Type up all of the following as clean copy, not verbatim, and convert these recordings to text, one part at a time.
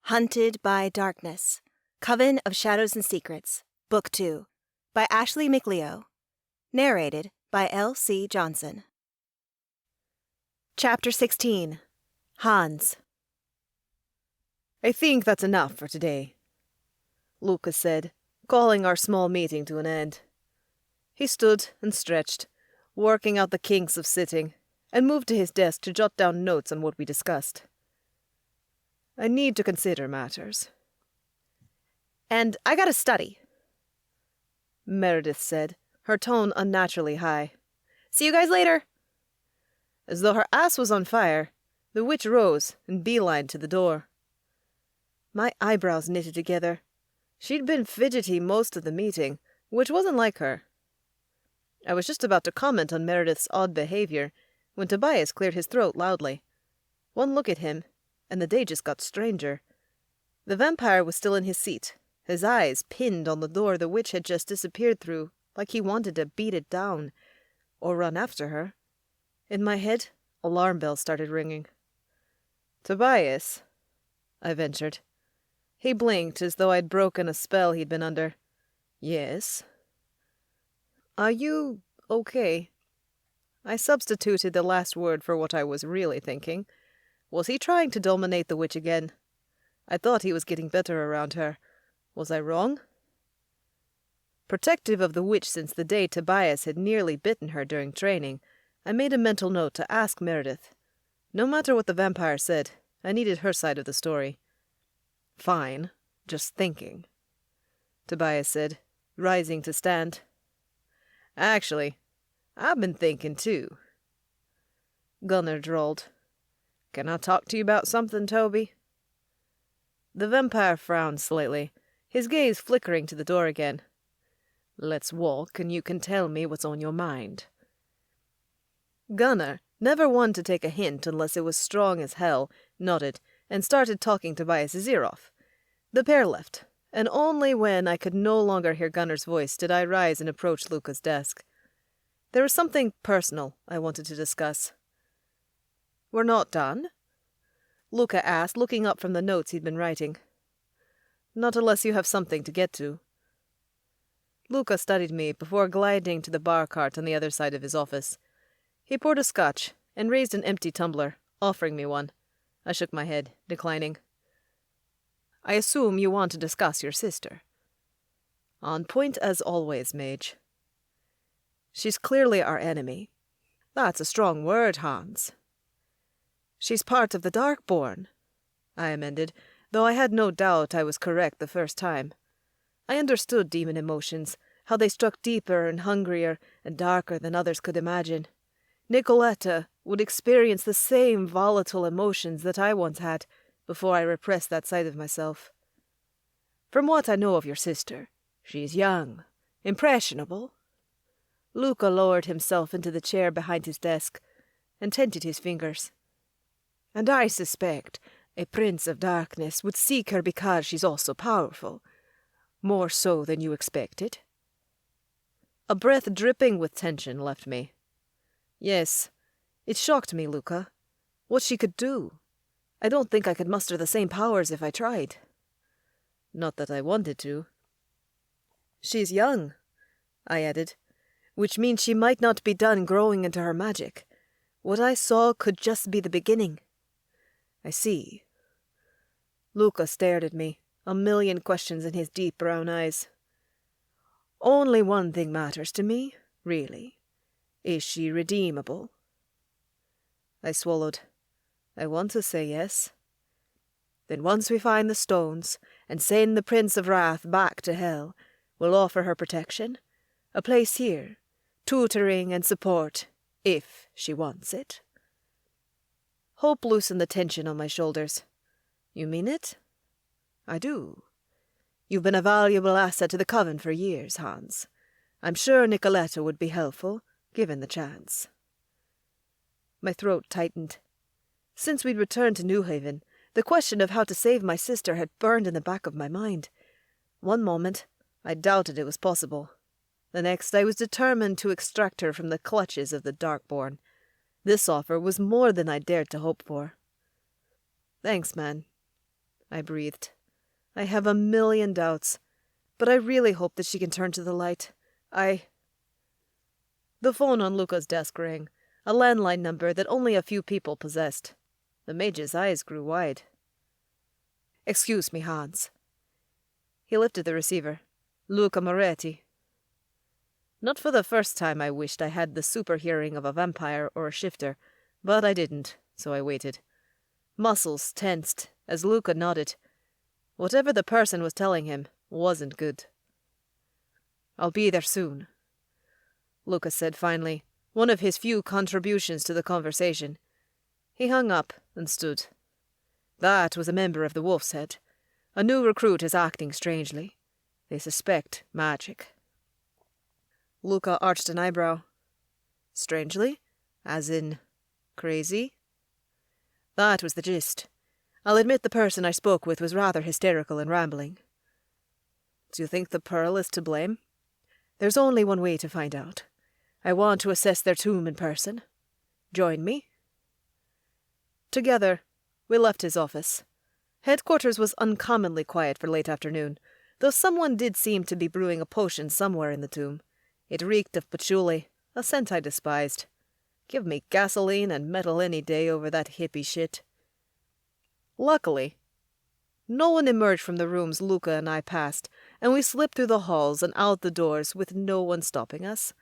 Hunted by Darkness, Coven of Shadows and Secrets, Book 2, by Ashley McLeo. Narrated by L.C. Johnson. Chapter 16. Hans. "I think that's enough for today," Luca said, calling our small meeting to an end. He stood and stretched, working out the kinks of sitting, and moved to his desk to jot down notes on what we discussed. "I need to consider matters." "And I gotta study," Meredith said, her tone unnaturally high. "See you guys later." As though her ass was on fire, the witch rose and beelined to the door. My eyebrows knitted together. She'd been fidgety most of the meeting, which wasn't like her. I was just about to comment on Meredith's odd behavior when Tobias cleared his throat loudly. One look at him, and the day just got stranger. The vampire was still in his seat, his eyes pinned on the door the witch had just disappeared through, like he wanted to beat it down, or run after her. In my head, alarm bells started ringing. "Tobias," I ventured. He blinked as though I'd broken a spell he'd been under. "Yes?" "Are you okay?" I substituted the last word for what I was really thinking. Was he trying to dominate the witch again? I thought he was getting better around her. Was I wrong? Protective of the witch since the day Tobias had nearly bitten her during training, I made a mental note to ask Meredith. No matter what the vampire said, I needed her side of the story. "Fine, just thinking," Tobias said, rising to stand. "Actually, I've been thinking too." Gunnar drawled. "Can I talk to you about something, Toby?" The vampire frowned slightly, his gaze flickering to the door again. "Let's walk, and you can tell me what's on your mind." Gunnar, never one to take a hint unless it was strong as hell, nodded and started talking Tobias' ear off. The pair left, and only when I could no longer hear Gunnar's voice did I rise and approach Luca's desk. There was something personal I wanted to discuss. "We're not done?" Luca asked, looking up from the notes he'd been writing. "Not unless you have something to get to." Luca studied me before gliding to the bar cart on the other side of his office. He poured a scotch and raised an empty tumbler, offering me one. I shook my head, declining. "I assume you want to discuss your sister." "On point as always, Mage." "She's clearly our enemy." "That's a strong word, Hans." "She's part of the Darkborn," I amended, though I had no doubt I was correct the first time. I understood demon emotions, how they struck deeper and hungrier and darker than others could imagine. Nicoletta would experience the same volatile emotions that I once had before I repressed that side of myself. "From what I know of your sister, she's young, impressionable." Luca lowered himself into the chair behind his desk and tented his fingers. "And I suspect a Prince of Darkness would seek her because she's also powerful. More so than you expected." A breath dripping with tension left me. "Yes, it shocked me, Luca. What she could do. I don't think I could muster the same powers if I tried." "Not that I wanted to." "She's young," I added, "which means she might not be done growing into her magic. What I saw could just be the beginning." "I see." Luca stared at me, a million questions in his deep brown eyes. "Only one thing matters to me, really. Is she redeemable?" I swallowed. I want to say yes. "Then once we find the stones and send the Prince of Wrath back to hell, we'll offer her protection, a place here, tutoring and support, if she wants it." Hope loosened the tension on my shoulders. "You mean it?" "I do. You've been a valuable asset to the Coven for years, Hans. I'm sure Nicoletta would be helpful, given the chance." My throat tightened. Since we'd returned to New Haven, the question of how to save my sister had burned in the back of my mind. One moment, I doubted it was possible. The next, I was determined to extract her from the clutches of the Darkborn. This offer was more than I dared to hope for. "Thanks, man." I breathed. I have a million doubts, but I really hope that she can turn to the light. The phone on Luca's desk rang, a landline number that only a few people possessed. The mage's eyes grew wide. "Excuse me, Hans." He lifted the receiver. "Luca Moretti." Not for the first time I wished I had the super hearing of a vampire or a shifter, but I didn't, so I waited. Muscles tensed as Luca nodded. Whatever the person was telling him wasn't good. "I'll be there soon," Luca said finally, one of his few contributions to the conversation. He hung up and stood. "That was a member of the Wolf's Head. A new recruit is acting strangely. They suspect magic." Luca arched an eyebrow. "Strangely? As in, crazy?" "That was the gist. I'll admit the person I spoke with was rather hysterical and rambling." "Do you think the Pearl is to blame?" "There's only one way to find out. I want to assess their tomb in person. Join me?" Together, we left his office. Headquarters was uncommonly quiet for late afternoon, though someone did seem to be brewing a potion somewhere in the tomb. It reeked of patchouli, a scent I despised. Give me gasoline and metal any day over that hippie shit. Luckily, no one emerged from the rooms Luca and I passed, and we slipped through the halls and out the doors with no one stopping us.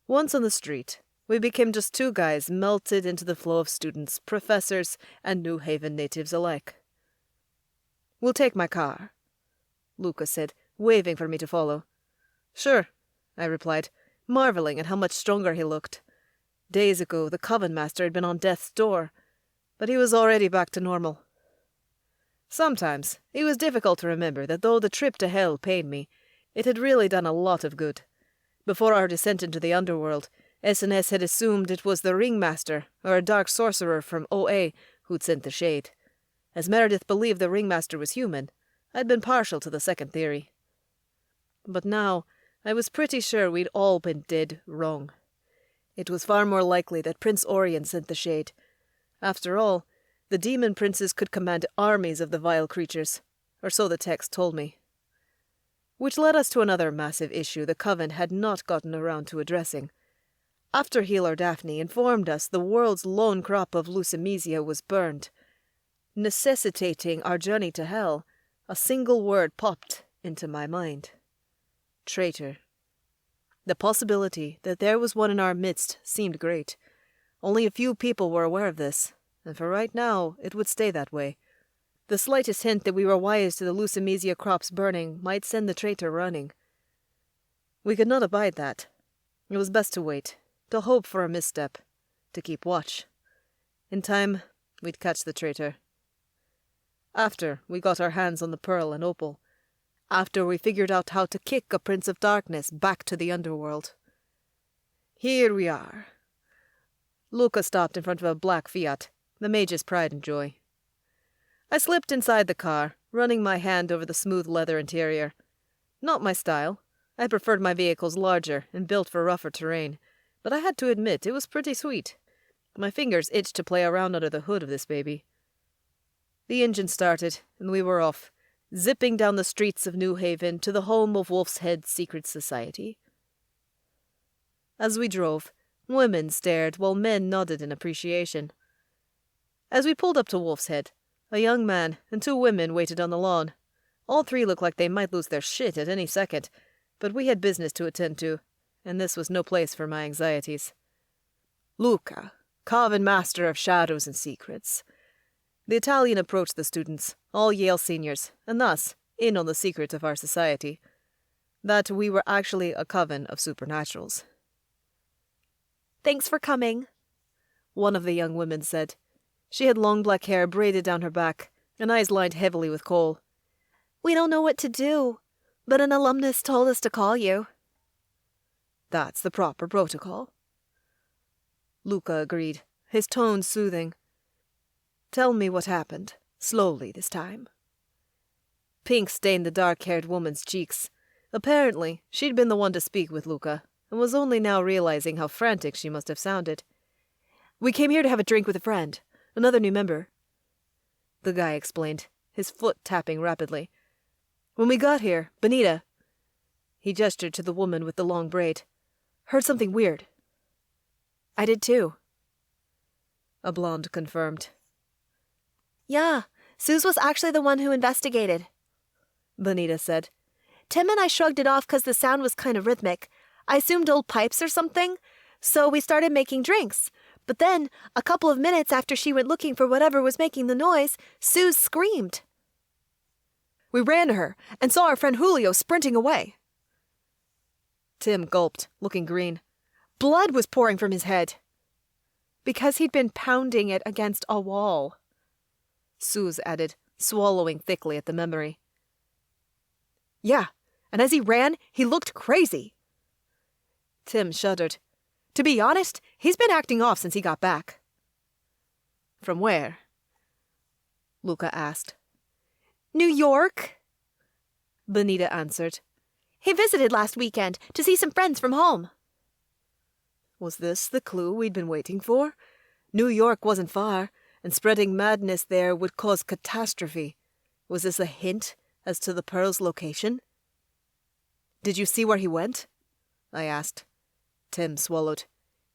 Once on the street, we became just two guys melted into the flow of students, professors, and New Haven natives alike. "We'll take my car," Luca said, waving for me to follow. "Sure," I replied, marveling at how much stronger he looked. Days ago, the Coven master had been on death's door, but he was already back to normal. Sometimes it was difficult to remember that though the trip to hell pained me, it had really done a lot of good. Before our descent into the underworld, S&S had assumed it was the ringmaster or a dark sorcerer from OA who'd sent the shade. As Meredith believed the ringmaster was human, I'd been partial to the second theory. But now, I was pretty sure we'd all been dead wrong. It was far more likely that Prince Orion sent the shade. After all, the demon princes could command armies of the vile creatures, or so the text told me. Which led us to another massive issue the Coven had not gotten around to addressing. After Healer Daphne informed us the world's lone crop of Lucemesia was burned, necessitating our journey to hell, a single word popped into my mind. Traitor. The possibility that there was one in our midst seemed great. Only a few people were aware of this, and for right now it would stay that way. The slightest hint that we were wise to the Lucemesia crops burning might send the traitor running. We could not abide that. It was best to wait, to hope for a misstep, to keep watch. In time, we'd catch the traitor. After we got our hands on the Pearl and Opal. After we figured out how to kick a Prince of Darkness back to the underworld. Here we are. Luca stopped in front of a black Fiat, the mage's pride and joy. I slipped inside the car, running my hand over the smooth leather interior. Not my style. I preferred my vehicles larger and built for rougher terrain, but I had to admit it was pretty sweet. My fingers itched to play around under the hood of this baby. The engine started, and we were off, zipping down the streets of New Haven to the home of Wolf's Head's secret society. As we drove, women stared while men nodded in appreciation. As we pulled up to Wolf's Head, a young man and two women waited on the lawn. All three looked like they might lose their shit at any second, but we had business to attend to, and this was no place for my anxieties. Luca, Coven master of shadows and secrets. The Italian approached the students, all Yale seniors, and thus in on the secret of our society, that we were actually a coven of supernaturals. "Thanks for coming," one of the young women said. She had long black hair braided down her back, and eyes lined heavily with kohl. "We don't know what to do, but an alumnus told us to call you." "That's the proper protocol," Luca agreed, his tone soothing. "Tell me what happened, slowly this time." Pink stained the dark-haired woman's cheeks. Apparently, she'd been the one to speak with Luca, and was only now realizing how frantic she must have sounded. "We came here to have a drink with a friend, another new member," the guy explained, his foot tapping rapidly. "When we got here, Benita," he gestured to the woman with the long braid, "heard something weird." "I did too," a blonde confirmed. "Yeah, Suze was actually the one who investigated," Benita said. "Tim and I shrugged it off because the sound was kind of rhythmic. I assumed old pipes or something, so we started making drinks. But then, a couple of minutes after she went looking for whatever was making the noise, Suze screamed. We ran to her and saw our friend Julio sprinting away." Tim gulped, looking green. Blood was pouring from his head. "Because he'd been pounding it against a wall," Suze added, swallowing thickly at the memory. "Yeah, and as he ran, he looked crazy." Tim shuddered. "To be honest, he's been acting off since he got back." "From where?" Luca asked. "New York," Benita answered. "He visited last weekend to see some friends from home." Was this the clue we'd been waiting for? New York wasn't far, and spreading madness there would cause catastrophe. Was this a hint as to the Pearl's location? "Did you see where he went?" I asked. Tim swallowed.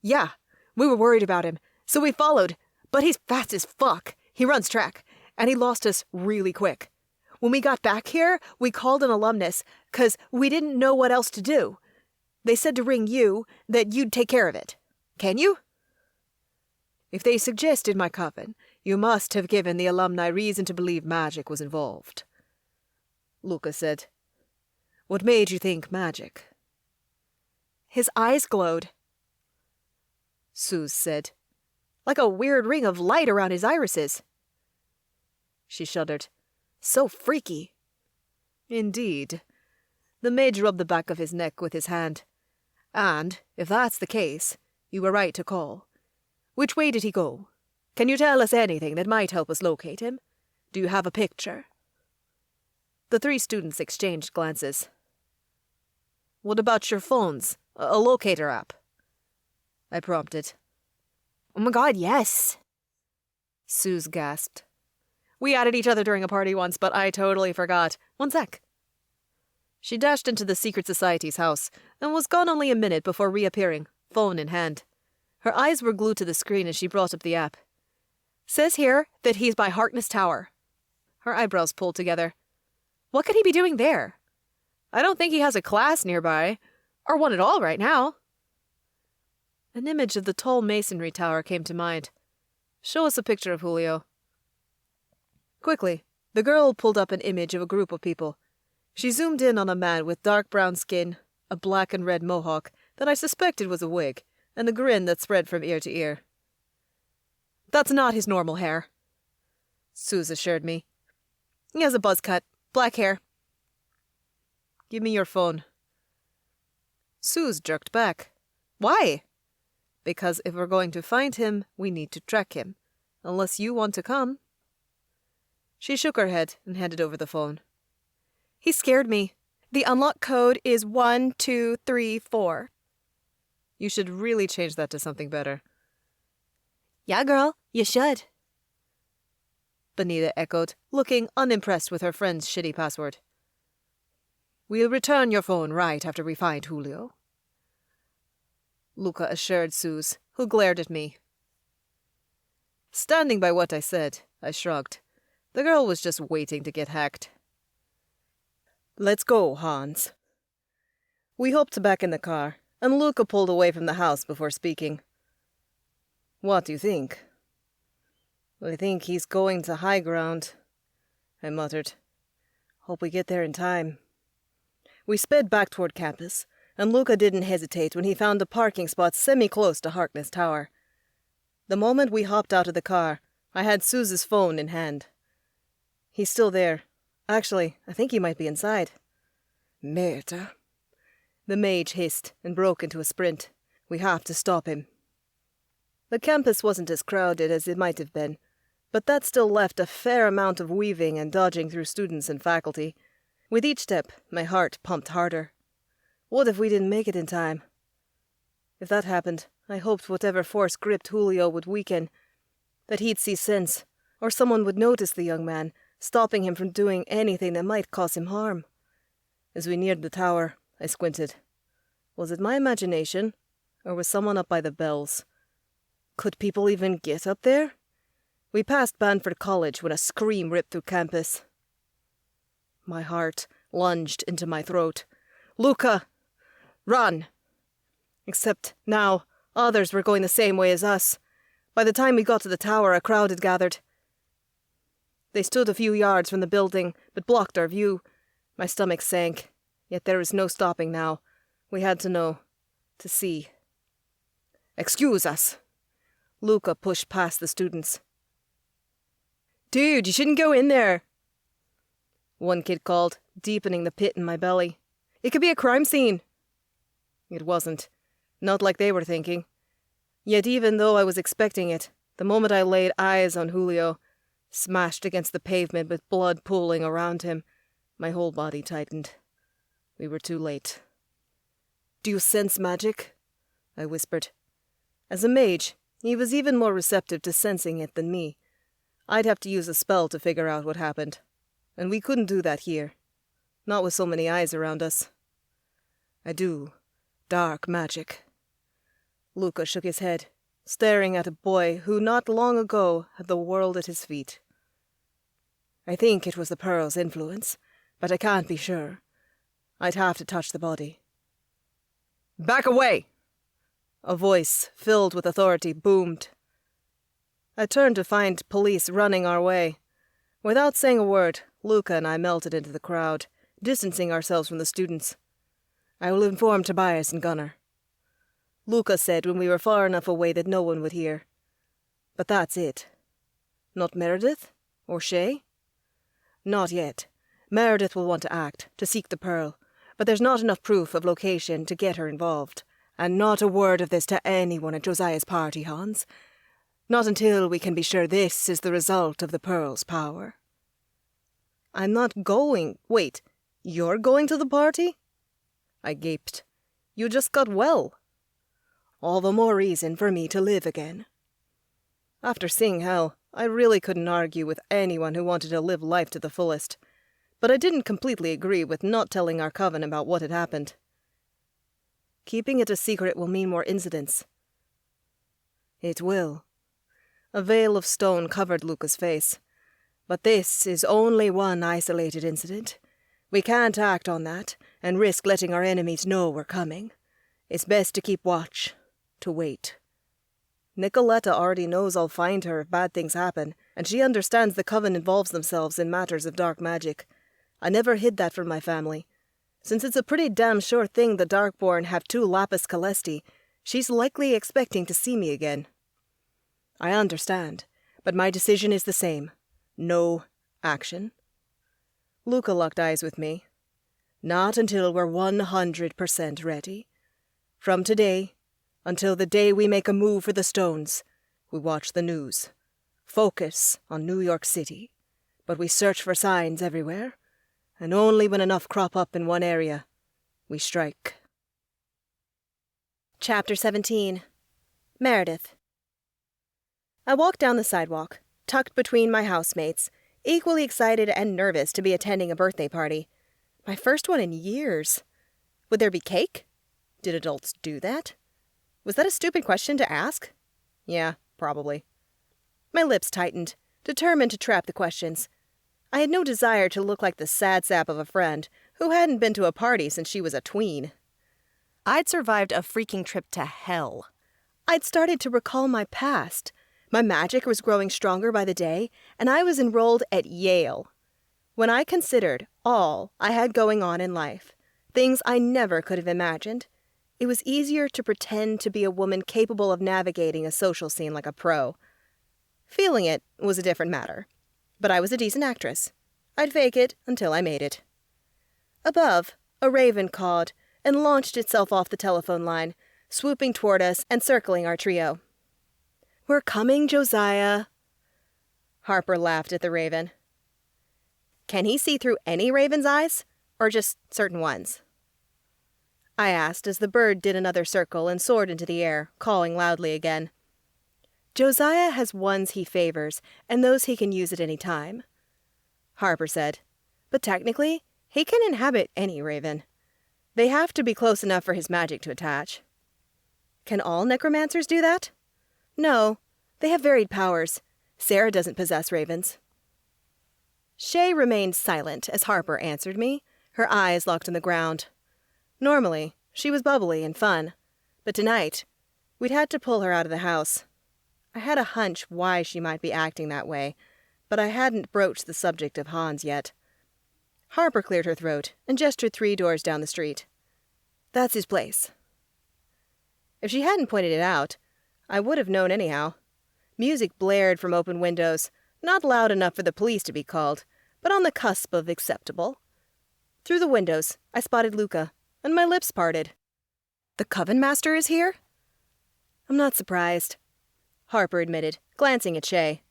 "Yeah, we were worried about him, so we followed, but he's fast as fuck. He runs track, and he lost us really quick. When we got back here, we called an alumnus, 'cause we didn't know what else to do. They said to ring you, that you'd take care of it. Can you?" "If they suggested my coven, you must have given the alumni reason to believe magic was involved," Luca said. "What made you think magic?" "His eyes glowed," Suze said. "like a weird ring of light around his irises." She shuddered. "So freaky." "Indeed." The mage rubbed the back of his neck with his hand. "And, if that's the case, you were right to call. Which way did he go? Can you tell us anything that might help us locate him? Do you have a picture?" The three students exchanged glances. "What about your phones? A locator app?" I prompted. "Oh my god, yes," Suze gasped. "We added each other during a party once, but I totally forgot. One sec." She dashed into the secret society's house and was gone only a minute before reappearing, phone in hand. Her eyes were glued to the screen as she brought up the app. "Says here that he's by Harkness Tower." Her eyebrows pulled together. "What could he be doing there? I don't think he has a class nearby, or one at all right now." An image of the tall masonry tower came to mind. "Show us a picture of Julio." Quickly, the girl pulled up an image of a group of people. She zoomed in on a man with dark brown skin, a black and red mohawk that I suspected was a wig, and a grin that spread from ear to ear. "That's not his normal hair," Suze assured me. "He has a buzz cut, black hair." "Give me your phone." Suze jerked back. "Why?" "Because if we're going to find him, we need to track him. Unless you want to come." She shook her head and handed over the phone. "He scared me. The unlock code is 1234. You should really change that to something better." "Yeah, girl, you should," Benita echoed, looking unimpressed with her friend's shitty password. "We'll return your phone right after we find Julio," Luca assured Suze, who glared at me. Standing by what I said, I shrugged. The girl was just waiting to get hacked. "Let's go, Hans." We hopped back in the car, and Luca pulled away from the house before speaking. "What do you think?" "I think he's going to high ground," I muttered. "Hope we get there in time." We sped back toward campus, and Luca didn't hesitate when he found a parking spot semi-close to Harkness Tower. The moment we hopped out of the car, I had Suze's phone in hand. "He's still there. Actually, I think he might be inside." "Merde," the mage hissed and broke into a sprint. "We have to stop him." The campus wasn't as crowded as it might have been, but that still left a fair amount of weaving and dodging through students and faculty. With each step, my heart pumped harder. What if we didn't make it in time? If that happened, I hoped whatever force gripped Julio would weaken, that he'd see sense, or someone would notice the young man, stopping him from doing anything that might cause him harm. As we neared the tower, I squinted. Was it my imagination, or was someone up by the bells? Could people even get up there? We passed Banford College when a scream ripped through campus. My heart lunged into my throat. Luca! Run! Except now, others were going the same way as us. By the time we got to the tower, a crowd had gathered. They stood a few yards from the building, but blocked our view. My stomach sank, yet there was no stopping now. We had to know, to see. "Excuse us." Luca pushed past the students. "Dude, you shouldn't go in there," one kid called, deepening the pit in my belly. "It could be a crime scene." It wasn't. Not like they were thinking. Yet even though I was expecting it, the moment I laid eyes on Julio, smashed against the pavement with blood pooling around him, my whole body tightened. We were too late. "Do you sense magic?" I whispered. As a mage, he was even more receptive to sensing it than me. I'd have to use a spell to figure out what happened. And we couldn't do that here. Not with so many eyes around us. "I do. Dark magic." Luca shook his head, staring at a boy who not long ago had the world at his feet. "I think it was the pearl's influence, but I can't be sure. I'd have to touch the body." "Back away!" A voice filled with authority boomed. I turned to find police running our way. Without saying a word, Luca and I melted into the crowd, distancing ourselves from the students. "I will inform Tobias and Gunnar," Luca said when we were far enough away that no one would hear. "But that's it. Not Meredith? Or Shay?" "Not yet. Meredith will want to act, to seek the pearl, but there's not enough proof of location to get her involved. And not a word of this to anyone at Josiah's party, Hans. Not until we can be sure this is the result of the pearl's power." "I'm not going. Wait, you're going to the party?" I gaped. "You just got well." "All the more reason for me to live again." After seeing hell, I really couldn't argue with anyone who wanted to live life to the fullest. But I didn't completely agree with not telling our coven about what had happened. Keeping it a secret will mean more incidents. It will. A veil of stone covered Luca's face. But this is only one isolated incident. We can't act on that, and risk letting our enemies know we're coming. It's best to keep watch, to wait. Nicoletta already knows I'll find her if bad things happen, and she understands the Coven involves themselves in matters of dark magic. I never hid that from my family. Since it's a pretty damn sure thing the Darkborn have 2 lapis calesti, she's likely expecting to see me again. I understand, but my decision is the same. No action. Luca locked eyes with me. Not until we're 100% ready. From today, until the day we make a move for the stones, we watch the news. Focus on New York City. But we search for signs everywhere. And only when enough crop up in one area, we strike. Chapter 17. Meredith. I walked down the sidewalk, tucked between my housemates, equally excited and nervous to be attending a birthday party. My first one in years. Would there be cake? Did adults do that? Was that a stupid question to ask? Yeah, probably. My lips tightened, determined to trap the questions. I had no desire to look like the sad sap of a friend who hadn't been to a party since she was a tween. I'd survived a freaking trip to hell. I'd started to recall my past. My magic was growing stronger by the day, and I was enrolled at Yale. When I considered all I had going on in life, things I never could have imagined, it was easier to pretend to be a woman capable of navigating a social scene like a pro. Feeling it was a different matter. But I was a decent actress. I'd fake it until I made it. Above, a raven cawed and launched itself off the telephone line, swooping toward us and circling our trio. "We're coming, Josiah." Harper laughed at the raven. "Can he see through any raven's eyes, or just certain ones?" I asked as the bird did another circle and soared into the air, cawing loudly again. "Josiah has ones he favors, and those he can use at any time." Harper said. But technically, he can inhabit any raven. They have to be close enough for his magic to attach. Can all necromancers do that? No, they have varied powers. Sarah doesn't possess ravens. Shay remained silent as Harper answered me, her eyes locked on the ground. Normally, she was bubbly and fun, but tonight, we'd had to pull her out of the house. I had a hunch why she might be acting that way, but I hadn't broached the subject of Hans yet. Harper cleared her throat and gestured 3 doors down the street. That's his place. If she hadn't pointed it out, I would have known anyhow. Music blared from open windows, not loud enough for the police to be called, but on the cusp of acceptable. Through the windows, I spotted Luca, and my lips parted. The Coven Master is here? I'm not surprised, Harper admitted, glancing at Shay.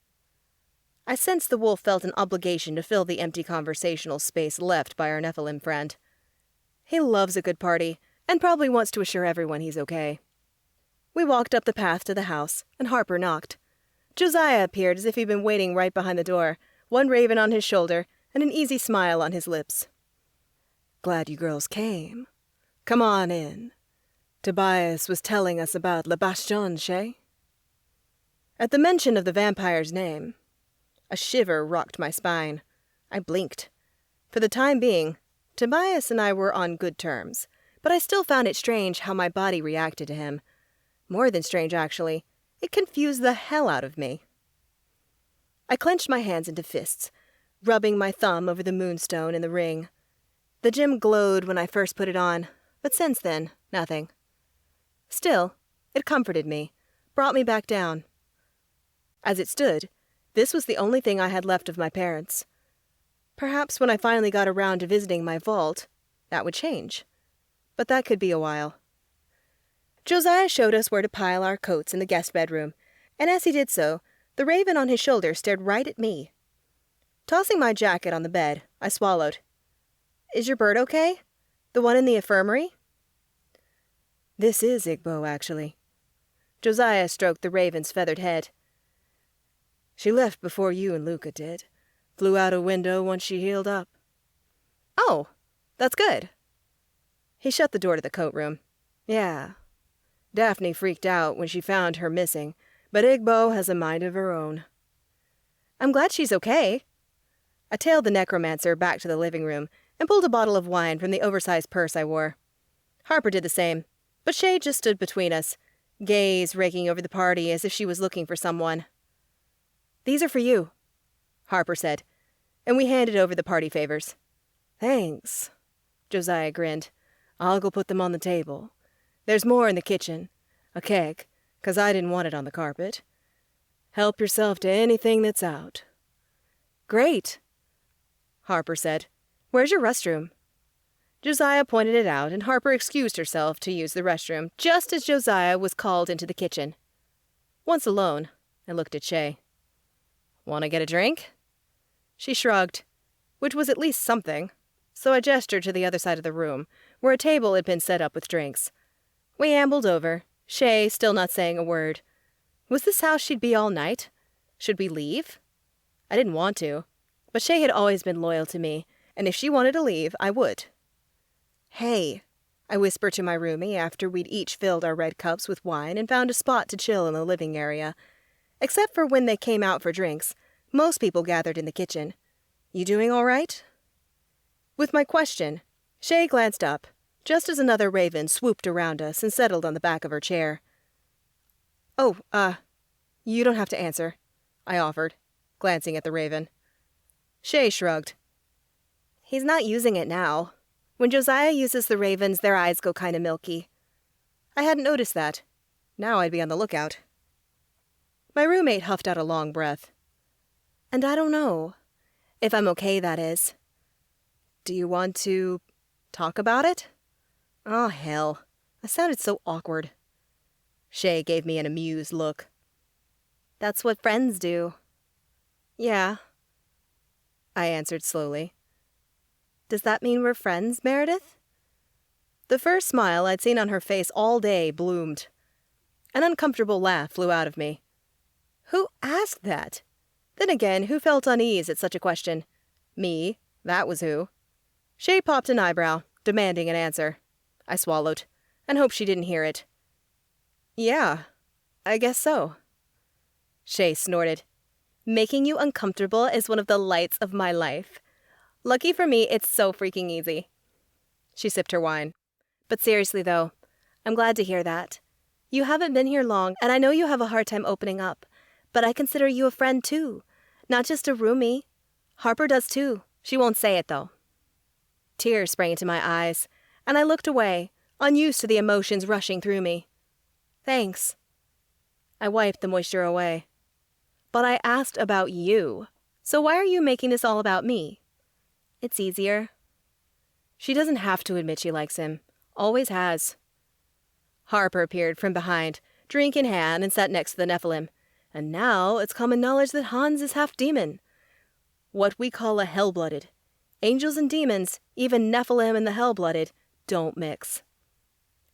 I sensed the wolf felt an obligation to fill the empty conversational space left by our Nephilim friend. He loves a good party, and probably wants to assure everyone he's okay. We walked up the path to the house, and Harper knocked. Josiah appeared as if he'd been waiting right behind the door, one raven on his shoulder, and an easy smile on his lips. Glad you girls came. Come on in. Tobias was telling us about Le Bastion, Shay. At the mention of the vampire's name, a shiver rocked my spine. I blinked. For the time being, Tobias and I were on good terms, but I still found it strange how my body reacted to him. More than strange, actually. It confused the hell out of me. I clenched my hands into fists, rubbing my thumb over the moonstone in the ring. The gem glowed when I first put it on, but since then, nothing. Still, it comforted me, brought me back down. As it stood, this was the only thing I had left of my parents. Perhaps when I finally got around to visiting my vault, that would change. But that could be a while. Josiah showed us where to pile our coats in the guest bedroom, and as he did so, the raven on his shoulder stared right at me. Tossing my jacket on the bed, I swallowed. Is your bird okay? The one in the infirmary? This is Igbo, actually. Josiah stroked the raven's feathered head. She left before you and Luca did. Flew out a window once she healed up. Oh, that's good. He shut the door to the coat room. Yeah. Daphne freaked out when she found her missing, but Igbo has a mind of her own. I'm glad she's okay. I tailed the necromancer back to the living room and pulled a bottle of wine from the oversized purse I wore. Harper did the same, but Shay just stood between us, gaze raking over the party as if she was looking for someone. These are for you, Harper said, and we handed over the party favors. Thanks, Josiah grinned. I'll go put them on the table. There's more in the kitchen. A keg, 'cause I didn't want it on the carpet. Help yourself to anything that's out. Great, Harper said. Where's your restroom? Josiah pointed it out, and Harper excused herself to use the restroom, just as Josiah was called into the kitchen. Once alone, I looked at Shay. Want to get a drink? She shrugged, which was at least something, so I gestured to the other side of the room, where a table had been set up with drinks. We ambled over, Shay still not saying a word. Was this how she'd be all night? Should we leave? I didn't want to, but Shay had always been loyal to me, and if she wanted to leave, I would. Hey, I whispered to my roomie after we'd each filled our red cups with wine and found a spot to chill in the living area. Except for when they came out for drinks, most people gathered in the kitchen. You doing all right? With my question, Shay glanced up, just as another raven swooped around us and settled on the back of her chair. Oh, you don't have to answer, I offered, glancing at the raven. Shay shrugged. He's not using it now. When Josiah uses the ravens, their eyes go kind of milky. I hadn't noticed that. Now I'd be on the lookout. My roommate huffed out a long breath. And I don't know. If I'm okay, that is. Do you want to talk about it? Oh, hell. I sounded so awkward. Shay gave me an amused look. That's what friends do. Yeah, I answered slowly. Does that mean we're friends, Meredith? The first smile I'd seen on her face all day bloomed. An uncomfortable laugh flew out of me. Who asked that? Then again, who felt unease at such a question? Me, that was who. Shay popped an eyebrow, demanding an answer. I swallowed, and hoped she didn't hear it. Yeah, I guess so. Shay snorted. Making you uncomfortable is one of the lights of my life. Lucky for me, it's so freaking easy. She sipped her wine. But seriously, though, I'm glad to hear that. You haven't been here long, and I know you have a hard time opening up, but I consider you a friend, too. Not just a roomie. Harper does, too. She won't say it, though. Tears sprang into my eyes, and I looked away, unused to the emotions rushing through me. Thanks. I wiped the moisture away. But I asked about you. So why are you making this all about me? It's easier. She doesn't have to admit she likes him. Always has. Harper appeared from behind, drink in hand, and sat next to the Nephilim. And now it's common knowledge that Hans is half demon. What we call a hell-blooded. Angels and demons, even Nephilim and the hell-blooded, don't mix.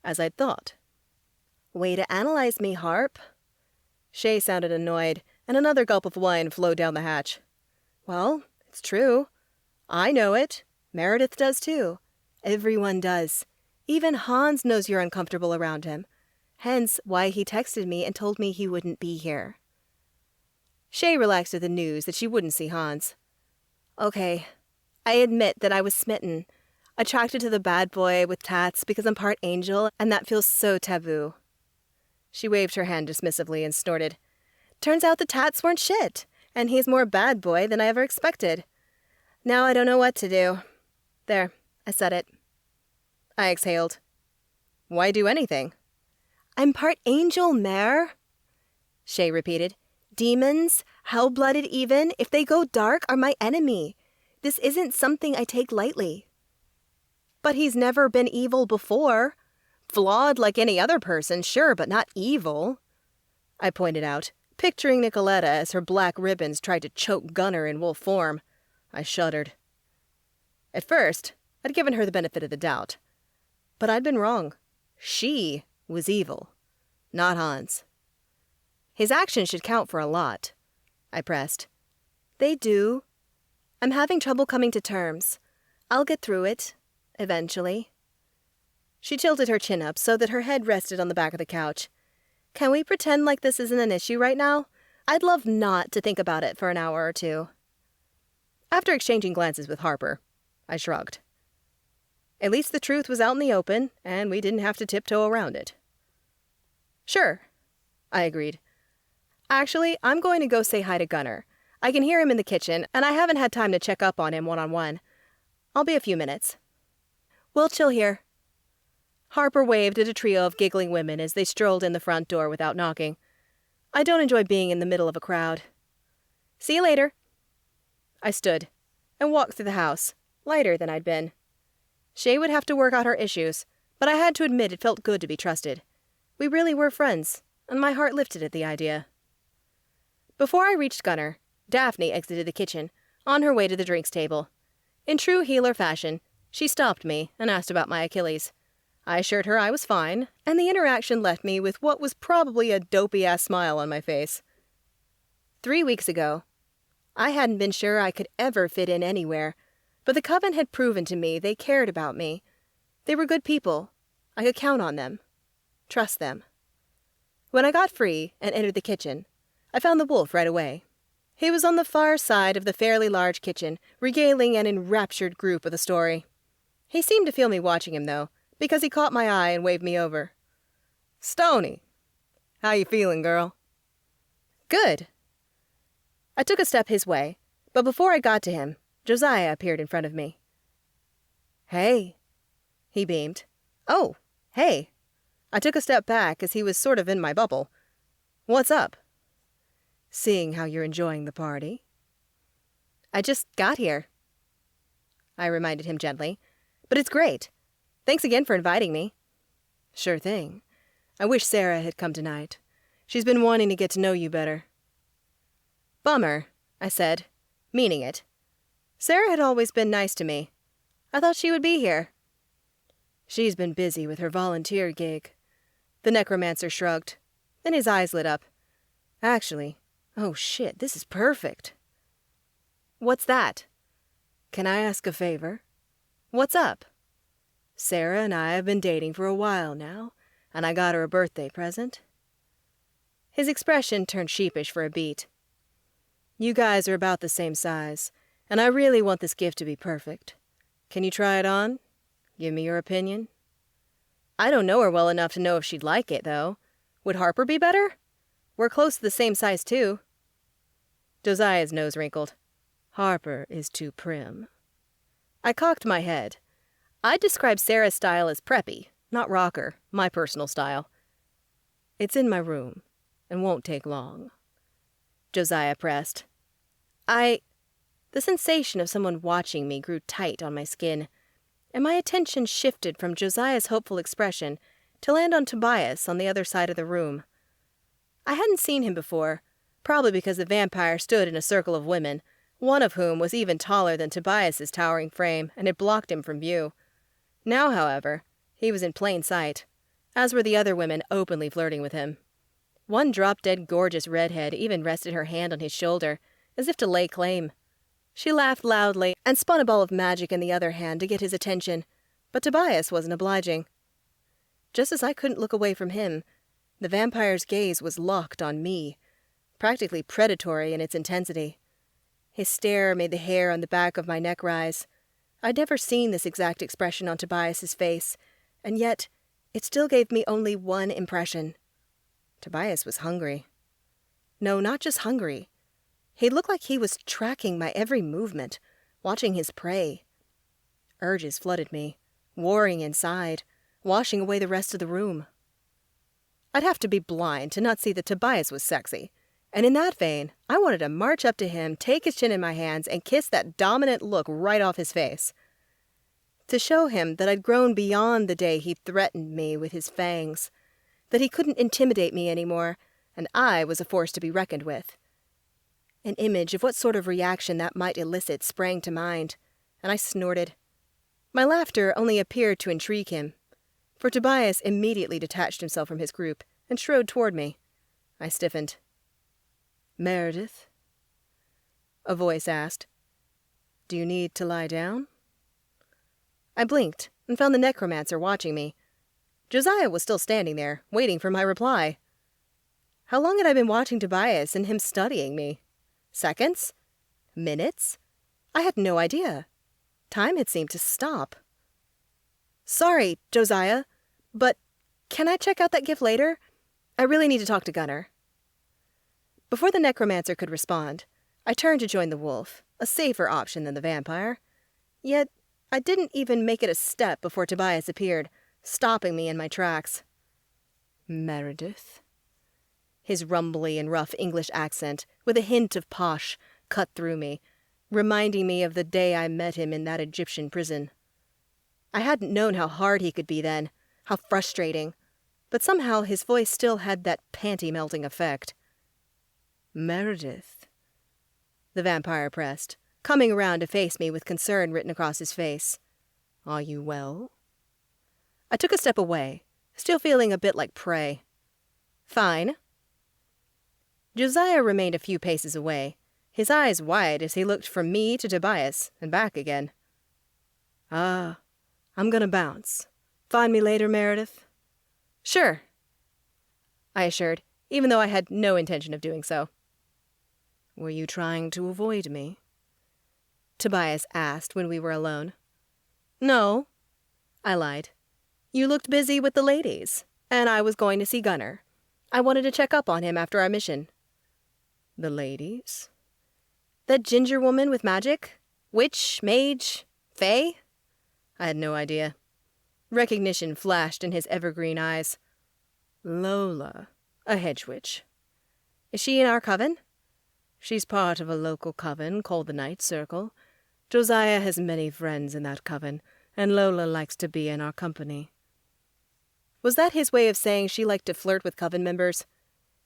As I'd thought. Way to analyze me, Harp. Shay sounded annoyed, and another gulp of wine flowed down the hatch. Well, it's true. I know it. Meredith does too. Everyone does. Even Hans knows you're uncomfortable around him. Hence why he texted me and told me he wouldn't be here. Shay relaxed at the news that she wouldn't see Hans. Okay, I admit that I was smitten. Attracted to the bad boy with tats because I'm part angel, and that feels so taboo. She waved her hand dismissively and snorted. Turns out the tats weren't shit, and he's more bad boy than I ever expected. Now I don't know what to do. There, I said it. I exhaled. Why do anything? I'm part angel, Mare. Shay repeated. Demons, hell-blooded even, if they go dark, are my enemy. This isn't something I take lightly. But he's never been evil before. Flawed like any other person, sure, but not evil. I pointed out, picturing Nicoletta as her black ribbons tried to choke Gunnar in wolf form. I shuddered. At first, I'd given her the benefit of the doubt. But I'd been wrong. She was evil, not Hans. His actions should count for a lot, I pressed. They do. I'm having trouble coming to terms. I'll get through it, eventually. She tilted her chin up so that her head rested on the back of the couch. Can we pretend like this isn't an issue right now? I'd love not to think about it for an hour or two. After exchanging glances with Harper, I shrugged. At least the truth was out in the open, and we didn't have to tiptoe around it. Sure, I agreed. Actually, I'm going to go say hi to Gunnar. I can hear him in the kitchen, and I haven't had time to check up on him one-on-one. I'll be a few minutes. We'll chill here. Harper waved at a trio of giggling women as they strolled in the front door without knocking. I don't enjoy being in the middle of a crowd. See you later. I stood and walked through the house, lighter than I'd been. Shay would have to work out her issues, but I had to admit it felt good to be trusted. We really were friends, and my heart lifted at the idea. Before I reached Gunnar, Daphne exited the kitchen, on her way to the drinks table. In true healer fashion, she stopped me and asked about my Achilles. I assured her I was fine, and the interaction left me with what was probably a dopey-ass smile on my face. 3 weeks ago, I hadn't been sure I could ever fit in anywhere, but the Coven had proven to me they cared about me. They were good people. I could count on them. Trust them. When I got free and entered the kitchen, I found the wolf right away. He was on the far side of the fairly large kitchen, regaling an enraptured group with a story. He seemed to feel me watching him, though, because he caught my eye and waved me over. Stony, how you feeling, girl? Good. I took a step his way, but before I got to him, Josiah appeared in front of me. Hey, he beamed. Oh, hey. I took a step back as he was sort of in my bubble. What's up? Seeing how you're enjoying the party. I just got here, I reminded him gently. But it's great. Thanks again for inviting me. Sure thing. I wish Sarah had come tonight. She's been wanting to get to know you better. Bummer, I said, meaning it. Sarah had always been nice to me. I thought she would be here. She's been busy with her volunteer gig. The necromancer shrugged. Then his eyes lit up. Actually, oh shit, this is perfect. What's that? Can I ask a favor? What's up? Sarah and I have been dating for a while now, and I got her a birthday present. His expression turned sheepish for a beat. You guys are about the same size, and I really want this gift to be perfect. Can you try it on? Give me your opinion. I don't know her well enough to know if she'd like it, though. Would Harper be better? We're close to the same size, too. Josiah's nose wrinkled. Harper is too prim. I cocked my head. I'd describe Sarah's style as preppy, not rocker, my personal style. It's in my room, and won't take long. Josiah pressed. The sensation of someone watching me grew tight on my skin, and my attention shifted from Josiah's hopeful expression to land on Tobias on the other side of the room. I hadn't seen him before, probably because the vampire stood in a circle of women, one of whom was even taller than Tobias's towering frame and had blocked him from view. Now, however, he was in plain sight, as were the other women openly flirting with him. One drop-dead gorgeous redhead even rested her hand on his shoulder, as if to lay claim. She laughed loudly and spun a ball of magic in the other hand to get his attention, but Tobias wasn't obliging. Just as I couldn't look away from him, the vampire's gaze was locked on me, practically predatory in its intensity. His stare made the hair on the back of my neck rise. I'd never seen this exact expression on Tobias's face, and yet it still gave me only one impression. Tobias was hungry. No, not just hungry. He looked like he was tracking my every movement, watching his prey. Urges flooded me, warring inside, washing away the rest of the room. I'd have to be blind to not see that Tobias was sexy, and in that vein, I wanted to march up to him, take his chin in my hands, and kiss that dominant look right off his face. To show him that I'd grown beyond the day he threatened me with his fangs, that he couldn't intimidate me anymore, and I was a force to be reckoned with. An image of what sort of reaction that might elicit sprang to mind, and I snorted. My laughter only appeared to intrigue him, for Tobias immediately detached himself from his group and strode toward me. I stiffened. Meredith? A voice asked. Do you need to lie down? I blinked and found the necromancer watching me. Josiah was still standing there, waiting for my reply. How long had I been watching Tobias and him studying me? Seconds? Minutes? I had no idea. Time had seemed to stop. Sorry, Josiah, but can I check out that gift later? I really need to talk to Gunnar. Before the necromancer could respond, I turned to join the wolf, a safer option than the vampire. Yet, I didn't even make it a step before Tobias appeared, stopping me in my tracks. Meredith? His rumbly and rough English accent, with a hint of posh, cut through me, reminding me of the day I met him in that Egyptian prison. I hadn't known how hard he could be then, how frustrating, but somehow his voice still had that panty-melting effect. Meredith? The vampire pressed, coming around to face me with concern written across his face. Are you well? I took a step away, still feeling a bit like prey. Fine. Josiah remained a few paces away, his eyes wide as he looked from me to Tobias and back again. I'm gonna bounce. Find me later, Meredith? Sure, I assured, even though I had no intention of doing so. Were you trying to avoid me? Tobias asked when we were alone. No, I lied. You looked busy with the ladies, and I was going to see Gunnar. I wanted to check up on him after our mission. The ladies? That ginger woman with magic? Witch, mage, fae? I had no idea. Recognition flashed in his evergreen eyes. Lola, a hedge witch. Is she in our coven? She's part of a local coven called the Night Circle. Josiah has many friends in that coven, and Lola likes to be in our company. Was that his way of saying she liked to flirt with coven members?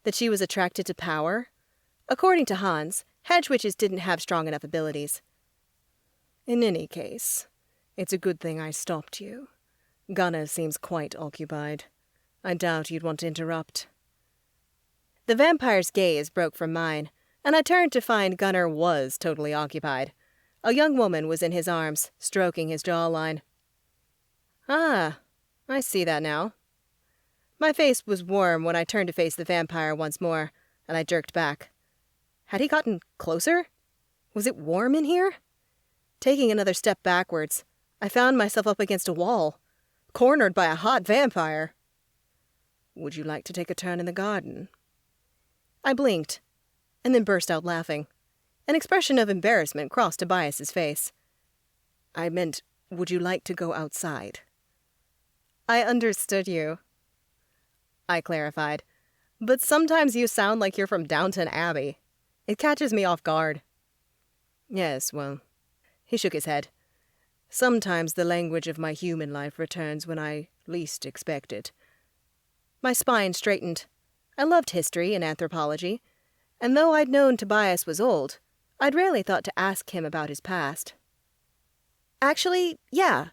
That she was attracted to power? According to Hans, hedge witches didn't have strong enough abilities. In any case, it's a good thing I stopped you. Gunnar seems quite occupied. I doubt you'd want to interrupt. The vampire's gaze broke from mine, and I turned to find Gunnar was totally occupied. A young woman was in his arms, stroking his jawline. Ah, I see that now. My face was warm when I turned to face the vampire once more, and I jerked back. Had he gotten closer? Was it warm in here? Taking another step backwards, I found myself up against a wall, cornered by a hot vampire. Would you like to take a turn in the garden? I blinked, and then burst out laughing. An expression of embarrassment crossed Tobias's face. I meant, would you like to go outside? I understood you, I clarified. But sometimes you sound like you're from Downton Abbey. It catches me off guard. Yes, well, he shook his head. Sometimes the language of my human life returns when I least expect it. My spine straightened. I loved history and anthropology, and though I'd known Tobias was old, I'd rarely thought to ask him about his past. Actually, yeah.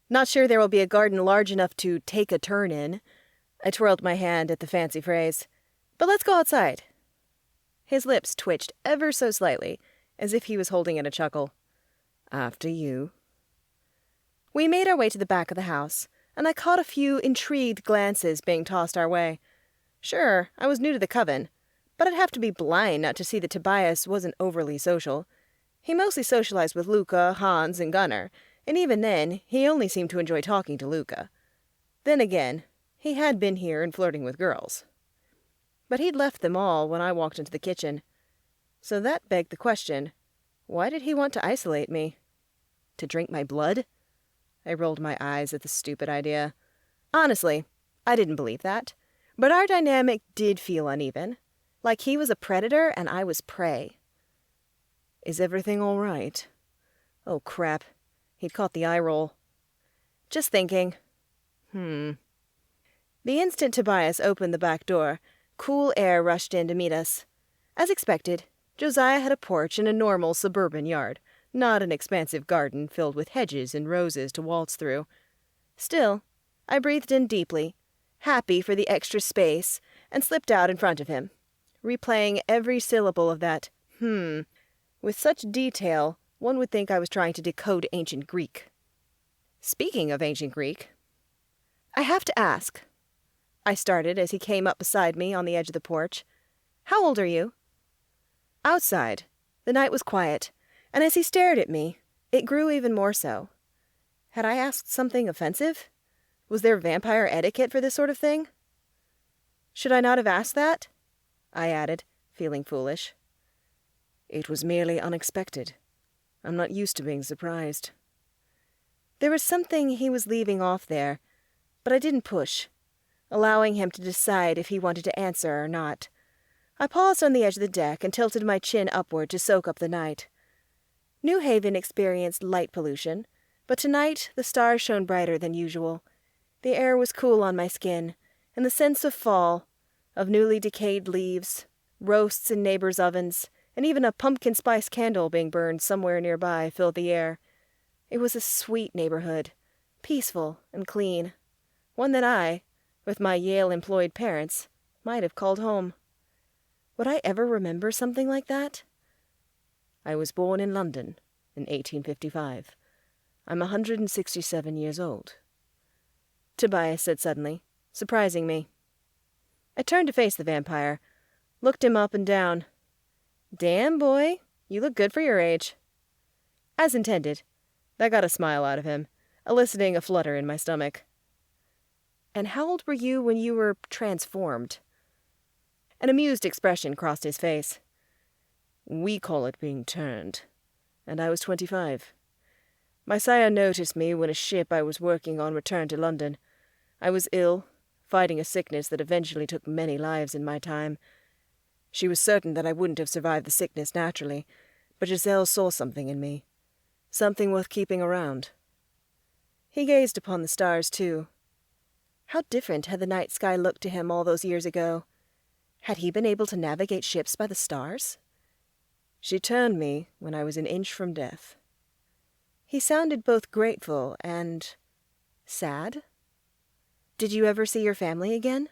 Not sure there will be a garden large enough to take a turn in. I twirled my hand at the fancy phrase. But let's go outside. His lips twitched ever so slightly, as if he was holding in a chuckle. After you. We made our way to the back of the house, and I caught a few intrigued glances being tossed our way. Sure, I was new to the Coven, but I'd have to be blind not to see that Tobias wasn't overly social. He mostly socialized with Luca, Hans, and Gunnar, and even then, he only seemed to enjoy talking to Luca. Then again, he had been here and flirting with girls. But he'd left them all when I walked into the kitchen. So that begged the question, why did he want to isolate me? To drink my blood? I rolled my eyes at the stupid idea. Honestly, I didn't believe that. But our dynamic did feel uneven. Like he was a predator and I was prey. Is everything all right? Oh, crap. He'd caught the eye roll. Just thinking. The instant Tobias opened the back door, cool air rushed in to meet us. As expected, Josiah had a porch in a normal suburban yard, not an expansive garden filled with hedges and roses to waltz through. Still, I breathed in deeply, happy for the extra space, and slipped out in front of him, replaying every syllable of that with such detail one would think I was trying to decode ancient Greek. Speaking of ancient Greek, I have to ask, I started as he came up beside me on the edge of the porch. How old are you? Outside, the night was quiet, and as he stared at me, it grew even more so. Had I asked something offensive? Was there vampire etiquette for this sort of thing? Should I not have asked that? I added, feeling foolish. It was merely unexpected. I'm not used to being surprised. There was something he was leaving off there, but I didn't push, allowing him to decide if he wanted to answer or not. I paused on the edge of the deck and tilted my chin upward to soak up the night. New Haven experienced light pollution, but tonight the stars shone brighter than usual. The air was cool on my skin, and the sense of fall, of newly decayed leaves, roasts in neighbors' ovens, and even a pumpkin spice candle being burned somewhere nearby filled the air. It was a sweet neighborhood, peaceful and clean, one that I, with my Yale-employed parents, might have called home. Would I ever remember something like that? I was born in London in 1855. I'm 167 years old. Tobias said suddenly, surprising me. I turned to face the vampire, looked him up and down. Damn, boy, you look good for your age. As intended, that got a smile out of him, eliciting a flutter in my stomach. And how old were you when you were transformed? An amused expression crossed his face. We call it being turned, and I was 25. My sire noticed me when a ship I was working on returned to London. I was ill, fighting a sickness that eventually took many lives in my time. She was certain that I wouldn't have survived the sickness naturally, but Giselle saw something in me. Something worth keeping around. He gazed upon the stars, too. How different had the night sky looked to him all those years ago. Had he been able to navigate ships by the stars? She turned me when I was an inch from death. He sounded both grateful and sad. Did you ever see your family again?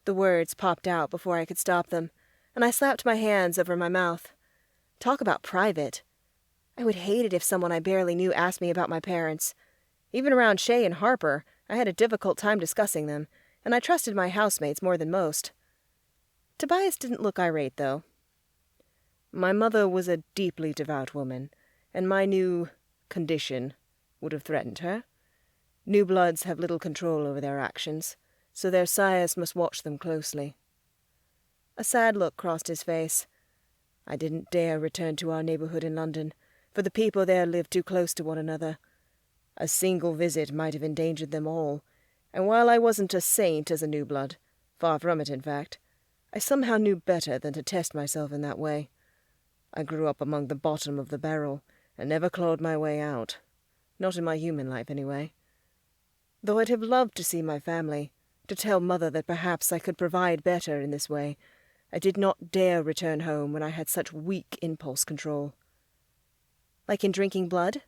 The words popped out before I could stop them, and I slapped my hands over my mouth. Talk about private. I would hate it if someone I barely knew asked me about my parents. Even around Shay and Harper, I had a difficult time discussing them, and I trusted my housemates more than most. Tobias didn't look irate, though. My mother was a deeply devout woman, and my new condition would have threatened her. New bloods have little control over their actions, so their sires must watch them closely. A sad look crossed his face. I didn't dare return to our neighborhood in London, for the people there lived too close to one another. A single visit might have endangered them all, and while I wasn't a saint as a new blood, far from it in fact, I somehow knew better than to test myself in that way. I grew up among the bottom of the barrel, and never clawed my way out. Not in my human life, anyway. Though I'd have loved to see my family, to tell Mother that perhaps I could provide better in this way, I did not dare return home when I had such weak impulse control. Like in drinking blood?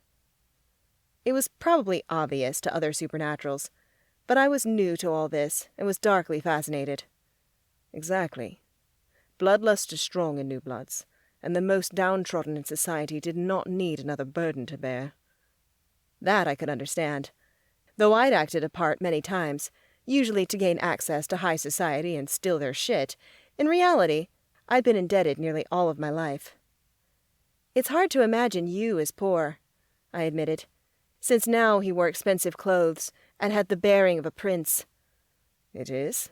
It was probably obvious to other supernaturals, but I was new to all this and was darkly fascinated. Exactly. Bloodlust is strong in new bloods, and the most downtrodden in society did not need another burden to bear. That I could understand. Though I'd acted a part many times, usually to gain access to high society and steal their shit, in reality, I'd been indebted nearly all of my life. It's hard to imagine you as poor, I admitted, since now he wore expensive clothes and had the bearing of a prince. It is.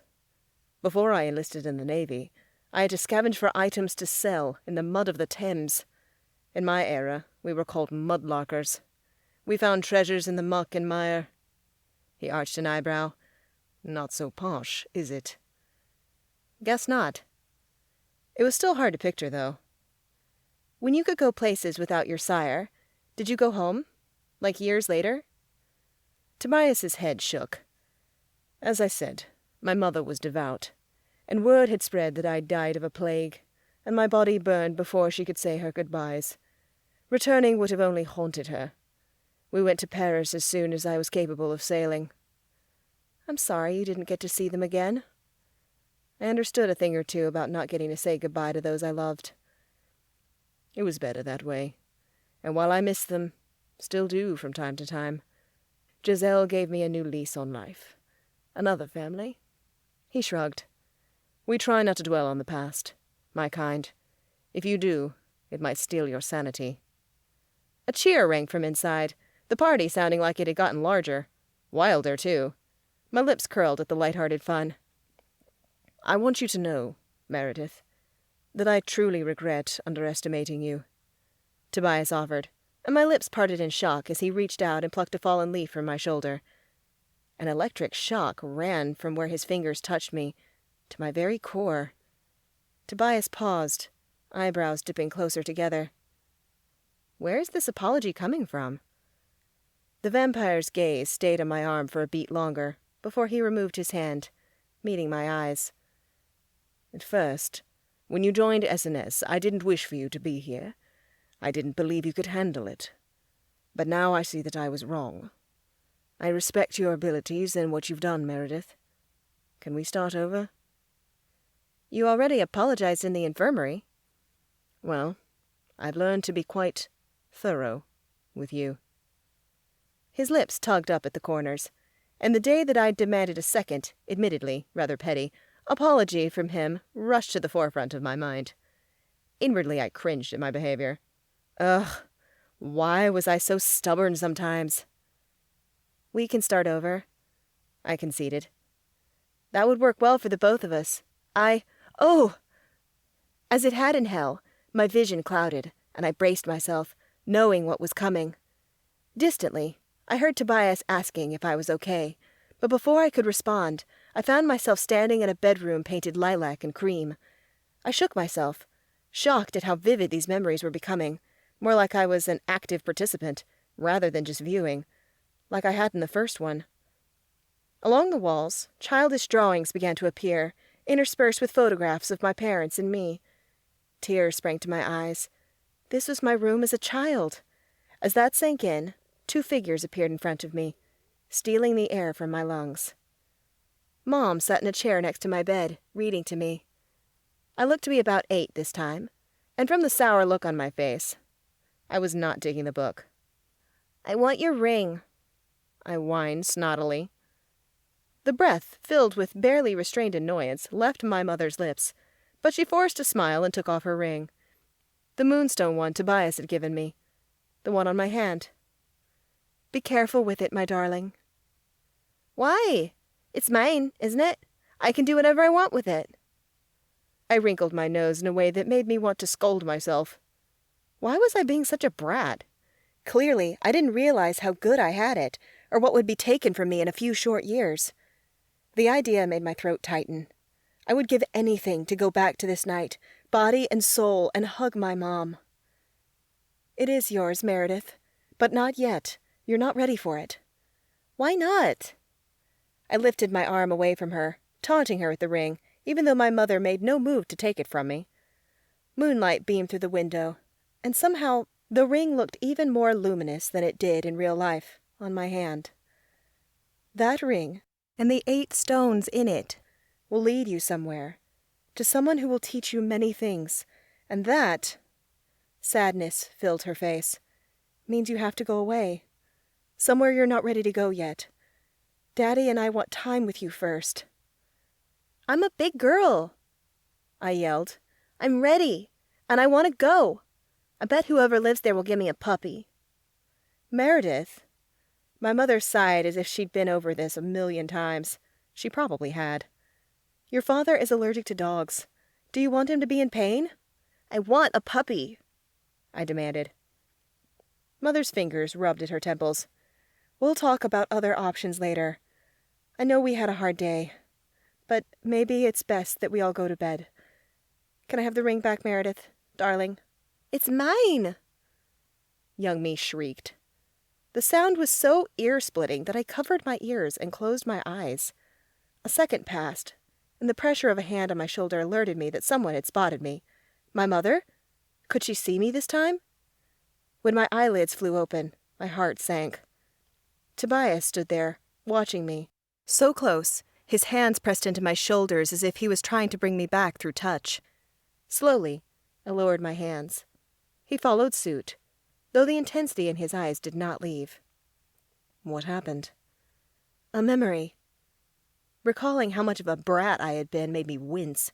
Before I enlisted in the Navy, I had to scavenge for items to sell in the mud of the Thames. In my era, we were called mudlarkers. We found treasures in the muck and mire. He arched an eyebrow. Not so posh, is it? Guess not. It was still hard to picture, though. When you could go places without your sire, did you go home? Like years later? Tobias's head shook. As I said, my mother was devout, and word had spread that I'd died of a plague, and my body burned before she could say her goodbyes. Returning would have only haunted her. We went to Paris as soon as I was capable of sailing. I'm sorry you didn't get to see them again. I understood a thing or two about not getting to say goodbye to those I loved. It was better that way, and while I miss them, still do from time to time, Giselle gave me a new lease on life. Another family. He shrugged. We try not to dwell on the past, my kind. If you do, it might steal your sanity. A cheer rang from inside, the party sounding like it had gotten larger. Wilder, too. My lips curled at the light-hearted fun. I want you to know, Meredith, that I truly regret underestimating you, Tobias offered, and my lips parted in shock as he reached out and plucked a fallen leaf from my shoulder. An electric shock ran from where his fingers touched me, to my very core. Tobias paused, eyebrows dipping closer together. Where is this apology coming from? The vampire's gaze stayed on my arm for a beat longer, before he removed his hand, meeting my eyes. At first, when you joined SNS, I didn't wish for you to be here. I didn't believe you could handle it. But now I see that I was wrong. I respect your abilities and what you've done, Meredith. Can we start over? You already apologized in the infirmary. Well, I've learned to be quite thorough with you. His lips tugged up at the corners, and the day that I'd demanded a second, admittedly rather petty, apology from him rushed to the forefront of my mind. Inwardly, I cringed at my behavior. Ugh, why was I so stubborn sometimes? We can start over, I conceded. That would work well for the both of us. Oh! As it had in hell, my vision clouded, and I braced myself, knowing what was coming. Distantly, I heard Tobias asking if I was okay, but before I could respond, I found myself standing in a bedroom painted lilac and cream. I shook myself, shocked at how vivid these memories were becoming, more like I was an active participant, rather than just viewing, like I had in the first one. Along the walls, childish drawings began to appear, interspersed with photographs of my parents and me. Tears sprang to my eyes. This was my room as a child. As that sank in, 2 figures appeared in front of me, stealing the air from my lungs. Mom sat in a chair next to my bed, reading to me. I looked to be about 8 this time, and from the sour look on my face, I was not taking the book. I want your ring, I whined snottily. The breath, filled with barely restrained annoyance, left my mother's lips, but she forced a smile and took off her ring. The moonstone one Tobias had given me. The one on my hand. Be careful with it, my darling. Why? It's mine, isn't it? I can do whatever I want with it. I wrinkled my nose in a way that made me want to scold myself. Why was I being such a brat? Clearly, I didn't realize how good I had it, or what would be taken from me in a few short years. The idea made my throat tighten. I would give anything to go back to this night, body and soul, and hug my mom. It is yours, Meredith, but not yet. You're not ready for it. Why not? I lifted my arm away from her, taunting her with the ring, even though my mother made no move to take it from me. Moonlight beamed through the window, and somehow the ring looked even more luminous than it did in real life on my hand. That ring, and the 8 stones in it, will lead you somewhere, to someone who will teach you many things, and that, sadness filled her face, means you have to go away. Somewhere you're not ready to go yet. Daddy and I want time with you first. I'm a big girl, I yelled. I'm ready, and I want to go. I bet whoever lives there will give me a puppy. Meredith. My mother sighed as if she'd been over this 1,000,000 times. She probably had. Your father is allergic to dogs. Do you want him to be in pain? I want a puppy, I demanded. Mother's fingers rubbed at her temples. We'll talk about other options later. I know we had a hard day, but maybe it's best that we all go to bed. Can I have the ring back, Meredith, darling? It's mine, young me shrieked. The sound was so ear-splitting that I covered my ears and closed my eyes. A second passed, and the pressure of a hand on my shoulder alerted me that someone had spotted me. My mother? Could she see me this time? When my eyelids flew open, my heart sank. Tobias stood there, watching me. So close, his hands pressed into my shoulders as if he was trying to bring me back through touch. Slowly, I lowered my hands. He followed suit, though the intensity in his eyes did not leave. What happened? A memory. Recalling how much of a brat I had been made me wince.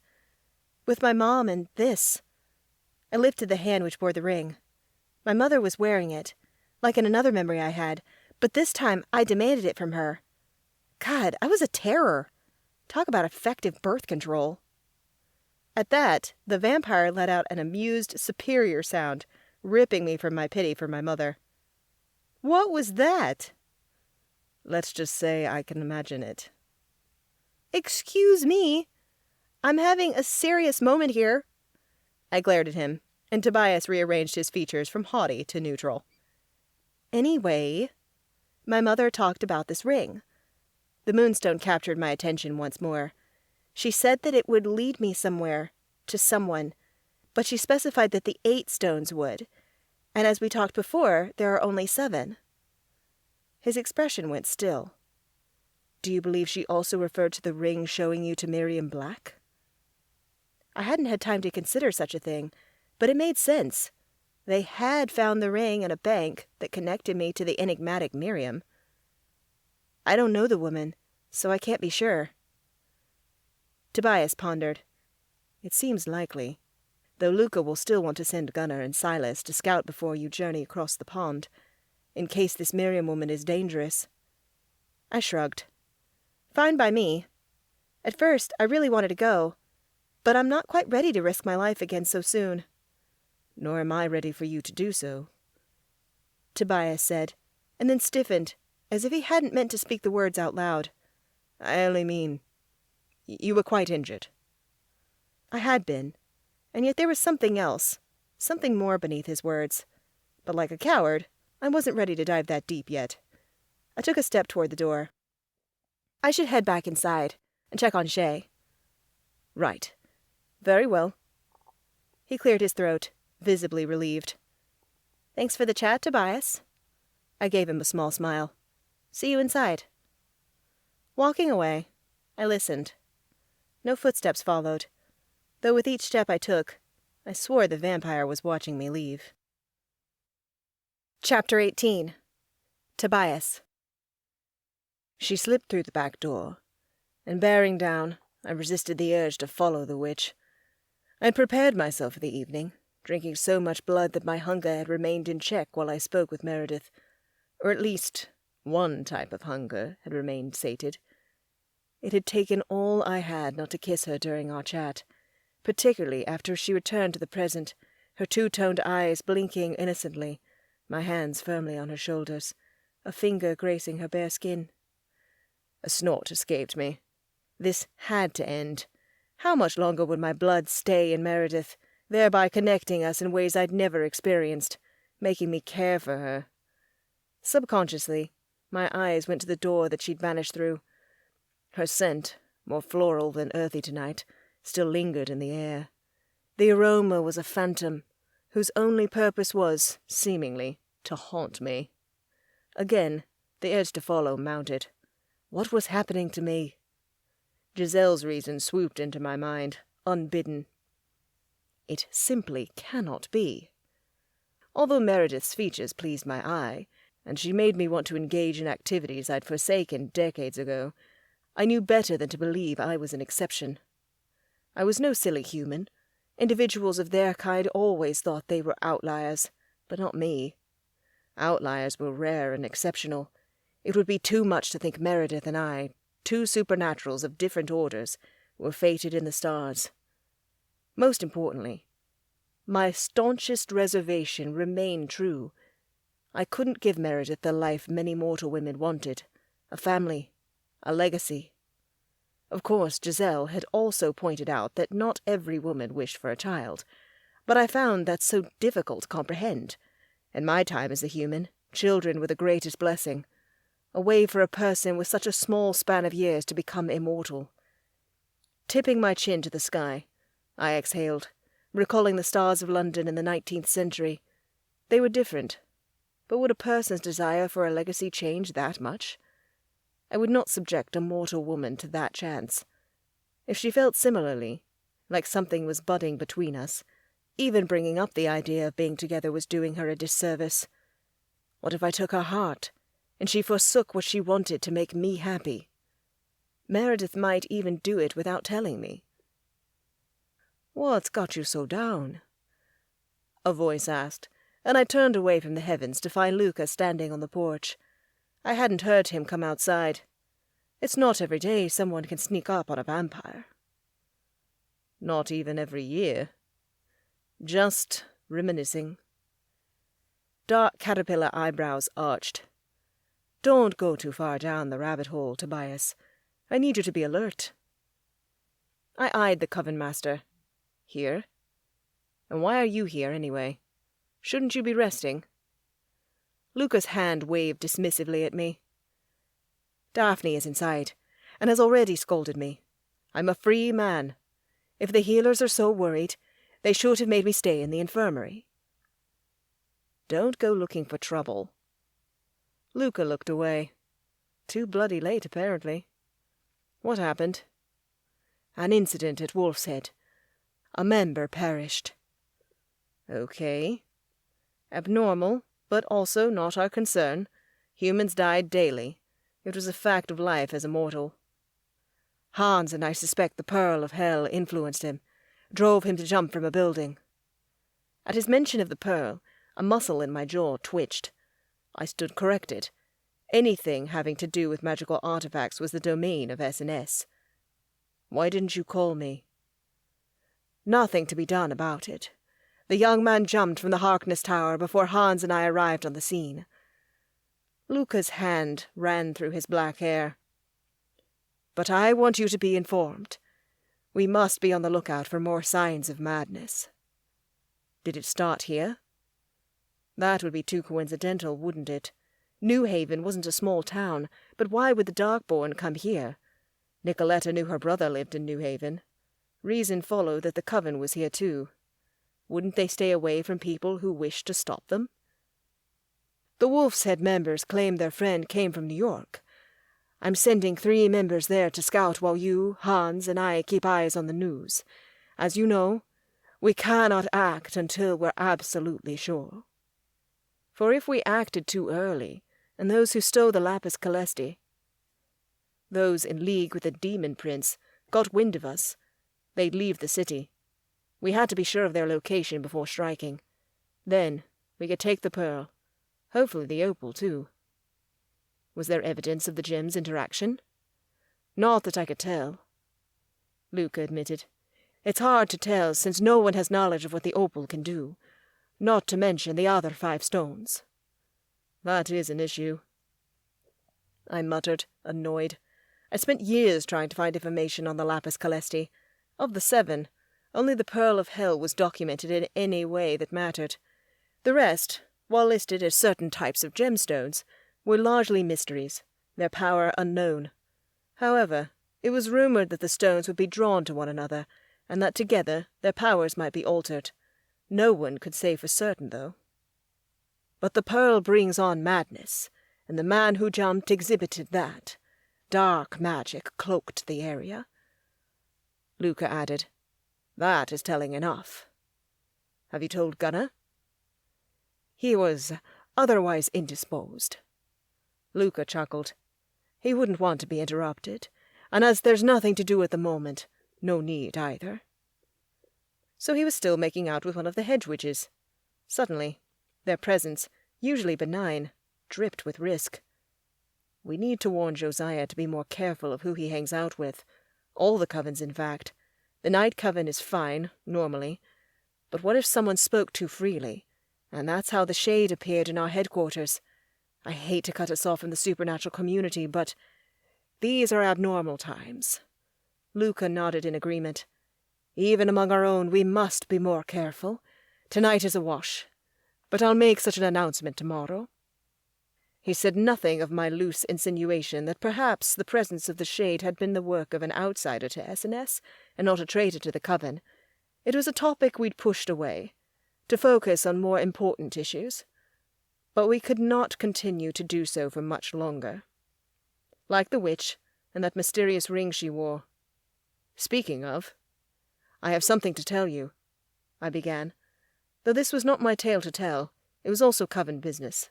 With my mom and this. I lifted the hand which bore the ring. My mother was wearing it, like in another memory I had, but this time I demanded it from her. God, I was a terror. Talk about effective birth control. At that, the vampire let out an amused, superior sound, ripping me from my pity for my mother. What was that? Let's just say I can imagine it. Excuse me. I'm having a serious moment here. I glared at him, and Tobias rearranged his features from haughty to neutral. Anyway, my mother talked about this ring. The moonstone captured my attention once more. She said that it would lead me somewhere, to someone, but she specified that the 8 stones would, and as we talked before, there are only 7. His expression went still. Do you believe she also referred to the ring showing you to Miriam Black? I hadn't had time to consider such a thing, but it made sense. They had found the ring in a bank that connected me to the enigmatic Miriam. I don't know the woman, so I can't be sure. Tobias pondered. It seems likely, though Luca will still want to send Gunnar and Silas to scout before you journey across the pond, in case this Miriam woman is dangerous. I shrugged. Fine by me. At first, I really wanted to go, but I'm not quite ready to risk my life again so soon. Nor am I ready for you to do so, Tobias said, and then stiffened, as if he hadn't meant to speak the words out loud. I only mean, you were quite injured. I had been, and yet there was something else, something more beneath his words. But like a coward, I wasn't ready to dive that deep yet. I took a step toward the door. I should head back inside and check on Shay. Right. Very well. He cleared his throat, visibly relieved. Thanks for the chat, Tobias. I gave him a small smile. See you inside. Walking away, I listened. No footsteps followed, though with each step I took, I swore the vampire was watching me leave. Chapter 18. Tobias. She slipped through the back door, and bearing down, I resisted the urge to follow the witch. I had prepared myself for the evening, drinking so much blood that my hunger had remained in check while I spoke with Meredith. Or at least, one type of hunger had remained sated. It had taken all I had not to kiss her during our chat, particularly after she returned to the present, her two-toned eyes blinking innocently, my hands firmly on her shoulders, a finger gracing her bare skin. A snort escaped me. This had to end. How much longer would my blood stay in Meredith, thereby connecting us in ways I'd never experienced, making me care for her? Subconsciously, my eyes went to the door that she'd vanished through. Her scent, more floral than earthy tonight, still lingered in the air. The aroma was a phantom, whose only purpose was, seemingly, to haunt me. Again, the urge to follow mounted. What was happening to me? Giselle's reason swooped into my mind, unbidden. It simply cannot be. Although Meredith's features pleased my eye, and she made me want to engage in activities I'd forsaken decades ago, I knew better than to believe I was an exception. I was no silly human. Individuals of their kind always thought they were outliers, but not me. Outliers were rare and exceptional. It would be too much to think Meredith and I, two supernaturals of different orders, were fated in the stars. Most importantly, my staunchest reservation remained true. I couldn't give Meredith the life many mortal women wanted, a family, a legacy. Of course, Giselle had also pointed out that not every woman wished for a child, but I found that so difficult to comprehend. In my time as a human, children were the greatest blessing, a way for a person with such a small span of years to become immortal. Tipping my chin to the sky, I exhaled, recalling the stars of London in the 19th century. They were different, but would a person's desire for a legacy change that much? I would not subject a mortal woman to that chance. If she felt similarly, like something was budding between us, even bringing up the idea of being together was doing her a disservice. What if I took her heart, and she forsook what she wanted to make me happy? Meredith might even do it without telling me. "What's got you so down?" a voice asked, and I turned away from the heavens to find Luca standing on the porch. I hadn't heard him come outside. It's not every day someone can sneak up on a vampire. Not even every year. Just reminiscing. Dark caterpillar eyebrows arched. Don't go too far down the rabbit hole, Tobias. I need you to be alert. I eyed the Coven master. Here? And why are you here, anyway? Shouldn't you be resting? Luca's hand waved dismissively at me. Daphne is inside, and has already scolded me. I'm a free man. If the healers are so worried, they should have made me stay in the infirmary. Don't go looking for trouble. Luca looked away. Too bloody late, apparently. What happened? An incident at Wolf's Head. A member perished. Okay. Abnormal, but also not our concern. Humans died daily. It was a fact of life as a mortal. Hans and I suspect the Pearl of Hell influenced him, drove him to jump from a building. At his mention of the Pearl, a muscle in my jaw twitched. I stood corrected. Anything having to do with magical artifacts was the domain of S&S. Why didn't you call me? Nothing to be done about it. The young man jumped from the Harkness Tower before Hans and I arrived on the scene. Luca's hand ran through his black hair. But I want you to be informed. We must be on the lookout for more signs of madness. Did it start here? That would be too coincidental, wouldn't it? New Haven wasn't a small town, but why would the Darkborn come here? Nicoletta knew her brother lived in New Haven. Reason followed that the Coven was here too. Wouldn't they stay away from people who wished to stop them? The Wolf's Head members claim their friend came from New York. I'm sending 3 members there to scout while you, Hans, and I keep eyes on the news. As you know, we cannot act until we're absolutely sure. For if we acted too early, and those who stole the lapis calesti, those in league with the demon prince, got wind of us, they'd leave the city. We had to be sure of their location before striking. Then we could take the pearl. Hopefully the opal, too. Was there evidence of the gem's interaction? Not that I could tell, Luca admitted. It's hard to tell, since no one has knowledge of what the opal can do, not to mention the other 5 stones. That is an issue, I muttered, annoyed. I spent years trying to find information on the lapis calesti. Of the 7, only the pearl of hell was documented in any way that mattered. The rest, while listed as certain types of gemstones, were largely mysteries, their power unknown. However, it was rumored that the stones would be drawn to one another, and that together their powers might be altered. No one could say for certain, though. But the pearl brings on madness, and the man who jumped exhibited that. Dark magic cloaked the area. Luca added, That is telling enough. Have you told Gunnar? He was otherwise indisposed. Luca chuckled. He wouldn't want to be interrupted, and as there's nothing to do at the moment, no need either. So he was still making out with one of the hedge witches. Suddenly, their presence, usually benign, dripped with risk. We need to warn Josiah to be more careful of who he hangs out with. All the covens, in fact. The night coven is fine, normally. But what if someone spoke too freely? And that's how the shade appeared in our headquarters. I hate to cut us off from the supernatural community, but these are abnormal times. Luca nodded in agreement. Even among our own, we must be more careful. Tonight is a wash. But I'll make such an announcement tomorrow. He said nothing of my loose insinuation that perhaps the presence of the shade had been the work of an outsider to S&S and not a traitor to the Coven. It was a topic we'd pushed away, to focus on more important issues. But we could not continue to do so for much longer. Like the witch and that mysterious ring she wore. Speaking of, I have something to tell you, I began. Though this was not my tale to tell, it was also Coven business.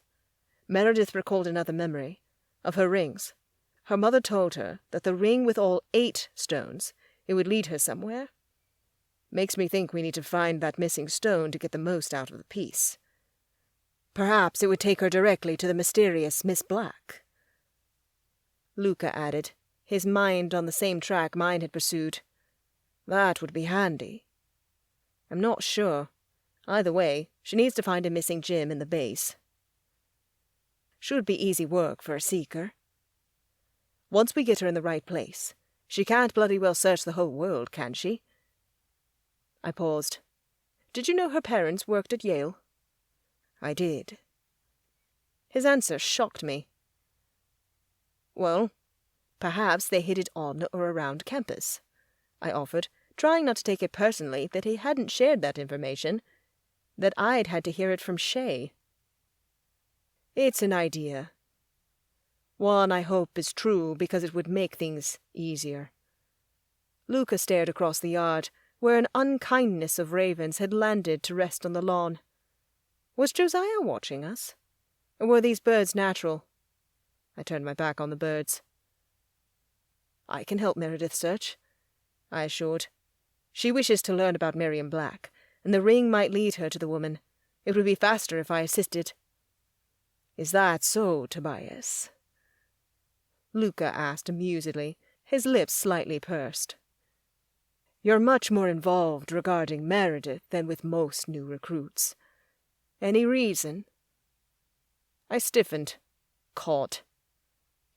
Meredith recalled another memory, of her rings. Her mother told her that the ring with all 8 stones, it would lead her somewhere. Makes me think we need to find that missing stone to get the most out of the piece. Perhaps it would take her directly to the mysterious Miss Black. Luca added, his mind on the same track mine had pursued. That would be handy. I'm not sure. Either way, she needs to find a missing gem in the base. Should be easy work for a seeker. Once we get her in the right place, she can't bloody well search the whole world, can she? I paused. Did you know her parents worked at Yale? I did. His answer shocked me. Well, perhaps they hid it on or around campus, I offered, trying not to take it personally that he hadn't shared that information, that I'd had to hear it from Shay. It's an idea. One I hope is true because it would make things easier. Luca stared across the yard, where an unkindness of ravens had landed to rest on the lawn. Was Josiah watching us? Or were these birds natural? I turned my back on the birds. I can help Meredith search, I assured. She wishes to learn about Miriam Black, and the ring might lead her to the woman. It would be faster if I assisted. Is that so, Tobias? Luca asked amusedly, his lips slightly pursed. You're much more involved regarding Meredith than with most new recruits. Any reason? I stiffened. Caught.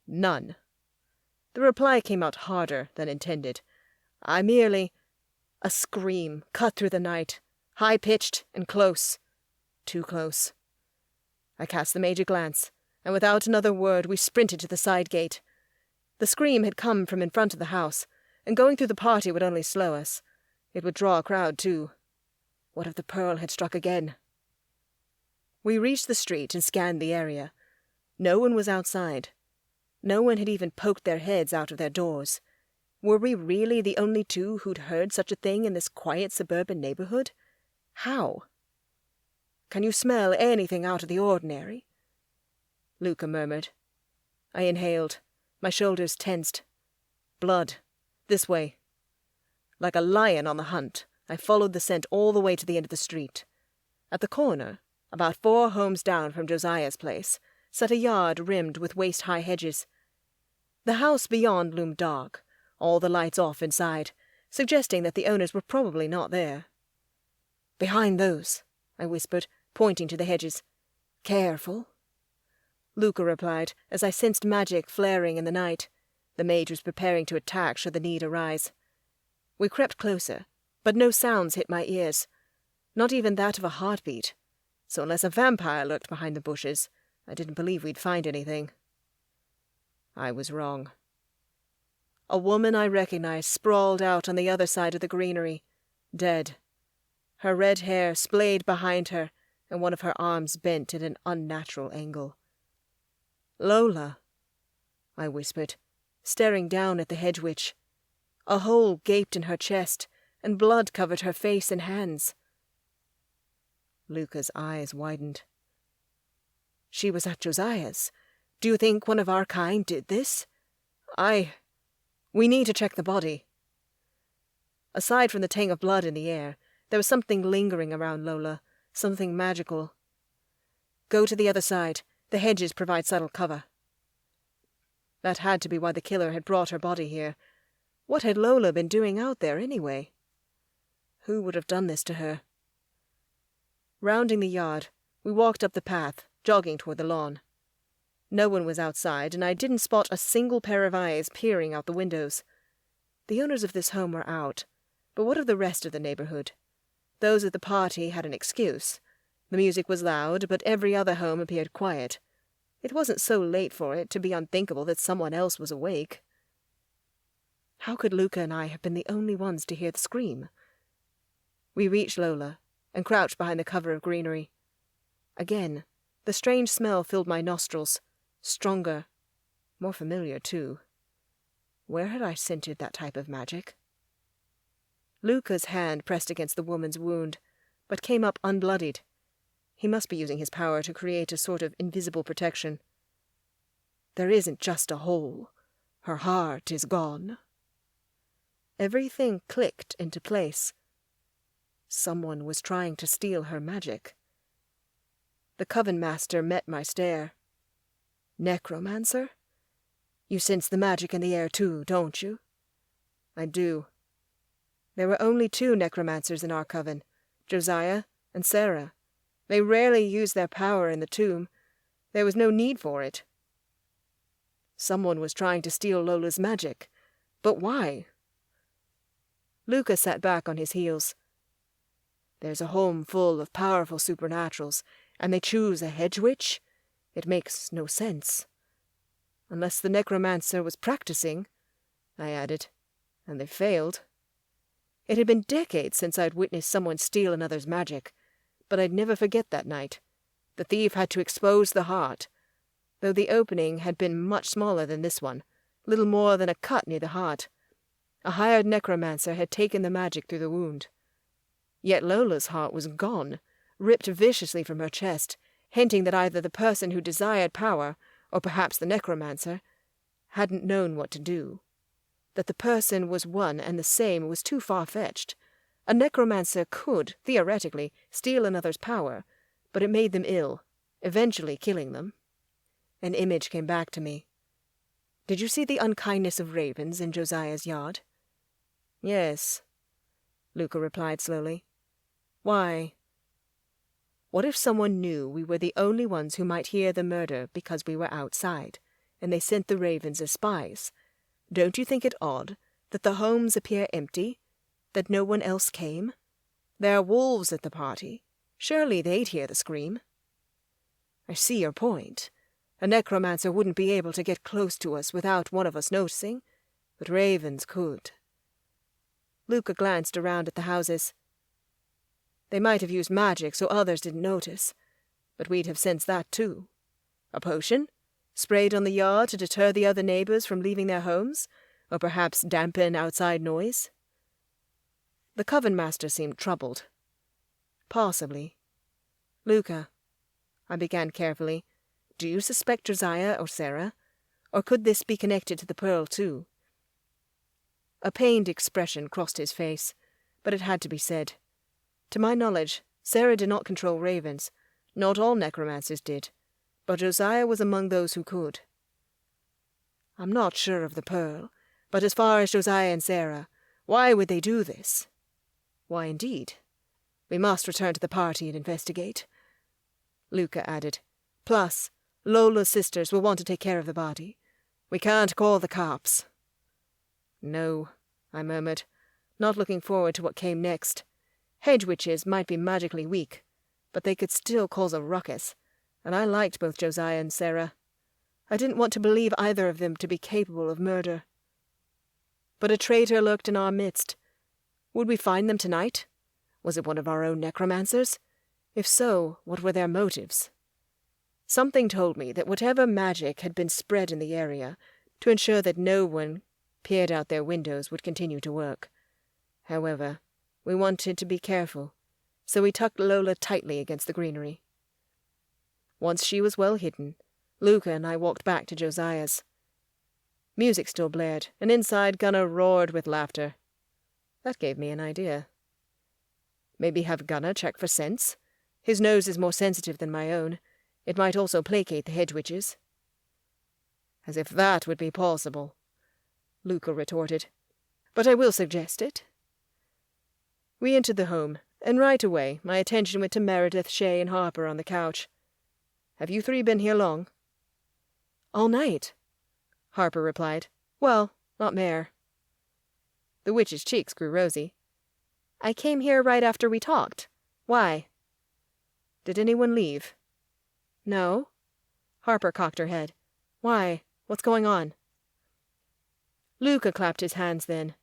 None. The reply came out harder than intended. I merely... A scream cut through the night, high-pitched and close. Too close. I cast the mage a glance, and without another word we sprinted to the side gate. The scream had come from in front of the house, and going through the party would only slow us. It would draw a crowd, too. What if the pearl had struck again? We reached the street and scanned the area. No one was outside. No one had even poked their heads out of their doors. Were we really the only 2 who'd heard such a thing in this quiet suburban neighborhood? How? Can you smell anything out of the ordinary?" Luca murmured. I inhaled. My shoulders tensed. "Blood. This way." Like a lion on the hunt, I followed the scent all the way to the end of the street. At the corner, about 4 homes down from Josiah's place, sat a yard rimmed with waist-high hedges. The house beyond loomed dark, all the lights off inside, suggesting that the owners were probably not there. "Behind those," I whispered, pointing to the hedges. "Careful." Luca replied, as I sensed magic flaring in the night. The mage was preparing to attack should the need arise. We crept closer, but no sounds hit my ears, not even that of a heartbeat, so unless a vampire lurked behind the bushes, I didn't believe we'd find anything. I was wrong. A woman I recognized sprawled out on the other side of the greenery, dead. Her red hair splayed behind her, and one of her arms bent at an unnatural angle. "Lola," I whispered, staring down at the hedge witch. A hole gaped in her chest, and blood covered her face and hands. Luca's eyes widened. "She was at Josiah's. Do you think one of our kind did this? We need to check the body." Aside from the tang of blood in the air, there was something lingering around Lola, something magical. "Go to the other side. The hedges provide subtle cover." That had to be why the killer had brought her body here. What had Lola been doing out there anyway? Who would have done this to her? Rounding the yard, we walked up the path, jogging toward the lawn. No one was outside, and I didn't spot a single pair of eyes peering out the windows. The owners of this home were out, but what of the rest of the neighborhood? Those at the party had an excuse. The music was loud, but every other home appeared quiet. It wasn't so late for it to be unthinkable that someone else was awake. How could Luca and I have been the only ones to hear the scream? We reached Lola and crouched behind the cover of greenery. Again, the strange smell filled my nostrils, stronger, more familiar too. Where had I scented that type of magic? Luca's hand pressed against the woman's wound, but came up unbloodied. He must be using his power to create a sort of invisible protection. "There isn't just a hole. Her heart is gone." Everything clicked into place. Someone was trying to steal her magic. The Coven master met my stare. "Necromancer? You sense the magic in the air too, don't you?" "I do." There were only 2 necromancers in our coven, Josiah and Sarah. They rarely used their power in the tomb. There was no need for it. Someone was trying to steal Lola's magic. But why? Luca sat back on his heels. "There's a home full of powerful supernaturals, and they choose a hedge witch? It makes no sense. Unless the necromancer was practicing," I added, "and they failed." It had been decades since I'd witnessed someone steal another's magic, but I'd never forget that night. The thief had to expose the heart, though the opening had been much smaller than this one, little more than a cut near the heart. A hired necromancer had taken the magic through the wound. Yet Lola's heart was gone, ripped viciously from her chest, hinting that either the person who desired power, or perhaps the necromancer, hadn't known what to do. That the person was one and the same was too far-fetched. A necromancer could, theoretically, steal another's power, but it made them ill, eventually killing them. An image came back to me. "Did you see the unkindness of ravens in Josiah's yard?" "Yes," Luca replied slowly. "Why?" "What if someone knew we were the only ones who might hear the murder because we were outside, and they sent the ravens as spies? Don't you think it odd that the homes appear empty, that no one else came? There are wolves at the party. Surely they'd hear the scream." "I see your point. A necromancer wouldn't be able to get close to us without one of us noticing, but ravens could." Luca glanced around at the houses. "They might have used magic so others didn't notice, but we'd have sensed that too. A potion? Sprayed on the yard to deter the other neighbors from leaving their homes, or perhaps dampen outside noise?" The Coven master seemed troubled. "Possibly." Luca, I began carefully, do you suspect Josiah or Sarah? Or could this be connected to the pearl too? A pained expression crossed his face, but it had to be said. To my knowledge, Sarah did not control ravens. Not all necromancers did, but Josiah was among those who could. I'm not sure of the pearl, but as far as Josiah and Sarah, why would they do this? Why, indeed. We must return to the party and investigate, Luca added. Plus, Lola's sisters will want to take care of the body. We can't call the cops. No, I murmured, not looking forward to what came next. Hedge witches might be magically weak, but they could still cause a ruckus, and I liked both Josiah and Sarah. I didn't want to believe either of them to be capable of murder. But a traitor lurked in our midst. Would we find them tonight? Was it one of our own necromancers? If so, what were their motives? Something told me that whatever magic had been spread in the area to ensure that no one peered out their windows would continue to work. However, we wanted to be careful, so we tucked Lola tightly against the greenery. Once she was well hidden, Luca and I walked back to Josiah's. Music still blared, and inside Gunnar roared with laughter. That gave me an idea. Maybe have Gunnar check for scents? His nose is more sensitive than my own. It might also placate the hedge witches. As if that would be possible, Luca retorted. But I will suggest it. We entered the home, and right away my attention went to Meredith, Shay, and Harper on the couch. Have you three been here long? All night, Harper replied. Well, not Mare. The witch's cheeks grew rosy. I came here right after we talked. Why? Did anyone leave? No. Harper cocked her head. Why? What's going on? Luca clapped his hands then.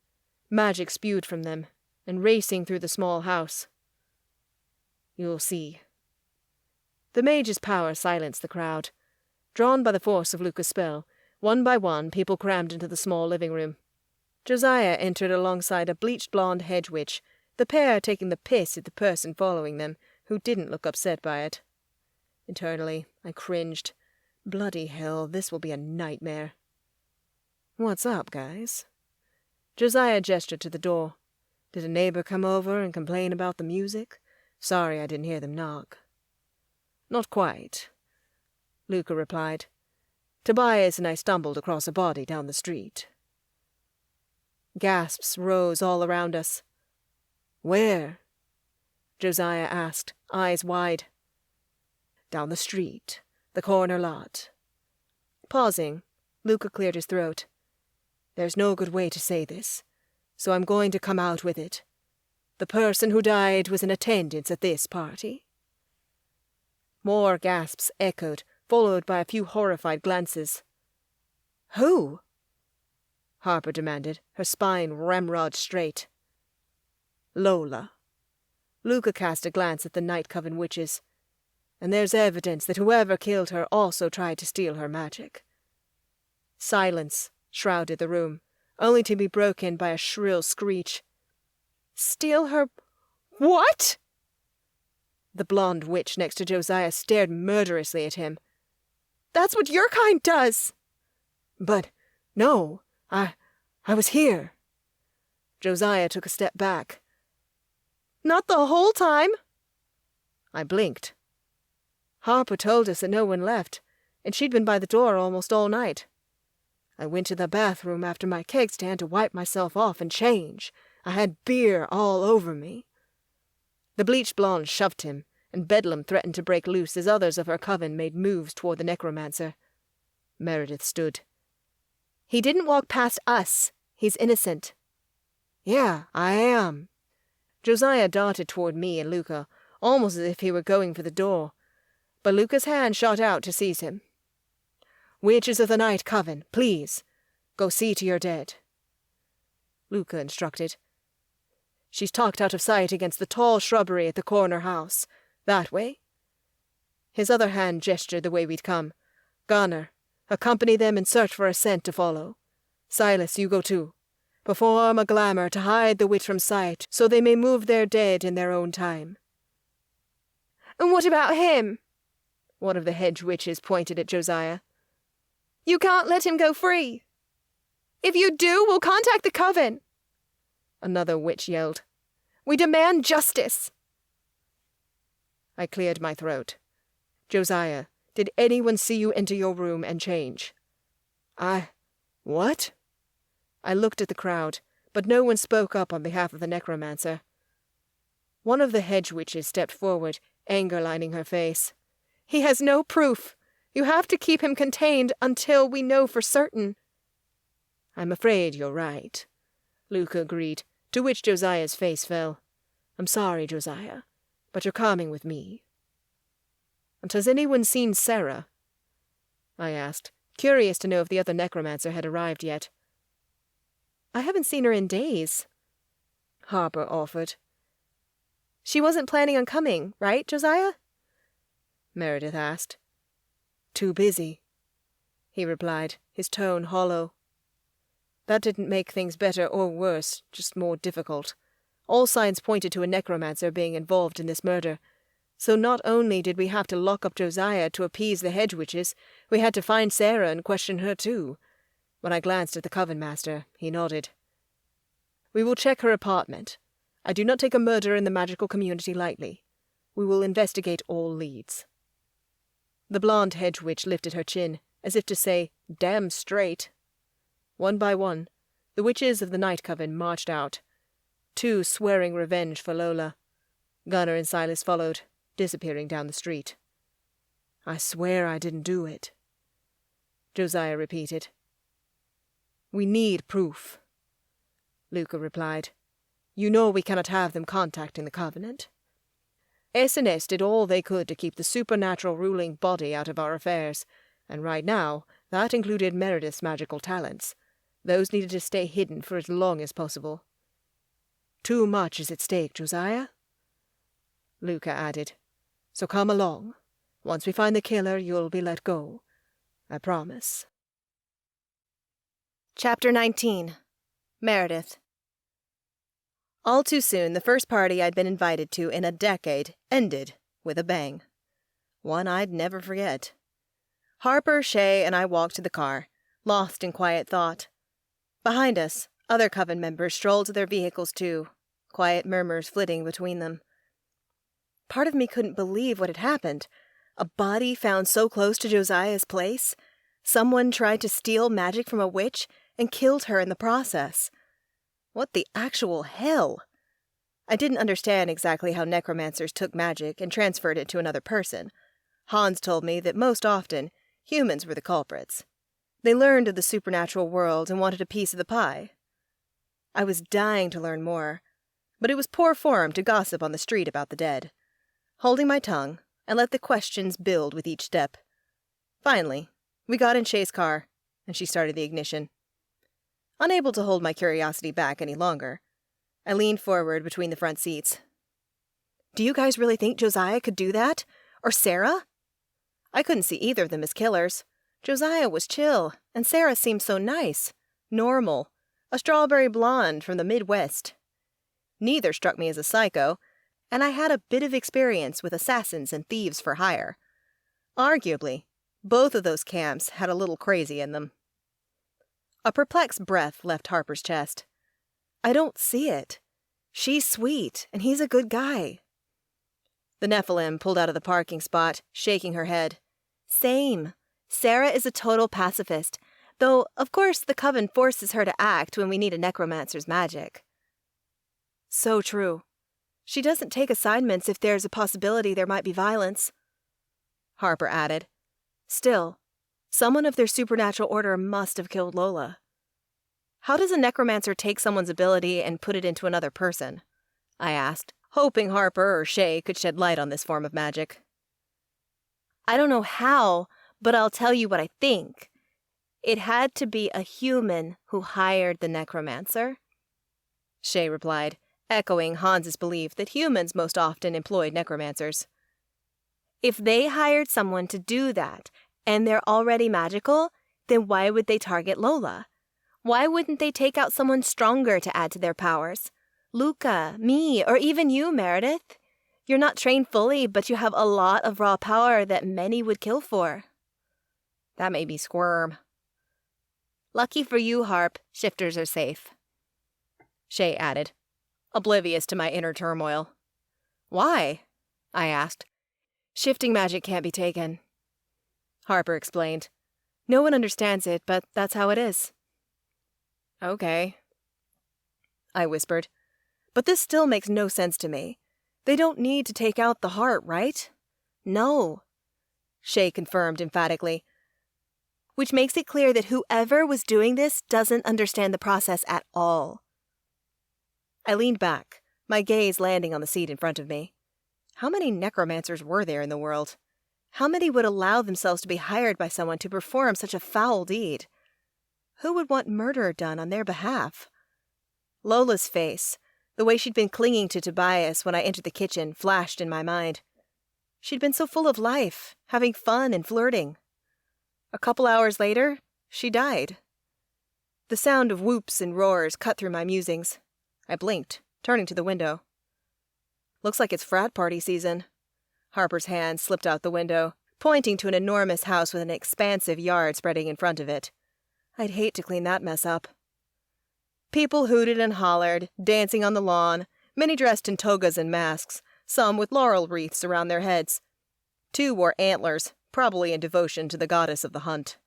Magic spewed from them, and racing through the small house. You'll see. The mage's power silenced the crowd. Drawn by the force of Luca's spell, one by one people crammed into the small living room. Josiah entered alongside a bleached blonde hedge witch, the pair taking the piss at the person following them, who didn't look upset by it. Internally, I cringed. Bloody hell, this will be a nightmare. What's up, guys? Josiah gestured to the door. Did a neighbor come over and complain about the music? Sorry I didn't hear them knock. Not quite, Luca replied. Tobias and I stumbled across a body down the street. Gasps rose all around us. Where? Josiah asked, eyes wide. Down the street, the corner lot. Pausing, Luca cleared his throat. There's no good way to say this, so I'm going to come out with it. The person who died was in attendance at this party. More gasps echoed, followed by a few horrified glances. Who? Harper demanded, her spine ramrod straight. Lola. Luca cast a glance at the night Coven witches. And there's evidence that whoever killed her also tried to steal her magic. Silence shrouded the room, only to be broken by a shrill screech. Steal her... What? The blonde witch next to Josiah stared murderously at him. That's what your kind does! But, no, I was here. Josiah took a step back. Not the whole time? I blinked. Harper told us that no one left, and she'd been by the door almost all night. I went to the bathroom after my keg stand to wipe myself off and change. I had beer all over me. The bleached blonde shoved him, and bedlam threatened to break loose as others of her coven made moves toward the necromancer. Meredith stood. He didn't walk past us. He's innocent. Yeah, I am. Josiah darted toward me and Luca, almost as if he were going for the door, but Luca's hand shot out to seize him. Witches of the Night Coven, please, go see to your dead. Luca instructed. She's tucked out of sight against the tall shrubbery at the corner house. That way. His other hand gestured the way we'd come. Gunnar, accompany them and search for a scent to follow. Silas, you go too. Perform a glamour to hide the witch from sight, so they may move their dead in their own time. And what about him? One of the hedge witches pointed at Josiah. You can't let him go free. If you do, we'll contact the Coven. Another witch yelled. We demand justice. I cleared my throat. Josiah, did anyone see you enter your room and change? What? I looked at the crowd, but no one spoke up on behalf of the necromancer. One of the hedge witches stepped forward, anger lining her face. He has no proof. You have to keep him contained until we know for certain. I'm afraid you're right, Luca agreed, to which Josiah's face fell. I'm sorry, Josiah, but you're coming with me. And has anyone seen Sarah? I asked, curious to know if the other necromancer had arrived yet. I haven't seen her in days, Harper offered. She wasn't planning on coming, right, Josiah? Meredith asked. Too busy, he replied, his tone hollow. That didn't make things better or worse, just more difficult. All signs pointed to a necromancer being involved in this murder. So not only did we have to lock up Josiah to appease the hedge witches, we had to find Sarah and question her too. When I glanced at the Coven Master, he nodded. We will check her apartment. I do not take a murder in the magical community lightly. We will investigate all leads. The blonde hedge witch lifted her chin, as if to say, damn straight. One by one, the witches of the Night Coven marched out, 2 swearing revenge for Lola. Gunnar and Silas followed, disappearing down the street. I swear I didn't do it, Josiah repeated. We need proof, Luca replied. You know we cannot have them contacting the Covenant. S&S did all they could to keep the supernatural ruling body out of our affairs, and right now that included Meredith's magical talents. Those needed to stay hidden for as long as possible. Too much is at stake, Josiah, Luca added. So come along. Once we find the killer, you'll be let go. I promise. Chapter 19. Meredith. All too soon, the first party I'd been invited to in a decade ended with a bang. One I'd never forget. Harper, Shay, and I walked to the car, lost in quiet thought. Behind us, other Coven members strolled to their vehicles too, quiet murmurs flitting between them. Part of me couldn't believe what had happened. A body found so close to Josiah's place. Someone tried to steal magic from a witch and killed her in the process. What the actual hell? I didn't understand exactly how necromancers took magic and transferred it to another person. Hans told me that most often, humans were the culprits. They learned of the supernatural world and wanted a piece of the pie. I was dying to learn more, but it was poor form to gossip on the street about the dead. Holding my tongue, I let the questions build with each step. Finally, we got in Shay's car, and she started the ignition. Unable to hold my curiosity back any longer, I leaned forward between the front seats. Do you guys really think Josiah could do that? Or Sarah? I couldn't see either of them as killers. Josiah was chill, and Sarah seemed so nice, normal, a strawberry blonde from the Midwest. Neither struck me as a psycho, and I had a bit of experience with assassins and thieves for hire. Arguably, both of those camps had a little crazy in them. A perplexed breath left Harper's chest. I don't see it. She's sweet, and he's a good guy. The Nephilim pulled out of the parking spot, shaking her head. Same. Sarah is a total pacifist, though, of course, the Coven forces her to act when we need a necromancer's magic. So true. She doesn't take assignments if there's a possibility there might be violence, Harper added. Still, someone of their supernatural order must have killed Lola. How does a necromancer take someone's ability and put it into another person? I asked, hoping Harper or Shay could shed light on this form of magic. I don't know how, but I'll tell you what I think. It had to be a human who hired the necromancer, Shay replied, echoing Hans's belief that humans most often employed necromancers. If they hired someone to do that, and they're already magical, then why would they target Lola? Why wouldn't they take out someone stronger to add to their powers? Luca, me, or even you, Meredith? You're not trained fully, but you have a lot of raw power that many would kill for. That made me squirm. Lucky for you, Harp, shifters are safe. Shay added, oblivious to my inner turmoil. Why? I asked. Shifting magic can't be taken. Harper explained. No one understands it, but that's how it is. Okay, I whispered. But this still makes no sense to me. They don't need to take out the heart, right? No, Shay confirmed emphatically. Which makes it clear that whoever was doing this doesn't understand the process at all. I leaned back, my gaze landing on the seat in front of me. How many necromancers were there in the world? How many would allow themselves to be hired by someone to perform such a foul deed? Who would want murder done on their behalf? Lola's face, the way she'd been clinging to Tobias when I entered the kitchen, flashed in my mind. She'd been so full of life, having fun and flirting. A couple hours later, she died. The sound of whoops and roars cut through my musings. I blinked, turning to the window. Looks like it's frat party season. Harper's hand slipped out the window, pointing to an enormous house with an expansive yard spreading in front of it. I'd hate to clean that mess up. People hooted and hollered, dancing on the lawn, many dressed in togas and masks, some with laurel wreaths around their heads. 2 wore antlers, probably in devotion to the goddess of the hunt.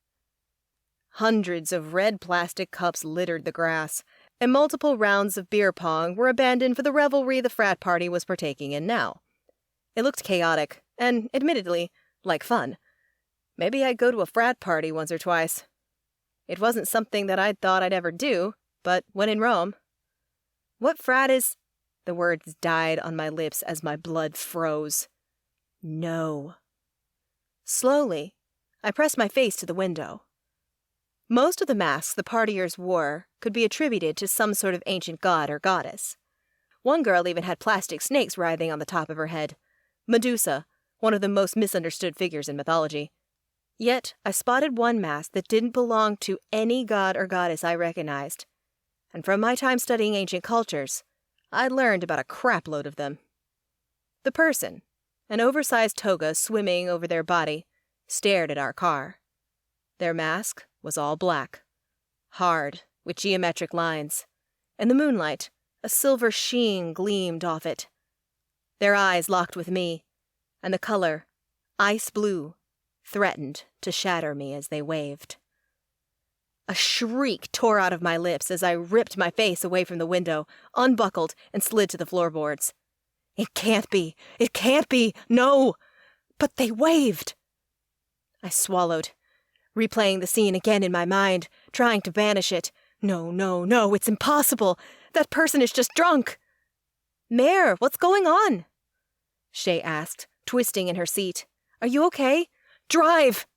Hundreds of red plastic cups littered the grass, and multiple rounds of beer pong were abandoned for the revelry the frat party was partaking in now. It looked chaotic, and, admittedly, like fun. Maybe I'd go to a frat party once or twice. It wasn't something that I'd thought I'd ever do, but when in Rome. What frat is... The words died on my lips as my blood froze. No. Slowly, I pressed my face to the window. Most of the masks the partiers wore could be attributed to some sort of ancient god or goddess. One girl even had plastic snakes writhing on the top of her head. Medusa, one of the most misunderstood figures in mythology. Yet, I spotted one mask that didn't belong to any god or goddess I recognized. And from my time studying ancient cultures, I'd learned about a crapload of them. The person, an oversized toga swimming over their body, stared at our car. Their mask was all black, hard, with geometric lines. In the moonlight, a silver sheen gleamed off it. Their eyes locked with me, and the color, ice blue, threatened to shatter me as they waved. A shriek tore out of my lips as I ripped my face away from the window, unbuckled, and slid to the floorboards. It can't be! It can't be! No! But they waved! I swallowed, replaying the scene again in my mind, trying to banish it. No, no, no, it's impossible! That person is just drunk! Mare, what's going on? Shay asked, twisting in her seat. Are you okay? Drive!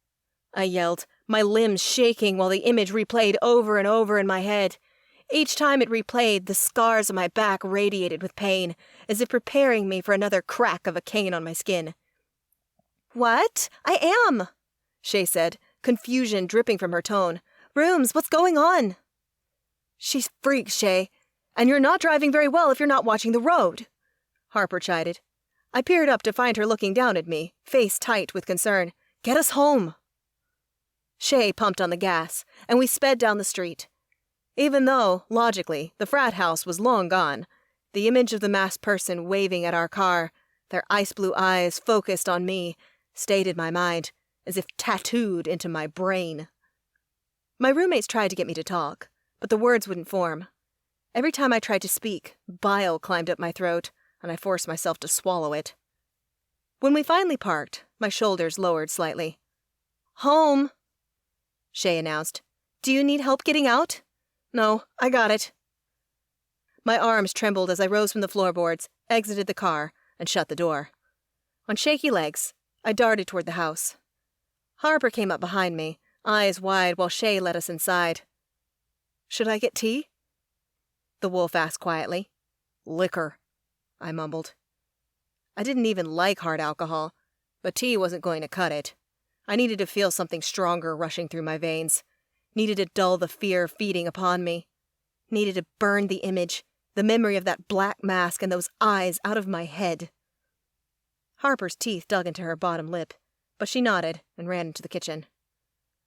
I yelled, my limbs shaking while the image replayed over and over in my head. Each time it replayed, the scars on my back radiated with pain, as if preparing me for another crack of a cane on my skin. What? I am, Shay said, confusion dripping from her tone. Rooms, what's going on? She's freaked, Shay, and you're not driving very well if you're not watching the road, Harper chided. I peered up to find her looking down at me, face tight with concern. Get us home. Shay pumped on the gas, and we sped down the street. Even though, logically, the frat house was long gone, the image of the masked person waving at our car, their ice-blue eyes focused on me, stayed in my mind, as if tattooed into my brain. My roommates tried to get me to talk, but the words wouldn't form. Every time I tried to speak, bile climbed up my throat, and I forced myself to swallow it. When we finally parked, my shoulders lowered slightly. Home, Shay announced. Do you need help getting out? No, I got it. My arms trembled as I rose from the floorboards, exited the car, and shut the door. On shaky legs, I darted toward the house. Harper came up behind me, eyes wide while Shay led us inside. Should I get tea? The wolf asked quietly. Liquor, I mumbled. I didn't even like hard alcohol, but tea wasn't going to cut it. I needed to feel something stronger rushing through my veins. Needed to dull the fear feeding upon me. Needed to burn the image, the memory of that black mask and those eyes out of my head. Harper's teeth dug into her bottom lip, but she nodded and ran into the kitchen.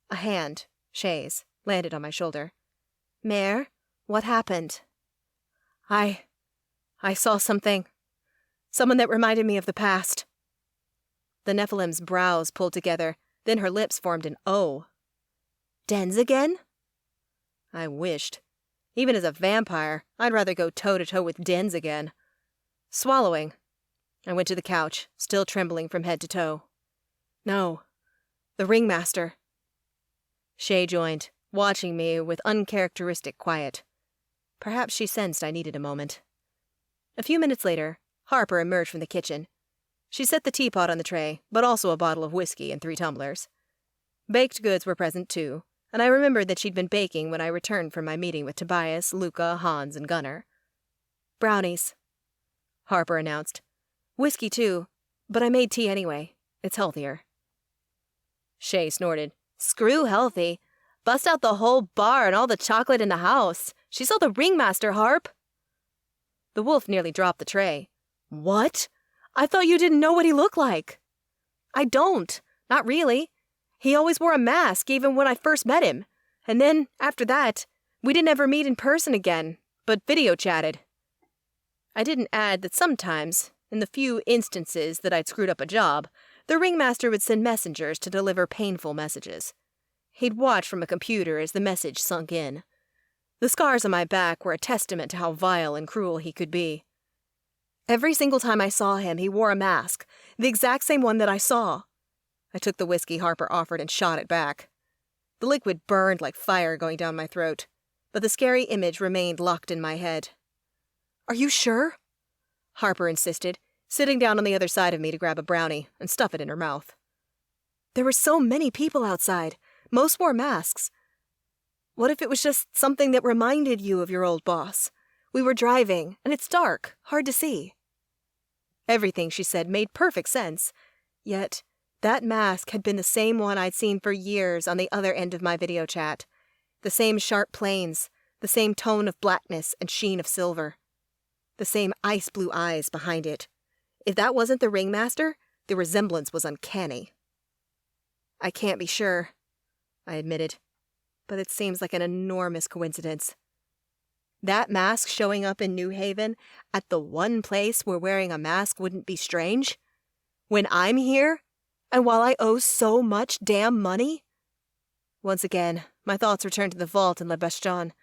A hand, Shay's, landed on my shoulder. Mare, what happened? I saw something. Someone that reminded me of the past. The Nephilim's brows pulled together, then her lips formed an O. Dens again? I wished. Even as a vampire, I'd rather go toe-to-toe with Dens again. Swallowing, I went to the couch, still trembling from head to toe. No, the ringmaster. Shay joined, watching me with uncharacteristic quiet. Perhaps she sensed I needed a moment. A few minutes later, Harper emerged from the kitchen. She set the teapot on the tray, but also a bottle of whiskey and 3 tumblers. Baked goods were present too, and I remembered that she'd been baking when I returned from my meeting with Tobias, Luca, Hans, and Gunnar. Brownies, Harper announced. Whiskey too, but I made tea anyway. It's healthier. Shay snorted. Screw healthy. Bust out the whole bar and all the chocolate in the house. She saw the ringmaster, Harp. The wolf nearly dropped the tray. What? I thought you didn't know what he looked like. I don't. Not really. He always wore a mask, even when I first met him. And then, after that, we didn't ever meet in person again, but video chatted. I didn't add that sometimes, in the few instances that I'd screwed up a job, the ringmaster would send messengers to deliver painful messages. He'd watch from a computer as the message sunk in. The scars on my back were a testament to how vile and cruel he could be. Every single time I saw him, he wore a mask, the exact same one that I saw. I took the whiskey Harper offered and shot it back. The liquid burned like fire going down my throat, but the scary image remained locked in my head. Are you sure? Harper insisted, sitting down on the other side of me to grab a brownie and stuff it in her mouth. There were so many people outside. Most wore masks. What if it was just something that reminded you of your old boss? We were driving, and it's dark, hard to see. Everything she said made perfect sense, yet that mask had been the same one I'd seen for years on the other end of my video chat. The same sharp planes, the same tone of blackness and sheen of silver. The same ice-blue eyes behind it. If that wasn't the ringmaster, the resemblance was uncanny. I can't be sure, I admitted, but it seems like an enormous coincidence. That mask showing up in New Haven at the one place where wearing a mask wouldn't be strange? When I'm here? And while I owe so much damn money? Once again, my thoughts returned to the vault in La Bastion.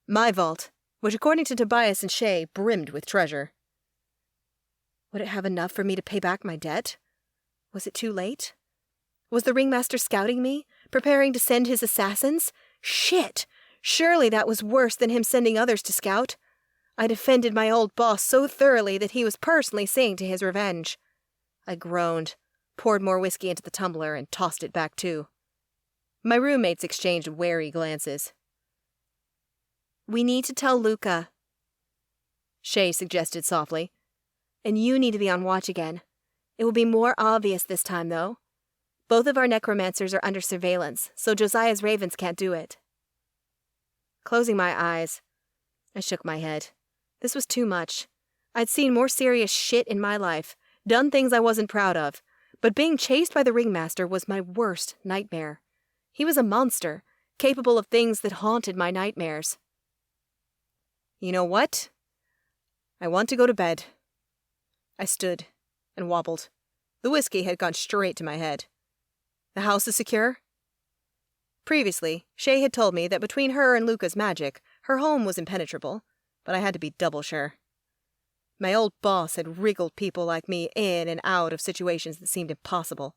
My vault, which according to Tobias and Shay brimmed with treasure. Would it have enough for me to pay back my debt? Was it too late? Was the ringmaster scouting me, preparing to send his assassins? Shit! Surely that was worse than him sending others to scout. I defended my old boss so thoroughly that he was personally seeing to his revenge. I groaned, poured more whiskey into the tumbler, and tossed it back too. My roommates exchanged wary glances. We need to tell Luca, Shay suggested softly. And you need to be on watch again. It will be more obvious this time, though. Both of our necromancers are under surveillance, so Josiah's ravens can't do it. Closing my eyes, I shook my head. This was too much. I'd seen more serious shit in my life, done things I wasn't proud of, but being chased by the ringmaster was my worst nightmare. He was a monster, capable of things that haunted my nightmares. You know what? I want to go to bed. I stood and wobbled. The whiskey had gone straight to my head. The house is secure? Previously, Shay had told me that between her and Luca's magic, her home was impenetrable, but I had to be double sure. My old boss had wriggled people like me in and out of situations that seemed impossible.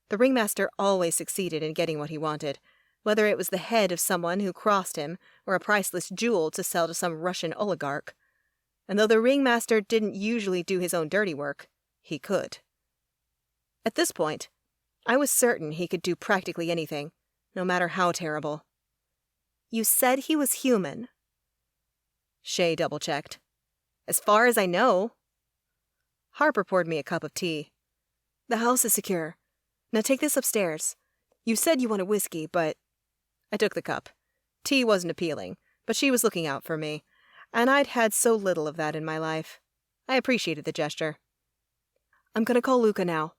The ringmaster always succeeded in getting what he wanted, whether it was the head of someone who crossed him or a priceless jewel to sell to some Russian oligarch. And though the ringmaster didn't usually do his own dirty work, he could. At this point, I was certain he could do practically anything, no matter how terrible. You said he was human. Shay double-checked. As far as I know. Harper poured me a cup of tea. The house is secure. Now take this upstairs. You said you wanted whiskey, but... I took the cup. Tea wasn't appealing, but she was looking out for me, and I'd had so little of that in my life. I appreciated the gesture. I'm gonna call Luca now,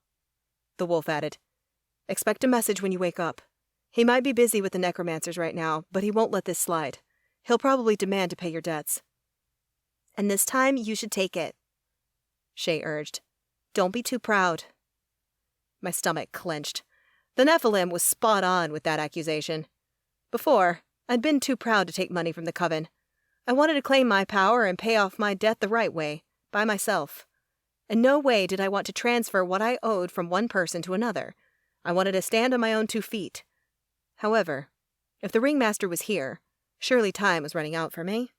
the wolf added. Expect a message when you wake up. He might be busy with the necromancers right now, but he won't let this slide. He'll probably demand to pay your debts. And this time you should take it, Shay urged. Don't be too proud. My stomach clenched. The Nephilim was spot on with that accusation. Before, I'd been too proud to take money from the Coven. I wanted to claim my power and pay off my debt the right way, by myself. In no way did I want to transfer what I owed from one person to another. I wanted to stand on my own 2 feet. However, if the ringmaster was here, surely time was running out for me.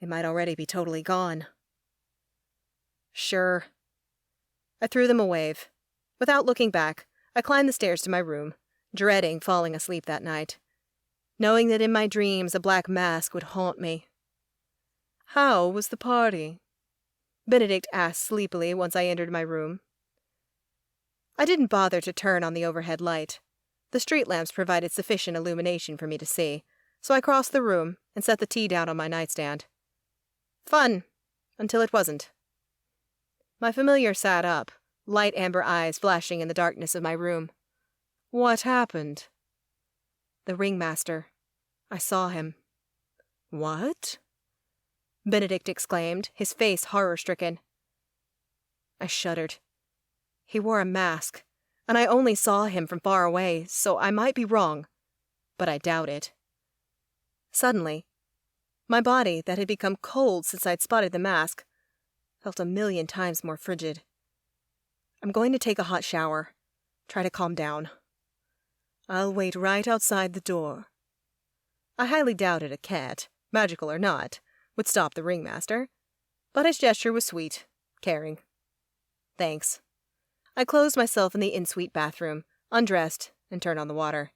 It might already be totally gone. Sure. I threw them a wave. Without looking back, I climbed the stairs to my room, dreading falling asleep that night, knowing that in my dreams a black mask would haunt me. How was the party? Benedict asked sleepily once I entered my room. I didn't bother to turn on the overhead light. The street lamps provided sufficient illumination for me to see, so I crossed the room and set the tea down on my nightstand. Fun, until it wasn't. My familiar sat up, light amber eyes flashing in the darkness of my room. What happened? The ringmaster. I saw him. What? Benedict exclaimed, his face horror-stricken. I shuddered. He wore a mask, and I only saw him from far away, so I might be wrong, but I doubt it. Suddenly, my body, that had become cold since I'd spotted the mask, felt 1,000,000 times more frigid. I'm going to take a hot shower. Try to calm down. I'll wait right outside the door. I highly doubted a cat, magical or not, would stop the ringmaster, but his gesture was sweet, caring. Thanks. I closed myself in the in-suite bathroom, undressed, and turned on the water.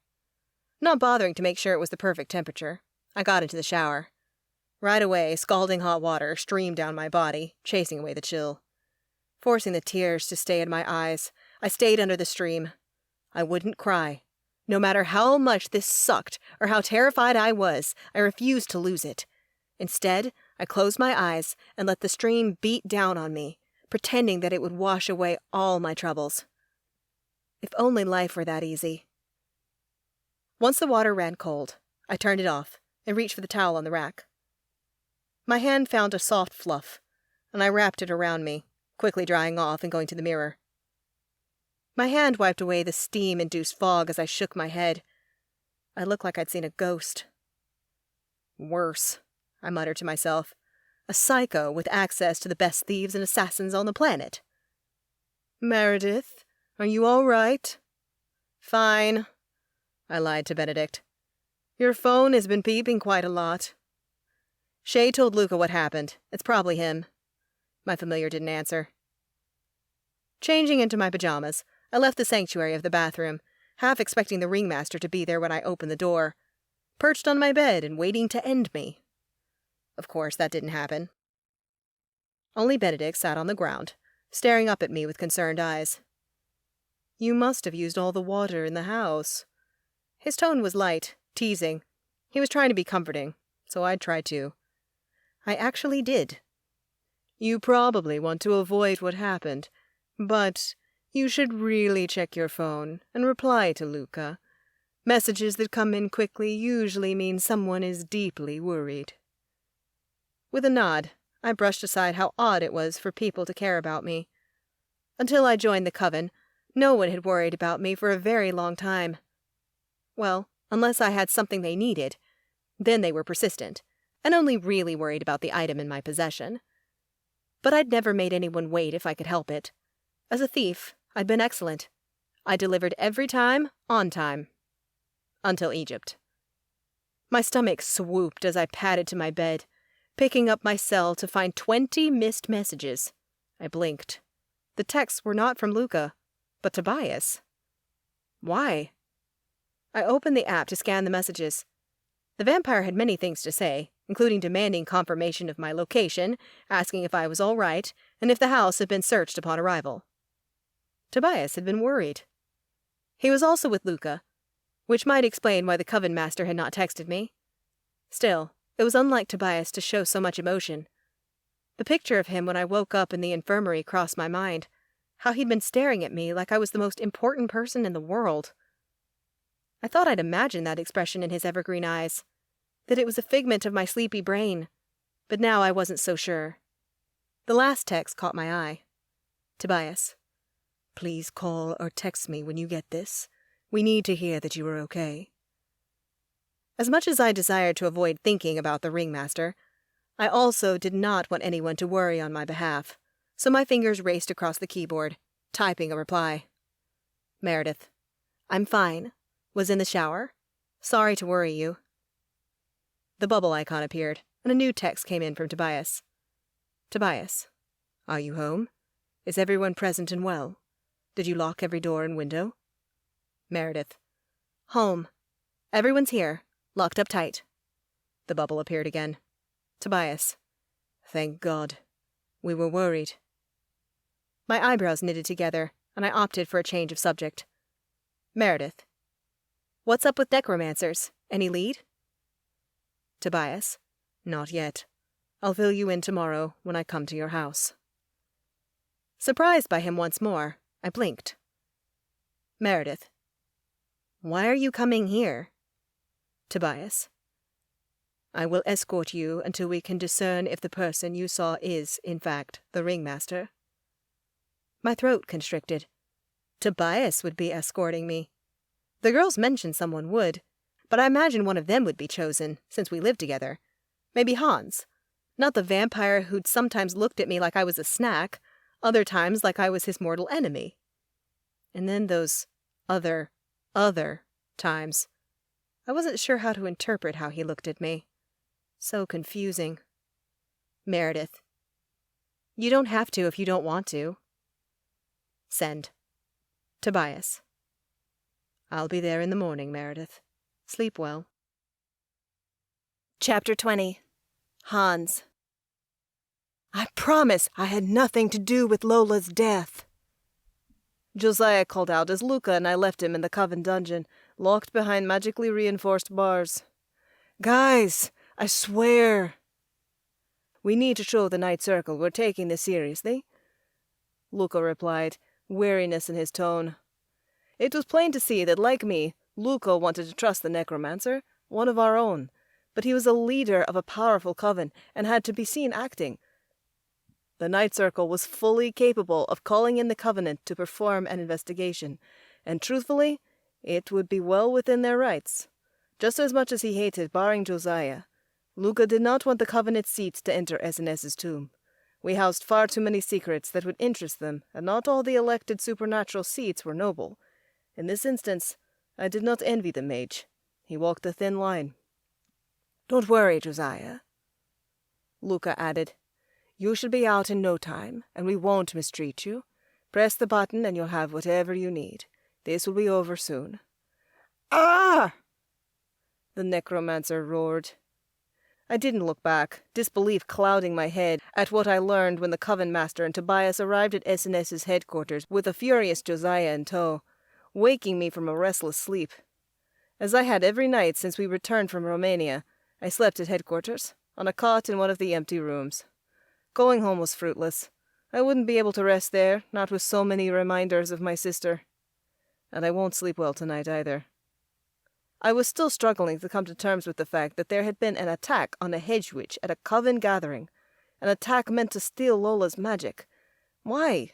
Not bothering to make sure it was the perfect temperature, I got into the shower. Right away, scalding hot water streamed down my body, chasing away the chill. Forcing the tears to stay in my eyes, I stayed under the stream. I wouldn't cry. No matter how much this sucked or how terrified I was, I refused to lose it. Instead, I closed my eyes and let the stream beat down on me, pretending that it would wash away all my troubles. If only life were that easy. Once the water ran cold, I turned it off and reached for the towel on the rack. My hand found a soft fluff, and I wrapped it around me, quickly drying off and going to the mirror. My hand wiped away the steam-induced fog as I shook my head. I looked like I'd seen a ghost. Worse, I muttered to myself. A psycho with access to the best thieves and assassins on the planet. Meredith, are you all right? Fine, I lied to Benedict. Your phone has been beeping quite a lot. Shay told Luca what happened. It's probably him. My familiar didn't answer. Changing into my pajamas, I left the sanctuary of the bathroom, half expecting the ringmaster to be there when I opened the door, perched on my bed and waiting to end me. Of course, that didn't happen. Only Benedict sat on the ground, staring up at me with concerned eyes. You must have used all the water in the house. His tone was light, teasing. He was trying to be comforting, so I'd try too. I actually did. You probably want to avoid what happened, but you should really check your phone and reply to Luca. Messages that come in quickly usually mean someone is deeply worried. With a nod, I brushed aside how odd it was for people to care about me. Until I joined the Coven, no one had worried about me for a very long time. Well, unless I had something they needed. Then they were persistent, and only really worried about the item in my possession. But I'd never made anyone wait if I could help it. As a thief, I'd been excellent. I delivered every time, on time. Until Egypt. My stomach swooped as I padded to my bed, picking up my cell to find 20 missed messages. I blinked. The texts were not from Luca, but Tobias. Why? I opened the app to scan the messages. The vampire had many things to say, including demanding confirmation of my location, asking if I was all right, and if the house had been searched upon arrival. Tobias had been worried. He was also with Luca, which might explain why the Coven Master had not texted me. Still, it was unlike Tobias to show so much emotion. The picture of him when I woke up in the infirmary crossed my mind. how he'd been staring at me like I was the most important person in the world. I thought I'd imagined that expression in his evergreen eyes, that it was a figment of my sleepy brain, but now I wasn't so sure. The last text caught my eye. Tobias, please call or text me when you get this. We need to hear that you are okay. As much as I desired to avoid thinking about the ringmaster, I also did not want anyone to worry on my behalf, so my fingers raced across the keyboard, typing a reply. Meredith, I'm fine. Was in the shower. Sorry to worry you. The bubble icon appeared, and a new text came in from Tobias. Tobias, are you home? Is everyone present and well? Did you lock every door and window? Meredith, home. Everyone's here, locked up tight. The bubble appeared again. Tobias, thank God. We were worried. My eyebrows knitted together, and I opted for a change of subject. Meredith, what's up with necromancers? Any lead? Tobias, not yet. I'll fill you in tomorrow when I come to your house. Surprised by him once more, I blinked. Meredith, why are you coming here? Tobias, I will escort you until we can discern if the person you saw is, in fact, the ringmaster. My throat constricted. Tobias would be escorting me. The girls mentioned someone would, but I imagined one of them would be chosen, since we lived together. Maybe Hans. Not the vampire who'd sometimes looked at me like I was a snack, other times like I was his mortal enemy. And then those other times. I wasn't sure how to interpret how he looked at me. So confusing. Meredith. You don't have to if you don't want to. Send. Tobias. I'll be there in the morning, Meredith. Sleep well. Chapter 20. Hans. I promise I had nothing to do with Lola's death. Josiah called out as Luca and I left him in the Coven dungeon, locked behind magically reinforced bars. Guys, I swear. We need to show the Night Circle we're taking this seriously, Luca replied, weariness in his tone. It was plain to see that, like me, Luca wanted to trust the necromancer, one of our own, but he was a leader of a powerful coven and had to be seen acting. The Night Circle was fully capable of calling in the Covenant to perform an investigation, and truthfully, it would be well within their rights. Just as much as he hated barring Josiah, Luca did not want the Covenant seats to enter SNS's tomb. We housed far too many secrets that would interest them, and not all the elected supernatural seats were noble. In this instance, I did not envy the mage. He walked a thin line. Don't worry, Josiah, Luca added. You should be out in no time, and we won't mistreat you. Press the button and you'll have whatever you need. This will be over soon. Ah! The necromancer roared. I didn't look back, disbelief clouding my head at what I learned when the Coven Master and Tobias arrived at SNS's headquarters with a furious Josiah in tow, waking me from a restless sleep. As I had every night since we returned from Romania, I slept at headquarters, on a cot in one of the empty rooms. Going home was fruitless. I wouldn't be able to rest there, not with so many reminders of my sister. And I won't sleep well tonight either. I was still struggling to come to terms with the fact that there had been an attack on a hedge witch at a Coven gathering, an attack meant to steal Lola's magic. Why?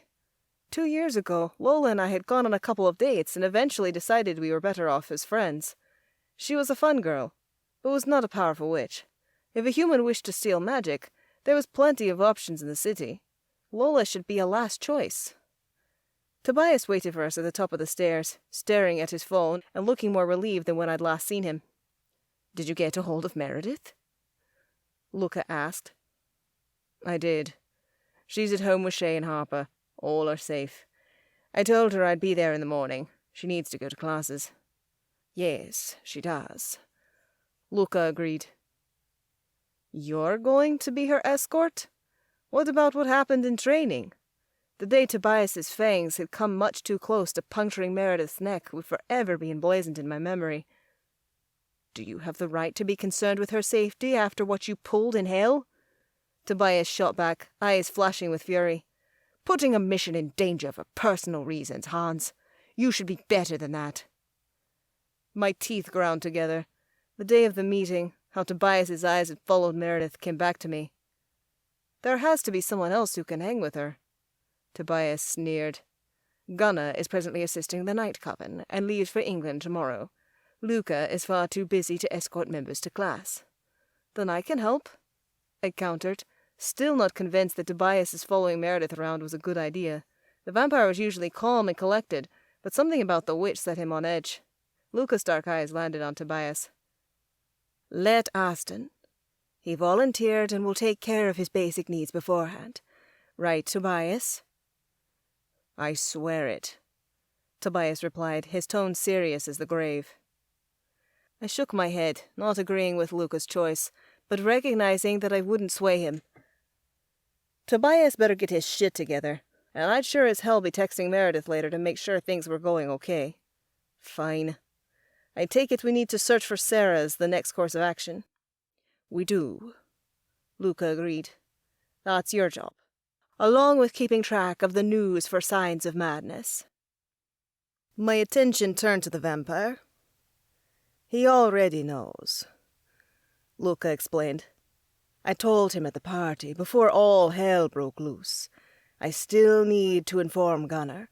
2 years ago, Lola and I had gone on a couple of dates and eventually decided we were better off as friends. She was a fun girl, but was not a powerful witch. If a human wished to steal magic, there was plenty of options in the city. Lola should be a last choice. Tobias waited for us at the top of the stairs, staring at his phone and looking more relieved than when I'd last seen him. Did you get a hold of Meredith? Luca asked. I did. She's at home with Shay and Harper. All are safe. I told her I'd be there in the morning. She needs to go to classes. Yes, she does. Luca agreed. You're going to be her escort? What about what happened in training? The day Tobias's fangs had come much too close to puncturing Meredith's neck would forever be emblazoned in my memory. Do you have the right to be concerned with her safety after what you pulled in hell? Tobias shot back, eyes flashing with fury. Putting a mission in danger for personal reasons, Hans. You should be better than that. My teeth ground together. The day of the meeting, how Tobias's eyes had followed Meredith, came back to me. There has to be someone else who can hang with her. Tobias sneered. Gunnar is presently assisting the night Coven and leaves for England tomorrow. Luca is far too busy to escort members to class. Then I can help, I countered, still not convinced that Tobias's following Meredith around was a good idea. The vampire was usually calm and collected, but something about the witch set him on edge. Luca's dark eyes landed on Tobias. Let Aston. He volunteered and will take care of his basic needs beforehand. Right, Tobias? I swear it, Tobias replied, his tone serious as the grave. I shook my head, not agreeing with Luca's choice, but recognizing that I wouldn't sway him. Tobias better get his shit together, and I'd sure as hell be texting Meredith later to make sure things were going okay. Fine. I take it we need to search for Sarah as the next course of action. We do, Luca agreed. That's your job, along with keeping track of the news for signs of madness. My attention turned to the vampire. He already knows, Luca explained. I told him at the party, before all hell broke loose. I still need to inform Gunnar,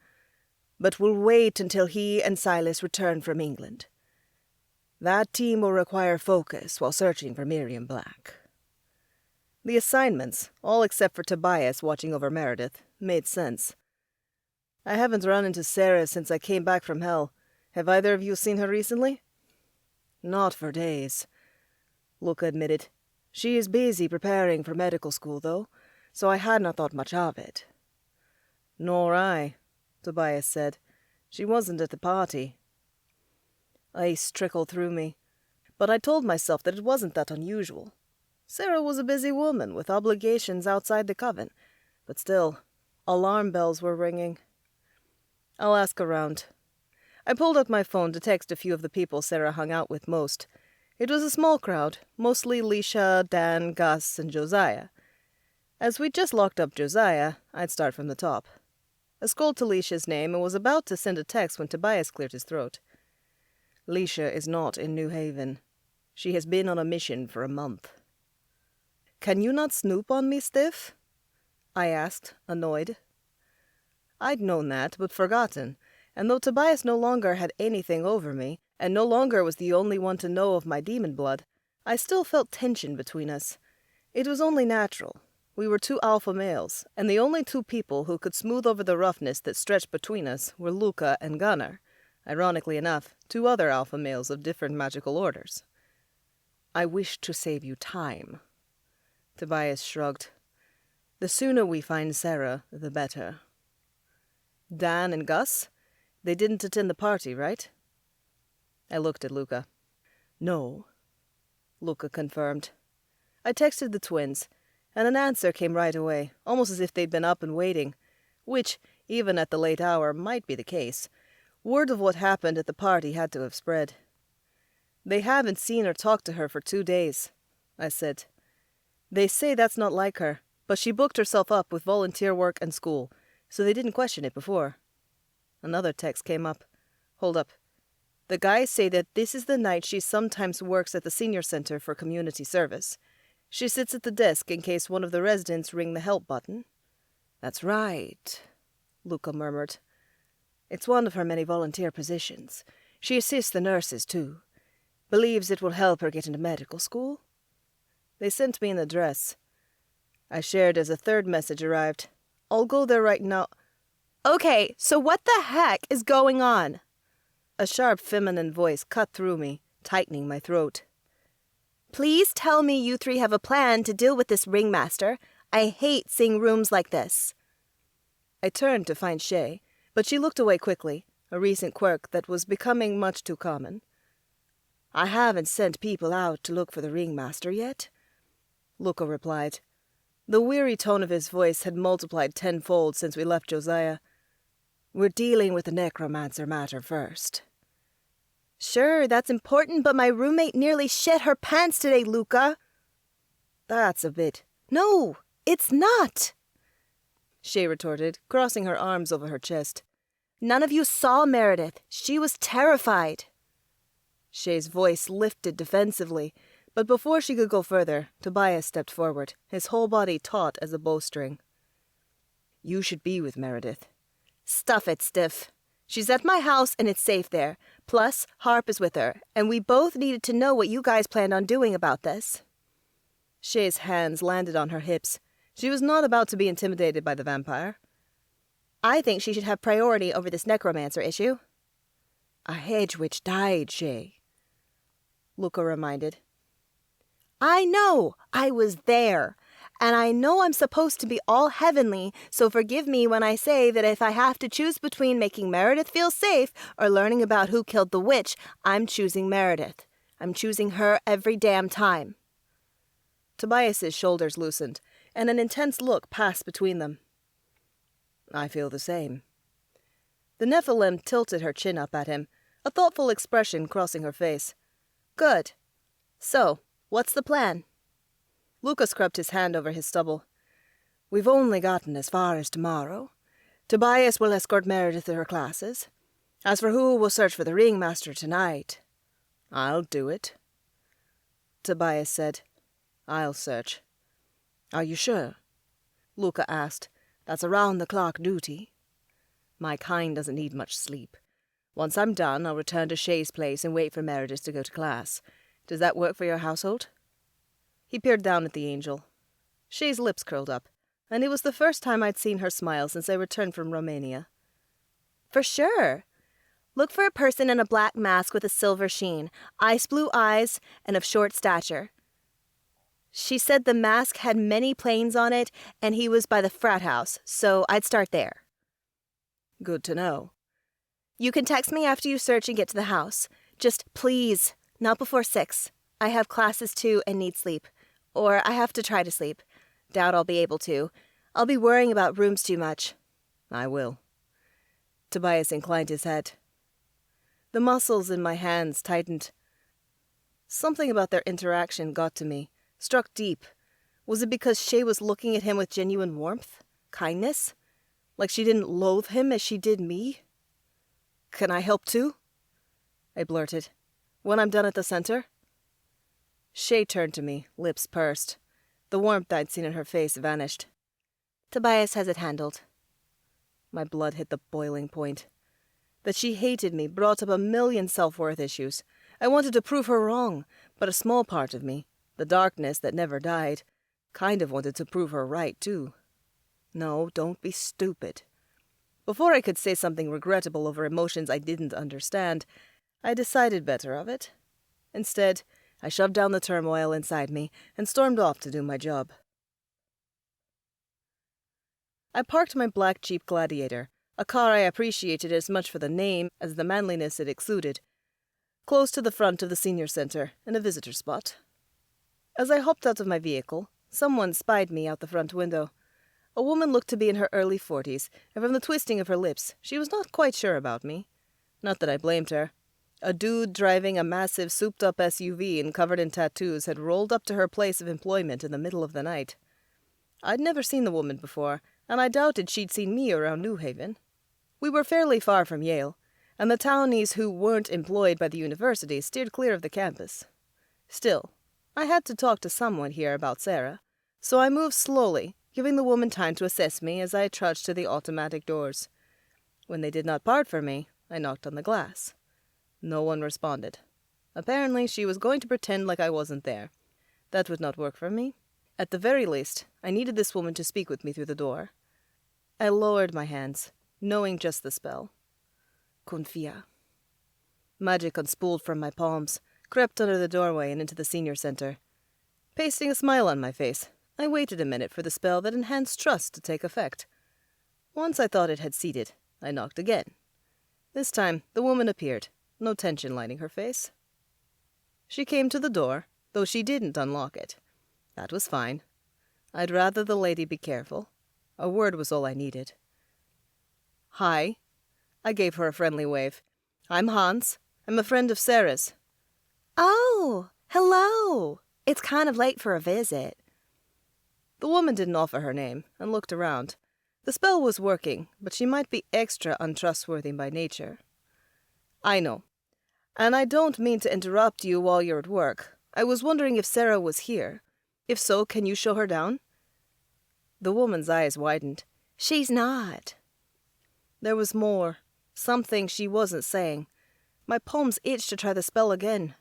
but will wait until he and Silas return from England. That team will require focus while searching for Miriam Black. The assignments, all except for Tobias watching over Meredith, made sense. I haven't run into Sarah since I came back from hell. Have either of you seen her recently? Not for days, Luca admitted. She is busy preparing for medical school, though, so I had not thought much of it. Nor I, Tobias said. She wasn't at the party. Ice trickled through me, but I told myself that it wasn't that unusual. Sarah was a busy woman with obligations outside the Coven, but still, alarm bells were ringing. I'll ask around. I pulled out my phone to text a few of the people Sarah hung out with most. It was a small crowd, mostly Leisha, Dan, Gus, and Josiah. As we'd just locked up Josiah, I'd start from the top. I scrolled to Leisha's name and was about to send a text when Tobias cleared his throat. Leisha is not in New Haven. She has been on a mission for a month. Can you not snoop on me, Stiff? I asked, annoyed. I'd known that, but forgotten, and though Tobias no longer had anything over me, and no longer was the only one to know of my demon blood, I still felt tension between us. It was only natural. We were two alpha males, and the only two people who could smooth over the roughness that stretched between us were Luca and Gunnar. Ironically enough, two other alpha males of different magical orders. I wish to save you time. Tobias shrugged. The sooner we find Sarah, the better. Dan and Gus? They didn't attend the party, right? I looked at Luca. No, Luca confirmed. I texted the twins, and an answer came right away, almost as if they'd been up and waiting, which, even at the late hour, might be the case. Word of what happened at the party had to have spread. They haven't seen or talked to her for 2 days, I said. They say that's not like her, but she booked herself up with volunteer work and school, so they didn't question it before. Another text came up. Hold up. The guys say that this is the night she sometimes works at the senior center for community service. She sits at the desk in case one of the residents ring the help button. That's right, Luca murmured. It's one of her many volunteer positions. She assists the nurses, too. Believes it will help her get into medical school. They sent me an address. I shared as a third message arrived. I'll go there right now. Okay, so what the heck is going on? A sharp feminine voice cut through me, tightening my throat. Please tell me you three have a plan to deal with this ringmaster. I hate seeing rooms like this. I turned to find Shay, but she looked away quickly, a recent quirk that was becoming much too common. I haven't sent people out to look for the ringmaster yet, Luca replied. The weary tone of his voice had multiplied tenfold since we left Josiah. We're dealing with the necromancer matter first. Sure, that's important, but my roommate nearly shit her pants today, Luca. That's a bit. No, it's not. Shay retorted, crossing her arms over her chest. None of you saw Meredith. She was terrified. Shay's voice lifted defensively, but before she could go further, Tobias stepped forward, his whole body taut as a bowstring. You should be with Meredith. Stuff it, Stiff. She's at my house and it's safe there. Plus, Harp is with her, and we both needed to know what you guys planned on doing about this. Shay's hands landed on her hips. She was not about to be intimidated by the vampire. I think she should have priority over this necromancer issue. A hedge witch died, Shay, Luca reminded. I know! I was there. And I know I'm supposed to be all heavenly, so forgive me when I say that if I have to choose between making Meredith feel safe or learning about who killed the witch, I'm choosing Meredith. I'm choosing her every damn time. Tobias's shoulders loosened, and an intense look passed between them. I feel the same. The Nephilim tilted her chin up at him, a thoughtful expression crossing her face. Good. So, what's the plan? Luca scrubbed his hand over his stubble. We've only gotten as far as tomorrow. Tobias will escort Meredith to her classes. As for who will search for the ringmaster tonight, I'll do it. Tobias said, I'll search. Are you sure? Luca asked. That's around-the-clock duty. My kind doesn't need much sleep. Once I'm done, I'll return to Shay's place and wait for Meredith to go to class. Does that work for your household? He peered down at the angel. Shay's lips curled up, and it was the first time I'd seen her smile since I returned from Romania. For sure. Look for a person in a black mask with a silver sheen, ice blue eyes, and of short stature. She said the mask had many planes on it, and he was by the frat house, so I'd start there. Good to know. You can text me after you search and get to the house. Just please, not before 6. I have classes too and need sleep. Or I have to try to sleep. Doubt I'll be able to. I'll be worrying about rooms too much. I will. Tobias inclined his head. The muscles in my hands tightened. Something about their interaction got to me, struck deep. Was it because Shay was looking at him with genuine warmth? Kindness? Like she didn't loathe him as she did me? Can I help too? I blurted. When I'm done at the center? Shay turned to me, lips pursed. The warmth I'd seen in her face vanished. Tobias has it handled. My blood hit the boiling point. That she hated me brought up a million self-worth issues. I wanted to prove her wrong, but a small part of me, the darkness that never died, kind of wanted to prove her right, too. No, don't be stupid. Before I could say something regrettable over emotions I didn't understand, I decided better of it. Instead, I shoved down the turmoil inside me and stormed off to do my job. I parked my black Jeep Gladiator, a car I appreciated as much for the name as the manliness it exuded, close to the front of the senior center in a visitor spot. As I hopped out of my vehicle, someone spied me out the front window. A woman looked to be in her early 40s, and from the twisting of her lips, she was not quite sure about me. Not that I blamed her. A dude driving a massive souped-up SUV and covered in tattoos had rolled up to her place of employment in the middle of the night. I'd never seen the woman before, and I doubted she'd seen me around New Haven. We were fairly far from Yale, and the townies who weren't employed by the university steered clear of the campus. Still, I had to talk to someone here about Sarah, so I moved slowly, giving the woman time to assess me as I trudged to the automatic doors. When they did not part for me, I knocked on the glass. No one responded. Apparently, she was going to pretend like I wasn't there. That would not work for me. At the very least, I needed this woman to speak with me through the door. I lowered my hands, knowing just the spell. Confia. Magic unspooled from my palms, crept under the doorway and into the senior center. Pasting a smile on my face, I waited a minute for the spell that enhanced trust to take effect. Once I thought it had seated, I knocked again. This time, the woman appeared, no tension lighting her face. She came to the door, though she didn't unlock it. That was fine. I'd rather the lady be careful. A word was all I needed. Hi. I gave her a friendly wave. I'm Hans. I'm a friend of Sarah's. Oh, hello. It's kind of late for a visit. The woman didn't offer her name and looked around. The spell was working, but she might be extra untrustworthy by nature. I know. And I don't mean to interrupt you while you're at work. I was wondering if Sarah was here. If so, can you show her down? The woman's eyes widened. She's not. There was more. Something she wasn't saying. My palms itched to try the spell again.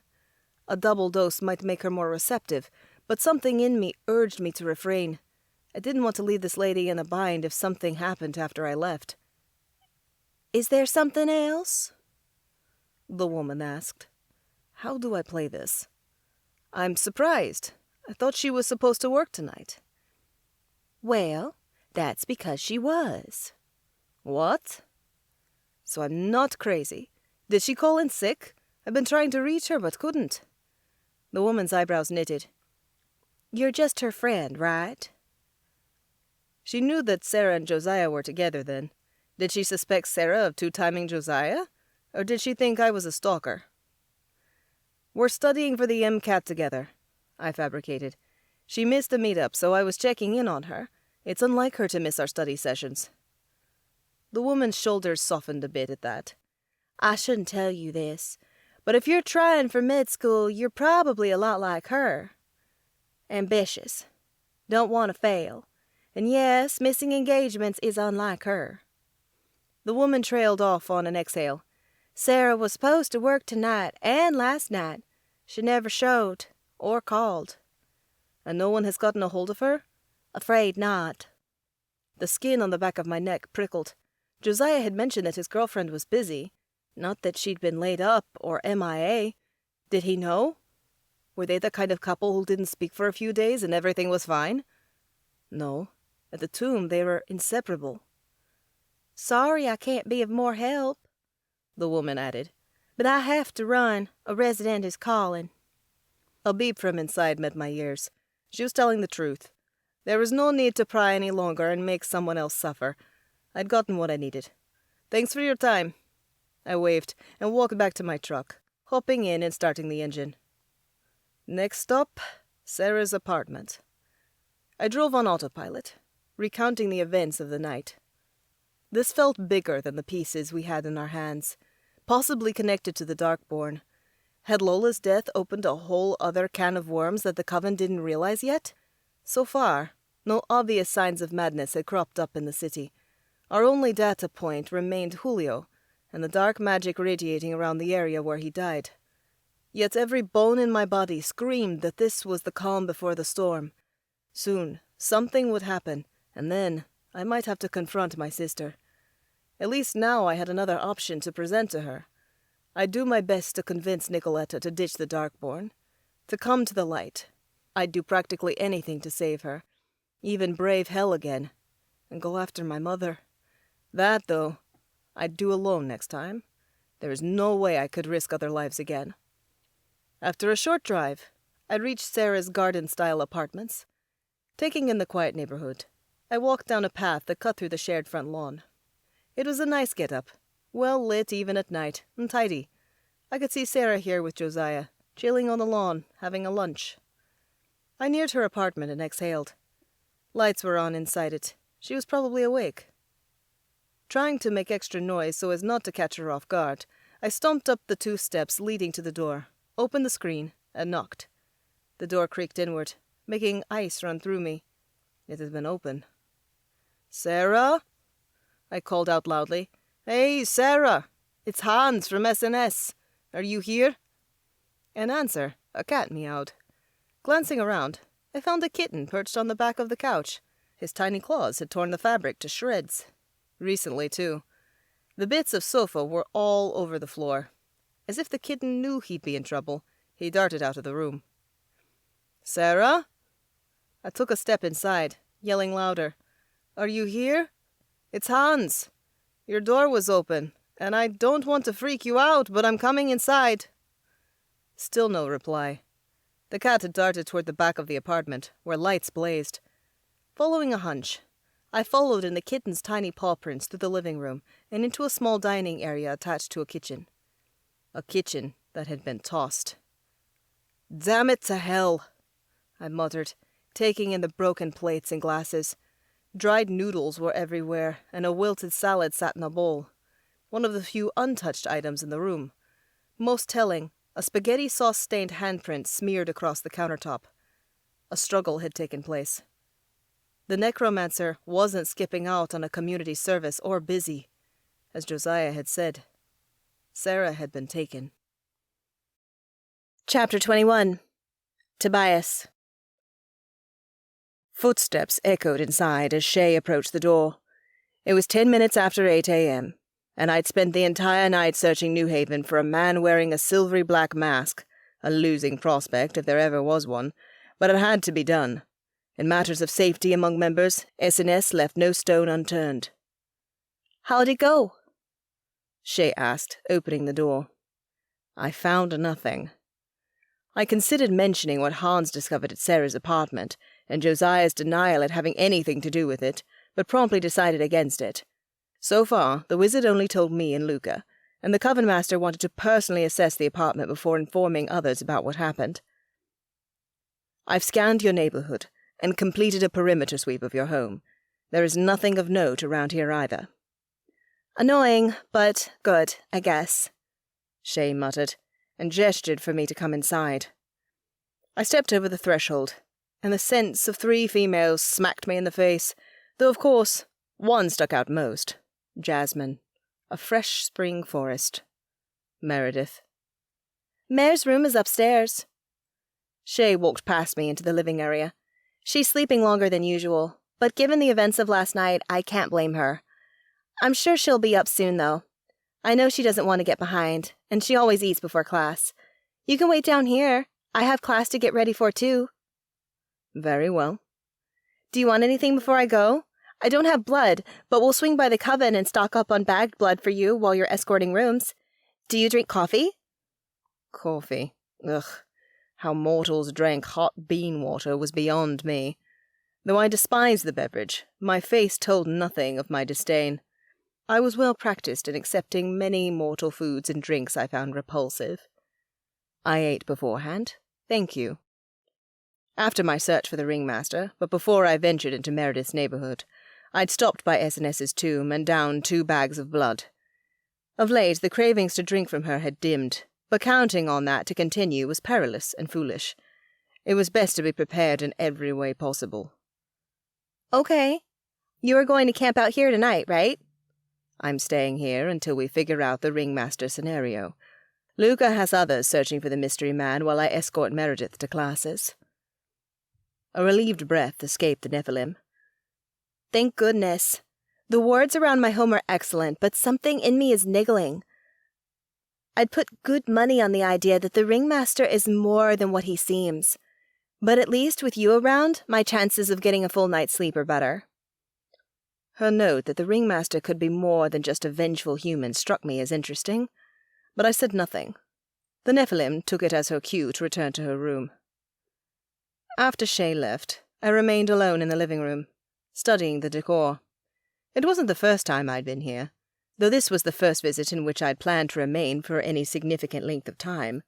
A double dose might make her more receptive, but something in me urged me to refrain. I didn't want to leave this lady in a bind if something happened after I left. Is there something else? The woman asked. How do I play this? I'm surprised. I thought she was supposed to work tonight. Well, that's because she was. What? So I'm not crazy. Did she call in sick? I've been trying to reach her but couldn't. The woman's eyebrows knitted. You're just her friend, right? She knew that Sarah and Josiah were together then. Did she suspect Sarah of two-timing Josiah? Or did she think I was a stalker? We're studying for the MCAT together, I fabricated. She missed the meetup, so I was checking in on her. It's unlike her to miss our study sessions. The woman's shoulders softened a bit at that. I shouldn't tell you this, but if you're trying for med school, you're probably a lot like her. Ambitious. Don't want to fail. And yes, missing engagements is unlike her. The woman trailed off on an exhale. Sarah was supposed to work tonight and last night. She never showed or called. And no one has gotten a hold of her? Afraid not. The skin on the back of my neck prickled. Josiah had mentioned that his girlfriend was busy. Not that she'd been laid up or MIA. Did he know? Were they the kind of couple who didn't speak for a few days and everything was fine? No. At the tomb, they were inseparable. Sorry I can't be of more help, the woman added. But I have to run. A resident is calling. A beep from inside met my ears. She was telling the truth. There was no need to pry any longer and make someone else suffer. I'd gotten what I needed. Thanks for your time. I waved and walked back to my truck, hopping in and starting the engine. Next stop, Sarah's apartment. I drove on autopilot, recounting the events of the night. This felt bigger than the pieces we had in our hands, possibly connected to the Darkborn. Had Lola's death opened a whole other can of worms that the Coven didn't realize yet? So far, no obvious signs of madness had cropped up in the city. Our only data point remained Julio, and the dark magic radiating around the area where he died. Yet every bone in my body screamed that this was the calm before the storm. Soon, something would happen, and then I might have to confront my sister. At least now I had another option to present to her. I'd do my best to convince Nicoletta to ditch the Darkborn, to come to the light. I'd do practically anything to save her, even brave hell again, and go after my mother. That, though, I'd do alone next time. There is no way I could risk other lives again. After a short drive, I reached Sarah's garden-style apartments. Taking in the quiet neighborhood, I walked down a path that cut through the shared front lawn. It was a nice get-up, well lit even at night, and tidy. I could see Sarah here with Josiah, chilling on the lawn, having a lunch. I neared her apartment and exhaled. Lights were on inside it. She was probably awake. Trying to make extra noise so as not to catch her off guard, I stomped up the 2 steps leading to the door, opened the screen, and knocked. The door creaked inward, making ice run through me. It had been open. "Sarah?" I called out loudly. "Hey, Sarah! It's Hans from SNS. Are you here?" In answer, a cat meowed. Glancing around, I found a kitten perched on the back of the couch. His tiny claws had torn the fabric to shreds. Recently, too. The bits of sofa were all over the floor. As if the kitten knew he'd be in trouble, he darted out of the room. "Sarah?" I took a step inside, yelling louder. "Are you here? It's Hans. Your door was open, and I don't want to freak you out, but I'm coming inside." Still no reply. The cat had darted toward the back of the apartment, where lights blazed. Following a hunch, I followed in the kitten's tiny paw prints through the living room and into a small dining area attached to a kitchen. A kitchen that had been tossed. "Damn it to hell," I muttered, taking in the broken plates and glasses. Dried noodles were everywhere, and a wilted salad sat in a bowl, one of the few untouched items in the room. Most telling, a spaghetti sauce-stained handprint smeared across the countertop. A struggle had taken place. The necromancer wasn't skipping out on a community service or busy. As Josiah had said, Sarah had been taken. Chapter 21. Tobias. Footsteps echoed inside as Shay approached the door. It was 10 minutes after 8 a.m., and I'd spent the entire night searching New Haven for a man wearing a silvery black mask, a losing prospect if there ever was one, but it had to be done. In matters of safety among members, S&S left no stone unturned. How'd it go? Shay asked, opening the door. I found nothing. I considered mentioning what Hans discovered at Sarah's apartment, and Josiah's denial at having anything to do with it, but promptly decided against it. So far, the wizard only told me and Luca, and the Coven master wanted to personally assess the apartment before informing others about what happened. I've scanned your neighborhood, and completed a perimeter sweep of your home. There is nothing of note around here either. Annoying, but good, I guess, Shay muttered, and gestured for me to come inside. I stepped over the threshold, and the sense of 3 females smacked me in the face, though of course, one stuck out most. Jasmine. A fresh spring forest. Meredith. Mare's room is upstairs. Shay walked past me into the living area. She's sleeping longer than usual, but given the events of last night, I can't blame her. I'm sure she'll be up soon, though. I know she doesn't want to get behind, and she always eats before class. You can wait down here. I have class to get ready for, too. Very well. Do you want anything before I go? I don't have blood, but we'll swing by the Coven and stock up on bagged blood for you while you're escorting rooms. Do you drink coffee? Coffee. Ugh. How mortals drank hot bean water was beyond me. Though I despised the beverage, my face told nothing of my disdain. I was well practiced in accepting many mortal foods and drinks I found repulsive. I ate beforehand. Thank you. After my search for the ringmaster, but before I ventured into Meredith's neighborhood, I'd stopped by S&S's tomb and downed 2 bags of blood. Of late, the cravings to drink from her had dimmed, but counting on that to continue was perilous and foolish. It was best to be prepared in every way possible. Okay. You are going to camp out here tonight, right? I'm staying here until we figure out the ringmaster scenario. Luca has others searching for the mystery man while I escort Meredith to classes. A relieved breath escaped the Nephilim. Thank goodness. The wards around my home are excellent, but something in me is niggling. I'd put good money on the idea that the ringmaster is more than what he seems. But at least with you around, my chances of getting a full night's sleep are better. Her note that the ringmaster could be more than just a vengeful human struck me as interesting, but I said nothing. The Nephilim took it as her cue to return to her room. After Shay left, I remained alone in the living room, studying the decor. It wasn't the first time I'd been here, though this was the first visit in which I'd planned to remain for any significant length of time.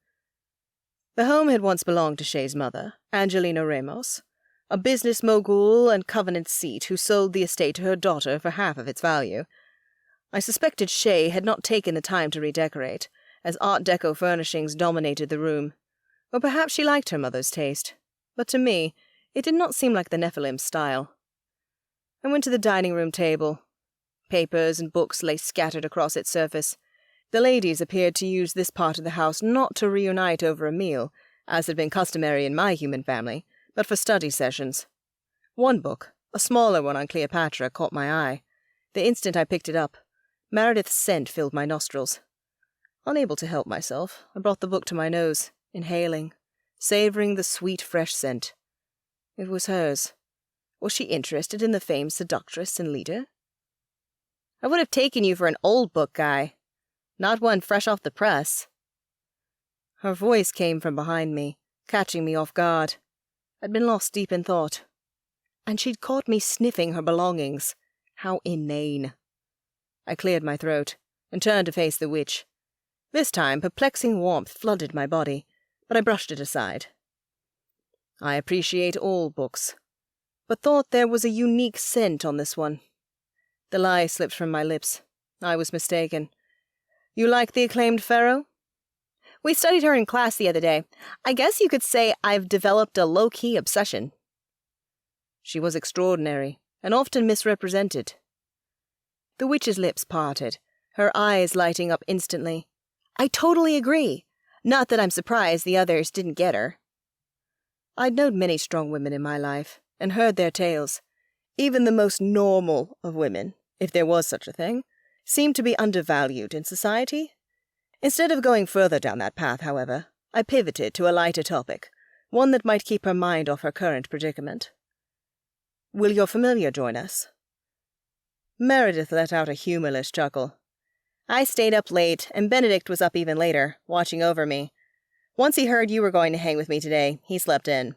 The home had once belonged to Shay's mother, Angelina Ramos, a business mogul and Covenant seat who sold the estate to her daughter for half of its value. I suspected Shay had not taken the time to redecorate, as Art Deco furnishings dominated the room. Or perhaps she liked her mother's taste, but to me, it did not seem like the Nephilim's style. I went to the dining room table. Papers and books lay scattered across its surface. The ladies appeared to use this part of the house not to reunite over a meal, as had been customary in my human family, but for study sessions. One book, a smaller one on Cleopatra, caught my eye. The instant I picked it up, Meredith's scent filled my nostrils. Unable to help myself, I brought the book to my nose, inhaling, savoring the sweet, fresh scent. It was hers. Was she interested in the famed seductress and leader? I would have taken you for an old book guy, not one fresh off the press. Her voice came from behind me, catching me off guard. I'd been lost deep in thought. And she'd caught me sniffing her belongings. How inane. I cleared my throat and turned to face the witch. This time, perplexing warmth flooded my body, but I brushed it aside. I appreciate all books, but thought there was a unique scent on this one. The lie slipped from my lips. I was mistaken. You like the acclaimed Pharaoh? We studied her in class the other day. I guess you could say I've developed a low-key obsession. She was extraordinary, and often misrepresented. The witch's lips parted, her eyes lighting up instantly. I totally agree. Not that I'm surprised the others didn't get her. I'd known many strong women in my life, and heard their tales. Even the most normal of women, if there was such a thing, seemed to be undervalued in society. Instead of going further down that path, however, I pivoted to a lighter topic, one that might keep her mind off her current predicament. Will your familiar join us? Meredith let out a humorless chuckle. I stayed up late, and Benedict was up even later, watching over me. Once he heard you were going to hang with me today, he slept in.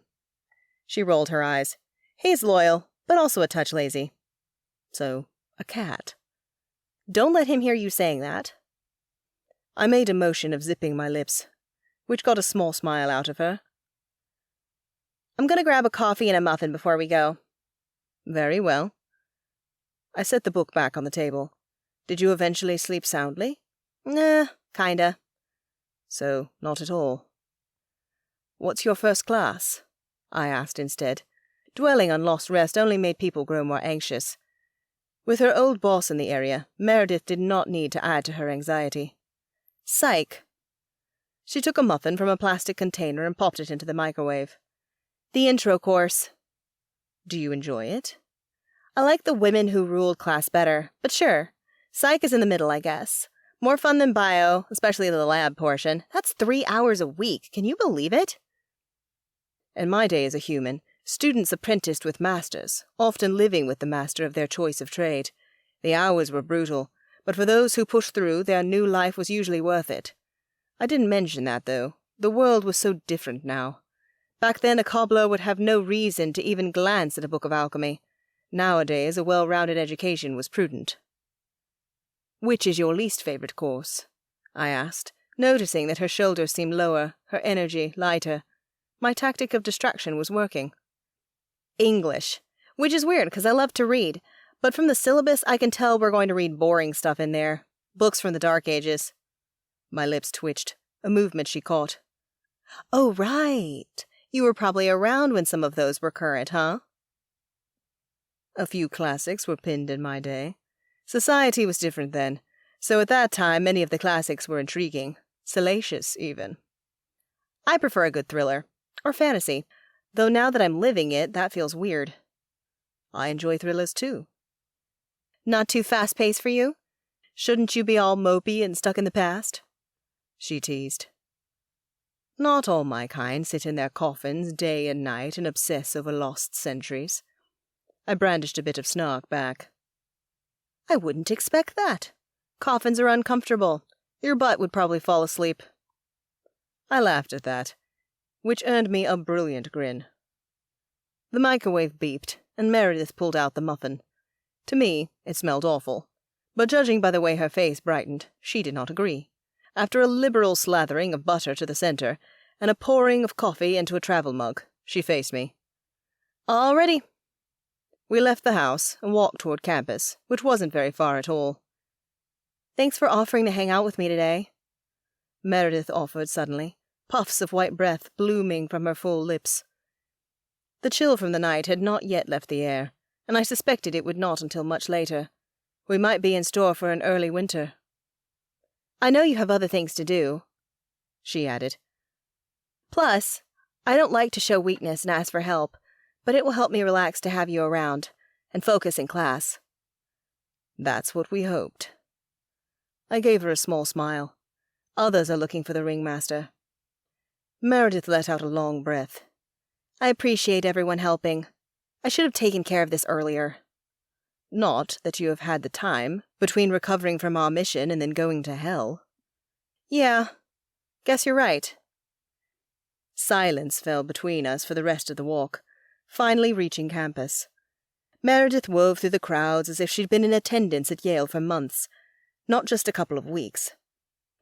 She rolled her eyes. He's loyal, but also a touch lazy. So, a cat. Don't let him hear you saying that. I made a motion of zipping my lips, which got a small smile out of her. I'm going to grab a coffee and a muffin before we go. Very well. I set the book back on the table. Did you eventually sleep soundly? Kinda. So, not at all. What's your first class? I asked instead. Dwelling on lost rest only made people grow more anxious. With her old boss in the area, Meredith did not need to add to her anxiety. Psych. She took a muffin from a plastic container and popped it into the microwave. The intro course. Do you enjoy it? I like the women who ruled class better, but sure. Psych is in the middle, I guess. More fun than bio, especially the lab portion. That's 3 hours a week. Can you believe it? In my day as a human, students apprenticed with masters, often living with the master of their choice of trade. The hours were brutal, but for those who pushed through, their new life was usually worth it. I didn't mention that, though. The world was so different now. Back then, a cobbler would have no reason to even glance at a book of alchemy. Nowadays, a well-rounded education was prudent. Which is your least favorite course? I asked, noticing that her shoulders seemed lower, her energy lighter. My tactic of distraction was working. English, which is weird because I love to read, but from the syllabus I can tell we're going to read boring stuff in there. Books from the Dark Ages. My lips twitched, a movement she caught. Oh, right. You were probably around when some of those were current, huh? A few classics were pinned in my day. Society was different then, so at that time many of the classics were intriguing, salacious even. I prefer a good thriller, or fantasy, though now that I'm living it, that feels weird. I enjoy thrillers too. Not too fast-paced for you? Shouldn't you be all mopey and stuck in the past? She teased. Not all my kind sit in their coffins day and night and obsess over lost centuries. I brandished a bit of snark back. I wouldn't expect that. Coffins are uncomfortable. Your butt would probably fall asleep. I laughed at that, which earned me a brilliant grin. The microwave beeped, and Meredith pulled out the muffin. To me, it smelled awful, but judging by the way her face brightened, she did not agree. After a liberal slathering of butter to the center, and a pouring of coffee into a travel mug, she faced me. All ready. We left the house and walked toward campus, which wasn't very far at all. Thanks for offering to hang out with me today, Meredith offered suddenly, puffs of white breath blooming from her full lips. The chill from the night had not yet left the air, and I suspected it would not until much later. We might be in store for an early winter. I know you have other things to do, she added. Plus, I don't like to show weakness and ask for help, but it will help me relax to have you around, and focus in class. That's what we hoped. I gave her a small smile. Others are looking for the ringmaster. Meredith let out a long breath. I appreciate everyone helping. I should have taken care of this earlier. Not that you have had the time, between recovering from our mission and then going to hell. Yeah, guess you're right. Silence fell between us for the rest of the walk, finally reaching campus. Meredith wove through the crowds as if she'd been in attendance at Yale for months, not just a couple of weeks.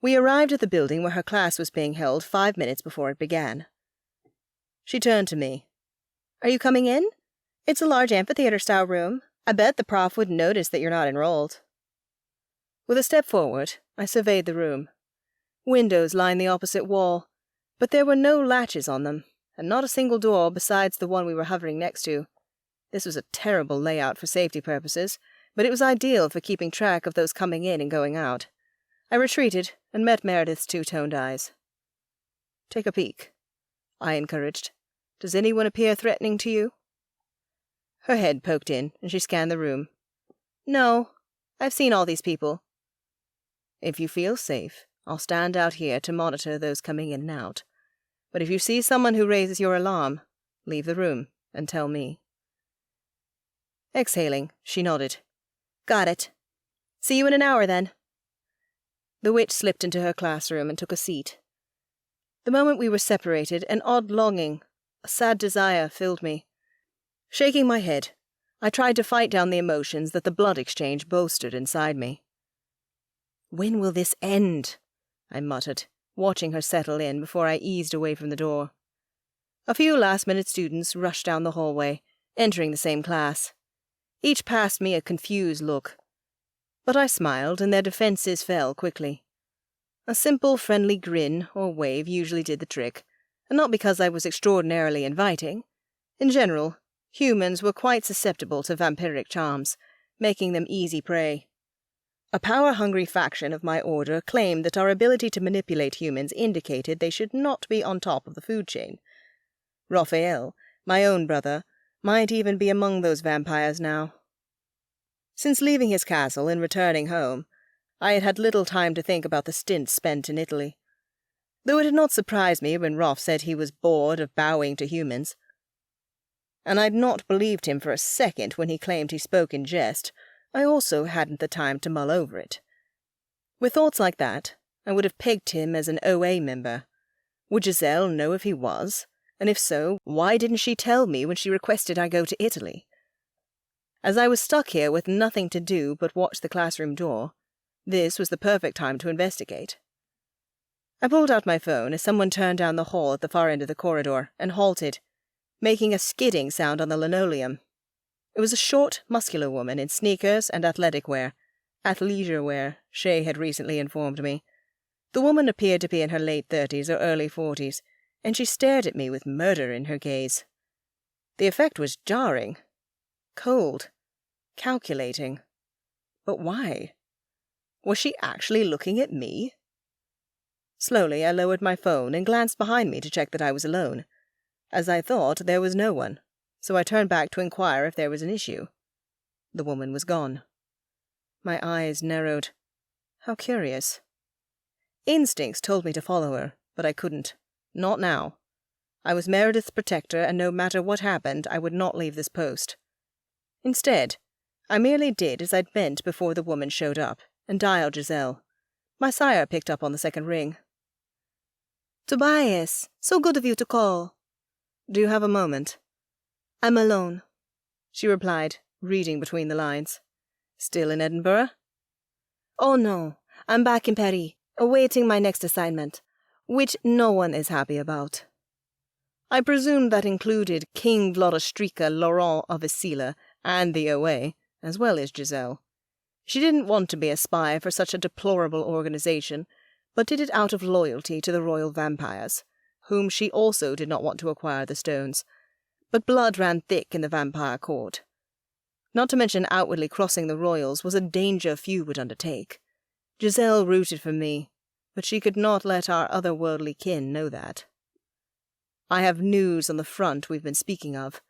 We arrived at the building where her class was being held 5 minutes before it began. She turned to me. Are you coming in? It's a large amphitheater-style room. I bet the prof wouldn't notice that you're not enrolled. With a step forward, I surveyed the room. Windows lined the opposite wall, but there were no latches on them, and not a single door besides the one we were hovering next to. This was a terrible layout for safety purposes, but it was ideal for keeping track of those coming in and going out. I retreated and met Meredith's two-toned eyes. "Take a peek," I encouraged. "Does anyone appear threatening to you?" Her head poked in, and she scanned the room. "No, I've seen all these people." "If you feel safe, I'll stand out here to monitor those coming in and out. But if you see someone who raises your alarm, leave the room and tell me." Exhaling, she nodded. "Got it. See you in an hour, then." The witch slipped into her classroom and took a seat. The moment we were separated, an odd longing, a sad desire filled me. Shaking my head, I tried to fight down the emotions that the blood exchange bolstered inside me. "When will this end?" I muttered, watching her settle in before I eased away from the door. A few last-minute students rushed down the hallway, entering the same class. Each passed me a confused look. But I smiled, and their defenses fell quickly. A simple, friendly grin or wave usually did the trick, and not because I was extraordinarily inviting. In general, humans were quite susceptible to vampiric charms, making them easy prey. A power-hungry faction of my order claimed that our ability to manipulate humans indicated they should not be on top of the food chain. Raphael, my own brother, might even be among those vampires now. Since leaving his castle and returning home, I had had little time to think about the stint spent in Italy. Though it had not surprised me when Rolf said he was bored of bowing to humans. And I'd not believed him for a second when he claimed he spoke in jest. I also hadn't the time to mull over it. With thoughts like that, I would have pegged him as an OA member. Would Giselle know if he was? And if so, why didn't she tell me when she requested I go to Italy? As I was stuck here with nothing to do but watch the classroom door, this was the perfect time to investigate. I pulled out my phone as someone turned down the hall at the far end of the corridor and halted, making a skidding sound on the linoleum. It was a short, muscular woman in sneakers and athletic wear, athleisure wear, Shay had recently informed me. The woman appeared to be in her late 30s or early 40s, and she stared at me with murder in her gaze. The effect was jarring, cold, calculating. But why? Was she actually looking at me? Slowly I lowered my phone and glanced behind me to check that I was alone. As I thought, there was no one, so I turned back to inquire if there was an issue. The woman was gone. My eyes narrowed. How curious. Instincts told me to follow her, but I couldn't. Not now. I was Meredith's protector, and no matter what happened, I would not leave this post. Instead, I merely did as I'd meant before the woman showed up, and dialed Giselle. My sire picked up on the second ring. "Tobias, so good of you to call." "Do you have a moment?" "I'm alone," she replied, reading between the lines. "Still in Edinburgh?" "Oh no, I'm back in Paris, awaiting my next assignment, which no one is happy about." I presumed that included King Vladostrika Laurent of Isila and the OA, as well as Giselle. She didn't want to be a spy for such a deplorable organization, but did it out of loyalty to the royal vampires, whom she also did not want to acquire the stones. But blood ran thick in the vampire court. Not to mention outwardly crossing the royals was a danger few would undertake. Giselle rooted for me, but she could not let our otherworldly kin know that. "I have news on the front we've been speaking of,"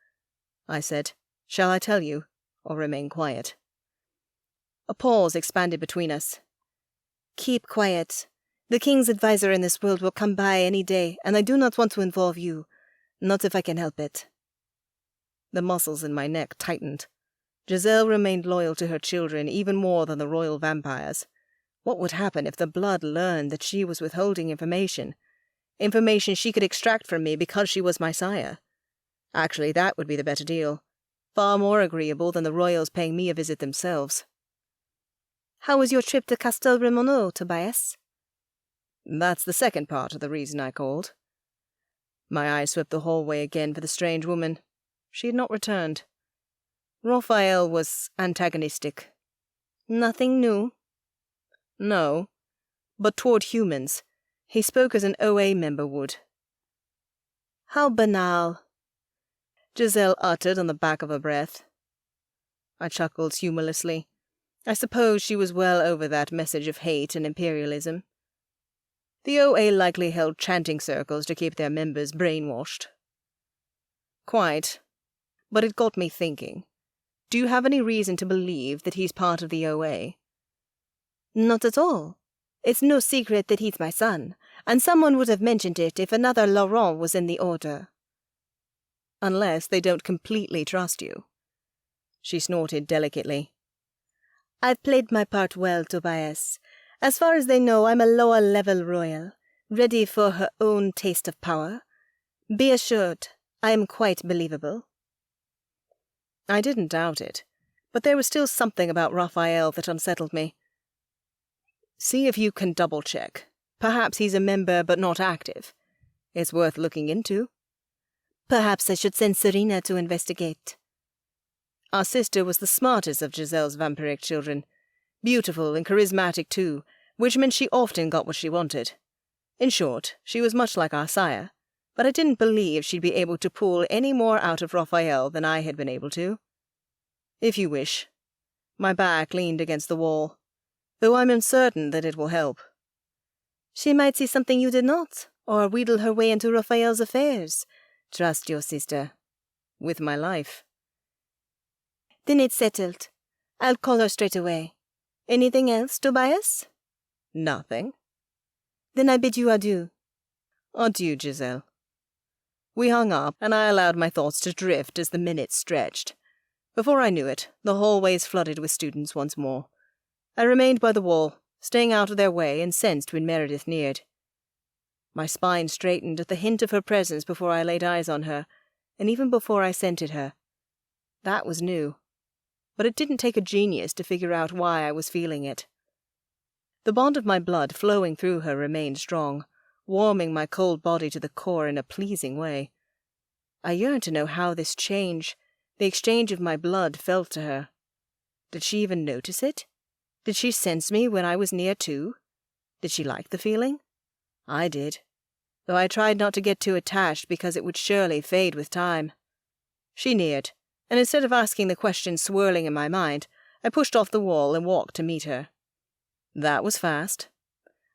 I said. "Shall I tell you, or remain quiet?" A pause expanded between us. "Keep quiet. The king's advisor in this world will come by any day, and I do not want to involve you. Not if I can help it." The muscles in my neck tightened. Giselle remained loyal to her children even more than the royal vampires. What would happen if the blood learned that she was withholding information? Information she could extract from me because she was my sire. Actually, that would be the better deal. Far more agreeable than the royals paying me a visit themselves. "How was your trip to Castel Remoneau, Tobias?" "That's the second part of the reason I called." My eyes swept the hallway again for the strange woman. She had not returned. Raphael was antagonistic. Nothing new? No, but toward humans. He spoke as an OA member would. How banal, Giselle uttered on the back of her breath. I chuckled humorlessly. I suppose she was well over that message of hate and imperialism. The OA likely held chanting circles to keep their members brainwashed. Quite. But it got me thinking. Do you have any reason to believe that he's part of the OA? Not at all. It's no secret that he's my son, and someone would have mentioned it if another Laurent was in the order. Unless they don't completely trust you. She snorted delicately. I've played my part well, Tobias. As far as they know, I'm a lower-level royal, ready for her own taste of power. Be assured, I am quite believable. I didn't doubt it, but there was still something about Raphael that unsettled me. See if you can double-check. Perhaps he's a member but not active. It's worth looking into. Perhaps I should send Serena to investigate. Our sister was the smartest of Giselle's vampiric children. Beautiful and charismatic too, which meant she often got what she wanted. In short, she was much like our sire, but I didn't believe she'd be able to pull any more out of Raphael than I had been able to. If you wish. My back leaned against the wall, though I'm uncertain that it will help. She might see something you did not, or wheedle her way into Raphael's affairs. Trust your sister. With my life. Then it's settled. I'll call her straight away. Anything else, Tobias? Nothing. Then I bid you adieu. Adieu, Giselle. We hung up, and I allowed my thoughts to drift as the minutes stretched. Before I knew it, the hallways flooded with students once more. I remained by the wall, staying out of their way, and sensed when Meredith neared. My spine straightened at the hint of her presence before I laid eyes on her, and even before I scented her. That was new. But it didn't take a genius to figure out why I was feeling it. The bond of my blood flowing through her remained strong, warming my cold body to the core in a pleasing way. I yearned to know how this change, the exchange of my blood, felt to her. Did she even notice it? Did she sense me when I was near too? Did she like the feeling? I did, though I tried not to get too attached because it would surely fade with time. She neared, and instead of asking the question swirling in my mind, I pushed off the wall and walked to meet her. That was fast.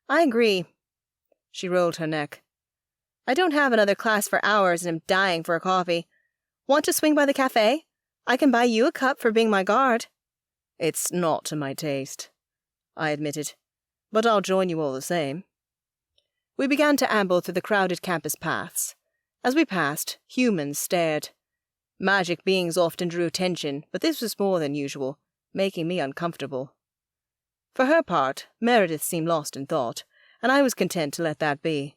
I agree. She rolled her neck. I don't have another class for hours and am dying for a coffee. Want to swing by the cafe? I can buy you a cup for being my guard. It's not to my taste, I admitted, but I'll join you all the same. We began to amble through the crowded campus paths. As we passed, humans stared. Magic beings often drew attention, but this was more than usual, making me uncomfortable. For her part, Meredith seemed lost in thought, and I was content to let that be.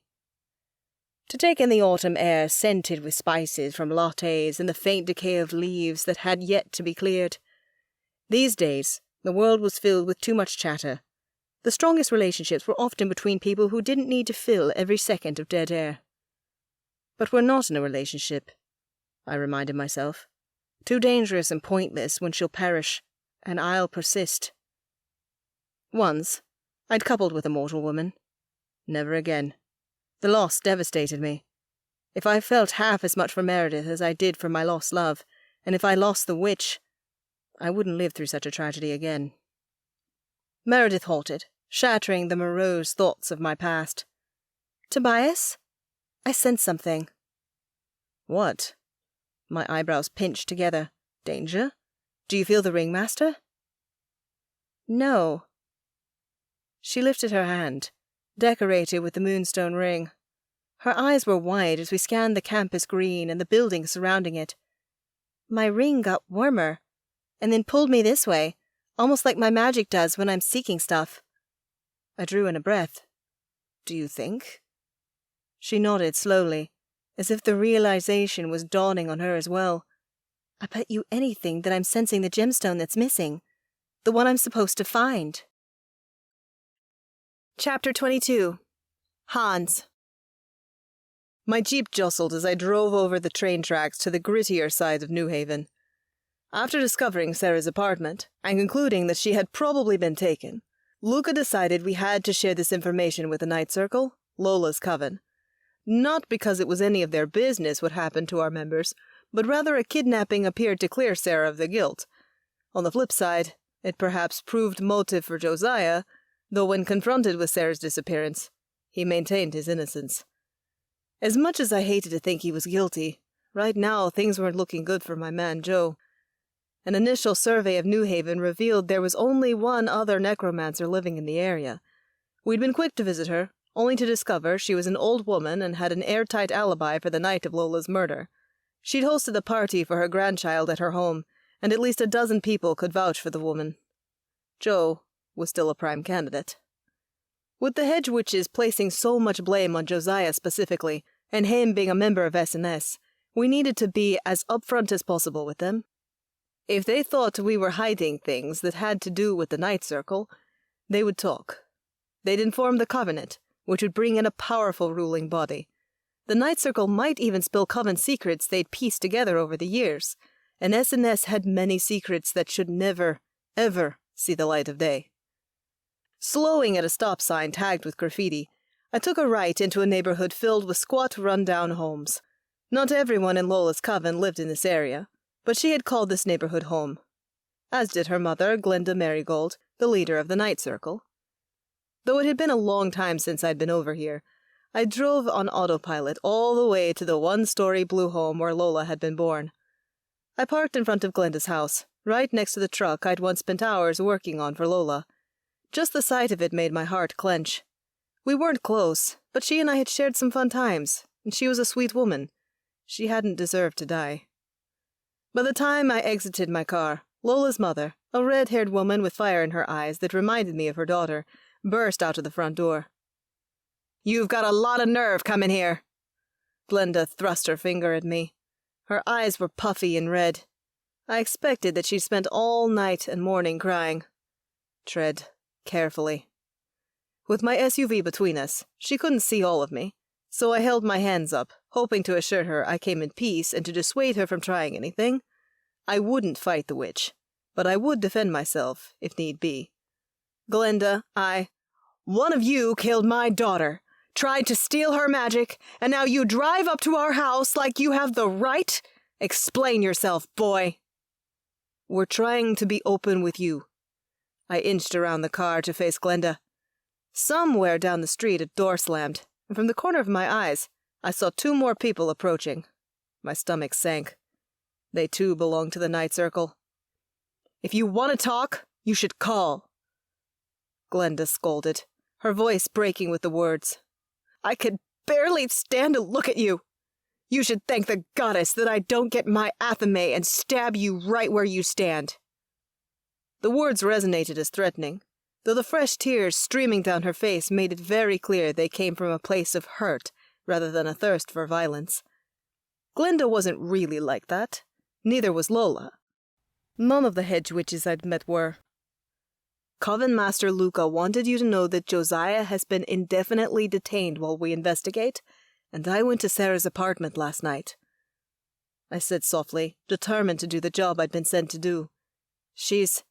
To take in the autumn air scented with spices from lattes and the faint decay of leaves that had yet to be cleared. These days, the world was filled with too much chatter. The strongest relationships were often between people who didn't need to fill every second of dead air. But we're not in a relationship, I reminded myself. Too dangerous and pointless when she'll perish, and I'll persist. Once, I'd coupled with a mortal woman. Never again. The loss devastated me. If I felt half as much for Meredith as I did for my lost love, and if I lost the witch, I wouldn't live through such a tragedy again. Meredith halted, shattering the morose thoughts of my past. Tobias? I sense something. What? My eyebrows pinched together. Danger? Do you feel the ringmaster? No. She lifted her hand, decorated with the moonstone ring. Her eyes were wide as we scanned the campus green and the buildings surrounding it. My ring got warmer, and then pulled me this way, almost like my magic does when I'm seeking stuff. I drew in a breath. Do you think? She nodded slowly, as if the realization was dawning on her as well. I bet you anything that I'm sensing the gemstone that's missing, the one I'm supposed to find. Chapter 22. Hans. My jeep jostled as I drove over the train tracks to the grittier side of New Haven. After discovering Sarah's apartment, and concluding that she had probably been taken, Luca decided we had to share this information with the Night Circle, Lola's Coven. Not because it was any of their business what happened to our members, but rather a kidnapping appeared to clear Sarah of the guilt. On the flip side, it perhaps proved motive for Josiah, though when confronted with Sarah's disappearance, he maintained his innocence. As much as I hated to think he was guilty, right now things weren't looking good for my man Joe. An initial survey of New Haven revealed there was only one other necromancer living in the area. We'd been quick to visit her, only to discover she was an old woman and had an airtight alibi for the night of Lola's murder. She'd hosted a party for her grandchild at her home, and at least a dozen people could vouch for the woman. Joe was still a prime candidate. With the hedge witches placing so much blame on Josiah specifically, and him being a member of S&S, we needed to be as upfront as possible with them. If they thought we were hiding things that had to do with the Night Circle, they would talk. They'd inform the Covenant, which would bring in a powerful ruling body. The Night Circle might even spill Coven secrets they'd pieced together over the years, and S&S had many secrets that should never, ever see the light of day. Slowing at a stop sign tagged with graffiti, I took a right into a neighborhood filled with squat, run-down homes. Not everyone in Lola's Coven lived in this area, but she had called this neighborhood home, as did her mother, Glenda Marigold, the leader of the Night Circle. Though it had been a long time since I'd been over here, I drove on autopilot all the way to the one-story blue home where Lola had been born. I parked in front of Glenda's house, right next to the truck I'd once spent hours working on for Lola. Just the sight of it made my heart clench. We weren't close, but she and I had shared some fun times, and she was a sweet woman. She hadn't deserved to die. By the time I exited my car, Lola's mother, a red-haired woman with fire in her eyes that reminded me of her daughter, burst out of the front door. "You've got a lot of nerve coming here." Glenda thrust her finger at me. Her eyes were puffy and red. I expected that she'd spent all night and morning crying. Tread carefully. With my SUV between us, she couldn't see all of me, so I held my hands up, hoping to assure her I came in peace and to dissuade her from trying anything. I wouldn't fight the witch, but I would defend myself, if need be. "Glenda, one of you killed my daughter, tried to steal her magic, and now you drive up to our house like you have the right? Explain yourself, boy." "We're trying to be open with you." I inched around the car to face Glenda. Somewhere down the street a door slammed, and from the corner of my eyes, I saw two more people approaching. My stomach sank. They too belonged to the Night Circle. "If you want to talk, you should call," Glenda scolded, her voice breaking with the words. "I could barely stand to look at you. You should thank the goddess that I don't get my athame and stab you right where you stand." The words resonated as threatening, though the fresh tears streaming down her face made it very clear they came from a place of hurt rather than a thirst for violence. Glenda wasn't really like that. Neither was Lola. None of the hedge witches I'd met were. "Coven Master Luca wanted you to know that Josiah has been indefinitely detained while we investigate, and I went to Sarah's apartment last night," I said softly, determined to do the job I'd been sent to do. "She's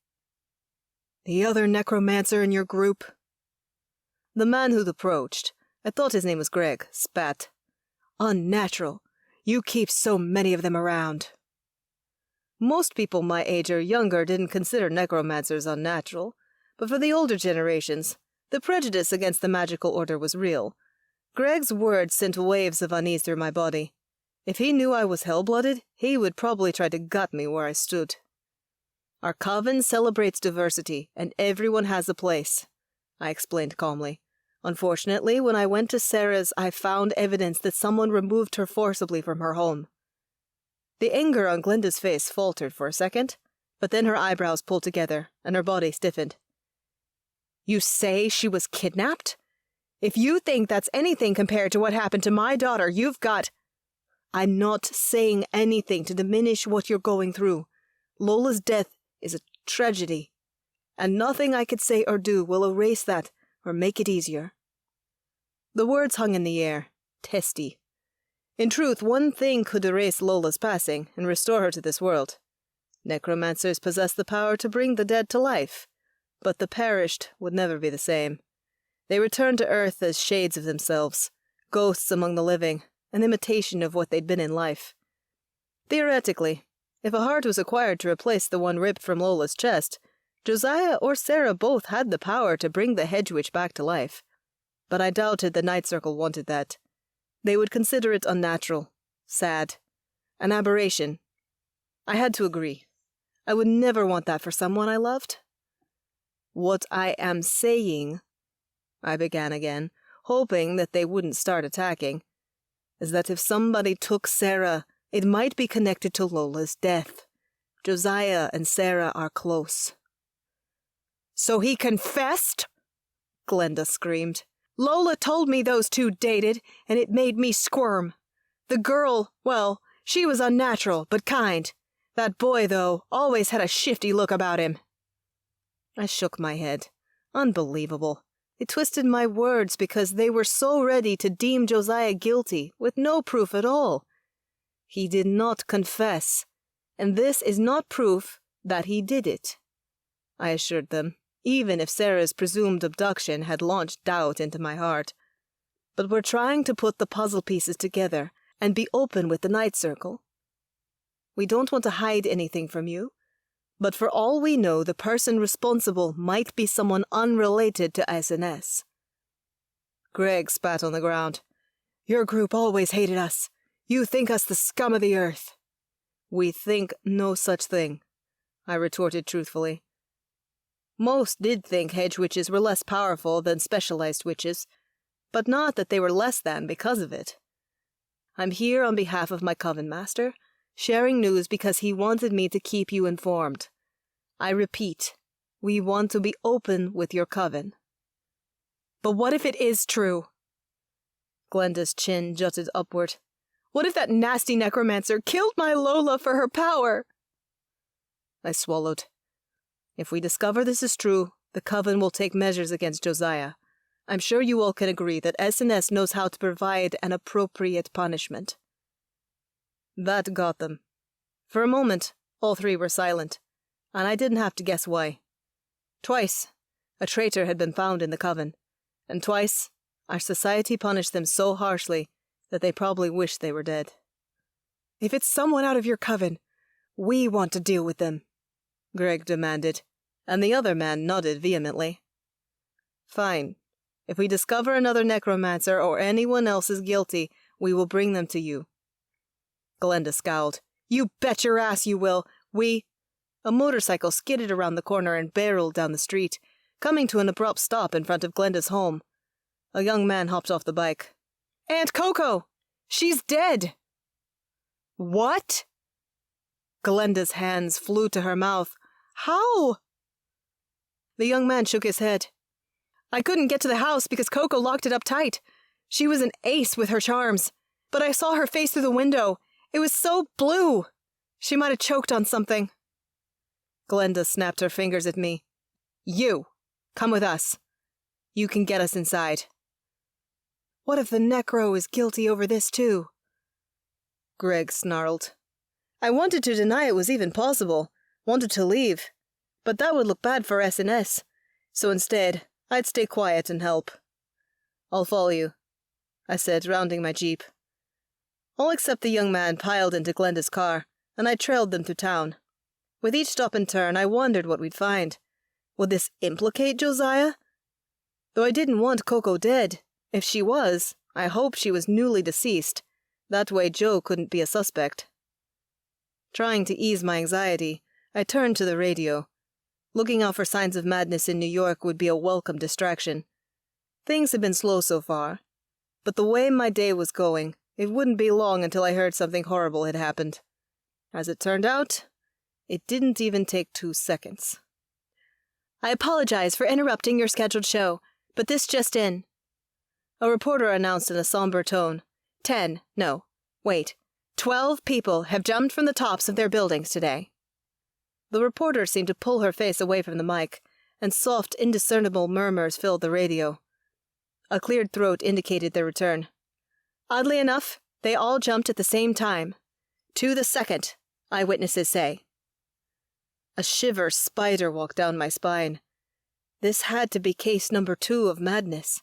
the other necromancer in your group." The man who'd approached, I thought his name was Greg, spat. "Unnatural. You keep so many of them around." Most people my age or younger didn't consider necromancers unnatural, but for the older generations, the prejudice against the magical order was real. Greg's words sent waves of unease through my body. If he knew I was hell-blooded, he would probably try to gut me where I stood. "Our coven celebrates diversity, and everyone has a place," I explained calmly. "Unfortunately, when I went to Sarah's, I found evidence that someone removed her forcibly from her home." The anger on Glenda's face faltered for a second, but then her eyebrows pulled together, and her body stiffened. "You say she was kidnapped? If you think that's anything compared to what happened to my daughter, you've got—" "I'm not saying anything to diminish what you're going through. Lola's death is a tragedy, and nothing I could say or do will erase that or make it easier." The words hung in the air, testy. In truth, one thing could erase Lola's passing and restore her to this world. Necromancers possess the power to bring the dead to life, but the perished would never be the same. They return to Earth as shades of themselves, ghosts among the living, an imitation of what they'd been in life. Theoretically, if a heart was acquired to replace the one ripped from Lola's chest, Josiah or Sarah both had the power to bring the hedge witch back to life. But I doubted the Night Circle wanted that. They would consider it unnatural, sad, an aberration. I had to agree. I would never want that for someone I loved. What I am saying, I began again, hoping that they wouldn't start attacking, is that if somebody took Sarah, it might be connected to Lola's death. Josiah and Sarah are close. So he confessed? Glenda screamed. Lola told me those two dated, and it made me squirm. The girl, well, she was unnatural, but kind. That boy, though, always had a shifty look about him. I shook my head. Unbelievable. They twisted my words because they were so ready to deem Josiah guilty, with no proof at all. He did not confess, and this is not proof that he did it, I assured them, even if Sarah's presumed abduction had launched doubt into my heart. But we're trying to put the puzzle pieces together and be open with the Night Circle. We don't want to hide anything from you, but for all we know, the person responsible might be someone unrelated to SNS. Greg spat on the ground. Your group always hated us. You think us the scum of the earth. We think no such thing, I retorted truthfully. Most did think hedge witches were less powerful than specialized witches, but not that they were less than because of it. I'm here on behalf of my Coven Master, sharing news because he wanted me to keep you informed. I repeat, we want to be open with your Coven. But what if it is true? Glenda's chin jutted upward. What if that nasty necromancer killed my Lola for her power? I swallowed. If we discover this is true, the Coven will take measures against Josiah. I'm sure you all can agree that SNS knows how to provide an appropriate punishment. That got them. For a moment, all three were silent, and I didn't have to guess why. Twice, a traitor had been found in the Coven, and twice, our society punished them so harshly that they probably wish they were dead. If it's someone out of your Coven, we want to deal with them, Greg demanded, and the other man nodded vehemently. Fine. If we discover another necromancer or anyone else is guilty, we will bring them to you. Glenda scowled. You bet your ass you will. A motorcycle skidded around the corner and barreled down the street, coming to an abrupt stop in front of Glenda's home. A young man hopped off the bike. Aunt Coco! She's dead! What? Glenda's hands flew to her mouth. How? The young man shook his head. I couldn't get to the house because Coco locked it up tight. She was an ace with her charms, but I saw her face through the window. It was so blue. She might have choked on something. Glenda snapped her fingers at me. You, come with us. You can get us inside. What if the necro is guilty over this too? Greg snarled. I wanted to deny it was even possible, wanted to leave, but that would look bad for SNS, so instead, I'd stay quiet and help. I'll follow you, I said, rounding my jeep. All except the young man piled into Glenda's car, and I trailed them to town. With each stop and turn, I wondered what we'd find. Would this implicate Josiah? Though I didn't want Coco dead, if she was, I hoped she was newly deceased. That way Joe couldn't be a suspect. Trying to ease my anxiety, I turned to the radio. Looking out for signs of madness in New York would be a welcome distraction. Things had been slow so far, but the way my day was going, it wouldn't be long until I heard something horrible had happened. As it turned out, it didn't even take 2 seconds. I apologize for interrupting your scheduled show, but this just in. A reporter announced in a somber tone. 12 people have jumped from the tops of their buildings today. The reporter seemed to pull her face away from the mic, and soft, indiscernible murmurs filled the radio. A cleared throat indicated their return. Oddly enough, they all jumped at the same time. To the second, eyewitnesses say. A shiver spider-walked down my spine. This had to be case number 2 of madness.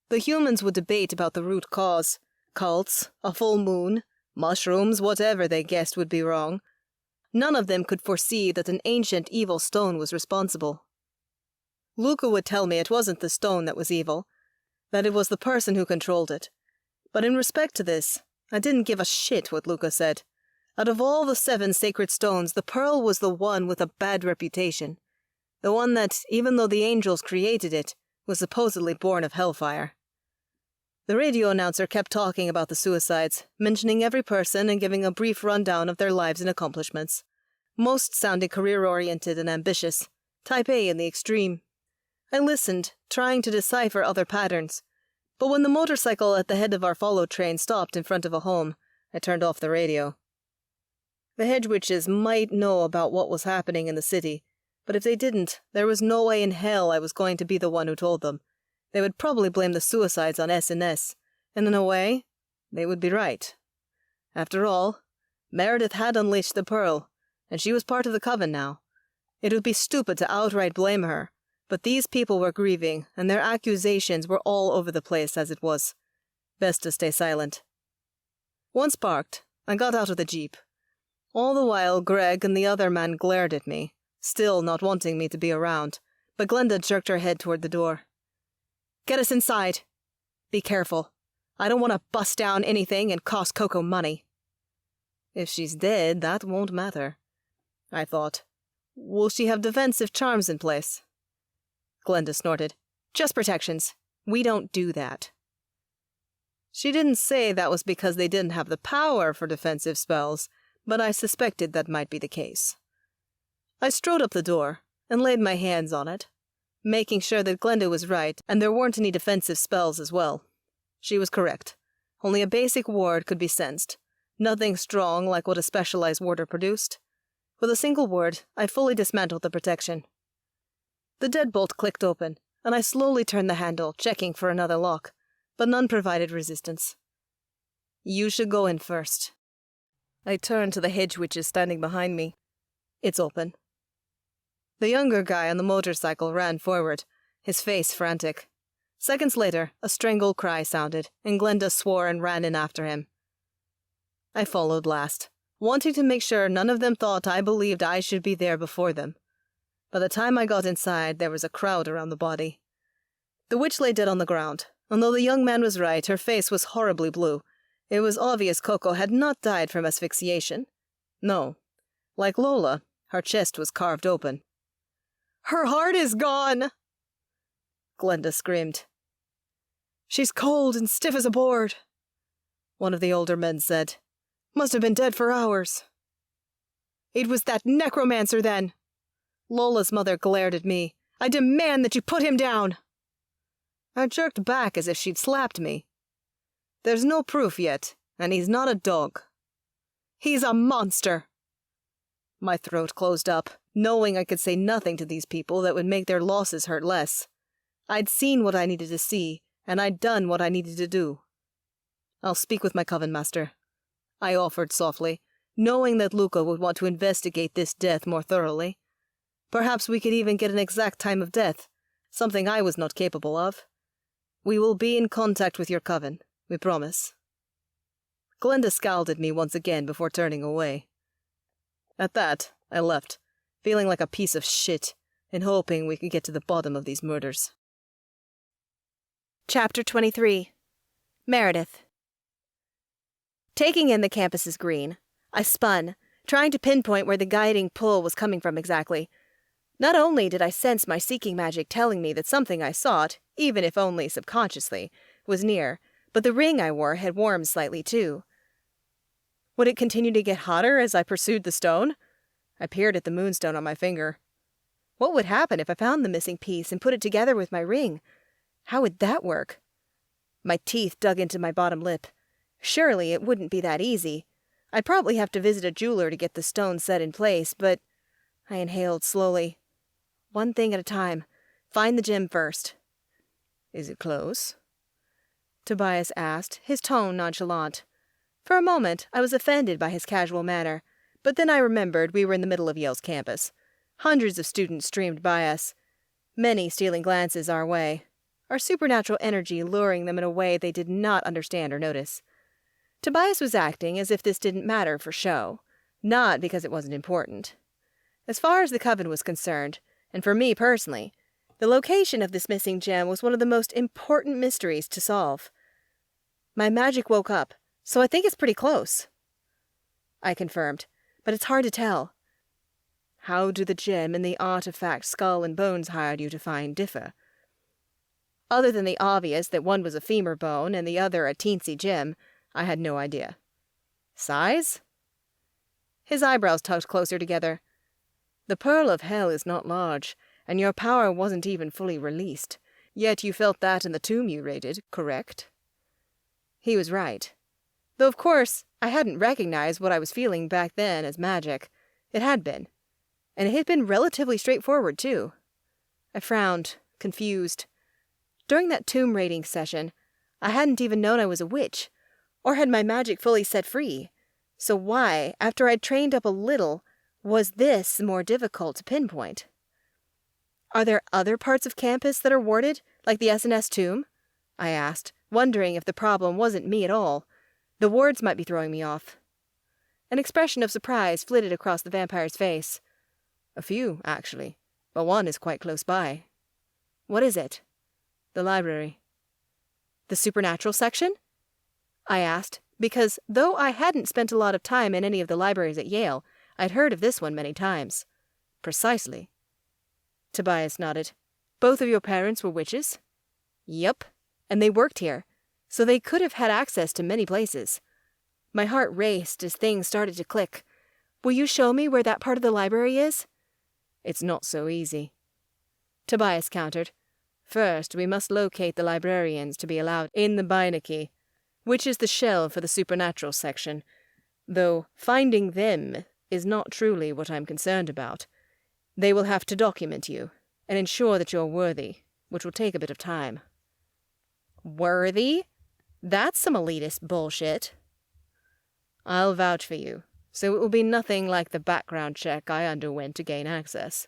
The humans would debate about the root cause. Cults, a full moon, mushrooms, whatever they guessed would be wrong. None of them could foresee that an ancient evil stone was responsible. Luca would tell me it wasn't the stone that was evil, that it was the person who controlled it. But in respect to this, I didn't give a shit what Luca said. Out of all the 7 sacred stones, the pearl was the one with a bad reputation. The one that, even though the angels created it, was supposedly born of hellfire. The radio announcer kept talking about the suicides, mentioning every person and giving a brief rundown of their lives and accomplishments. Most sounded career-oriented and ambitious, type A in the extreme. I listened, trying to decipher other patterns, but when the motorcycle at the head of our follow train stopped in front of a home, I turned off the radio. The hedge witches might know about what was happening in the city, but if they didn't, there was no way in hell I was going to be the one who told them. They would probably blame the suicides on S&S, and in a way, they would be right. After all, Meredith had unleashed the Pearl, and she was part of the Coven now. It would be stupid to outright blame her, but these people were grieving, and their accusations were all over the place as it was. Best to stay silent. Once parked, I got out of the jeep. All the while, Greg and the other man glared at me, still not wanting me to be around, but Glenda jerked her head toward the door. "Get us inside. Be careful. I don't want to bust down anything and cost Coco money." If she's dead, that won't matter, I thought. Will she have defensive charms in place? Glenda snorted. "Just protections. We don't do that." She didn't say that was because they didn't have the power for defensive spells, but I suspected that might be the case. I strode up the door and laid my hands on it, making sure that Glenda was right and there weren't any defensive spells as well. She was correct. Only a basic ward could be sensed. Nothing strong like what a specialized warder produced. With a single word, I fully dismantled the protection. The deadbolt clicked open, and I slowly turned the handle, checking for another lock, but none provided resistance. "You should go in first." I turned to the hedge witches standing behind me. "It's open." The younger guy on the motorcycle ran forward, his face frantic. Seconds later, a strangled cry sounded, and Glenda swore and ran in after him. I followed last, wanting to make sure none of them thought I believed I should be there before them. By the time I got inside, there was a crowd around the body. The witch lay dead on the ground, and though the young man was right, her face was horribly blue. It was obvious Coco had not died from asphyxiation. No. Like Lola, her chest was carved open. "Her heart is gone!" Glenda screamed. "She's cold and stiff as a board," one of the older men said. "Must have been dead for hours." "It was that necromancer, then!" Lola's mother glared at me. "I demand that you put him down!" I jerked back as if she'd slapped me. "There's no proof yet, and he's not a dog." "He's a monster!" My throat closed up, knowing I could say nothing to these people that would make their losses hurt less. I'd seen what I needed to see, and I'd done what I needed to do. "I'll speak with my Coven master," I offered softly, knowing that Luca would want to investigate this death more thoroughly. Perhaps we could even get an exact time of death, something I was not capable of. "We will be in contact with your Coven, we promise." Glenda scowled at me once again before turning away. At that, I left, feeling like a piece of shit, and hoping we could get to the bottom of these murders. Chapter 23. Meredith. Taking in the campus's green, I spun, trying to pinpoint where the guiding pull was coming from exactly. Not only did I sense my seeking magic telling me that something I sought, even if only subconsciously, was near, but the ring I wore had warmed slightly too. Would it continue to get hotter as I pursued the stone? I peered at the moonstone on my finger. What would happen if I found the missing piece and put it together with my ring? How would that work? My teeth dug into my bottom lip. Surely it wouldn't be that easy. I'd probably have to visit a jeweler to get the stone set in place, but I inhaled slowly. One thing at a time. Find the gem first. "Is it close?" Tobias asked, his tone nonchalant. For a moment, I was offended by his casual manner, but then I remembered we were in the middle of Yale's campus. Hundreds of students streamed by us, many stealing glances our way, our supernatural energy luring them in a way they did not understand or notice. Tobias was acting as if this didn't matter for show, not because it wasn't important. As far as the Coven was concerned, and for me personally, the location of this missing gem was one of the most important mysteries to solve. My magic woke up, so I think it's pretty close, I confirmed, but it's hard to tell. How do the gem and the artifact Skull and Bones hired you to find differ? Other than the obvious that one was a femur bone and the other a teensy gem, I had no idea. Size? His eyebrows tugged closer together. The Pearl of Hell is not large, and your power wasn't even fully released. Yet you felt that in the tomb you raided, correct? He was right. Though of course, I hadn't recognized what I was feeling back then as magic. It had been. And it had been relatively straightforward, too. I frowned, confused. During that tomb raiding session, I hadn't even known I was a witch, or had my magic fully set free. So why, after I'd trained up a little, was this more difficult to pinpoint? Are there other parts of campus that are warded, like the S&S tomb? I asked, wondering if the problem wasn't me at all. The wards might be throwing me off. An expression of surprise flitted across the vampire's face. A few, actually, but one is quite close by. What is it? The library. The supernatural section? I asked, because though I hadn't spent a lot of time in any of the libraries at Yale, I'd heard of this one many times. Precisely. Tobias nodded. Both of your parents were witches? Yup, and they worked here, so they could have had access to many places. My heart raced as things started to click. Will you show me where that part of the library is? It's not so easy. Tobias countered. First, we must locate the librarians to be allowed in the Beinecke, which is the shell for the supernatural section, though finding them is not truly what I'm concerned about. They will have to document you and ensure that you're worthy, which will take a bit of time. Worthy? That's some elitist bullshit. I'll vouch for you, so it will be nothing like the background check I underwent to gain access.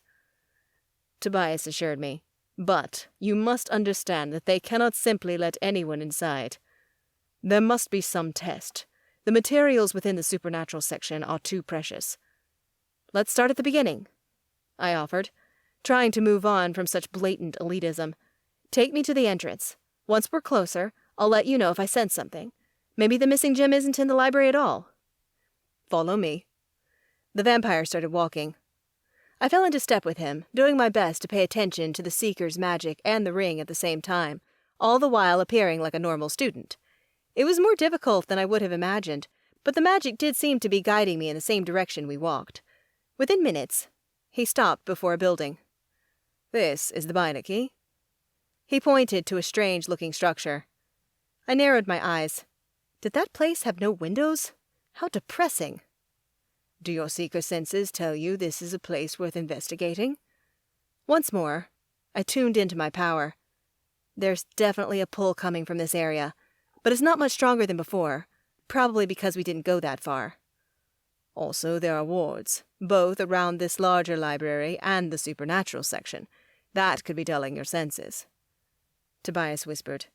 Tobias assured me, but you must understand that they cannot simply let anyone inside. There must be some test. The materials within the supernatural section are too precious. Let's start at the beginning, I offered, trying to move on from such blatant elitism. Take me to the entrance. Once we're closer, I'll let you know if I sense something. Maybe the missing gem isn't in the library at all. Follow me. The vampire started walking. I fell into step with him, doing my best to pay attention to the Seeker's magic and the ring at the same time, all the while appearing like a normal student. It was more difficult than I would have imagined, but the magic did seem to be guiding me in the same direction we walked. Within minutes, he stopped before a building. This is the Beinecke. He pointed to a strange-looking structure. I narrowed my eyes. Did that place have no windows? How depressing. Do your seeker senses tell you this is a place worth investigating? Once more, I tuned into my power. There's definitely a pull coming from this area, but it's not much stronger than before, probably because we didn't go that far. Also, there are wards, both around this larger library and the supernatural section. That could be dulling your senses. Tobias whispered.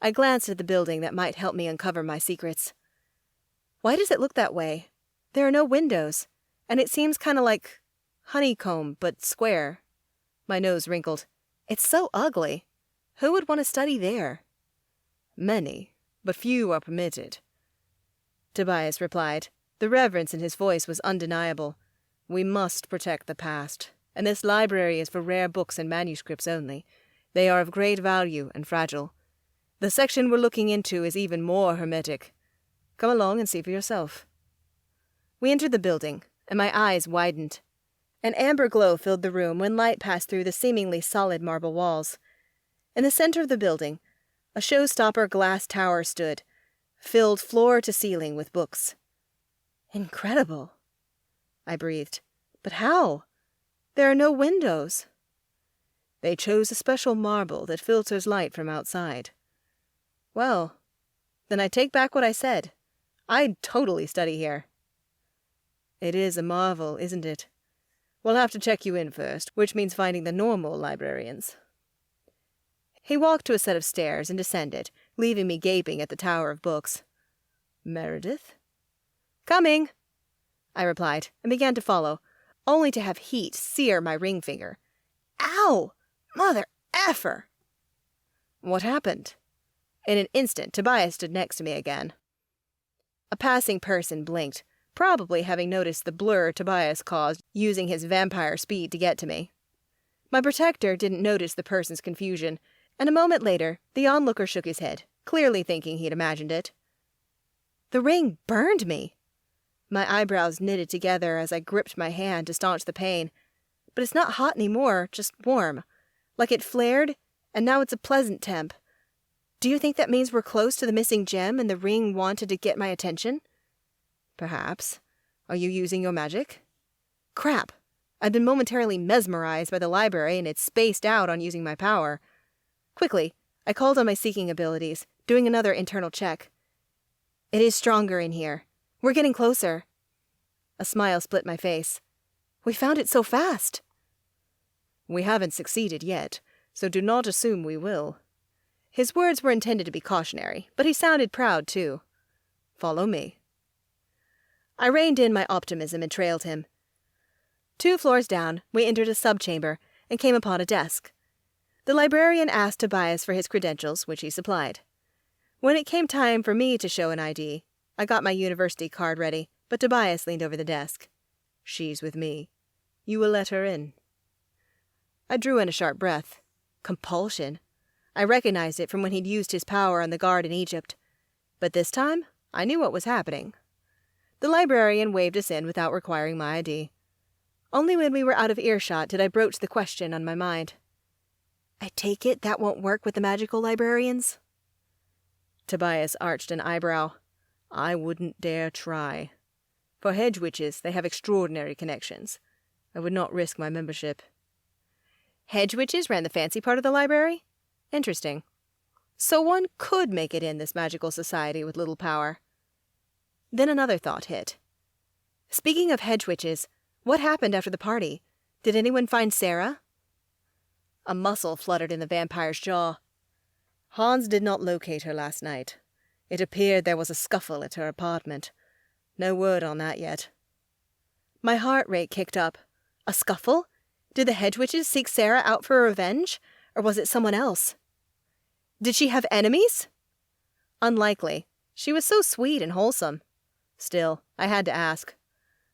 I glanced at the building that might help me uncover my secrets. Why does it look that way? There are no windows, and it seems kind of like honeycomb, but square. My nose wrinkled. It's so ugly. Who would want to study there? Many, but few are permitted. Tobias replied. The reverence in his voice was undeniable. We must protect the past, and this library is for rare books and manuscripts only. They are of great value and fragile. The section we're looking into is even more hermetic. Come along and see for yourself. We entered the building, and my eyes widened. An amber glow filled the room when light passed through the seemingly solid marble walls. In the center of the building, a showstopper glass tower stood, filled floor to ceiling with books. Incredible, I breathed. But how? There are no windows. They chose a special marble that filters light from outside. Well, then I take back what I said. I'd totally study here. It is a marvel, isn't it? We'll have to check you in first, which means finding the normal librarians. He walked to a set of stairs and descended, leaving me gaping at the tower of books. Meredith? Coming, I replied, and began to follow, only to have heat sear my ring finger. Ow! Mother effer! What happened? In an instant, Tobias stood next to me again. A passing person blinked, probably having noticed the blur Tobias caused using his vampire speed to get to me. My protector didn't notice the person's confusion, and a moment later, the onlooker shook his head, clearly thinking he'd imagined it. The ring burned me. My eyebrows knitted together as I gripped my hand to staunch the pain. But it's not hot anymore, just warm. Like it flared, and now it's a pleasant temp. Do you think that means we're close to the missing gem and the ring wanted to get my attention? Perhaps. Are you using your magic? Crap! I'd been momentarily mesmerized by the library and had spaced out on using my power. Quickly, I called on my seeking abilities, doing another internal check. It is stronger in here. We're getting closer. A smile split my face. We found it so fast. We haven't succeeded yet, so do not assume we will. His words were intended to be cautionary, but he sounded proud, too. Follow me. I reined in my optimism and trailed him. 2 floors down, we entered a subchamber and came upon a desk. The librarian asked Tobias for his credentials, which he supplied. When it came time for me to show an ID, I got my university card ready, but Tobias leaned over the desk. She's with me. You will let her in. I drew in a sharp breath. Compulsion. I recognized it from when he'd used his power on the guard in Egypt. But this time, I knew what was happening. The librarian waved us in without requiring my ID. Only when we were out of earshot did I broach the question on my mind. I take it that won't work with the magical librarians? Tobias arched an eyebrow. I wouldn't dare try. For hedge witches, they have extraordinary connections. I would not risk my membership. Hedge witches ran the fancy part of the library? Interesting. So one could make it in this magical society with little power. Then another thought hit. Speaking of hedge witches, what happened after the party? Did anyone find Sarah? A muscle fluttered in the vampire's jaw. Hans did not locate her last night. It appeared there was a scuffle at her apartment. No word on that yet. My heart rate kicked up. A scuffle? Did the hedge witches seek Sarah out for revenge? Or was it someone else? Did she have enemies? Unlikely. She was so sweet and wholesome. Still, I had to ask.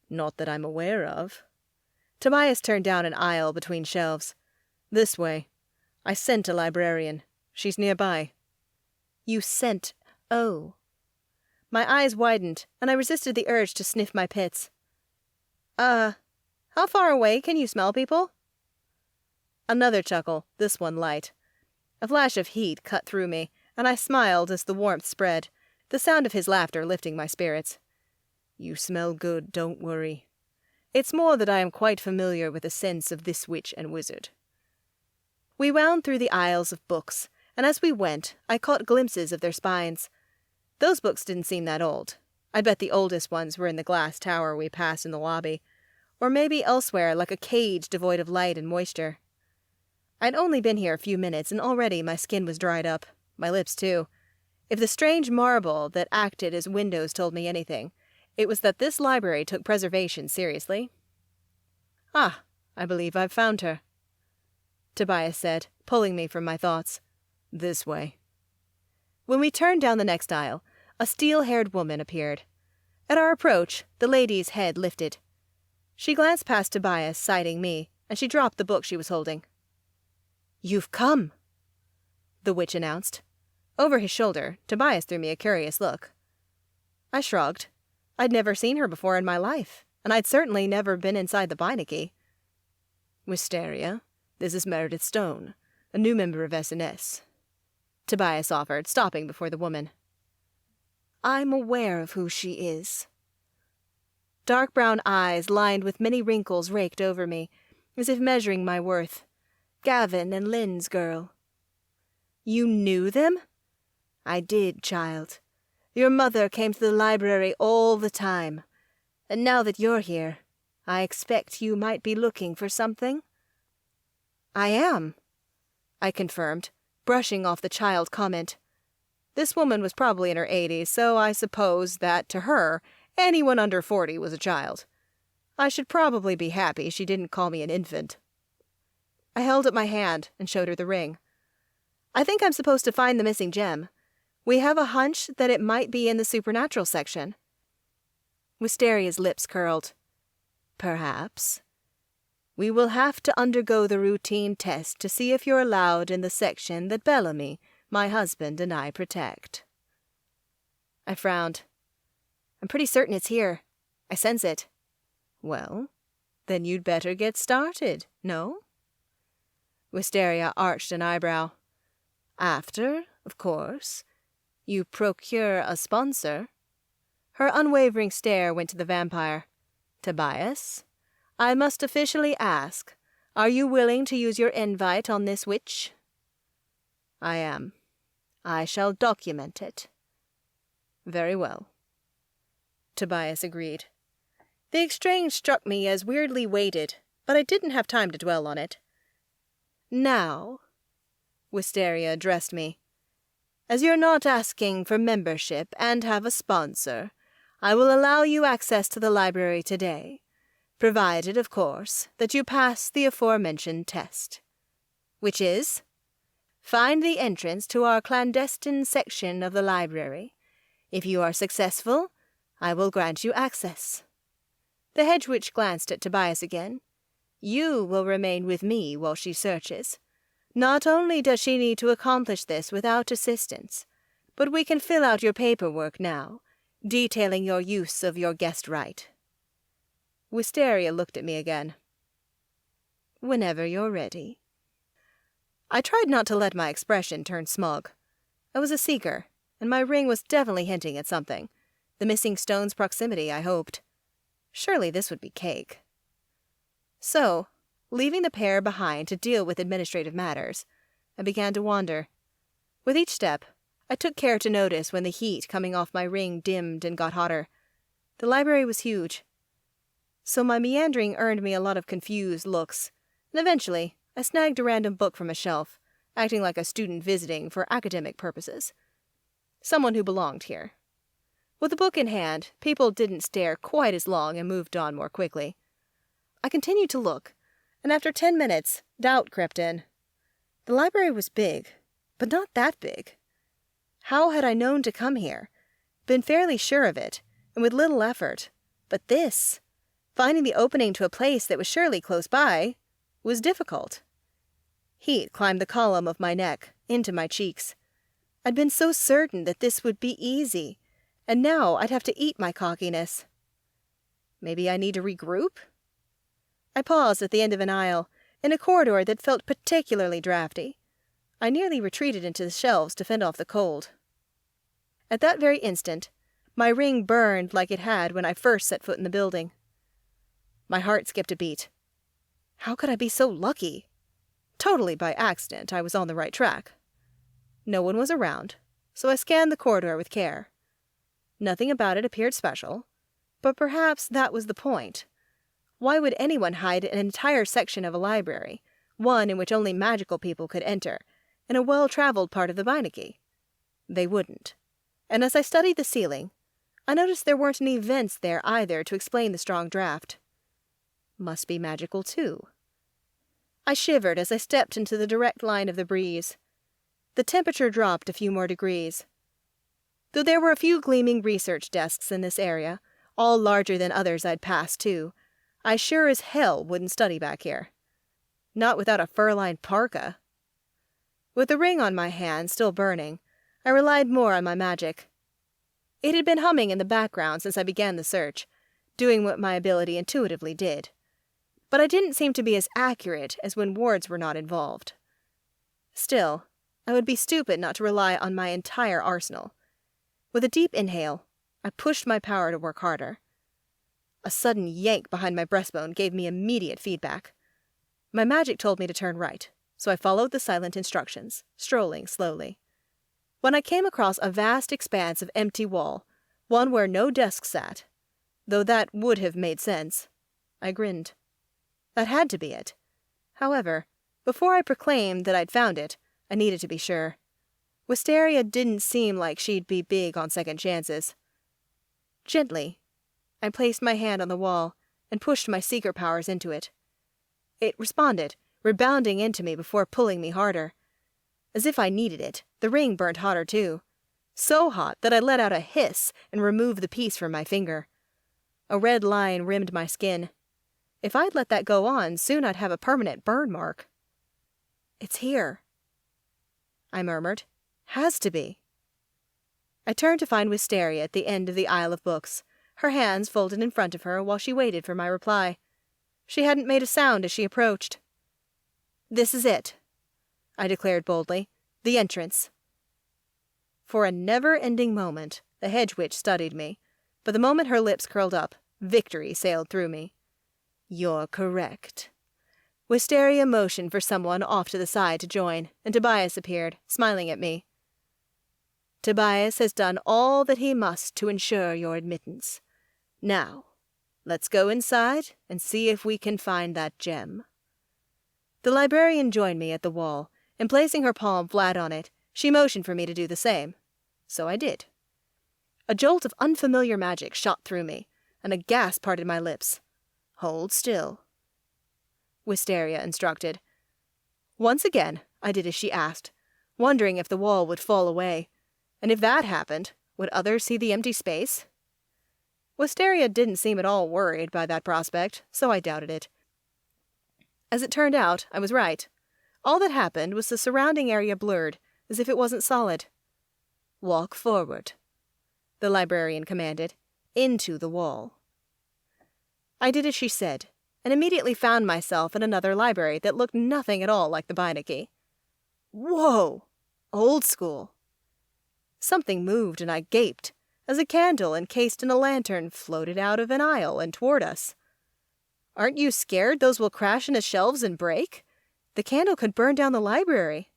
Not that I'm aware of. Tobias turned down an aisle between shelves. This way. I sent a librarian. She's nearby. You sent... Oh. My eyes widened, and I resisted the urge to sniff my pits. How far away can you smell people? Another chuckle, this one light. A flash of heat cut through me, and I smiled as the warmth spread, the sound of his laughter lifting my spirits. You smell good, don't worry. It's more that I am quite familiar with the sense of this witch and wizard. We wound through the aisles of books, and as we went, I caught glimpses of their spines. Those books didn't seem that old. I'd bet the oldest ones were in the glass tower we passed in the lobby, or maybe elsewhere like a cage devoid of light and moisture. I'd only been here a few minutes, and already my skin was dried up, my lips too. If the strange marble that acted as windows told me anything, it was that this library took preservation seriously. Ah, I believe I've found her, Tobias said, pulling me from my thoughts. This way. When we turned down the next aisle, a steel-haired woman appeared. At our approach, the lady's head lifted. She glanced past Tobias, citing me, and she dropped the book she was holding. You've come, the witch announced. Over his shoulder, Tobias threw me a curious look. I shrugged. I'd never seen her before in my life, and I'd certainly never been inside the Beinecke. Wisteria, this is Meredith Stone, a new member of SNS. Tobias offered, stopping before the woman. I'm aware of who she is. Dark brown eyes lined with many wrinkles raked over me, as if measuring my worth. Gavin and Lynn's girl. You knew them? I did, child. Your mother came to the library all the time, and now that you're here, I expect you might be looking for something." "I am," I confirmed, brushing off the child comment. This woman was probably in her 80s, so I suppose that, to her, anyone under 40 was a child. I should probably be happy she didn't call me an infant. I held up my hand and showed her the ring. "I think I'm supposed to find the missing gem. We have a hunch that it might be in the supernatural section." Wisteria's lips curled. "Perhaps. We will have to undergo the routine test to see if you're allowed in the section that Bellamy, my husband, and I protect." I frowned. "I'm pretty certain it's here. I sense it." "Well, then you'd better get started, no?" Wisteria arched an eyebrow. "After, of course, you procure a sponsor." Her unwavering stare went to the vampire. "Tobias, I must officially ask, are you willing to use your invite on this witch?" "I am. I shall document it." "Very well." Tobias agreed. The exchange struck me as weirdly weighted, but I didn't have time to dwell on it. "Now," Wisteria addressed me, "as you're not asking for membership and have a sponsor, I will allow you access to the library today, provided, of course, that you pass the aforementioned test. Which is, find the entrance to our clandestine section of the library. If you are successful, I will grant you access." The hedge witch glanced at Tobias again. "You will remain with me while she searches. Not only does she need to accomplish this without assistance, but we can fill out your paperwork now, detailing your use of your guest right." Wisteria looked at me again. "Whenever you're ready." I tried not to let my expression turn smug. I was a seeker, and my ring was definitely hinting at something. The missing stone's proximity, I hoped. Surely this would be cake. So, leaving the pair behind to deal with administrative matters, I began to wander. With each step, I took care to notice when the heat coming off my ring dimmed and got hotter. The library was huge, so my meandering earned me a lot of confused looks, and eventually I snagged a random book from a shelf, acting like a student visiting for academic purposes. Someone who belonged here. With the book in hand, people didn't stare quite as long and moved on more quickly. I continued to look, and after 10 minutes, doubt crept in. The library was big, but not that big. How had I known to come here? Been fairly sure of it, and with little effort. But this, finding the opening to a place that was surely close by, was difficult. Heat climbed the column of my neck, into my cheeks. I'd been so certain that this would be easy, and now I'd have to eat my cockiness. Maybe I need to regroup? I paused at the end of an aisle, in a corridor that felt particularly drafty. I nearly retreated into the shelves to fend off the cold. At that very instant, my ring burned like it had when I first set foot in the building. My heart skipped a beat. How could I be so lucky? Totally by accident, I was on the right track. No one was around, so I scanned the corridor with care. Nothing about it appeared special, but perhaps that was the point. Why would anyone hide an entire section of a library, one in which only magical people could enter, in a well-traveled part of the Beinecke? They wouldn't. And as I studied the ceiling, I noticed there weren't any vents there either to explain the strong draft. Must be magical, too. I shivered as I stepped into the direct line of the breeze. The temperature dropped a few more degrees. Though there were a few gleaming research desks in this area, all larger than others I'd passed, too, I sure as hell wouldn't study back here. Not without a fur-lined parka. With the ring on my hand still burning, I relied more on my magic. It had been humming in the background since I began the search, doing what my ability intuitively did. But I didn't seem to be as accurate as when words were not involved. Still, I would be stupid not to rely on my entire arsenal. With a deep inhale, I pushed my power to work harder. A sudden yank behind my breastbone gave me immediate feedback. My magic told me to turn right, so I followed the silent instructions, strolling slowly. When I came across a vast expanse of empty wall, one where no desk sat, though that would have made sense, I grinned. That had to be it. However, before I proclaimed that I'd found it, I needed to be sure. Wisteria didn't seem like she'd be big on second chances. Gently, I placed my hand on the wall and pushed my seeker powers into it. It responded, rebounding into me before pulling me harder. As if I needed it, the ring burnt hotter too. So hot that I let out a hiss and removed the piece from my finger. A red line rimmed my skin. If I'd let that go on, soon I'd have a permanent burn mark. "It's here," I murmured. "Has to be." I turned to find Wisteria at the end of the aisle of books, her hands folded in front of her while she waited for my reply. She hadn't made a sound as she approached. "This is it," I declared boldly. "The entrance." For a never-ending moment, the hedge witch studied me, but the moment her lips curled up, victory sailed through me. "You're correct." Wisteria motioned for someone off to the side to join, and Tobias appeared, smiling at me. "Tobias has done all that he must to ensure your admittance. Now, let's go inside and see if we can find that gem." The librarian joined me at the wall, and placing her palm flat on it, she motioned for me to do the same. So I did. A jolt of unfamiliar magic shot through me, and a gasp parted my lips. "Hold still," Wisteria instructed. Once again, I did as she asked, wondering if the wall would fall away, and if that happened, would others see the empty space? Wisteria didn't seem at all worried by that prospect, so I doubted it. As it turned out, I was right. All that happened was the surrounding area blurred, as if it wasn't solid. "Walk forward," the librarian commanded, "into the wall." I did as she said, and immediately found myself in another library that looked nothing at all like the Beinecke. Whoa! Old school. Something moved and I gaped, as a candle encased in a lantern floated out of an aisle and toward us. "Aren't you scared those will crash into shelves and break? The candle could burn down the library."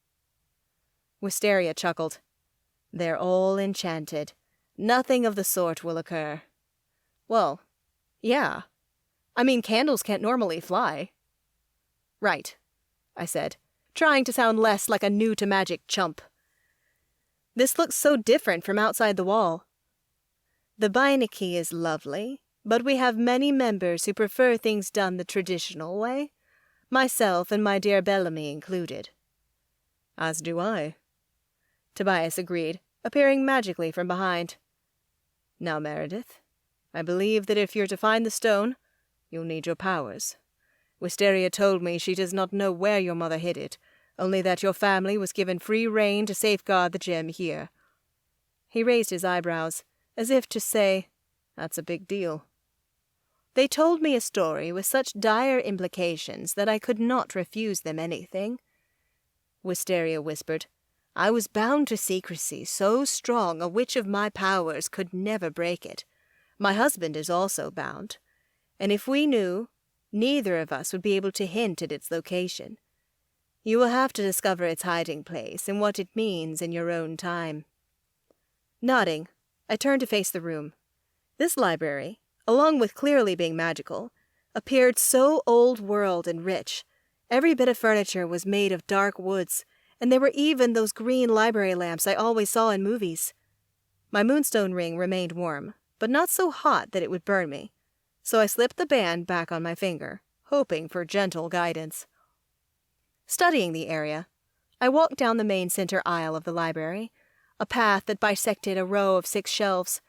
Wisteria chuckled. "They're all enchanted. Nothing of the sort will occur." "Well, yeah. I mean, candles can't normally fly." "Right," I said, trying to sound less like a new-to-magic chump. "This looks so different from outside the wall." "The Beinecke is lovely, but we have many members who prefer things done the traditional way, myself and my dear Bellamy included." "As do I," Tobias agreed, appearing magically from behind. "Now, Meredith, I believe that if you're to find the stone, you'll need your powers. Wisteria told me she does not know where your mother hid it, only that your family was given free rein to safeguard the gem here." He raised his eyebrows, as if to say, "That's a big deal." "They told me a story with such dire implications that I could not refuse them anything," Wisteria whispered. "I was bound to secrecy so strong a witch of my powers could never break it. My husband is also bound. And if we knew, neither of us would be able to hint at its location. You will have to discover its hiding place and what it means in your own time." Nodding, I turned to face the room. This library, along with clearly being magical, appeared so old-world and rich. Every bit of furniture was made of dark woods, and there were even those green library lamps I always saw in movies. My moonstone ring remained warm, but not so hot that it would burn me, so I slipped the band back on my finger, hoping for gentle guidance. Studying the area, I walked down the main center aisle of the library, a path that bisected a row of 6 shelves.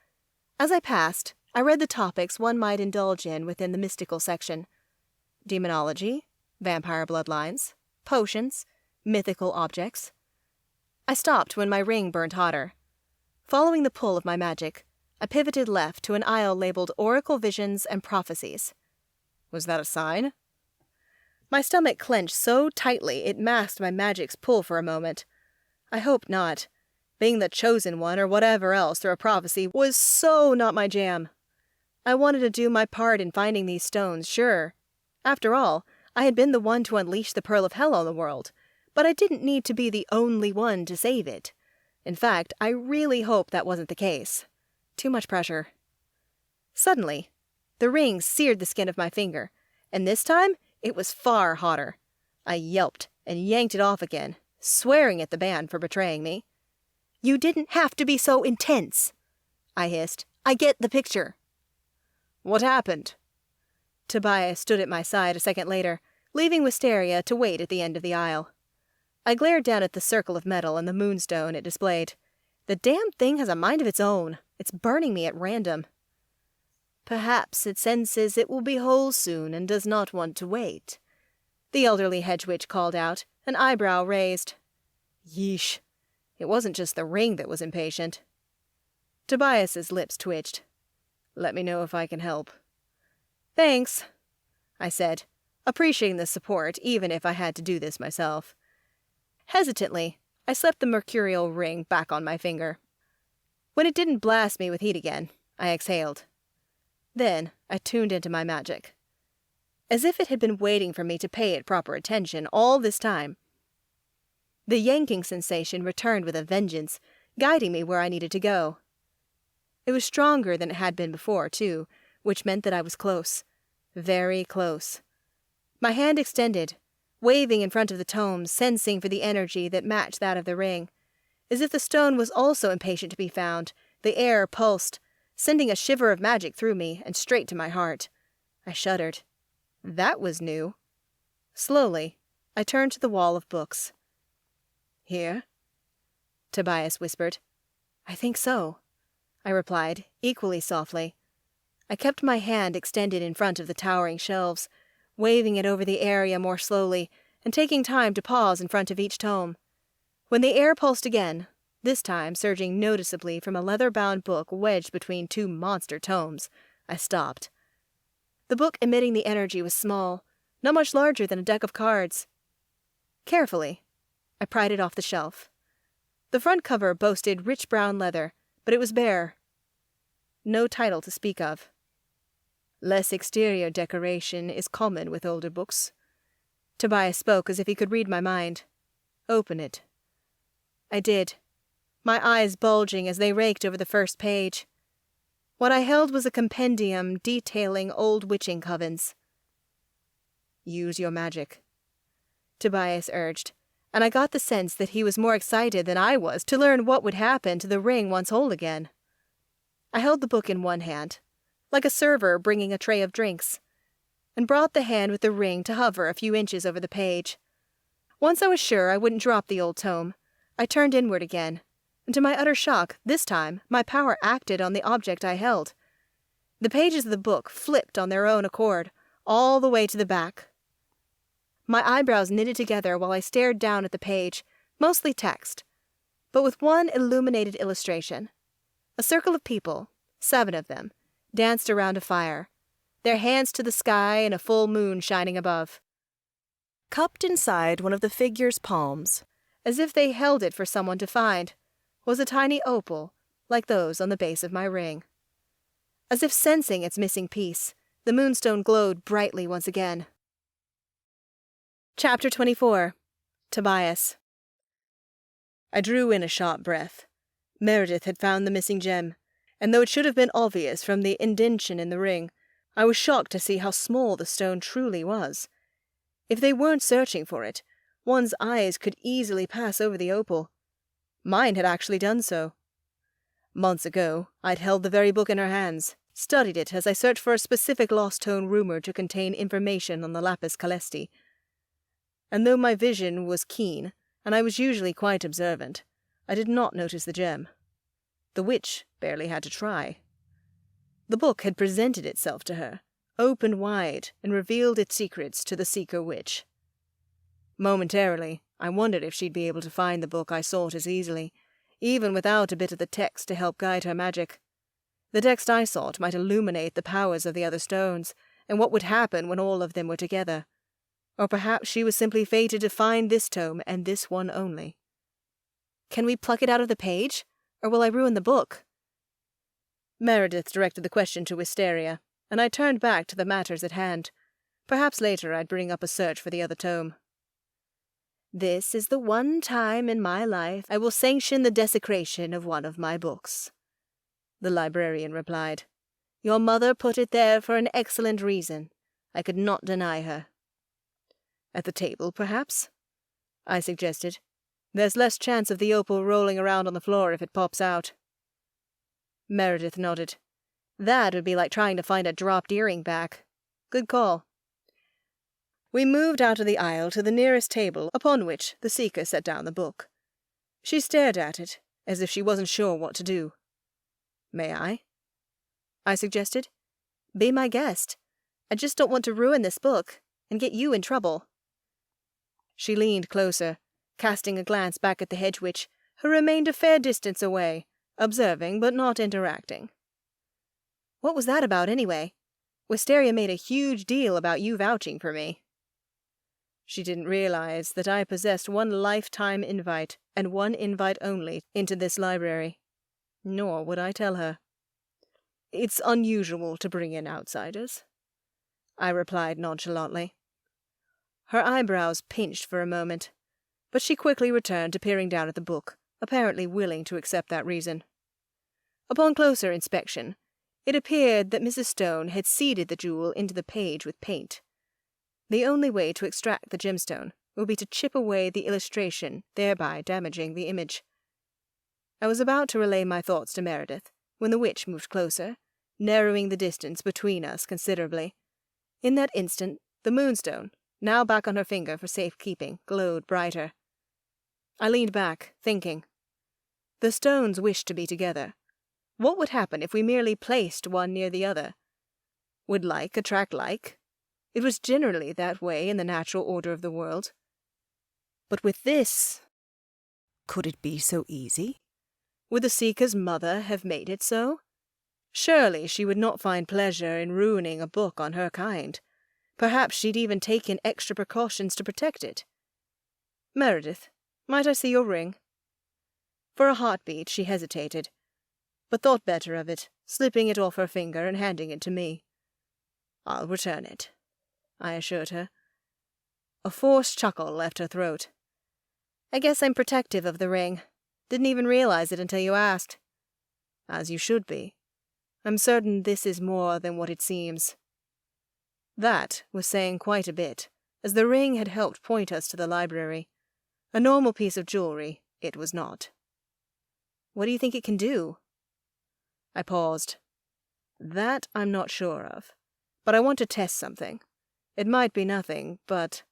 As I passed, I read the topics one might indulge in within the mystical section: demonology, vampire bloodlines, potions, mythical objects. I stopped when my ring burned hotter. Following the pull of my magic, I pivoted left to an aisle labeled Oracle Visions and Prophecies. Was that a sign? My stomach clenched so tightly it masked my magic's pull for a moment. I hoped not. Being the chosen one or whatever else through a prophecy was so not my jam. I wanted to do my part in finding these stones, sure. After all, I had been the one to unleash the Pearl of Hell on the world, but I didn't need to be the only one to save it. In fact, I really hoped that wasn't the case. Too much pressure. Suddenly, the ring seared the skin of my finger, And this time, it was far hotter. I yelped and yanked it off again, swearing at the band for betraying me. You didn't have to be so intense, I hissed. I get the picture. What happened? Tobias stood at my side a second later, leaving Wisteria to wait at the end of the aisle. I glared down at the circle of metal and the moonstone it displayed. The damn thing has a mind of its own. It's burning me at random. Perhaps it senses it will be whole soon and does not want to wait, the elderly hedge witch called out, an eyebrow raised. Yeesh. It wasn't just the ring that was impatient. Tobias's lips twitched. Let me know if I can help. Thanks, I said, appreciating the support even if I had to do this myself. Hesitantly, I slipped the mercurial ring back on my finger. When it didn't blast me with heat again, I exhaled. Then I tuned into my magic. As if it had been waiting for me to pay it proper attention all this time. The yanking sensation returned with a vengeance, guiding me where I needed to go. It was stronger than it had been before, too, which meant that I was close. Very close. My hand extended, waving in front of the tome, sensing for the energy that matched that of the ring. As if the stone was also impatient to be found, the air pulsed, sending a shiver of magic through me and straight to my heart. I shuddered. That was new. Slowly, I turned to the wall of books. Here? Tobias whispered. I think so, I replied, equally softly. I kept my hand extended in front of the towering shelves, waving it over the area more slowly, and taking time to pause in front of each tome. When the air pulsed again, this time surging noticeably from a leather-bound book wedged between two monster tomes, I stopped. The book emitting the energy was small, not much larger than a deck of cards. Carefully, I pried it off the shelf. The front cover boasted rich brown leather, but it was bare. No title to speak of. Less exterior decoration is common with older books. Tobias spoke as if he could read my mind. Open it. I did, my eyes bulging as they raked over the first page. What I held was a compendium detailing old witching covens. Use your magic, Tobias urged, and I got the sense that he was more excited than I was to learn what would happen to the ring once whole again. I held the book in one hand, like a server bringing a tray of drinks, and brought the hand with the ring to hover a few inches over the page. Once I was sure I wouldn't drop the old tome, I turned inward again, and to my utter shock, this time, my power acted on the object I held. The pages of the book flipped on their own accord, all the way to the back. My eyebrows knitted together while I stared down at the page, mostly text, but with one illuminated illustration. A circle of people, 7 of them, danced around a fire, their hands to the sky and a full moon shining above. Cupped inside one of the figure's palms, as if they held it for someone to find, was a tiny opal, like those on the base of my ring. As if sensing its missing piece, the moonstone glowed brightly once again. Chapter 24. Tobias. I drew in a sharp breath. Meredith had found the missing gem, and though it should have been obvious from the indention in the ring, I was shocked to see how small the stone truly was. If they weren't searching for it, one's eyes could easily pass over the opal. Mine had actually done so. Months ago, I'd held the very book in her hands, studied it as I searched for a specific lost tome rumored to contain information on the lapis calesti. And though my vision was keen, and I was usually quite observant, I did not notice the gem. The witch barely had to try. The book had presented itself to her, opened wide, and revealed its secrets to the seeker witch. Momentarily, I wondered if she'd be able to find the book I sought as easily, even without a bit of the text to help guide her magic. The text I sought might illuminate the powers of the other stones, and what would happen when all of them were together. Or perhaps she was simply fated to find this tome and this one only. Can we pluck it out of the page, or will I ruin the book? Meredith directed the question to Wisteria, and I turned back to the matters at hand. Perhaps later I'd bring up a search for the other tome. This is the one time in my life I will sanction the desecration of one of my books, the librarian replied. Your mother put it there for an excellent reason. I could not deny her. At the table, perhaps? I suggested. There's less chance of the opal rolling around on the floor if it pops out. Meredith nodded. That would be like trying to find a dropped earring back. Good call. We moved out of the aisle to the nearest table, upon which the seeker set down the book. She stared at it, as if she wasn't sure what to do. May I suggested. Be my guest. I just don't want to ruin this book and get you in trouble. She leaned closer, casting a glance back at the hedge witch, who remained a fair distance away, observing but not interacting. What was that about, anyway? Wisteria made a huge deal about you vouching for me. She didn't realize that I possessed one lifetime invite, and one invite only, into this library. Nor would I tell her. It's unusual to bring in outsiders, I replied nonchalantly. Her eyebrows pinched for a moment, but she quickly returned to peering down at the book, apparently willing to accept that reason. Upon closer inspection, it appeared that Mrs. Stone had seeded the jewel into the page with paint. The only way to extract the gemstone would be to chip away the illustration, thereby damaging the image. I was about to relay my thoughts to Meredith when the witch moved closer, narrowing the distance between us considerably. In that instant, the moonstone, now back on her finger for safekeeping, glowed brighter. I leaned back, thinking. The stones wished to be together. What would happen if we merely placed one near the other? Would like attract like? It was generally that way in the natural order of the world. But with this, could it be so easy? Would the Seeker's mother have made it so? Surely she would not find pleasure in ruining a book on her kind. Perhaps she'd even taken extra precautions to protect it. Meredith, might I see your ring? For a heartbeat she hesitated, but thought better of it, slipping it off her finger and handing it to me. I'll return it, I assured her. A forced chuckle left her throat. I guess I'm protective of the ring. Didn't even realize it until you asked. As you should be. I'm certain this is more than what it seems. That was saying quite a bit, as the ring had helped point us to the library. A normal piece of jewelry, it was not. What do you think it can do? I paused. That I'm not sure of, but I want to test something. It might be nothing, but...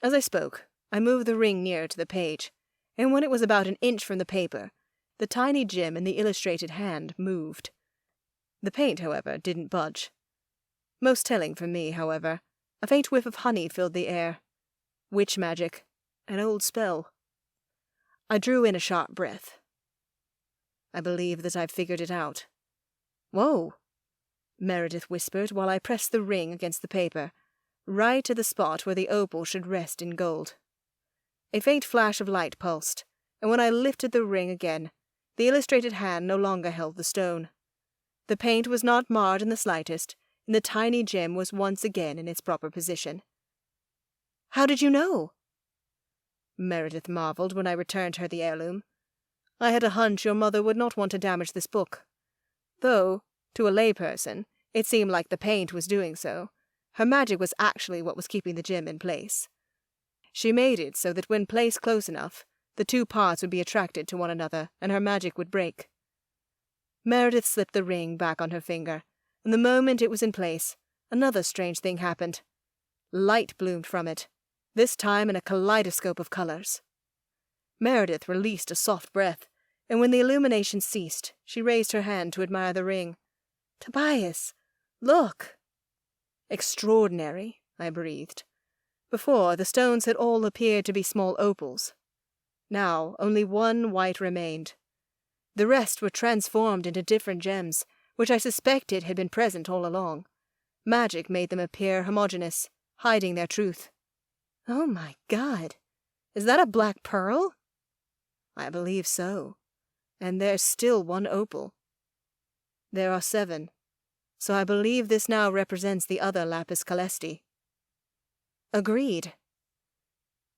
As I spoke, I moved the ring nearer to the page, and when it was about an inch from the paper, the tiny gem in the illustrated hand moved. The paint, however, didn't budge. Most telling for me, however, a faint whiff of honey filled the air. Witch magic. An old spell. I drew in a sharp breath. I believe that I've figured it out. Whoa, Meredith whispered while I pressed the ring against the paper, right at the spot where the opal should rest in gold. A faint flash of light pulsed, and when I lifted the ring again, the illustrated hand no longer held the stone. The paint was not marred in the slightest, and the tiny gem was once again in its proper position. How did you know? Meredith marveled when I returned her the heirloom. I had a hunch your mother would not want to damage this book. Though, to a layperson, it seemed like the paint was doing so. Her magic was actually what was keeping the gem in place. She made it so that when placed close enough, the two parts would be attracted to one another, and her magic would break. Meredith slipped the ring back on her finger, and the moment it was in place, another strange thing happened. Light bloomed from it, this time in a kaleidoscope of colors. Meredith released a soft breath, and when the illumination ceased, she raised her hand to admire the ring. "Tobias, look!" "Extraordinary," I breathed. Before, the stones had all appeared to be small opals. Now, only one white remained. The rest were transformed into different gems, which I suspected had been present all along. Magic made them appear homogeneous, hiding their truth. Oh my God! Is that a black pearl? I believe so. And there's still one opal. There are 7, so I believe this now represents the other lapis calesti. Agreed.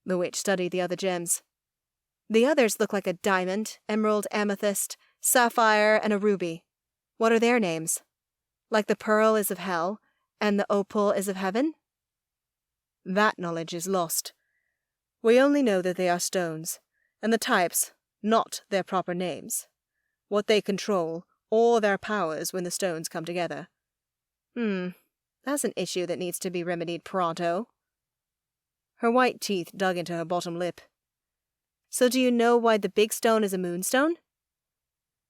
The witch studied the other gems. The others look like a diamond, emerald, amethyst, sapphire, and a ruby. What are their names? Like the pearl is of hell, And the opal is of heaven? That knowledge is lost. We only know that they are stones, and the types, not their proper names, what they control, or their powers when the stones come together. That's an issue that needs to be remedied pronto. Her white teeth dug into her bottom lip. So do you know why the big stone is a moonstone?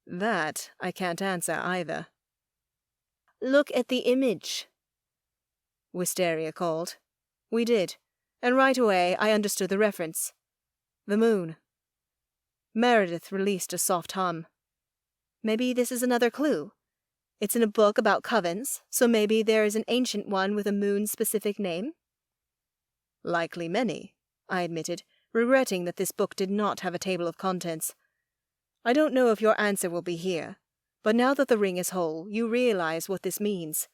That I can't answer either. Look at the image, Wisteria called. We did, and right away I understood the reference. The moon. Meredith released a soft hum. Maybe this is another clue. It's in a book about covens, so maybe there is an ancient one with a moon-specific name? Likely many, I admitted, regretting that this book did not have a table of contents. I don't know if your answer will be here, but now that the ring is whole, you realize what this means.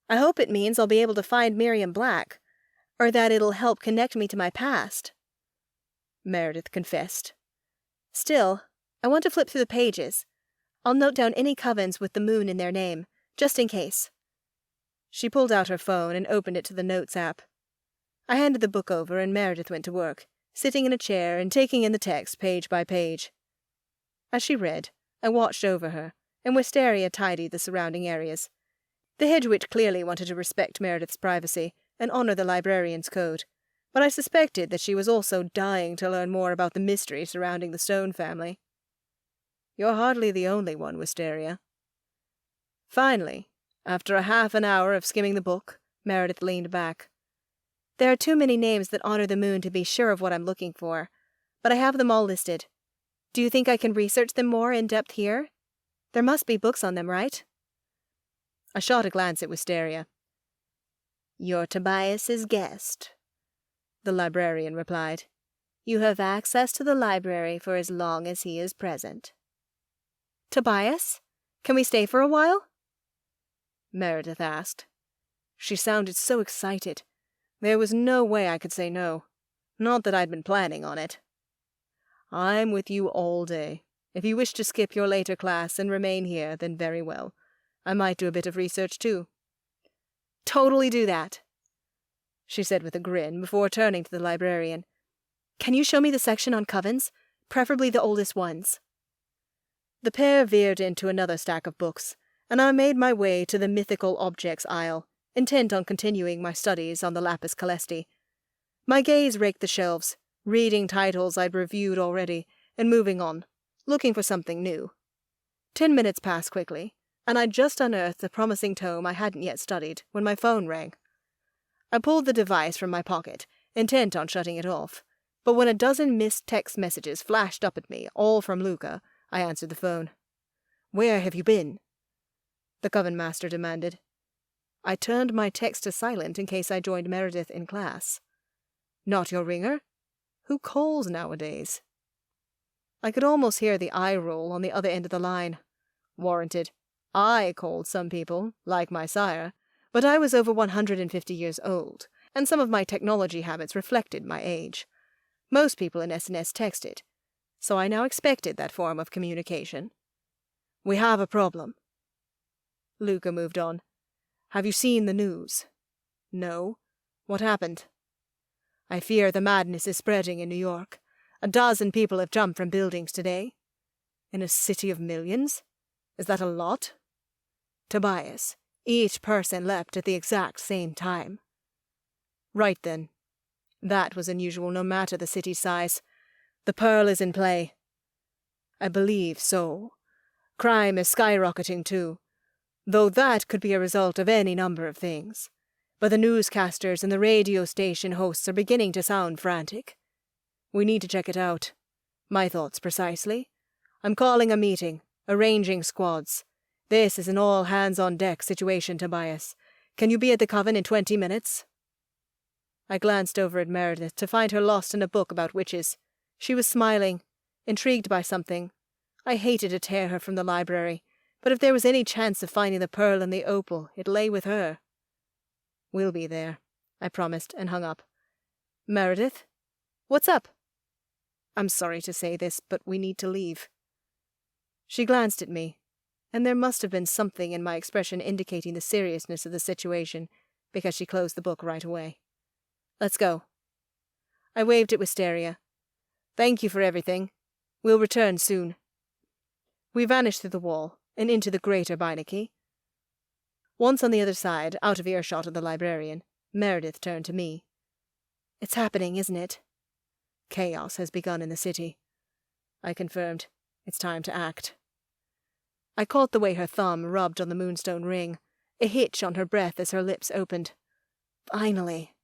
I hope it means I'll be able to find Miriam Black, or that it'll help connect me to my past, Meredith confessed. Still, I want to flip through the pages. I'll note down any covens with the moon in their name, just in case. She pulled out her phone and opened it to the Notes app. I handed the book over and Meredith went to work, sitting in a chair and taking in the text page by page. As she read, I watched over her, and Wisteria tidied the surrounding areas. The hedge witch clearly wanted to respect Meredith's privacy and honor the librarian's code, but I suspected that she was also dying to learn more about the mystery surrounding the Stone family. You're hardly the only one, Wisteria. Finally, after a half an hour of skimming the book, Meredith leaned back. There are too many names that honor the moon to be sure of what I'm looking for, but I have them all listed. Do you think I can research them more in depth here? There must be books on them, right? I shot a glance at Wisteria. You're Tobias's guest, the librarian replied. You have access to the library for as long as he is present. Tobias? Can we stay for a while? Meredith asked. She sounded so excited. There was no way I could say no. Not that I'd been planning on it. I'm with you all day. If you wish to skip your later class and remain here, then very well. I might do a bit of research, too. Totally do that, she said with a grin before turning to the librarian. Can you show me the section on covens? Preferably the oldest ones. The pair veered into another stack of books, and I made my way to the mythical objects aisle, intent on continuing my studies on the lapis calesti. My gaze raked the shelves, reading titles I'd reviewed already, and moving on, looking for something new. 10 minutes passed quickly, and I'd just unearthed a promising tome I hadn't yet studied when my phone rang. I pulled the device from my pocket, intent on shutting it off, but when a dozen missed text messages flashed up at me, all from Luca, I answered the phone. Where have you been? The Coven master demanded. I turned my text to silent in case I joined Meredith in class. Not your ringer? Who calls nowadays? I could almost hear the eye roll on the other end of the line. Warranted. I called some people, like my sire, but I was over 150 years old, and some of my technology habits reflected my age. Most people in SNS texted, so I now expected that form of communication. We have a problem. Luca moved on. Have you seen the news? No. What happened? I fear the madness is spreading in New York. 12 people have jumped from buildings today. In a city of millions? Is that a lot? Tobias, each person leapt at the exact same time. Right then. That was unusual no matter the city's size. The pearl is in play. I believe so. Crime is skyrocketing too, though that could be a result of any number of things. But the newscasters and the radio station hosts are beginning to sound frantic. We need to check it out. My thoughts precisely. I'm calling a meeting, arranging squads. This is an all-hands-on-deck situation, Tobias. Can you be at the Coven in 20 minutes? I glanced over at Meredith to find her lost in a book about witches. She was smiling, intrigued by something. I hated to tear her from the library, but if there was any chance of finding the pearl and the opal, it lay with her. We'll be there, I promised, and hung up. Meredith? What's up? I'm sorry to say this, but we need to leave. She glanced at me, and there must have been something in my expression indicating the seriousness of the situation, because she closed the book right away. "Let's go." I waved at Wisteria. "Thank you for everything. We'll return soon." We vanished through the wall and into the greater Beinecke. Once on the other side, out of earshot of the librarian, Meredith turned to me. "It's happening, isn't it?" "Chaos has begun in the city," I confirmed. "It's time to act." I caught the way her thumb rubbed on the moonstone ring, a hitch on her breath as her lips opened. Finally.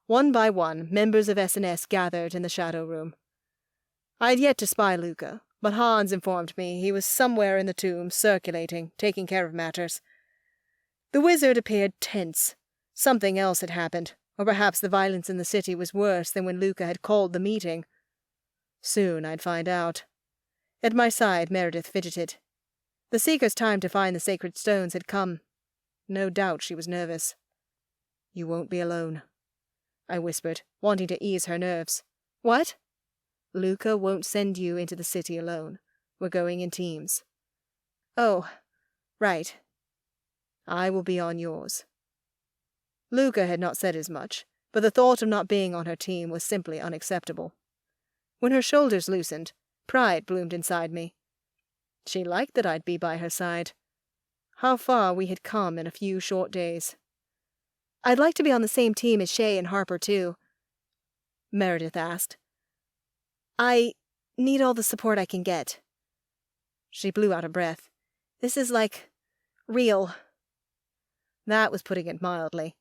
One by one, members of S&S gathered in the shadow room. I had yet to spy Luca, but Hans informed me he was somewhere in the tomb, circulating, taking care of matters. The wizard appeared tense. Something else had happened, or perhaps the violence in the city was worse than when Luca had called the meeting. Soon I'd find out. At my side, Meredith fidgeted. The Seeker's time to find the sacred stones had come. No doubt she was nervous. "You won't be alone," I whispered, wanting to ease her nerves. "What?" "Luca won't send you into the city alone. We're going in teams." "Oh, right." "I will be on yours." Luca had not said as much, but the thought of not being on her team was simply unacceptable. When her shoulders loosened, pride bloomed inside me. She liked that I'd be by her side. How far we had come in a few short days. "I'd like to be on the same team as Shay and Harper, too," Meredith asked. "I need all the support I can get." She blew out a breath. "This is like real." That was putting it mildly.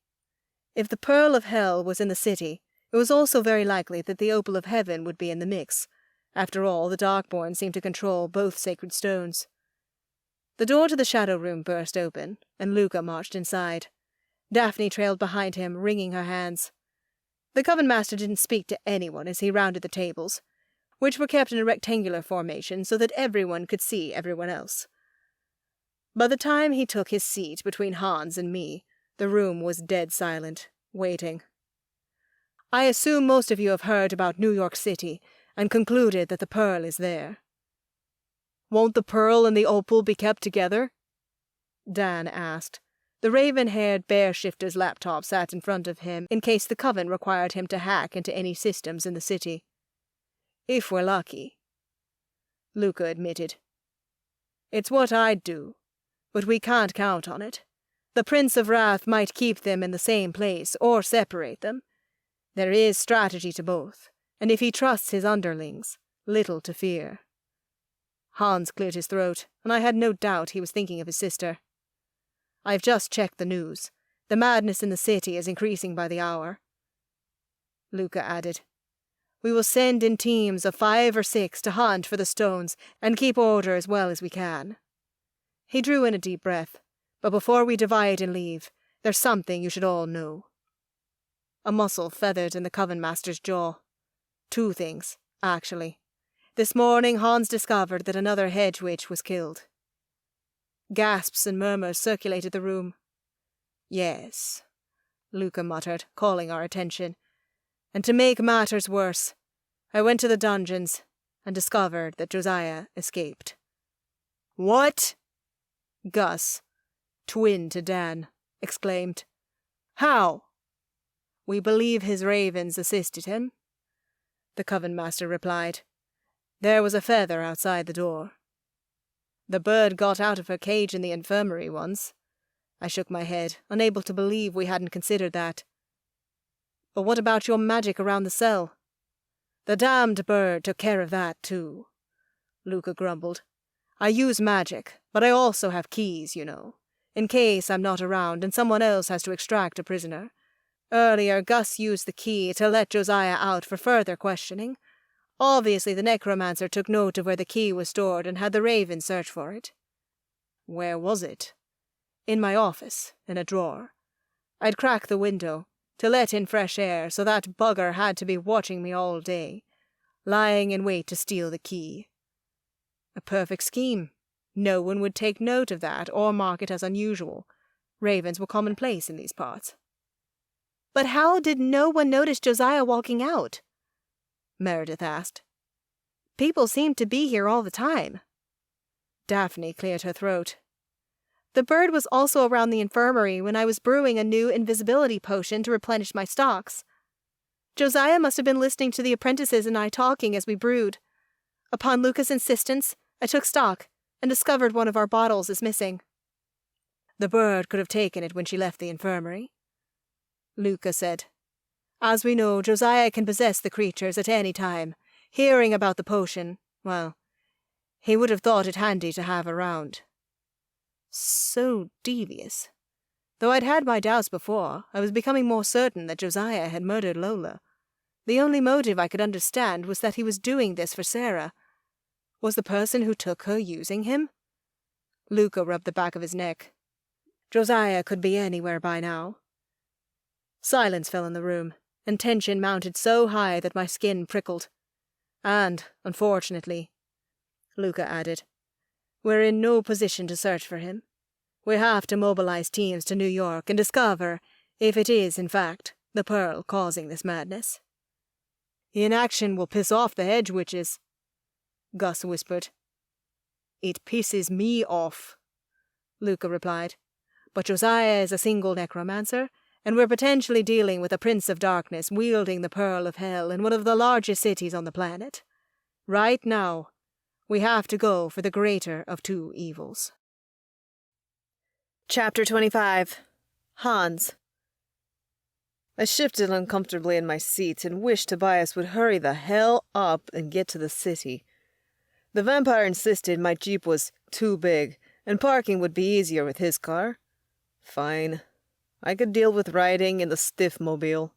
If the Pearl of Hell was in the city, it was also very likely that the Opal of Heaven would be in the mix. After all, the Darkborn seemed to control both sacred stones. The door to the shadow room burst open, and Luca marched inside. Daphne trailed behind him, wringing her hands. The Coven Master didn't speak to anyone as he rounded the tables, which were kept in a rectangular formation so that everyone could see everyone else. By the time he took his seat between Hans and me, the room was dead silent, waiting. "I assume most of you have heard about New York City and concluded that the Pearl is there." "Won't the Pearl and the Opal be kept together?" Dan asked. The raven-haired bear shifter's laptop sat in front of him in case the Coven required him to hack into any systems in the city. "If we're lucky," Luca admitted. "It's what I'd do, but we can't count on it. The Prince of Wrath might keep them in the same place or separate them. There is strategy to both, and if he trusts his underlings, little to fear." Hans cleared his throat, and I had no doubt he was thinking of his sister. "I've just checked the news. The madness in the city is increasing by the hour." Luca added, "We will send in teams of 5 or 6 to hunt for the stones and keep order as well as we can." He drew in a deep breath. "But before we divide and leave, there's something you should all know." A muscle feathered in the Coven Master's jaw. 2 things, actually. This morning Hans discovered that another hedge witch was killed. Gasps and murmurs circulated the room. "Yes," Luca muttered, calling our attention. "And to make matters worse, I went to the dungeons and discovered that Josiah escaped." "What?" Gus, twin to Dan, exclaimed. "How?" "We believe his ravens assisted him," the Coven Master replied. "There was a feather outside the door. The bird got out of her cage in the infirmary once." I shook my head, unable to believe we hadn't considered that. "But what about your magic around the cell?" "The damned bird took care of that, too," Luca grumbled. "I use magic, but I also have keys, you know, in case I'm not around and someone else has to extract a prisoner. Earlier, Gus used the key to let Josiah out for further questioning. Obviously, the necromancer took note of where the key was stored and had the raven search for it." "Where was it?" "In my office, in a drawer. I'd crack the window to let in fresh air, so that bugger had to be watching me all day, lying in wait to steal the key. A perfect scheme. No one would take note of that or mark it as unusual. Ravens were commonplace in these parts." "But how did no one notice Josiah walking out?" Meredith asked. "People seemed to be here all the time." Daphne cleared her throat. The bird was also around the infirmary when I was brewing a new invisibility potion to replenish my stocks. Josiah must have been listening to the apprentices and I talking as we brewed. Upon Luca's insistence, I took stock and discovered one of our bottles is missing. The bird could have taken it when she left the infirmary, Luca said. As we know, Josiah can possess the creatures at any time. Hearing about the potion, well, he would have thought it handy to have around. So devious. Though I'd had my doubts before, I was becoming more certain that Josiah had murdered Lola. The only motive I could understand was that he was doing this for Sarah. Was the person who took her using him? Luca rubbed the back of his neck. Josiah could be anywhere by now. Silence fell in the room, and tension mounted so high that my skin prickled. And, unfortunately, Luca added, we're in no position to search for him. We have to mobilize teams to New York and discover if it is, in fact, the Pearl causing this madness. Inaction will piss off the hedge witches, Gus whispered. It pisses me off, Luca replied. But Josiah is a single necromancer, and we're potentially dealing with a prince of darkness wielding the Pearl of Hell in one of the largest cities on the planet. Right now, we have to go for the greater of two evils. Chapter 25. Hans. I shifted uncomfortably in my seat and wished Tobias would hurry the hell up and get to the city. The vampire insisted my jeep was too big, and parking would be easier with his car. Fine. I could deal with riding in the stiff mobile.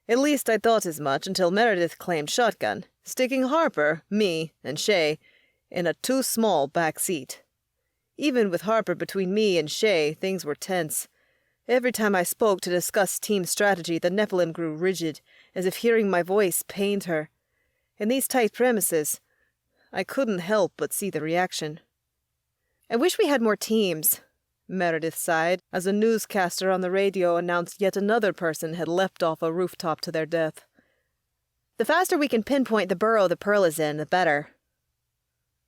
At least I thought as much until Meredith claimed shotgun, sticking Harper, me, and Shay in a too small back seat. Even with Harper between me and Shay, things were tense. Every time I spoke to discuss team strategy, the Nephilim grew rigid, as if hearing my voice pained her. In these tight premises, I couldn't help but see the reaction. I wish we had more teams, Meredith sighed, as a newscaster on the radio announced yet another person had leapt off a rooftop to their death. The faster we can pinpoint the burrow the Pearl is in, the better.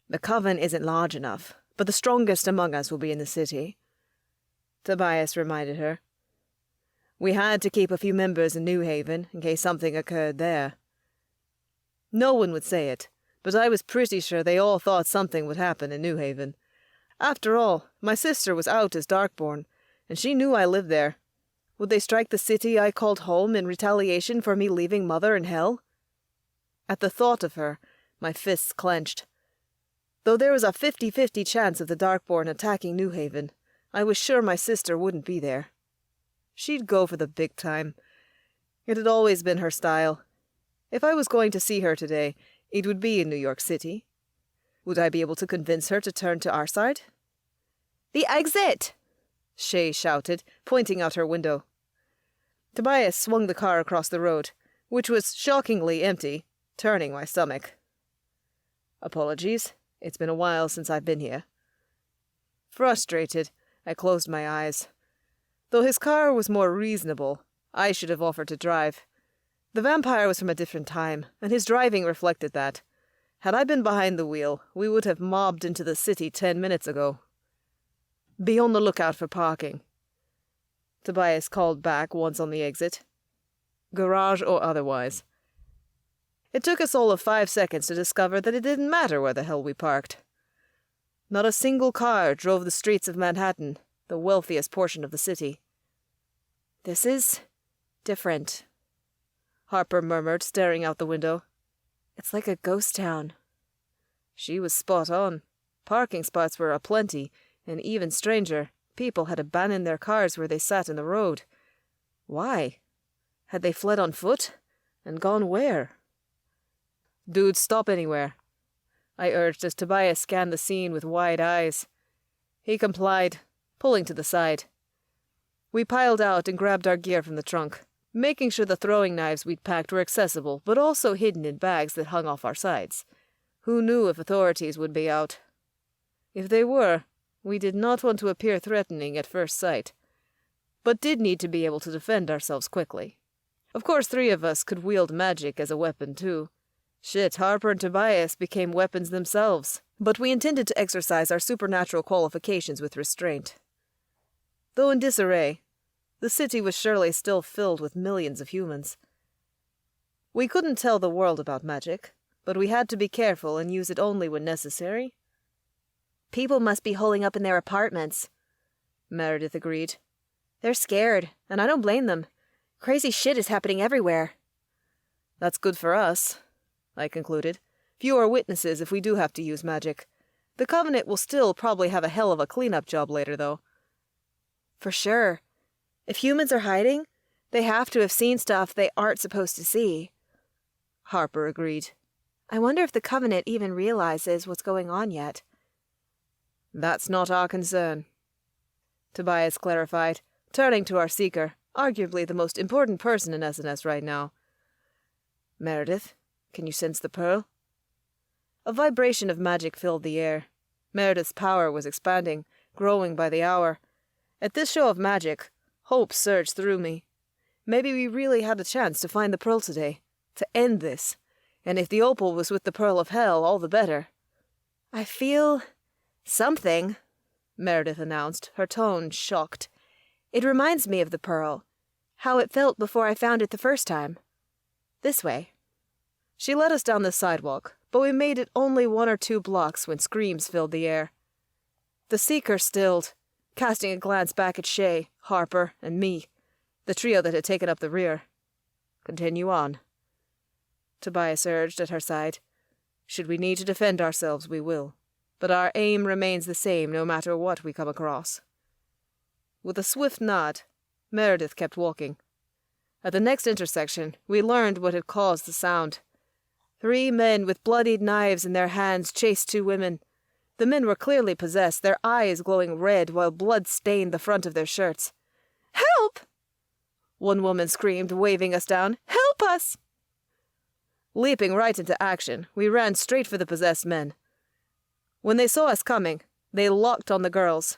The Coven isn't large enough, but the strongest among us will be in the city, Tobias reminded her. We had to keep a few members in New Haven in case something occurred there. No one would say it, but I was pretty sure they all thought something would happen in New Haven. After all, my sister was out as Darkborn, and she knew I lived there. Would they strike the city I called home in retaliation for me leaving Mother in hell? At the thought of her, my fists clenched. Though there was a 50-50 chance of the Darkborn attacking New Haven, I was sure my sister wouldn't be there. She'd go for the big time. It had always been her style. If I was going to see her today, it would be in New York City. Would I be able to convince her to turn to our side? The exit! Shay shouted, pointing out her window. Tobias swung the car across the road, which was shockingly empty, turning my stomach. Apologies. It's been a while since I've been here. Frustrated, I closed my eyes. Though his car was more reasonable, I should have offered to drive. The vampire was from a different time, and his driving reflected that. Had I been behind the wheel, we would have mobbed into the city 10 minutes ago. Be on the lookout for parking, Tobias called back once on the exit. Garage or otherwise. It took us all of 5 seconds to discover that it didn't matter where the hell we parked. Not a single car drove the streets of Manhattan, the wealthiest portion of the city. This is different, Harper murmured, staring out the window. It's like a ghost town. She was spot on. Parking spots were aplenty, and even stranger, people had abandoned their cars where they sat in the road. Why? Had they fled on foot? And gone where? Dude, stop anywhere, I urged as Tobias scanned the scene with wide eyes. He complied, pulling to the side. We piled out and grabbed our gear from the trunk, making sure the throwing knives we'd packed were accessible, but also hidden in bags that hung off our sides. Who knew if authorities would be out? If they were, we did not want to appear threatening at first sight, but did need to be able to defend ourselves quickly. Of course, 3 of us could wield magic as a weapon, too. Shit, Harper and Tobias became weapons themselves, but we intended to exercise our supernatural qualifications with restraint. Though in disarray, the city was surely still filled with millions of humans. We couldn't tell the world about magic, but we had to be careful and use it only when necessary. People must be holing up in their apartments, Meredith agreed. They're scared, and I don't blame them. Crazy shit is happening everywhere. That's good for us, I concluded. Fewer witnesses if we do have to use magic. The Covenant will still probably have a hell of a cleanup job later, though. For sure. If humans are hiding, they have to have seen stuff they aren't supposed to see. Harper agreed. I wonder if the Covenant even realizes what's going on yet. That's not our concern, Tobias clarified, turning to our seeker, arguably the most important person in SNS right now. Meredith, can you sense the pearl? A vibration of magic filled the air. Meredith's power was expanding, growing by the hour. At this show of magic, hope surged through me. Maybe we really had a chance to find the pearl today, to end this. And if the opal was with the pearl of hell, all the better. I feel something, Meredith announced, her tone shocked. It reminds me of the pearl, how it felt before I found it the first time. This way. She led us down the sidewalk, but we made it only 1 or 2 blocks when screams filled the air. The seeker stilled, casting a glance back at Shay, Harper, and me, the trio that had taken up the rear. Continue on, Tobias urged at her side. Should we need to defend ourselves, we will. But our aim remains the same no matter what we come across. With a swift nod, Meredith kept walking. At the next intersection, we learned what had caused the sound. 3 men with bloodied knives in their hands chased 2 women. The men were clearly possessed, their eyes glowing red while blood stained the front of their shirts. "Help!" one woman screamed, waving us down. "Help us!" Leaping right into action, we ran straight for the possessed men. When they saw us coming, they locked on the girls,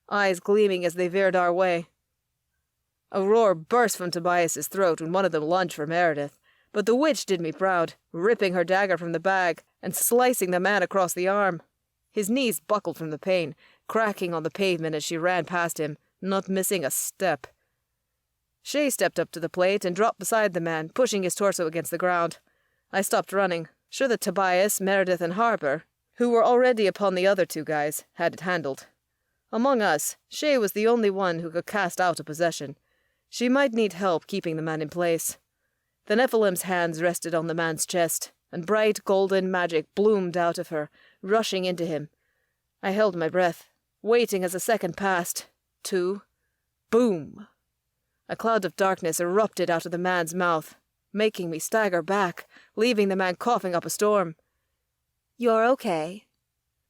eyes gleaming as they veered our way. A roar burst from Tobias's throat when one of them lunged for Meredith, but the witch did me proud, ripping her dagger from the bag and slicing the man across the arm. His knees buckled from the pain, cracking on the pavement as she ran past him, not missing a step. Shay stepped up to the plate and dropped beside the man, pushing his torso against the ground. I stopped running, sure that Tobias, Meredith, and Harper, who were already upon the other 2 guys, had it handled. Among us, Shay was the only one who could cast out a possession. She might need help keeping the man in place. The Nephilim's hands rested on the man's chest, and bright golden magic bloomed out of her, rushing into him. I held my breath, waiting as a second passed. 2. Boom! A cloud of darkness erupted out of the man's mouth, making me stagger back, leaving the man coughing up a storm. "You're okay,"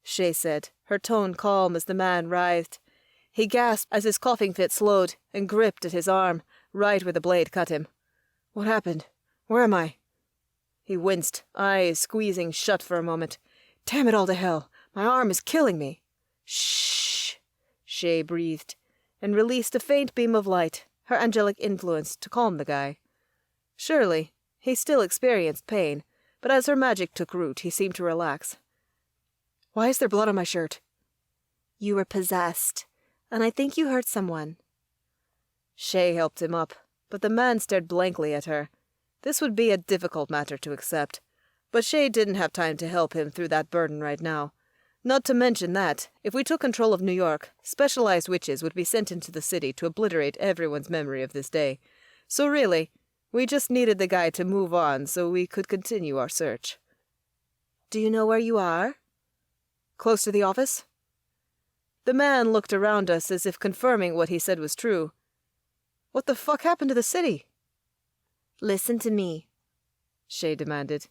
Shay said, her tone calm as the man writhed. He gasped as his coughing fit slowed and gripped at his arm, right where the blade cut him. "What happened? Where am I?" He winced, eyes squeezing shut for a moment. "Damn it all to hell! My arm is killing me!" "Shh!" Shay breathed, and released a faint beam of light, her angelic influence, to calm the guy. Surely, he still experienced pain, but as her magic took root, he seemed to relax. "Why is there blood on my shirt?" "You were possessed, and I think you hurt someone." Shay helped him up, but the man stared blankly at her. This would be a difficult matter to accept, but Shay didn't have time to help him through that burden right now. Not to mention that, if we took control of New York, specialized witches would be sent into the city to obliterate everyone's memory of this day. So really, we just needed the guy to move on so we could continue our search. "Do you know where you are?" "Close to the office?" The man looked around us as if confirming what he said was true. "What the fuck happened to the city?" "Listen to me," Shay demanded.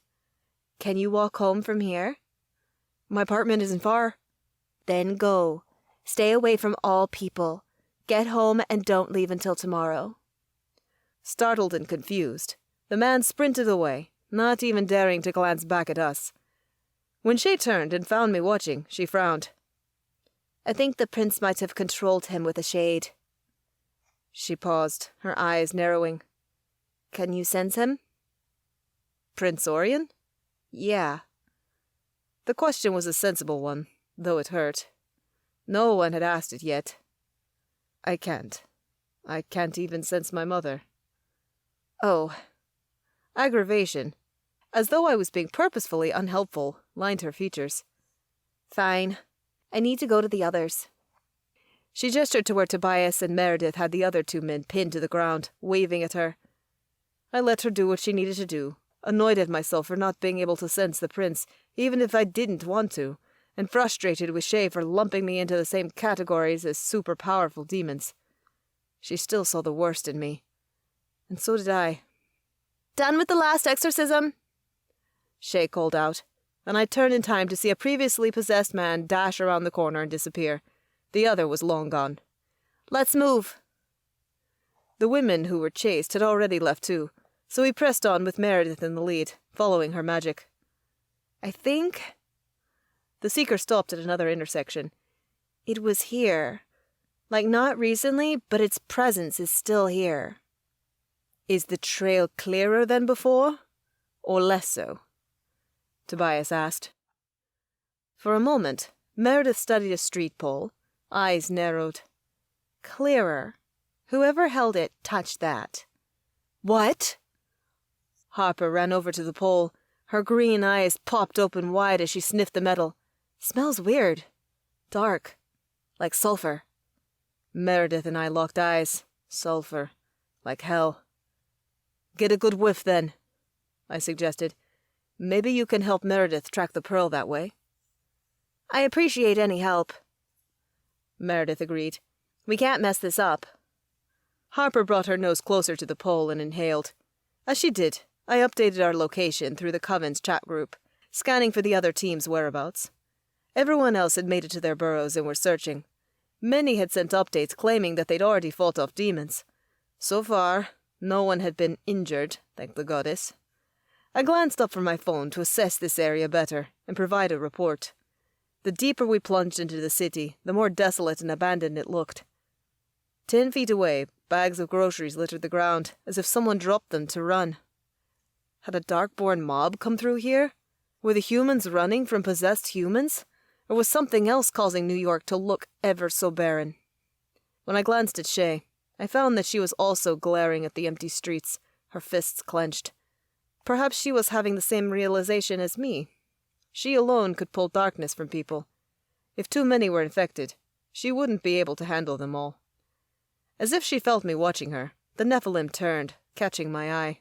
"Can you walk home from here?" "My apartment isn't far." "Then go. Stay away from all people. Get home and don't leave until tomorrow." Startled and confused, the man sprinted away, not even daring to glance back at us. When Shay turned and found me watching, she frowned. "I think the prince might have controlled him with a shade." She paused, her eyes narrowing. "Can you sense him?" "Prince Orion?" "Yeah." The question was a sensible one, though it hurt. No one had asked it yet. I can't. I can't even sense my mother. Oh. Aggravation, as though I was being purposefully unhelpful, lined her features. Fine. I need to go to the others. She gestured to where Tobias and Meredith had the other 2 men pinned to the ground, waving at her. I let her do what she needed to do, annoyed at myself for not being able to sense the prince, even if I didn't want to, and frustrated with Shay for lumping me into the same categories as super-powerful demons. She still saw the worst in me. And so did I. Done with the last exorcism? Shay called out, and I turned in time to see a previously possessed man dash around the corner and disappear. The other was long gone. Let's move. The women who were chased had already left too, so we pressed on with Meredith in the lead, following her magic. I think... The seeker stopped at another intersection. It was here. Like, not recently, but its presence is still here. Is the trail clearer than before, or less so? Tobias asked. For a moment, Meredith studied a street pole, eyes narrowed. Clearer. Whoever held it touched that. What? Harper ran over to the pole. Her green eyes popped open wide as she sniffed the metal. Smells weird. Dark. Like sulfur. Meredith and I locked eyes. Sulfur. Like hell. Get a good whiff, then, I suggested. Maybe you can help Meredith track the pearl that way. I appreciate any help. Meredith agreed. We can't mess this up. Harper brought her nose closer to the pole and inhaled. As she did, I updated our location through the Coven's chat group, scanning for the other team's whereabouts. Everyone else had made it to their burrows and were searching. Many had sent updates claiming that they'd already fought off demons. So far, no one had been injured, thank the goddess. I glanced up from my phone to assess this area better and provide a report. The deeper we plunged into the city, the more desolate and abandoned it looked. 10 feet away, bags of groceries littered the ground, as if someone dropped them to run. Had a Darkborn mob come through here? Were the humans running from possessed humans? Or was something else causing New York to look ever so barren? When I glanced at Shay, I found that she was also glaring at the empty streets, her fists clenched. Perhaps she was having the same realization as me. She alone could pull darkness from people. If too many were infected, she wouldn't be able to handle them all. As if she felt me watching her, the Nephilim turned, catching my eye.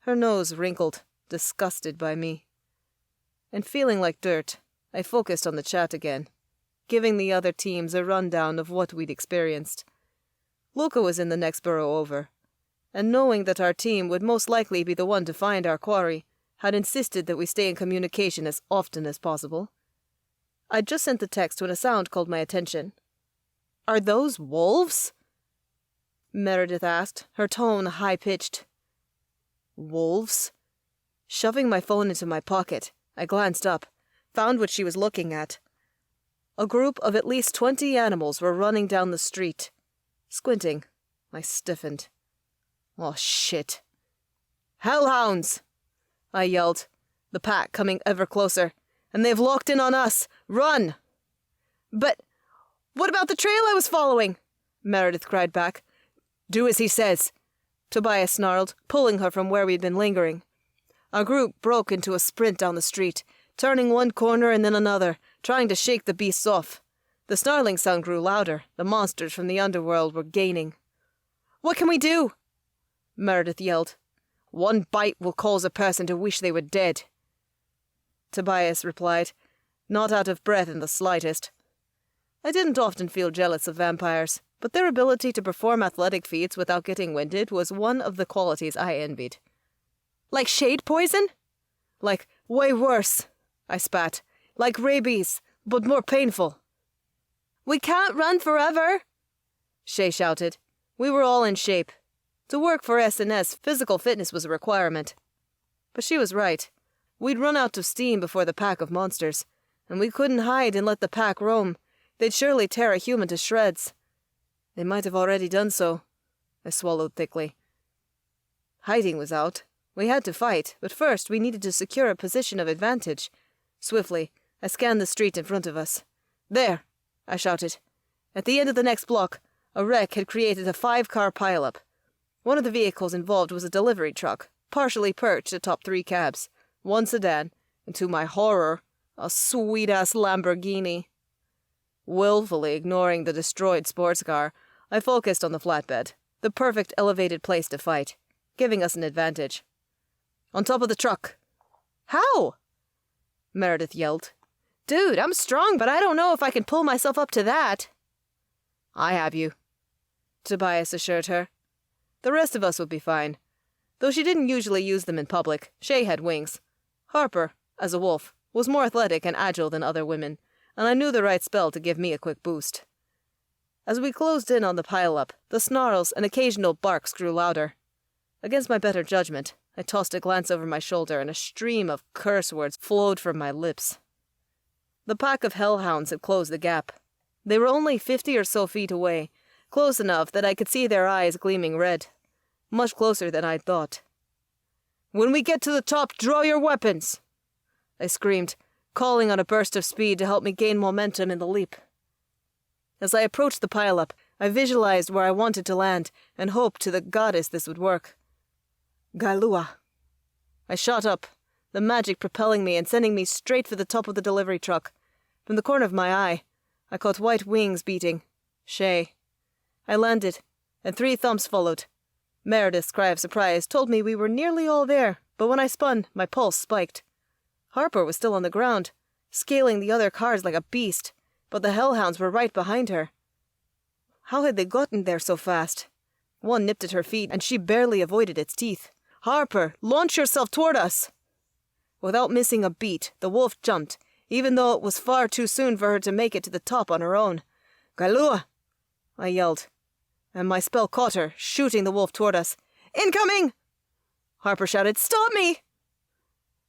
Her nose wrinkled, disgusted by me. And feeling like dirt, I focused on the chat again, giving the other teams a rundown of what we'd experienced. Luca was in the next burrow over, and knowing that our team would most likely be the one to find our quarry, had insisted that we stay in communication as often as possible. I'd just sent the text when a sound called my attention. "Are those wolves?" Meredith asked, her tone high-pitched. Wolves? Shoving my phone into my pocket, I glanced up, found what she was looking at. A group of at least 20 animals were running down the street. Squinting, I stiffened. Oh, shit. "Hellhounds!" I yelled, the pack coming ever closer. "And they've locked in on us! Run!" "But what about the trail I was following?" Meredith cried back. "Do as he says," Tobias snarled, pulling her from where we'd been lingering. Our group broke into a sprint down the street, turning one corner and then another, trying to shake the beasts off. The snarling sound grew louder. The monsters from the underworld were gaining. "What can we do?" Meredith yelled. "One bite will cause a person to wish they were dead," Tobias replied, not out of breath in the slightest. I didn't often feel jealous of vampires, but their ability to perform athletic feats without getting winded was one of the qualities I envied. "Like shade poison?" "Like way worse," I spat. "Like rabies, but more painful." "We can't run forever," Shay shouted. We were all in shape. To work for S&S, physical fitness was a requirement. But she was right. We'd run out of steam before the pack of monsters, and we couldn't hide and let the pack roam. They'd surely tear a human to shreds. They might have already done so. I swallowed thickly. Hiding was out. We had to fight, but first we needed to secure a position of advantage. Swiftly, I scanned the street in front of us. "There!" I shouted. At the end of the next block, a wreck had created a 5-car pileup. One of the vehicles involved was a delivery truck, partially perched atop 3 cabs, 1 sedan, and to my horror, a sweet-ass Lamborghini. Willfully ignoring the destroyed sports car, I focused on the flatbed, the perfect elevated place to fight, giving us an advantage. "On top of the truck." "How?" Meredith yelled. "Dude, I'm strong, but I don't know if I can pull myself up to that." "I have you," Tobias assured her. The rest of us would be fine. Though she didn't usually use them in public, Shay had wings. Harper, as a wolf, was more athletic and agile than other women, and I knew the right spell to give me a quick boost. As we closed in on the pile-up, the snarls and occasional barks grew louder. Against my better judgment, I tossed a glance over my shoulder and a stream of curse words flowed from my lips. The pack of hellhounds had closed the gap. They were only 50 or so feet away, close enough that I could see their eyes gleaming red. Much closer than I'd thought. "When we get to the top, draw your weapons!" I screamed, calling on a burst of speed to help me gain momentum in the leap. As I approached the pile-up, I visualized where I wanted to land and hoped to the goddess this would work. "Galua." I shot up, the magic propelling me and sending me straight for the top of the delivery truck. From the corner of my eye, I caught white wings beating. Shay. I landed, and 3 thumps followed. Meredith's cry of surprise told me we were nearly all there, but when I spun, my pulse spiked. Harper was still on the ground, scaling the other cars like a beast, but the hellhounds were right behind her. How had they gotten there so fast? One nipped at her feet, and she barely avoided its teeth. "Harper, launch yourself toward us!" Without missing a beat, the wolf jumped, even though it was far too soon for her to make it to the top on her own. "Galua!" I yelled, and my spell caught her, shooting the wolf toward us. "Incoming!" Harper shouted, "Stop me!"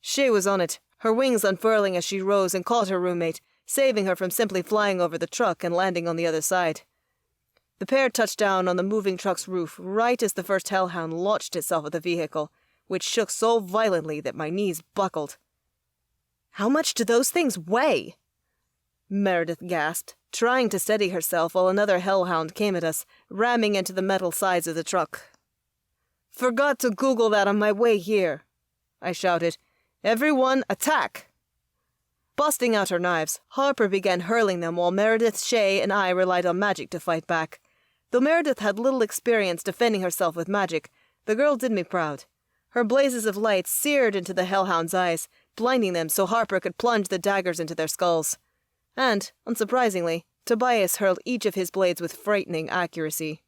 Shay was on it, her wings unfurling as she rose and caught her roommate, saving her from simply flying over the truck and landing on the other side. The pair touched down on the moving truck's roof right as the first hellhound launched itself at the vehicle, which shook so violently that my knees buckled. "How much do those things weigh?" Meredith gasped, trying to steady herself while another hellhound came at us, ramming into the metal sides of the truck. "Forgot to Google that on my way here," I shouted. "Everyone, attack!" Busting out her knives, Harper began hurling them while Meredith, Shay, and I relied on magic to fight back. Though Meredith had little experience defending herself with magic, the girl did me proud. Her blazes of light seared into the hellhounds' eyes, blinding them so Harper could plunge the daggers into their skulls. And, unsurprisingly, Tobias hurled each of his blades with frightening accuracy.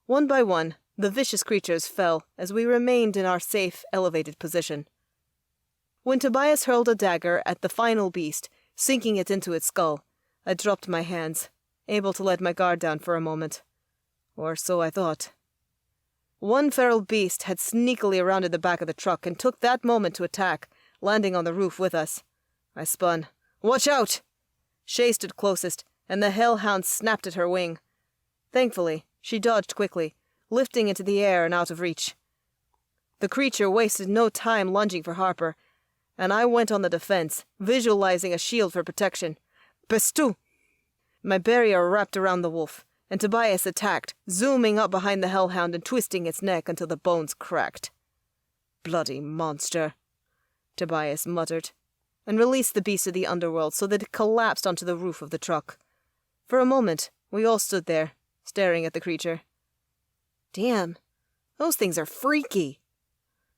One by one, the vicious creatures fell as we remained in our safe, elevated position. When Tobias hurled a dagger at the final beast, sinking it into its skull, I dropped my hands, able to let my guard down for a moment. Or so I thought. One feral beast had sneakily rounded the back of the truck and took that moment to attack, landing on the roof with us. I spun. "Watch out!" Shay stood closest, and the hellhound snapped at her wing. Thankfully, she dodged quickly, lifting into the air and out of reach. The creature wasted no time lunging for Harper, and I went on the defense, visualizing a shield for protection. "Bestu!" My barrier wrapped around the wolf, and Tobias attacked, zooming up behind the hellhound and twisting its neck until the bones cracked. "Bloody monster," Tobias muttered, and released the beast of the underworld so that it collapsed onto the roof of the truck. For a moment, we all stood there, staring at the creature. "Damn, those things are freaky,"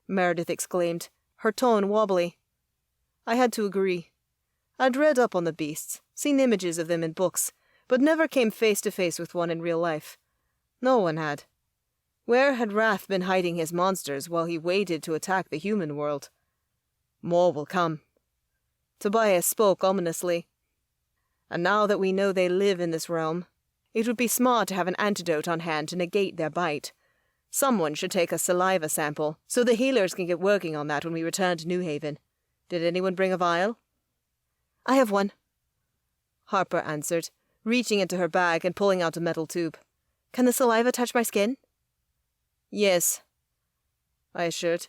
Meredith exclaimed, her tone wobbly. I had to agree. I'd read up on the beasts, seen images of them in books, but never came face to face with one in real life. No one had. Where had Wrath been hiding his monsters while he waited to attack the human world? "More will come." Tobias spoke ominously. "And now that we know they live in this realm, it would be smart to have an antidote on hand to negate their bite. Someone should take a saliva sample, so the healers can get working on that when we return to New Haven. Did anyone bring a vial?" "I have one," Harper answered, reaching into her bag and pulling out a metal tube. "Can the saliva touch my skin?" "Yes," I assured.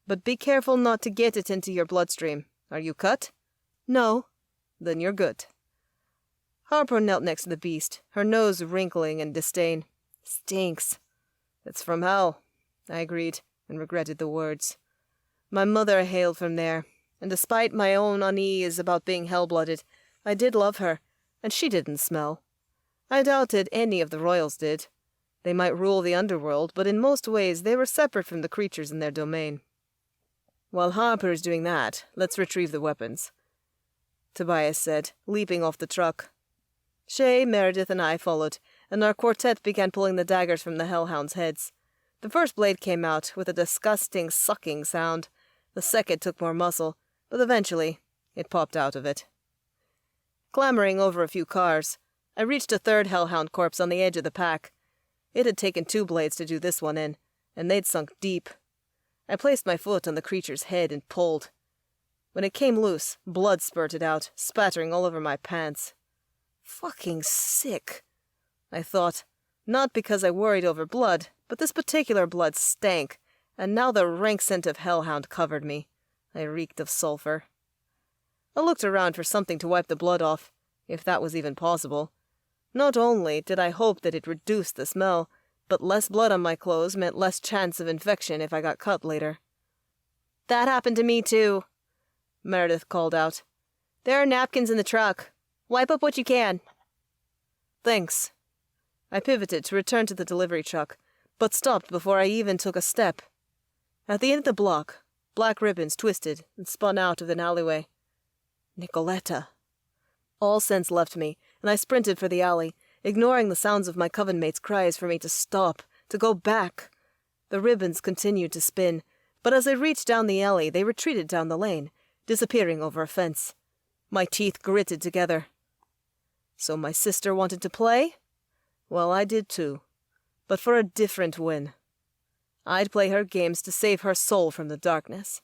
"But be careful not to get it into your bloodstream. Are you cut?" No. Then you're good. Harper knelt next to the beast, her nose wrinkling in disdain. Stinks. It's from hell, I agreed, and regretted the words. My mother hailed from there, and despite my own unease about being hell-blooded, I did love her, and she didn't smell. I doubted any of the royals did. They might rule the underworld, but in most ways they were separate from the creatures in their domain. While Harper is doing that, let's retrieve the weapons, Tobias said, leaping off the truck. Shay, Meredith, and I followed, and our quartet began pulling the daggers from the hellhounds' heads. The first blade came out with a disgusting sucking sound. The second took more muscle, but eventually it popped out of it. Clambering over a few cars, I reached a third hellhound corpse on the edge of the pack. It had taken 2 blades to do this one in, and they'd sunk deep. I placed my foot on the creature's head and pulled. When it came loose, blood spurted out, spattering all over my pants. Fucking sick, I thought, not because I worried over blood, but this particular blood stank, and now the rank scent of hellhound covered me. I reeked of sulfur. I looked around for something to wipe the blood off, if that was even possible. Not only did I hope that it reduced the smell, but less blood on my clothes meant less chance of infection if I got cut later. "That happened to me too," Meredith called out. "There are napkins in the truck. Wipe up what you can." Thanks. I pivoted to return to the delivery truck, but stopped before I even took a step. At the end of the block, black ribbons twisted and spun out of an alleyway. Nicoletta. All sense left me, and I sprinted for the alley, ignoring the sounds of my coven mates' cries for me to stop, to go back. The ribbons continued to spin, but as I reached down the alley, they retreated down the lane, disappearing over a fence. My teeth gritted together. So my sister wanted to play? Well, I did too, but for a different win. I'd play her games to save her soul from the darkness.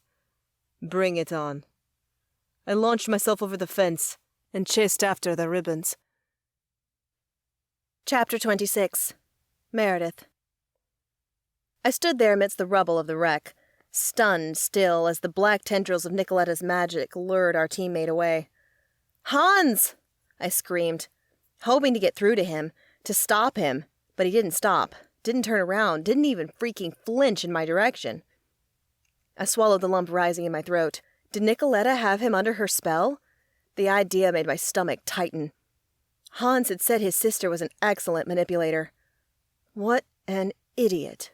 Bring it on. I launched myself over the fence and chased after the ribbons. Chapter 26. Meredith. I stood there amidst the rubble of the wreck, stunned still as the black tendrils of Nicoletta's magic lured our teammate away. "Hans!" I screamed, hoping to get through to him, to stop him, but he didn't stop, didn't turn around, didn't even freaking flinch in my direction. I swallowed the lump rising in my throat. Did Nicoletta have him under her spell? The idea made my stomach tighten. Hans had said his sister was an excellent manipulator. What an idiot.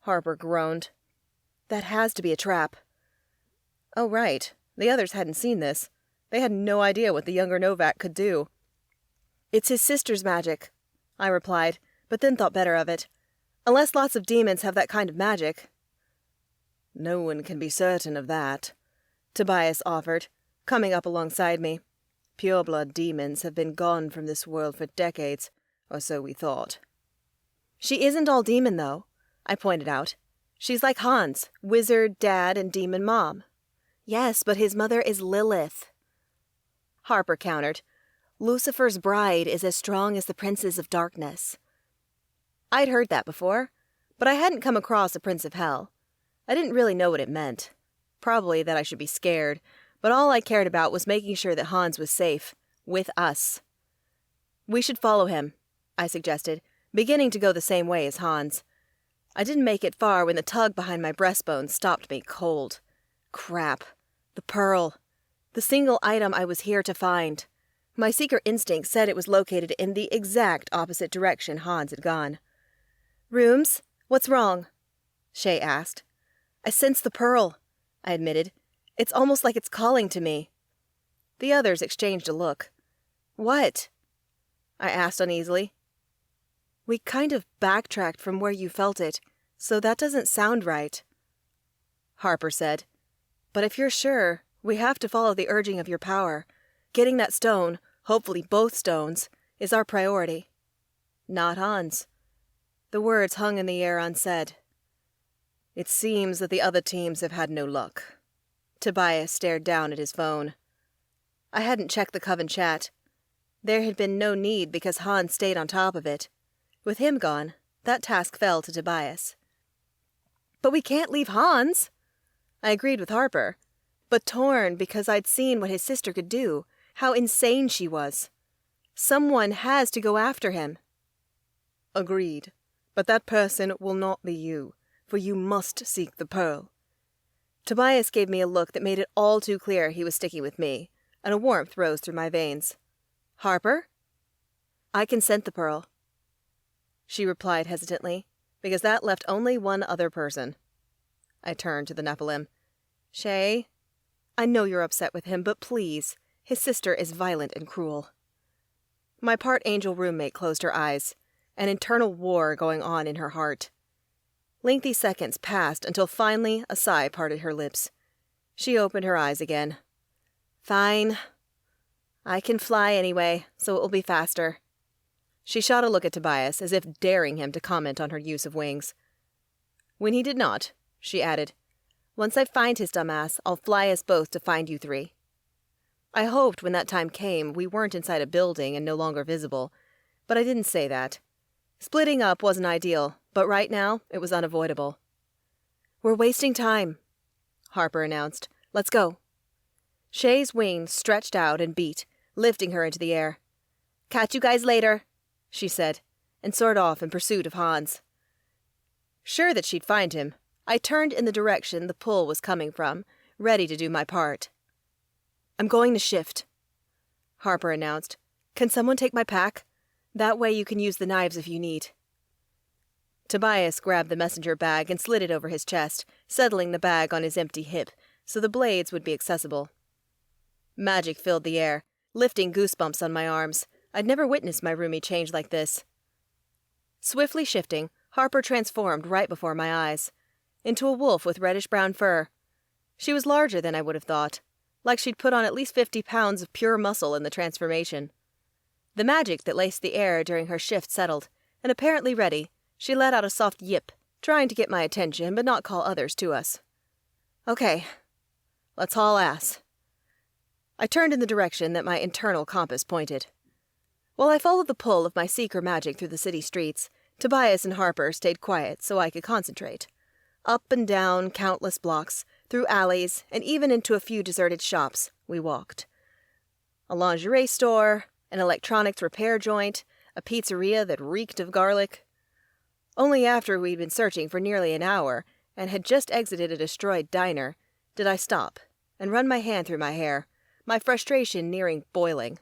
Harper groaned. That has to be a trap. Oh, right. The others hadn't seen this. They had no idea what the younger Novak could do. It's his sister's magic, I replied, but then thought better of it. Unless lots of demons have that kind of magic. No one can be certain of that, Tobias offered, coming up alongside me. Pureblood demons have been gone from this world for decades, or so we thought. She isn't all demon, though, I pointed out. She's like Hans, wizard, dad, and demon mom. Yes, but his mother is Lilith. Harper countered. Lucifer's bride is as strong as the princes of darkness. I'd heard that before, but I hadn't come across a prince of hell. I didn't really know what it meant. Probably that I should be scared, but all I cared about was making sure that Hans was safe, with us. We should follow him, I suggested, beginning to go the same way as Hans. I didn't make it far when the tug behind my breastbone stopped me cold. Crap. The pearl. The single item I was here to find. My secret instinct said it was located in the exact opposite direction Hans had gone. "Rooms? What's wrong?" Shay asked. "I sense the pearl," I admitted. "It's almost like it's calling to me." The others exchanged a look. "What?" I asked uneasily. "We kind of backtracked from where you felt it, so that doesn't sound right," Harper said. "But if you're sure, we have to follow the urging of your power. Getting that stone, hopefully both stones, is our priority." Not Hans. The words hung in the air unsaid. "It seems that the other teams have had no luck." Tobias stared down at his phone. I hadn't checked the Coven chat. There had been no need because Hans stayed on top of it. With him gone, that task fell to Tobias. "But we can't leave Hans!" I agreed with Harper, but torn because I'd seen what his sister could do, how insane she was. Someone has to go after him. Agreed. But that person will not be you, for you must seek the pearl. Tobias gave me a look that made it all too clear he was sticking with me, and a warmth rose through my veins. Harper? I can scent the pearl. She replied hesitantly, because that left only one other person. I turned to the Nephilim. Shay, I know you're upset with him, but please, his sister is violent and cruel. My part-angel roommate closed her eyes, an internal war going on in her heart. Lengthy seconds passed until finally a sigh parted her lips. She opened her eyes again. Fine. I can fly anyway, so it will be faster. She shot a look at Tobias, as if daring him to comment on her use of wings. When he did not, she added, Once I find his dumb ass, I'll fly us both to find you three. I hoped when that time came we weren't inside a building and no longer visible, but I didn't say that. Splitting up wasn't ideal, but right now it was unavoidable. We're wasting time, Harper announced. Let's go. Shay's wings stretched out and beat, lifting her into the air. Catch you guys later, she said, and soared off in pursuit of Hans. Sure that she'd find him, I turned in the direction the pull was coming from, ready to do my part. I'm going to shift, Harper announced. Can someone take my pack? That way you can use the knives if you need. Tobias grabbed the messenger bag and slid it over his chest, settling the bag on his empty hip, so the blades would be accessible. Magic filled the air, lifting goosebumps on my arms. I'd never witnessed my roomie change like this. Swiftly shifting, Harper transformed right before my eyes, into a wolf with reddish-brown fur. She was larger than I would have thought, like she'd put on at least 50 pounds of pure muscle in the transformation. The magic that laced the air during her shift settled, and apparently ready, she let out a soft yip, trying to get my attention but not call others to us. Okay, let's haul ass. I turned in the direction that my internal compass pointed. While I followed the pull of my seeker magic through the city streets, Tobias and Harper stayed quiet so I could concentrate. Up and down countless blocks, through alleys, and even into a few deserted shops, we walked. A lingerie store, an electronics repair joint, a pizzeria that reeked of garlic. Only after we'd been searching for nearly an hour and had just exited a destroyed diner did I stop and run my hand through my hair, my frustration nearing boiling.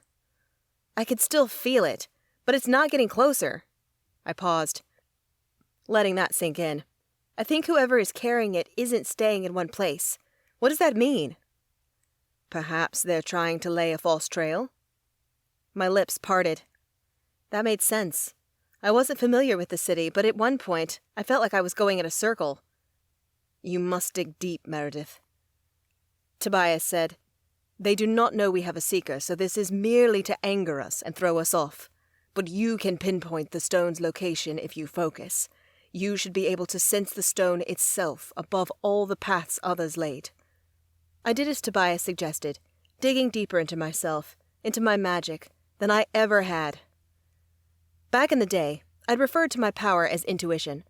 I could still feel it, but it's not getting closer. I paused, letting that sink in. I think whoever is carrying it isn't staying in one place. What does that mean? Perhaps they're trying to lay a false trail? My lips parted. That made sense. I wasn't familiar with the city, but at one point, I felt like I was going in a circle. You must dig deep, Meredith. Tobias said, They do not know we have a seeker, so this is merely to anger us and throw us off. But you can pinpoint the stone's location if you focus. You should be able to sense the stone itself above all the paths others laid. I did as Tobias suggested, digging deeper into myself, into my magic, than I ever had. Back in the day, I'd referred to my power as intuition.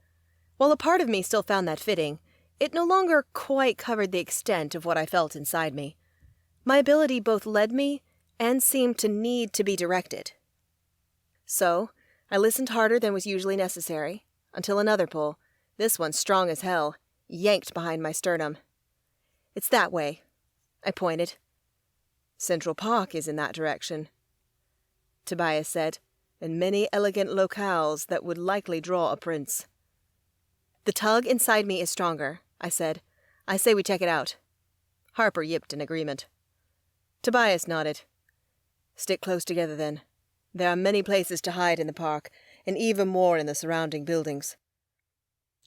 While a part of me still found that fitting, it no longer quite covered the extent of what I felt inside me. My ability both led me and seemed to need to be directed. So, I listened harder than was usually necessary, until another pull, this one strong as hell, yanked behind my sternum. It's that way, I pointed. Central Park is in that direction, Tobias said, and many elegant locales that would likely draw a prince. The tug inside me is stronger, I said. I say we check it out. Harper yipped in agreement. Tobias nodded. Stick close together then. There are many places to hide in the park, and even more in the surrounding buildings.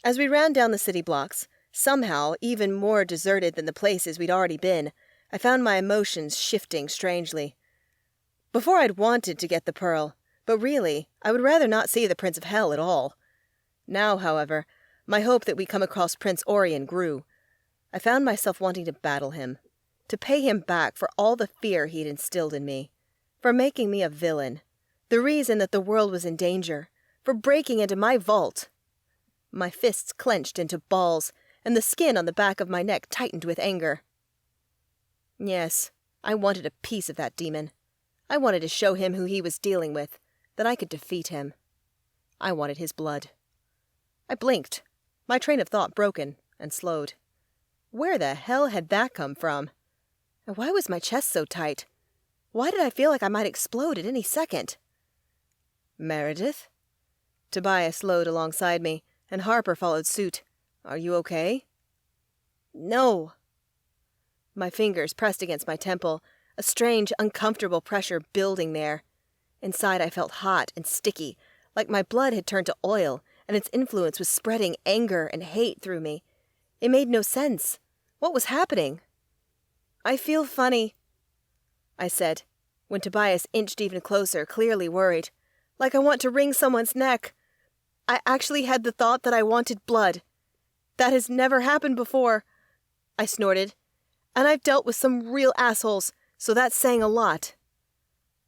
As we ran down the city blocks, somehow even more deserted than the places we'd already been, I found my emotions shifting strangely. Before I'd wanted to get the pearl, but really, I would rather not see the Prince of Hell at all. Now, however, my hope that we'd come across Prince Orion grew. I found myself wanting to battle him, to pay him back for all the fear he'd instilled in me, for making me a villain, the reason that the world was in danger, for breaking into my vault. My fists clenched into balls, and the skin on the back of my neck tightened with anger. Yes, I wanted a piece of that demon. I wanted to show him who he was dealing with, that I could defeat him. I wanted his blood. I blinked, my train of thought broken and slowed. Where the hell had that come from? And why was my chest so tight? Why did I feel like I might explode at any second? Meredith? Tobias slowed alongside me, and Harper followed suit. Are you okay? No. My fingers pressed against my temple, a strange, uncomfortable pressure building there. Inside I felt hot and sticky, like my blood had turned to oil, and its influence was spreading anger and hate through me. It made no sense. What was happening? I feel funny, I said, when Tobias inched even closer, clearly worried. Like I want to wring someone's neck. I actually had the thought that I wanted blood. That has never happened before, I snorted. And I've dealt with some real assholes, so that's saying a lot.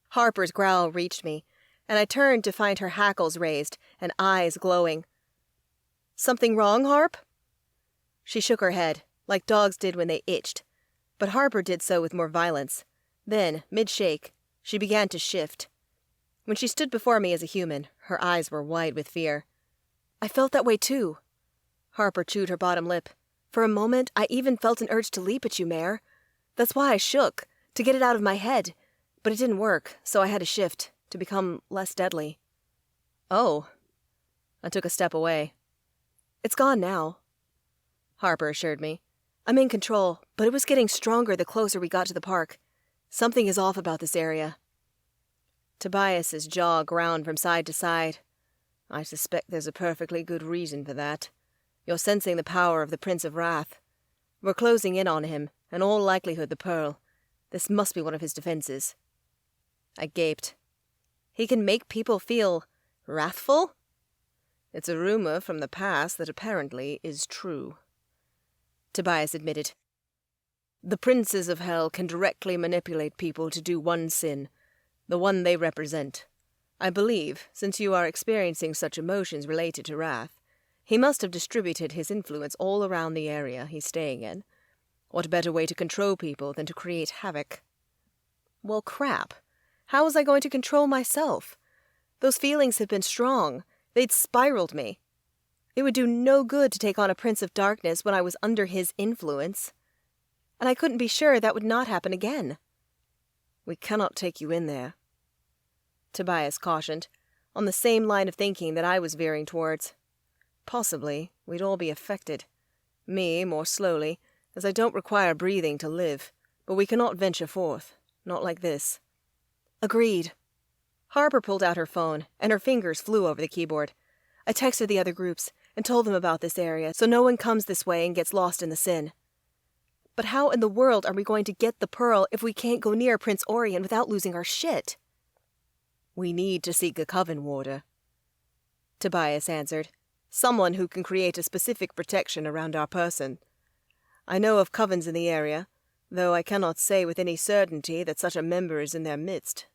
Harper's growl reached me, and I turned to find her hackles raised and eyes glowing. Something wrong, Harp? She shook her head, like dogs did when they itched, but Harper did so with more violence. Then, mid-shake, she began to shift. When she stood before me as a human, her eyes were wide with fear. I felt that way too. Harper chewed her bottom lip. For a moment, I even felt an urge to leap at you, Mare. That's why I shook, to get it out of my head. But it didn't work, so I had to shift, to become less deadly. Oh. I took a step away. It's gone now, Harper assured me. I'm in control, but it was getting stronger the closer we got to the park. Something is off about this area. Tobias's jaw ground from side to side. I suspect there's a perfectly good reason for that. You're sensing the power of the Prince of Wrath. We're closing in on him, in all likelihood the Pearl. This must be one of his defenses. I gaped. He can make people feel wrathful? It's a rumor from the past that apparently is true, Tobias admitted. The princes of hell can directly manipulate people to do one sin, the one they represent. I believe, since you are experiencing such emotions related to wrath, he must have distributed his influence all around the area he's staying in. What better way to control people than to create havoc? Well, crap. How was I going to control myself? Those feelings had been strong. They'd spiraled me. It would do no good to take on a Prince of Darkness when I was under his influence. And I couldn't be sure that would not happen again. We cannot take you in there, Tobias cautioned, on the same line of thinking that I was veering towards. Possibly, we'd all be affected. Me, more slowly, as I don't require breathing to live, but we cannot venture forth, not like this. Agreed. Harper pulled out her phone, and her fingers flew over the keyboard. I texted the other groups, and told them about this area, so no one comes this way and gets lost in the sin. But how in the world are we going to get the Pearl if we can't go near Prince Orion without losing our shit? We need to seek a Coven warder, Tobias answered. Someone who can create a specific protection around our person. I know of covens in the area, though I cannot say with any certainty that such a member is in their midst.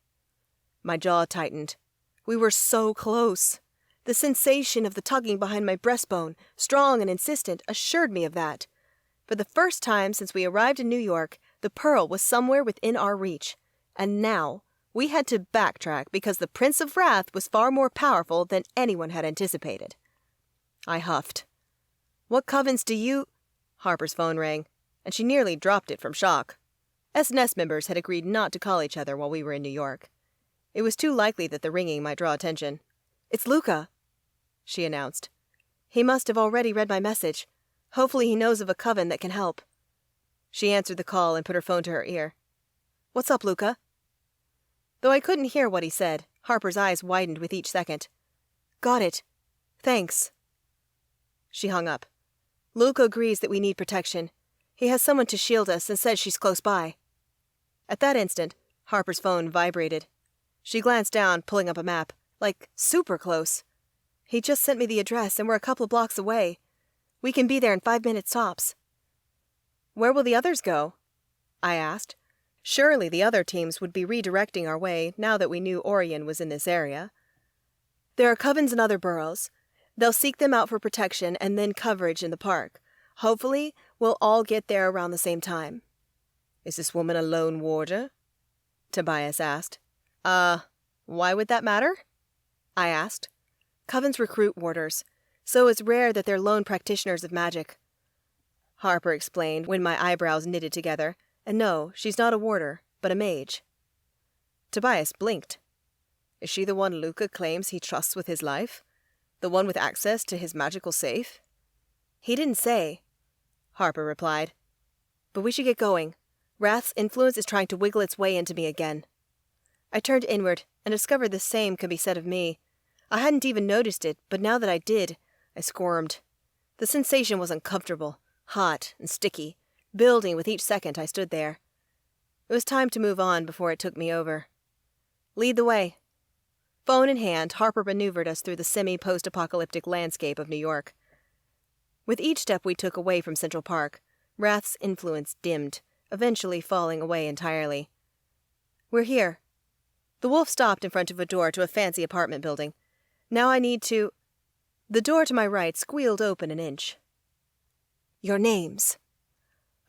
My jaw tightened. We were so close. The sensation of the tugging behind my breastbone, strong and insistent, assured me of that. For the first time since we arrived in New York, the Pearl was somewhere within our reach. And now, we had to backtrack because the Prince of Wrath was far more powerful than anyone had anticipated. I huffed. What covens do you... Harper's phone rang, and she nearly dropped it from shock. S&S members had agreed not to call each other while we were in New York. It was too likely that the ringing might draw attention. It's Luca, she announced. He must have already read my message. Hopefully he knows of a coven that can help. She answered the call and put her phone to her ear. What's up, Luca? Though I couldn't hear what he said, Harper's eyes widened with each second. Got it. Thanks. She hung up. Luca agrees that we need protection. He has someone to shield us and says she's close by. At that instant, Harper's phone vibrated. She glanced down, pulling up a map, like super close. He just sent me the address and we're a couple of blocks away. We can be there in 5 minutes tops. Where will the others go? I asked. Surely the other teams would be redirecting our way now that we knew Orion was in this area. There are covens in other boroughs. They'll seek them out for protection and then coverage in the park. Hopefully, we'll all get there around the same time. Is this woman a lone warder? Tobias asked. Why would that matter? I asked. Covens recruit warders, so it's rare that they're lone practitioners of magic. Harper explained when my eyebrows knitted together, and no, she's not a warder, but a mage. Tobias blinked. Is she the one Luca claims he trusts with his life? The one with access to his magical safe? He didn't say, Harper replied. But we should get going. Wrath's influence is trying to wiggle its way into me again. I turned inward and discovered the same could be said of me. I hadn't even noticed it, but now that I did, I squirmed. The sensation was uncomfortable, hot and sticky, building with each second I stood there. It was time to move on before it took me over. Lead the way. Phone in hand, Harper maneuvered us through the semi-post-apocalyptic landscape of New York. With each step we took away from Central Park, Wrath's influence dimmed, eventually falling away entirely. We're here. The wolf stopped in front of a door to a fancy apartment building. Now I need to... The door to my right squealed open an inch. Your names.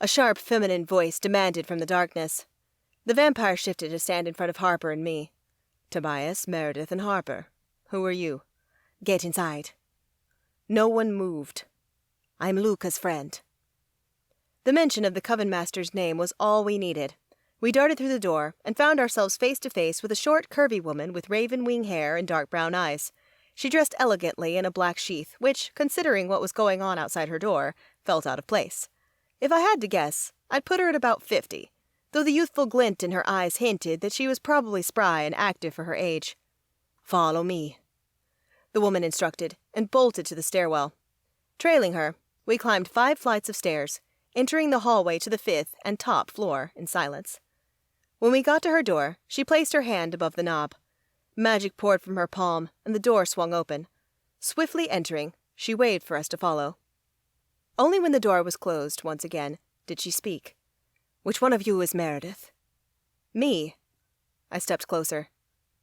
A sharp feminine voice demanded from the darkness. The vampire shifted to stand in front of Harper and me. Tobias, Meredith, and Harper. Who are you? Get inside. No one moved. I'm Luca's friend. The mention of the Coven Master's name was all we needed. We darted through the door and found ourselves face to face with a short, curvy woman with raven wing hair and dark brown eyes. She dressed elegantly in a black sheath, which, considering what was going on outside her door, felt out of place. If I had to guess, I'd put her at about 50, though the youthful glint in her eyes hinted that she was probably spry and active for her age. Follow me, the woman instructed, and bolted to the stairwell. Trailing her, we climbed 5 flights of stairs, entering the hallway to the 5th and top floor in silence. When we got to her door, she placed her hand above the knob. Magic poured from her palm, and the door swung open. Swiftly entering, she waved for us to follow. Only when the door was closed once again did she speak. Which one of you is Meredith? Me. I stepped closer.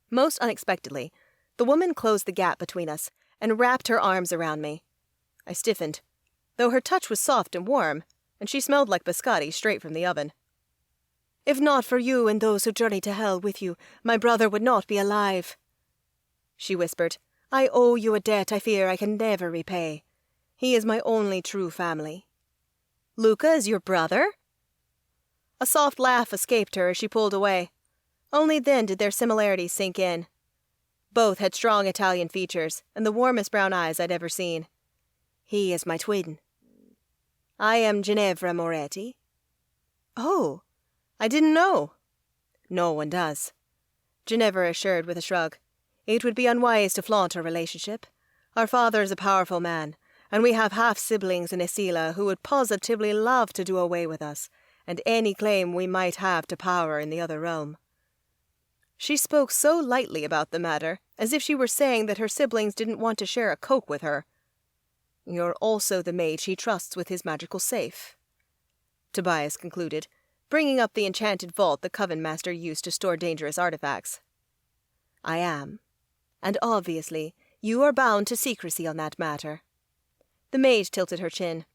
Most unexpectedly, the woman closed the gap between us and wrapped her arms around me. I stiffened, though her touch was soft and warm, and she smelled like biscotti straight from the oven. If not for you and those who journey to hell with you, my brother would not be alive. She whispered, I owe you a debt I fear I can never repay. He is my only true family. Luca is your brother? A soft laugh escaped her as she pulled away. Only then did their similarities sink in. Both had strong Italian features and the warmest brown eyes I'd ever seen. He is my twin. I am Ginevra Moretti. Oh, I didn't know. No one does. Ginevra assured with a shrug. It would be unwise to flaunt our relationship. Our father is a powerful man, and we have half-siblings in Isila who would positively love to do away with us, and any claim we might have to power in the other realm. She spoke so lightly about the matter, as if she were saying that her siblings didn't want to share a coke with her. You're also the mage he trusts with his magical safe, Tobias concluded, bringing up the enchanted vault the Coven Master used to store dangerous artifacts. I am, and obviously you are bound to secrecy on that matter. The mage tilted her chin.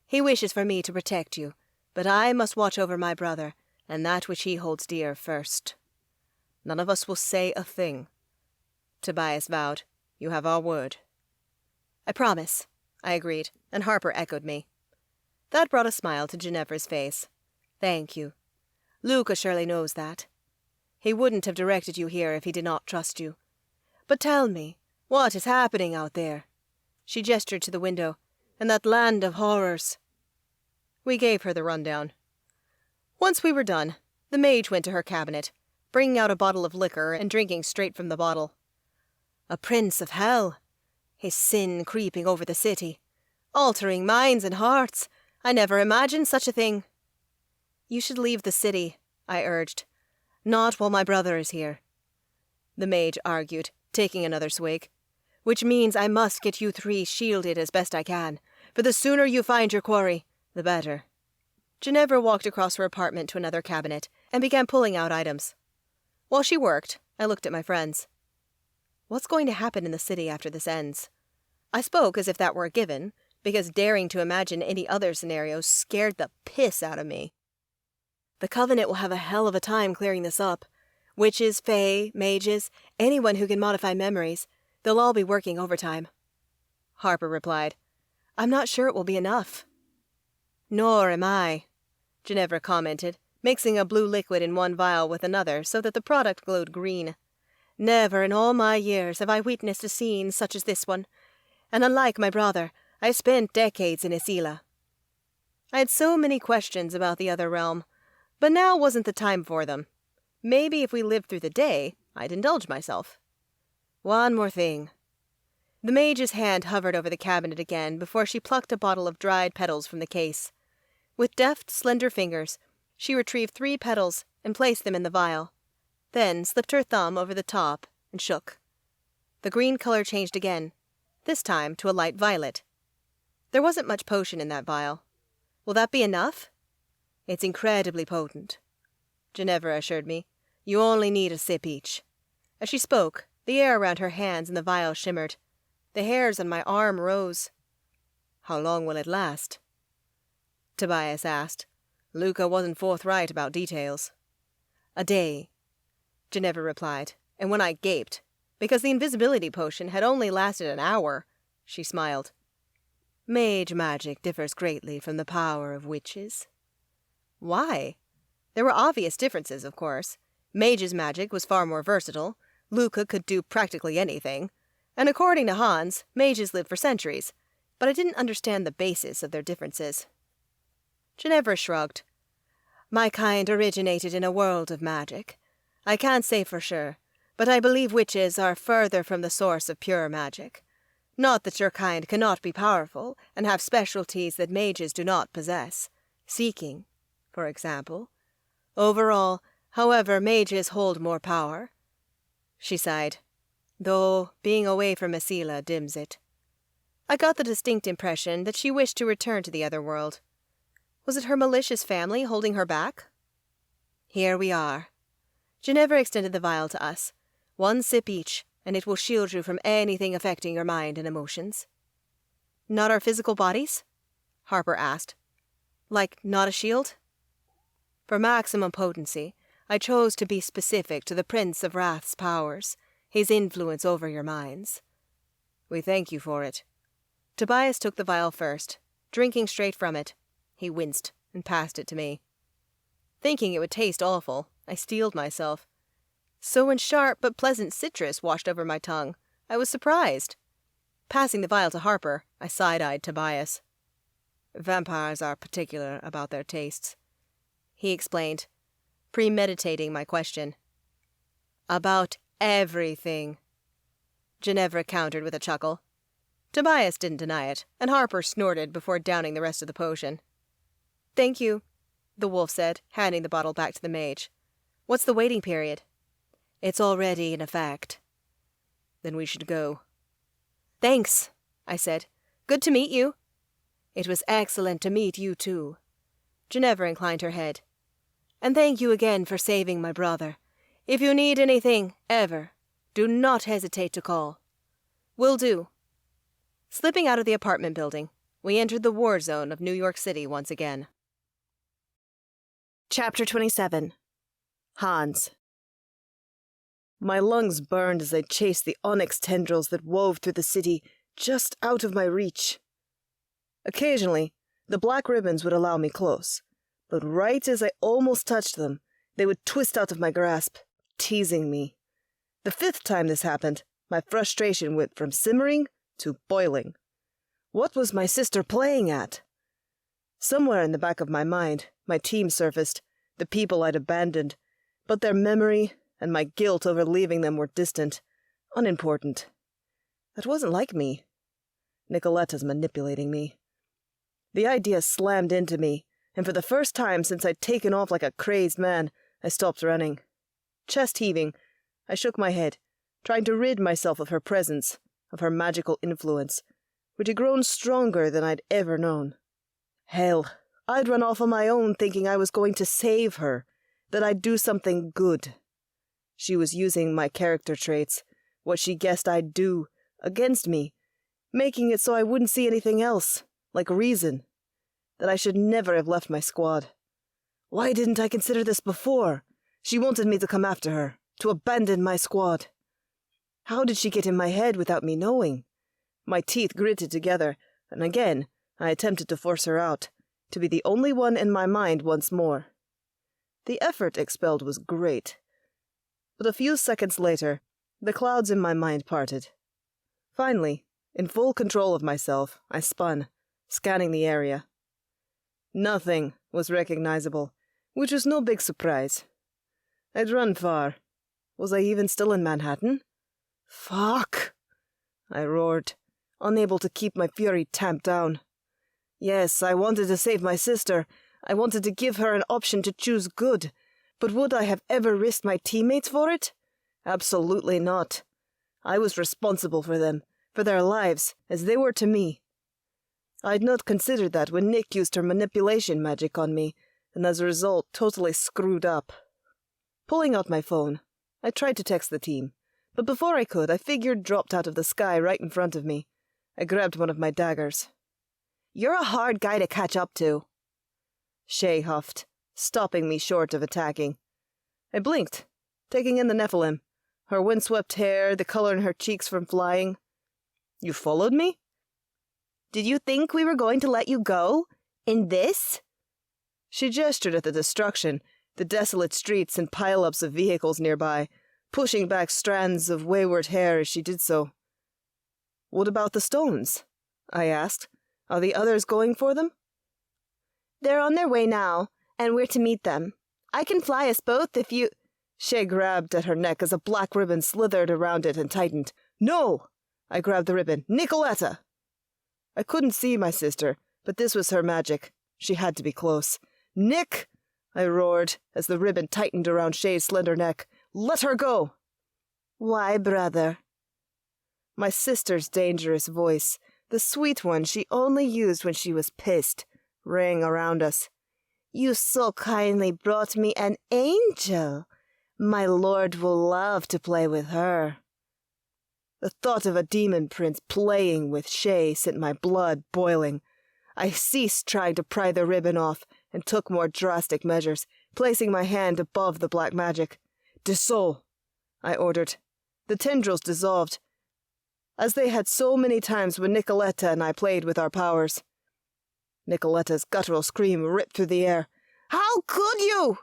He wishes for me to protect you, but I must watch over my brother, and that which he holds dear first. None of us will say a thing. Tobias vowed. You have our word. I promise, I agreed, and Harper echoed me. That brought a smile to Ginevra's face. Thank you. Luca surely knows that. He wouldn't have directed you here if he did not trust you. But tell me, what is happening out there? She gestured to the window. In that land of horrors. We gave her the rundown. Once we were done, the mage went to her cabinet, bringing out a bottle of liquor and drinking straight from the bottle. A prince of hell. His sin creeping over the city. Altering minds and hearts. I never imagined such a thing. You should leave the city, I urged. Not while my brother is here. The mage argued, taking another swig. Which means I must get you 3 shielded as best I can, for the sooner you find your quarry, the better. Ginevra walked across her apartment to another cabinet and began pulling out items. While she worked, I looked at my friends. What's going to happen in the city after this ends? I spoke as if that were a given, because daring to imagine any other scenarios scared the piss out of me. The Covenant will have a hell of a time clearing this up. Witches, fae, mages, anyone who can modify memories. They'll all be working overtime. Harper replied, I'm not sure it will be enough. Nor am I, Ginevra commented, mixing a blue liquid in one vial with another so that the product glowed green. Never in all my years have I witnessed a scene such as this one, and unlike my brother, I spent decades in Isila. I had so many questions about the other realm, but now wasn't the time for them. Maybe if we lived through the day, I'd indulge myself. One more thing. The mage's hand hovered over the cabinet again before she plucked a bottle of dried petals from the case. With deft, slender fingers, she retrieved 3 petals and placed them in the vial, then slipped her thumb over the top and shook. The green color changed again, this time to a light violet. There wasn't much potion in that vial. Will that be enough? It's incredibly potent, Ginevra assured me. You only need a sip each. As she spoke, the air around her hands and the vial shimmered. The hairs on my arm rose. How long will it last? Tobias asked. Luca wasn't forthright about details. A day, Ginevra replied, and when I gaped, because the invisibility potion had only lasted an hour, she smiled. Mage magic differs greatly from the power of witches. Why? There were obvious differences, of course. Mage's magic was far more versatile. Luca could do practically anything. And according to Hans, mages lived for centuries. But I didn't understand the basis of their differences. Ginevra shrugged. My kind originated in a world of magic. I can't say for sure, but I believe witches are further from the source of pure magic. Not that your kind cannot be powerful and have specialties that mages do not possess. Seeking, for example. Overall, however, mages hold more power. She sighed, though being away from Asila dims it. I got the distinct impression that she wished to return to the other world. Was it her malicious family holding her back? Here we are. Ginevra extended the vial to us. 1 sip each, and it will shield you from anything affecting your mind and emotions. Not our physical bodies? Harper asked. Like, not a shield? For maximum potency, I chose to be specific to the Prince of Wrath's powers, his influence over your minds. We thank you for it. Tobias took the vial first, drinking straight from it. He winced and passed it to me. Thinking it would taste awful, I steeled myself. So when sharp but pleasant citrus washed over my tongue, I was surprised. Passing the vial to Harper, I side-eyed Tobias. Vampires are particular about their tastes, he explained, premeditating my question. About everything, Ginevra countered with a chuckle. Tobias didn't deny it, and Harper snorted before downing the rest of the potion. Thank you, the wolf said, handing the bottle back to the mage. What's the waiting period? It's already in effect. Then we should go. Thanks, I said. Good to meet you. It was excellent to meet you too. Ginevra inclined her head. And thank you again for saving my brother. If you need anything, ever, do not hesitate to call. Will do. Slipping out of the apartment building, we entered the war zone of New York City once again. Chapter 27. Hans. My lungs burned as I chased the onyx tendrils that wove through the city just out of my reach. Occasionally, the black ribbons would allow me close, but right as I almost touched them, they would twist out of my grasp, teasing me. The 5th time this happened, my frustration went from simmering to boiling. What was my sister playing at? Somewhere in the back of my mind, my team surfaced, the people I'd abandoned, but their memory and my guilt over leaving them were distant, unimportant. That wasn't like me. Nicoletta's manipulating me. The idea slammed into me, and for the first time since I'd taken off like a crazed man, I stopped running. Chest heaving, I shook my head, trying to rid myself of her presence, of her magical influence, which had grown stronger than I'd ever known. Hell, I'd run off on my own thinking I was going to save her, that I'd do something good. She was using my character traits, what she guessed I'd do, against me, making it so I wouldn't see anything else, like reason, that I should never have left my squad. Why didn't I consider this before? She wanted me to come after her, to abandon my squad. How did she get in my head without me knowing? My teeth gritted together, and again I attempted to force her out, to be the only one in my mind once more. The effort expelled was great. But a few seconds later, the clouds in my mind parted. Finally, in full control of myself, I spun, scanning the area. Nothing was recognizable, which was no big surprise. I'd run far. Was I even still in Manhattan? Fuck! I roared, unable to keep my fury tamped down. Yes, I wanted to save my sister. I wanted to give her an option to choose good. But would I have ever risked my teammates for it? Absolutely not. I was responsible for them, for their lives, as they were to me. I'd not considered that when Nick used her manipulation magic on me, and as a result totally screwed up. Pulling out my phone, I tried to text the team, but before I could, a figure dropped out of the sky right in front of me. I grabbed one of my daggers. "You're a hard guy to catch up to," Shay huffed, stopping me short of attacking. I blinked, taking in the Nephilim, her windswept hair, the color in her cheeks from flying. "You followed me?" "Did you think we were going to let you go? In this?" She gestured at the destruction, the desolate streets and pile-ups of vehicles nearby, pushing back strands of wayward hair as she did so. "What about the stones?" I asked. "Are the others going for them?" "They're on their way now, and we're to meet them. I can fly us both if you—" Shay grabbed at her neck as a black ribbon slithered around it and tightened. "No!" I grabbed the ribbon. "Nicoletta!" I couldn't see my sister, but this was her magic. She had to be close. "Nick!" I roared as the ribbon tightened around Shay's slender neck. "Let her go!" "Why, brother?" My sister's dangerous voice, the sweet one she only used when she was pissed, rang around us. "You so kindly brought me an angel. My lord will love to play with her." The thought of a demon prince playing with Shay sent my blood boiling. I ceased trying to pry the ribbon off and took more drastic measures, placing my hand above the black magic. "Dissolve," I ordered. The tendrils dissolved, as they had so many times when Nicoletta and I played with our powers. Nicoletta's guttural scream ripped through the air. "How could you?"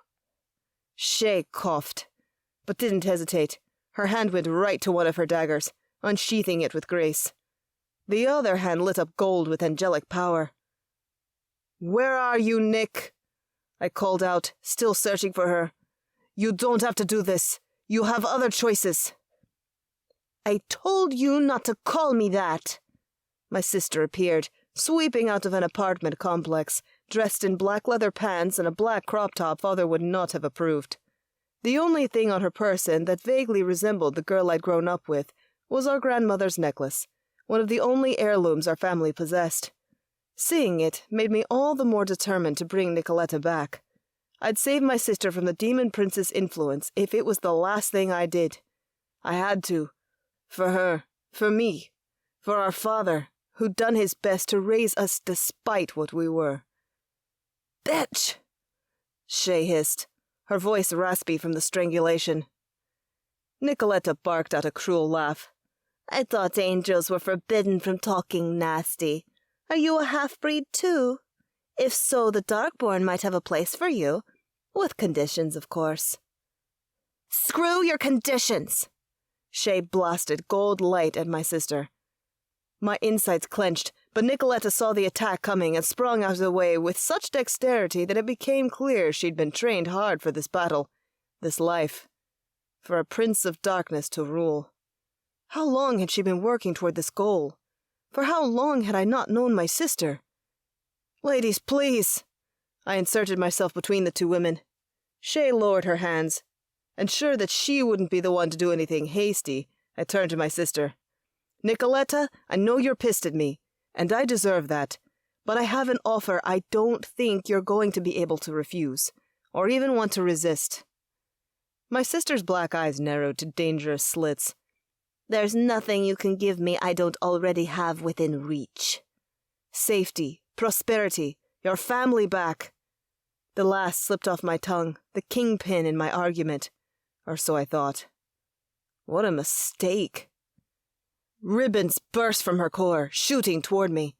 Shay coughed, but didn't hesitate. Her hand went right to one of her daggers, unsheathing it with grace. The other hand lit up gold with angelic power. "Where are you, Nick?" I called out, still searching for her. "You don't have to do this. You have other choices." "I told you not to call me that." My sister appeared, sweeping out of an apartment complex, dressed in black leather pants and a black crop top Father would not have approved. The only thing on her person that vaguely resembled the girl I'd grown up with was our grandmother's necklace, one of the only heirlooms our family possessed. Seeing it made me all the more determined to bring Nicoletta back. I'd save my sister from the demon prince's influence if it was the last thing I did. I had to. For her, for me, for our father, who'd done his best to raise us despite what we were. "Bitch!" Shay hissed, her voice raspy from the strangulation. Nicoletta barked out a cruel laugh. "I thought angels were forbidden from talking nasty. Are you a half-breed too? If so, the Darkborn might have a place for you. With conditions, of course." "Screw your conditions!" Shay blasted gold light at my sister. My insides clenched, but Nicoletta saw the attack coming and sprung out of the way with such dexterity that it became clear she'd been trained hard for this battle, this life, for a prince of darkness to rule. How long had she been working toward this goal? For how long had I not known my sister? "Ladies, please!" I inserted myself between the two women. Shay lowered her hands, and sure that she wouldn't be the one to do anything hasty, I turned to my sister. "Nicoletta, I know you're pissed at me, and I deserve that, but I have an offer I don't think you're going to be able to refuse, or even want to resist." My sister's black eyes narrowed to dangerous slits. "There's nothing you can give me I don't already have within reach." "Safety, prosperity, your family back." The last slipped off my tongue, the kingpin in my argument. Or so I thought. What a mistake. Ribbons burst from her core, shooting toward me.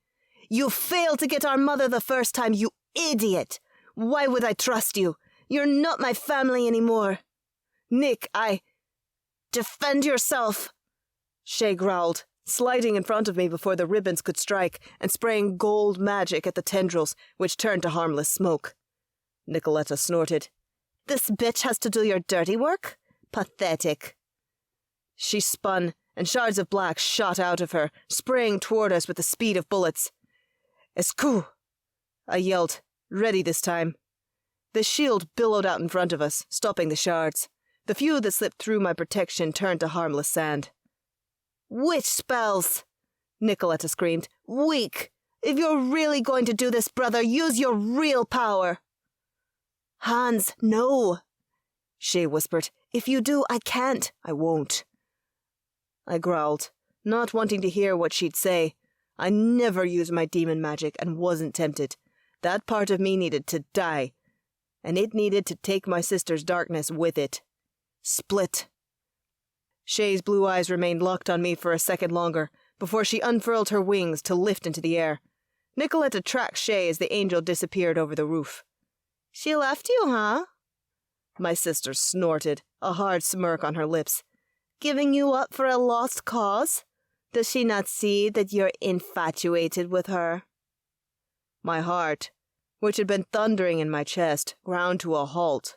You failed to get our mother the first time, you idiot! Why would I trust you? You're not my family anymore. Nick, Defend yourself! Shay growled, sliding in front of me before the ribbons could strike and spraying gold magic at the tendrils, which turned to harmless smoke. Nicoletta snorted. This bitch has to do your dirty work? Pathetic. She spun, and shards of black shot out of her, spraying toward us with the speed of bullets. Escu! I yelled, ready this time. The shield billowed out in front of us, stopping the shards. The few that slipped through my protection turned to harmless sand. Witch spells! Nicoletta screamed. Weak! If you're really going to do this, brother, use your real power! Hans, no! Shay whispered. If you do, I can't. I won't. I growled, not wanting to hear what she'd say. I never used my demon magic and wasn't tempted. That part of me needed to die, and it needed to take my sister's darkness with it. Split. Shay's blue eyes remained locked on me for a second longer, before she unfurled her wings to lift into the air. Nicoletta tracked Shay as the angel disappeared over the roof. She left you, huh? My sister snorted, a hard smirk on her lips. Giving you up for a lost cause? Does she not see that you're infatuated with her? My heart, which had been thundering in my chest, ground to a halt.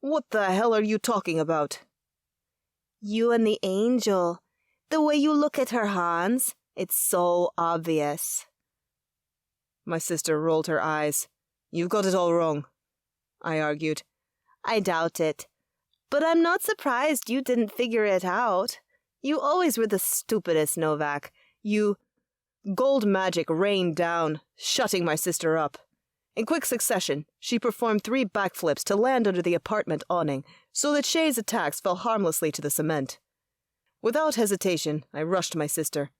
What the hell are you talking about? You and the angel. The way you look at her, Hans. It's so obvious. My sister rolled her eyes. You've got it all wrong, I argued. I doubt it. But I'm not surprised you didn't figure it out. You always were the stupidest, Novak. Gold magic rained down, shutting my sister up. In quick succession, she performed 3 backflips to land under the apartment awning, so that Shay's attacks fell harmlessly to the cement. Without hesitation, I rushed my sister.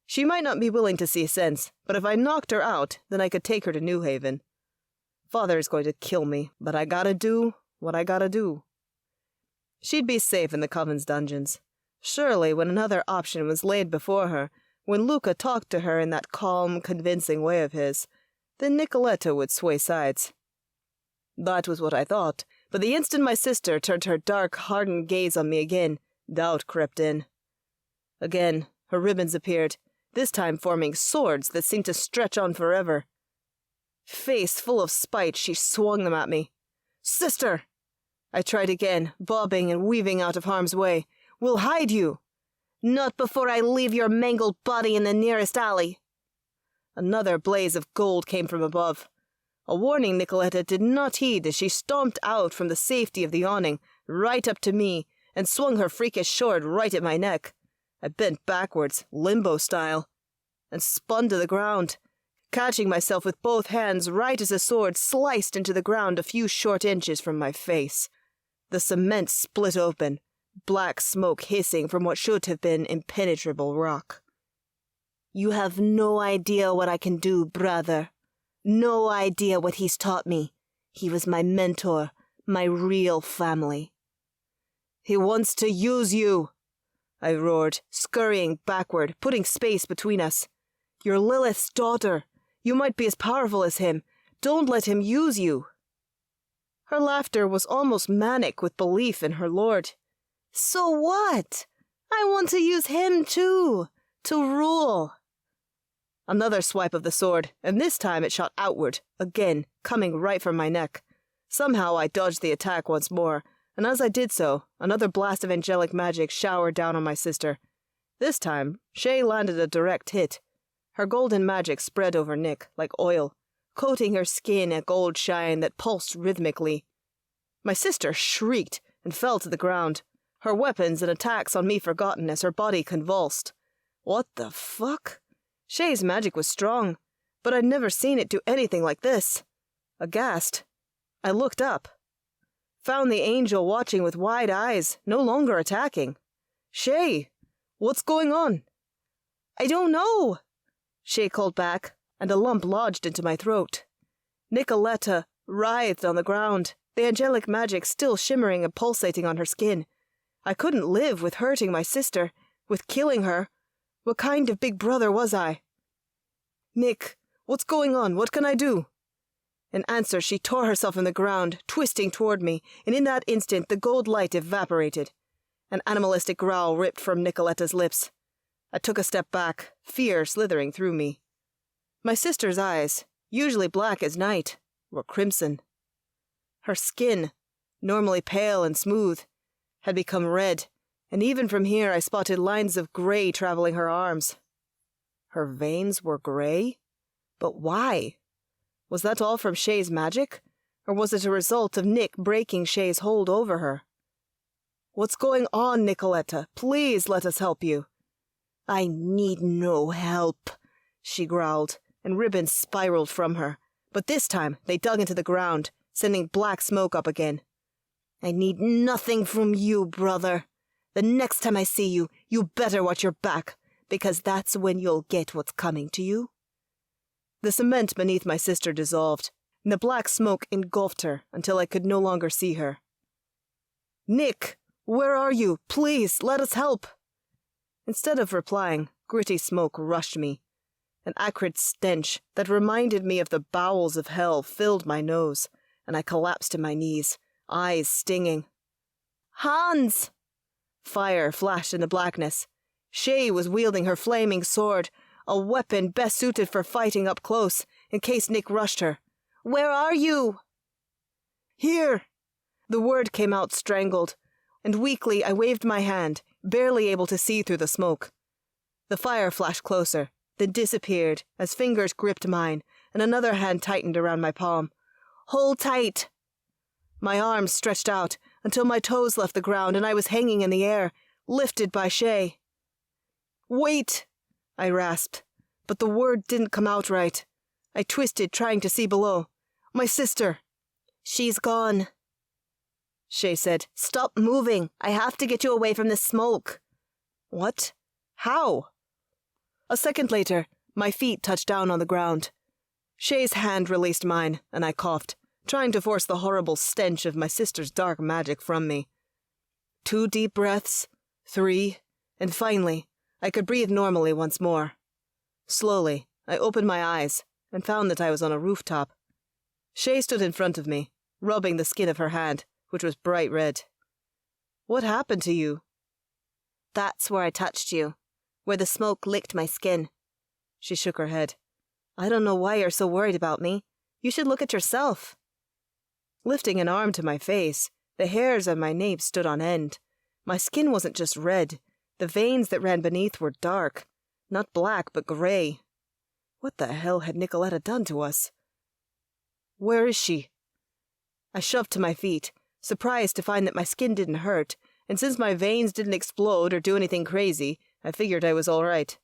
She might not be willing to see sense, but if I knocked her out, then I could take her to New Haven. Father is going to kill me, but I gotta do what I gotta do. She'd be safe in the Coven's dungeons. Surely, when another option was laid before her, when Luca talked to her in that calm, convincing way of his, then Nicoletta would sway sides. That was what I thought, but the instant my sister turned her dark, hardened gaze on me again, doubt crept in. Again, her ribbons appeared, this time forming swords that seemed to stretch on forever. Face full of spite, she swung them at me. Sister! I tried again, bobbing and weaving out of harm's way. We'll hide you! Not before I leave your mangled body in the nearest alley. Another blaze of gold came from above. A warning Nicoletta did not heed as she stomped out from the safety of the awning, right up to me, and swung her freakish sword right at my neck. I bent backwards, limbo style, and spun to the ground, catching myself with both hands right as the sword sliced into the ground a few short inches from my face. The cement split open, black smoke hissing from what should have been impenetrable rock. You have no idea what I can do, brother. No idea what he's taught me. He was my mentor, my real family. He wants to use you, I roared, scurrying backward, putting space between us. You're Lilith's daughter. You might be as powerful as him. Don't let him use you. Her laughter was almost manic with belief in her lord. So what? I want to use him too, to rule. Another swipe of the sword, and this time it shot outward, again, coming right for my neck. Somehow I dodged the attack once more, and as I did so, another blast of angelic magic showered down on my sister. This time, Shay landed a direct hit. Her golden magic spread over Nick, like oil, coating her skin a gold shine that pulsed rhythmically. My sister shrieked and fell to the ground, her weapons and attacks on me forgotten as her body convulsed. What the fuck? Shay's magic was strong, but I'd never seen it do anything like this. Aghast, I looked up. Found the angel watching with wide eyes, no longer attacking. Shay, what's going on? I don't know, Shay called back, and a lump lodged into my throat. Nicoletta, writhed on the ground, the angelic magic still shimmering and pulsating on her skin. I couldn't live with hurting my sister, with killing her. What kind of big brother was I? Nick, what's going on? What can I do? In answer, she tore herself in the ground, twisting toward me, and in that instant the gold light evaporated. An animalistic growl ripped from Nicoletta's lips. I took a step back, fear slithering through me. My sister's eyes, usually black as night, were crimson. Her skin, normally pale and smooth, had become red, and even from here I spotted lines of grey traveling her arms. Her veins were grey? But why? Was that all from Shay's magic, or was it a result of Nick breaking Shay's hold over her? What's going on, Nicoletta? Please let us help you. I need no help, she growled, and ribbons spiraled from her. But this time they dug into the ground, sending black smoke up again. I need nothing from you, brother. The next time I see you, you better watch your back, because that's when you'll get what's coming to you. The cement beneath my sister dissolved, and the black smoke engulfed her until I could no longer see her. Nick, where are you? Please, let us help. Instead of replying, gritty smoke rushed me. An acrid stench that reminded me of the bowels of hell filled my nose, and I collapsed to my knees, eyes stinging. Hans! Fire flashed in the blackness. Shay was wielding her flaming sword, a weapon best suited for fighting up close, in case Nick rushed her. Where are you? Here! The word came out strangled, and weakly I waved my hand, barely able to see through the smoke. The fire flashed closer, then disappeared as fingers gripped mine, and another hand tightened around my palm. Hold tight! My arms stretched out until my toes left the ground and I was hanging in the air, lifted by Shay. Wait! I rasped, but the word didn't come out right. I twisted, trying to see below. My sister! She's gone. Shay said, Stop moving. I have to get you away from the smoke. What? How? A second later, my feet touched down on the ground. Shay's hand released mine, and I coughed, trying to force the horrible stench of my sister's dark magic from me. 2 deep breaths, 3, and finally, I could breathe normally once more. Slowly, I opened my eyes and found that I was on a rooftop. Shay stood in front of me, rubbing the skin of her hand, which was bright red. What happened to you? That's where I touched you, where the smoke licked my skin. She shook her head. I don't know why you're so worried about me. You should look at yourself. Lifting an arm to my face, the hairs on my nape stood on end. My skin wasn't just red. The veins that ran beneath were dark. Not black, but grey. What the hell had Nicoletta done to us? Where is she? I shoved to my feet, surprised to find that my skin didn't hurt, and since my veins didn't explode or do anything crazy, I figured I was all right.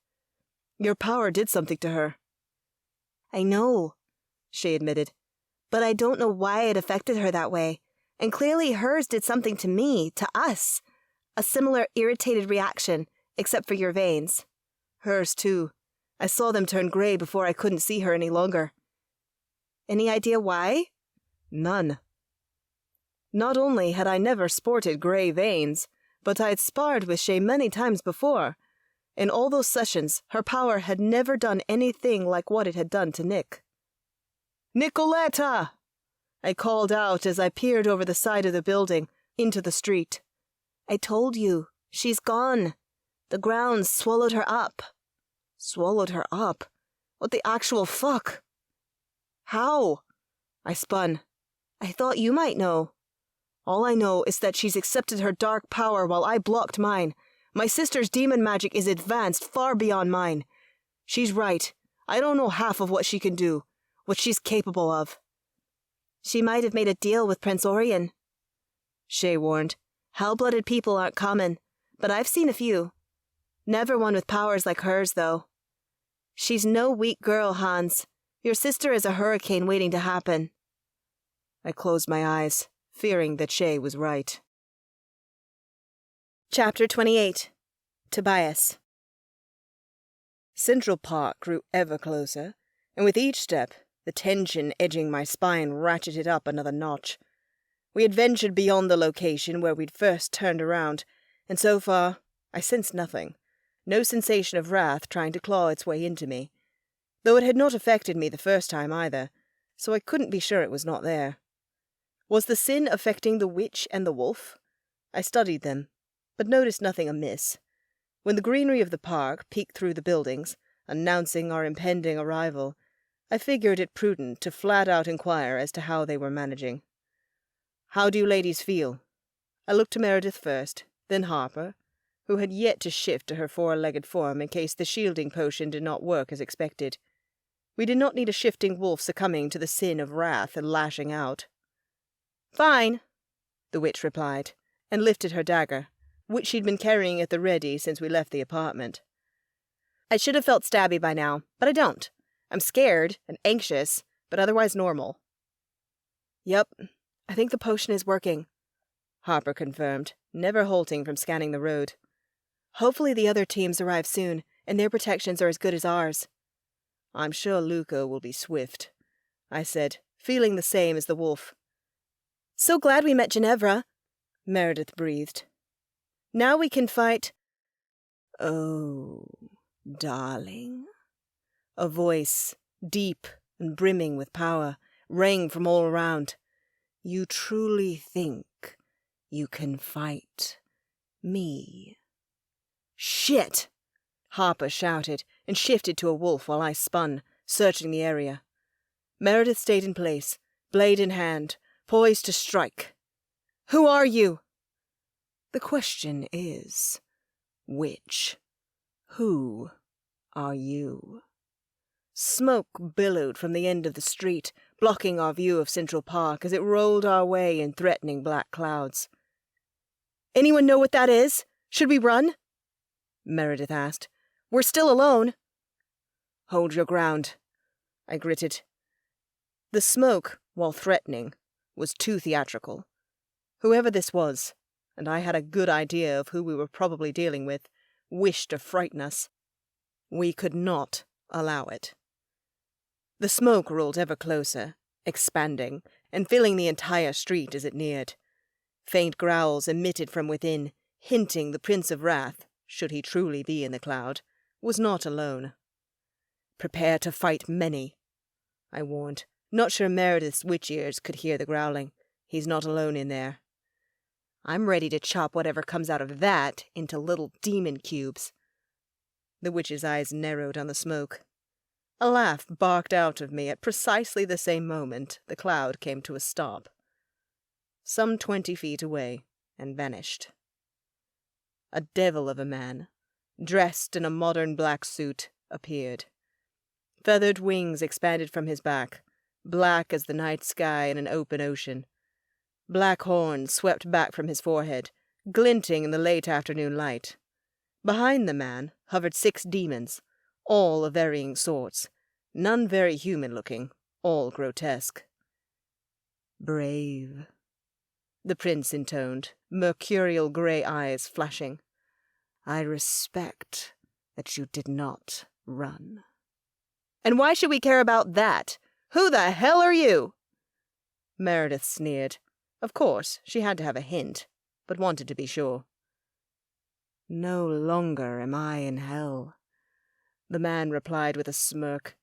Your power did something to her. I know, she admitted, but I don't know why it affected her that way, and clearly hers did something to me, to us. A similar irritated reaction, except for your veins. Hers, too. I saw them turn grey before I couldn't see her any longer. Any idea why? None. Not only had I never sported grey veins, but I'd sparred with Shay many times before. In all those sessions, her power had never done anything like what it had done to Nick. Nicoletta! I called out as I peered over the side of the building, into the street. I told you, she's gone. The ground swallowed her up. Swallowed her up? What the actual fuck? How? I spun. I thought you might know. All I know is that she's accepted her dark power while I blocked mine. My sister's demon magic is advanced far beyond mine. She's right. I don't know half of what she can do, what she's capable of. She might have made a deal with Prince Orion, Shay warned. Hell-blooded people aren't common, but I've seen a few. Never one with powers like hers, though. She's no weak girl, Hans. Your sister is a hurricane waiting to happen. I closed my eyes, fearing that Shay was right. Chapter 28. Tobias. Central Park grew ever closer, and with each step, The tension edging my spine ratcheted up another notch. We had ventured beyond the location where we'd first turned around, and so far I sensed nothing. No sensation of wrath trying to claw its way into me. Though it had not affected me the first time either, so I couldn't be sure it was not there. Was the sin affecting the witch and the wolf? I studied them, but noticed nothing amiss. When the greenery of the park peeked through the buildings, announcing our impending arrival, I figured it prudent to flat-out inquire as to how they were managing. "How do you ladies feel?" I looked to Meredith first, then Harper, who had yet to shift to her four-legged form in case the shielding potion did not work as expected. We did not need a shifting wolf succumbing to the sin of wrath and lashing out. "Fine," the witch replied, and lifted her dagger, which she'd been carrying at the ready since we left the apartment. "I should have felt stabby by now, but I don't. I'm scared and anxious, but otherwise normal." "Yup, I think the potion is working," Harper confirmed, never halting from scanning the road. "Hopefully the other teams arrive soon, and their protections are as good as ours." "I'm sure Luca will be swift," I said, feeling the same as the wolf. "So glad we met Ginevra," Meredith breathed. "Now we can fight—" "Oh, darling." A voice, deep and brimming with power, rang from all around. "You truly think you can fight me?" "Shit!" Harper shouted and shifted to a wolf while I spun, searching the area. Meredith stayed in place, blade in hand, poised to strike. "Who are you?" "The question is, which? Who are you?" Smoke billowed from the end of the street, blocking our view of Central Park as it rolled our way in threatening black clouds. "Anyone know what that is? Should we run?" Meredith asked. "We're still alone." "Hold your ground," I gritted. The smoke, while threatening, was too theatrical. Whoever this was, and I had a good idea of who we were probably dealing with, wished to frighten us. We could not allow it. The smoke rolled ever closer, expanding, and filling the entire street as it neared. Faint growls emitted from within, hinting the Prince of Wrath, should he truly be in the cloud, was not alone. "Prepare to fight many," I warned, not sure Meredith's witch ears could hear the growling. He's not alone in there. "I'm ready to chop whatever comes out of that into little demon cubes." The witch's eyes narrowed on the smoke. A laugh barked out of me at precisely the same moment the cloud came to a stop. Some 20 feet away, and vanished. A devil of a man, dressed in a modern black suit, appeared. Feathered wings expanded from his back, black as the night sky in an open ocean. Black horns swept back from his forehead, glinting in the late afternoon light. Behind the man hovered 6 demons, all of varying sorts, none very human-looking, all grotesque. "Brave," the prince intoned, mercurial grey eyes flashing. "I respect that you did not run." "And why should we care about that? Who the hell are you?" Meredith sneered. Of course, she had to have a hint, but wanted to be sure. "No longer am I in hell," the man replied with a smirk.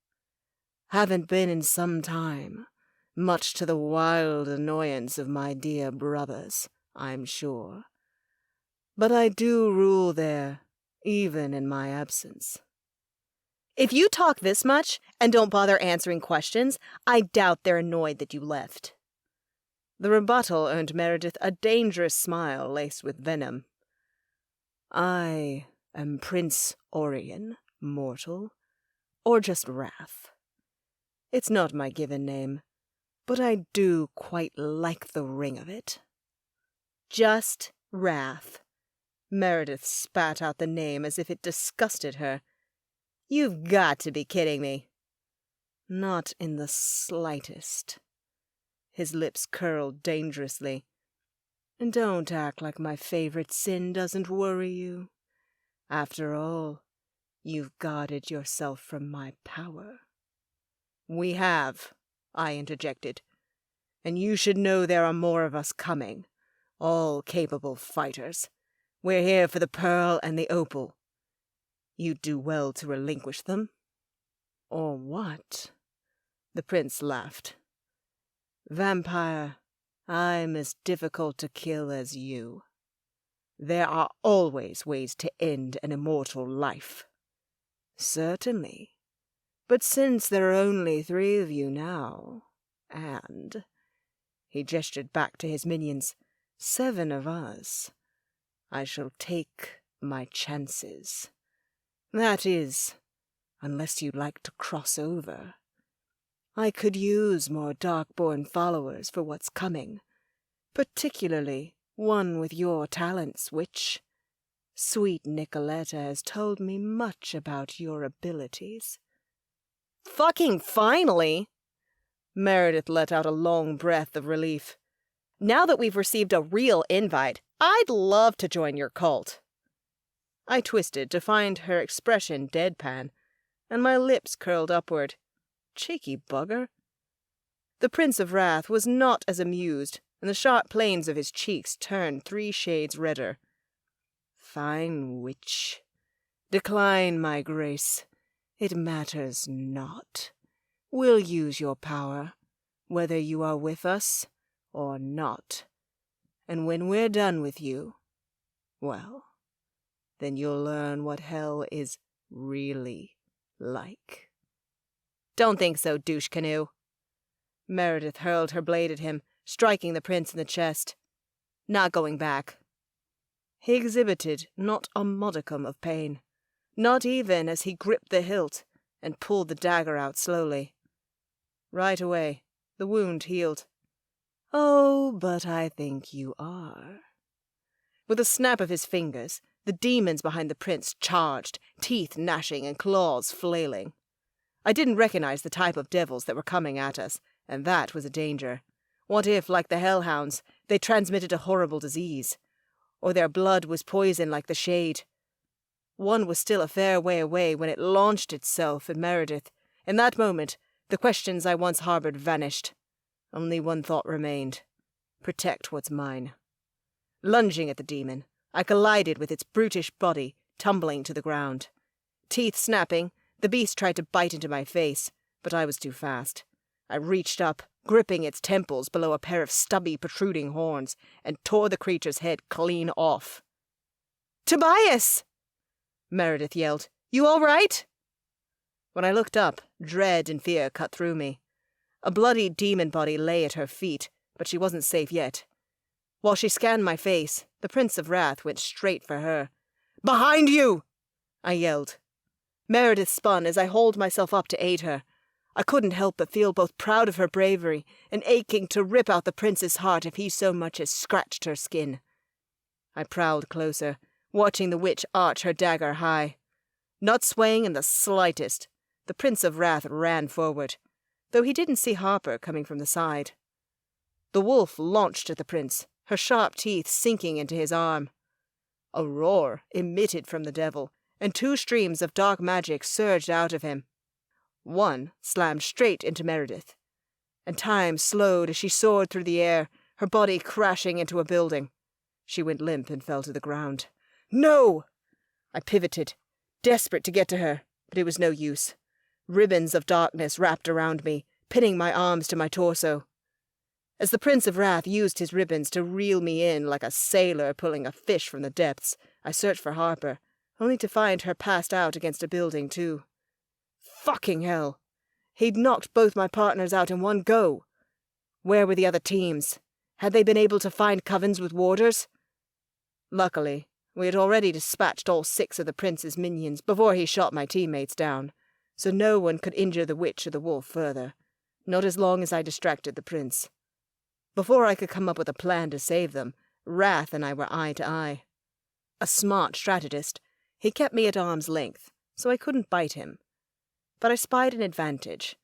"Haven't been in some time, much to the wild annoyance of my dear brothers, I'm sure. But I do rule there, even in my absence." "If you talk this much and don't bother answering questions, I doubt they're annoyed that you left." The rebuttal earned Meredith a dangerous smile laced with venom. "I am Prince Orion, mortal, or just Wrath. It's not my given name, but I do quite like the ring of it." "Just Wrath." Meredith spat out the name as if it disgusted her. "You've got to be kidding me." "Not in the slightest." His lips curled dangerously. "And don't act like my favorite sin doesn't worry you. After all, you've guarded yourself from my power." "We have," I interjected. "And you should know there are more of us coming, all capable fighters. We're here for the pearl and the opal. You'd do well to relinquish them." "Or what?" The prince laughed. "Vampire, I'm as difficult to kill as you. There are always ways to end an immortal life." "Certainly. But since there are only 3 of you now, and," he gestured back to his minions, 7 of us, I shall take my chances. That is, unless you'd like to cross over. I could use more Darkborn followers for what's coming, particularly one with your talents, which sweet Nicoletta has told me much about your abilities." Fucking finally! Meredith let out a long breath of relief. Now that we've received a real invite, I'd love to join your cult. I twisted to find her expression deadpan, and my lips curled upward. Cheeky bugger. The Prince of Wrath was not as amused, and the sharp planes of his cheeks turned 3 shades redder. "Fine witch. Decline, my grace. It matters not. We'll use your power, whether you are with us or not. And when we're done with you, well, then you'll learn what hell is really like." Don't think so, douche canoe. Meredith hurled her blade at him, striking the prince in the chest. Not going back. He exhibited not a modicum of pain, not even as he gripped the hilt and pulled the dagger out slowly. Right away, the wound healed. "Oh, but I think you are." With a snap of his fingers, the demons behind the prince charged, teeth gnashing and claws flailing. I didn't recognize the type of devils that were coming at us, and that was a danger. What if, like the hellhounds, they transmitted a horrible disease? Or their blood was poison like the shade? One was still a fair way away when it launched itself at Meredith. In that moment, the questions I once harbored vanished. Only one thought remained. Protect what's mine. Lunging at the demon, I collided with its brutish body, tumbling to the ground. Teeth snapping, the beast tried to bite into my face, but I was too fast. I reached up, gripping its temples below a pair of stubby, protruding horns, and tore the creature's head clean off. "Tobias!" Meredith yelled. "You all right?" When I looked up, dread and fear cut through me. A bloody demon body lay at her feet, but she wasn't safe yet. While she scanned my face, the Prince of Wrath went straight for her. "Behind you!" I yelled. Meredith spun as I hauled myself up to aid her. I couldn't help but feel both proud of her bravery and aching to rip out the prince's heart if he so much as scratched her skin. I prowled closer, watching the witch arch her dagger high. Not swaying in the slightest, the Prince of Wrath ran forward, though he didn't see Harper coming from the side. The wolf launched at the prince, her sharp teeth sinking into his arm. A roar emitted from the devil, and 2 streams of dark magic surged out of him. One slammed straight into Meredith, and time slowed as she soared through the air, her body crashing into a building. She went limp and fell to the ground. "No!" I pivoted, desperate to get to her, but it was no use. Ribbons of darkness wrapped around me, pinning my arms to my torso. As the Prince of Wrath used his ribbons to reel me in like a sailor pulling a fish from the depths, I searched for Harper, only to find her passed out against a building, too. Fucking hell! He'd knocked both my partners out in one go. Where were the other teams? Had they been able to find covens with warders? Luckily, we had already dispatched all 6 of the prince's minions before he shot my teammates down, so no one could injure the witch or the wolf further, not as long as I distracted the prince. Before I could come up with a plan to save them, Wrath and I were eye to eye. A smart strategist, he kept me at arm's length, so I couldn't bite him. But I spied an advantage.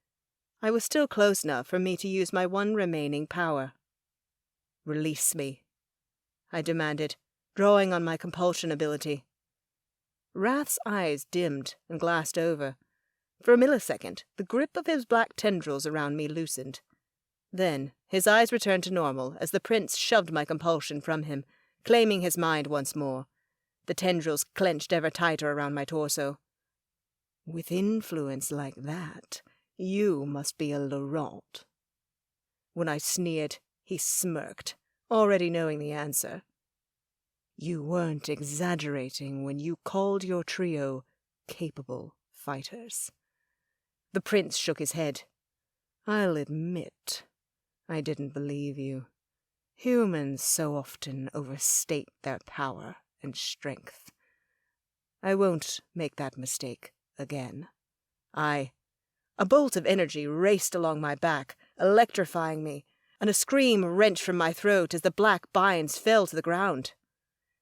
I was still close enough for me to use my one remaining power. "Release me," I demanded, drawing on my compulsion ability. Wrath's eyes dimmed and glassed over, For a millisecond, the grip of his black tendrils around me loosened. Then, his eyes returned to normal as the prince shoved my compulsion from him, claiming his mind once more. The tendrils clenched ever tighter around my torso. With influence like that, you must be a Laurent. When I sneered, he smirked, already knowing the answer. You weren't exaggerating when you called your trio capable fighters. The prince shook his head. I'll admit, I didn't believe you. Humans so often overstate their power and strength. I won't make that mistake again. A bolt of energy raced along my back, electrifying me, and a scream wrenched from my throat as the black binds fell to the ground.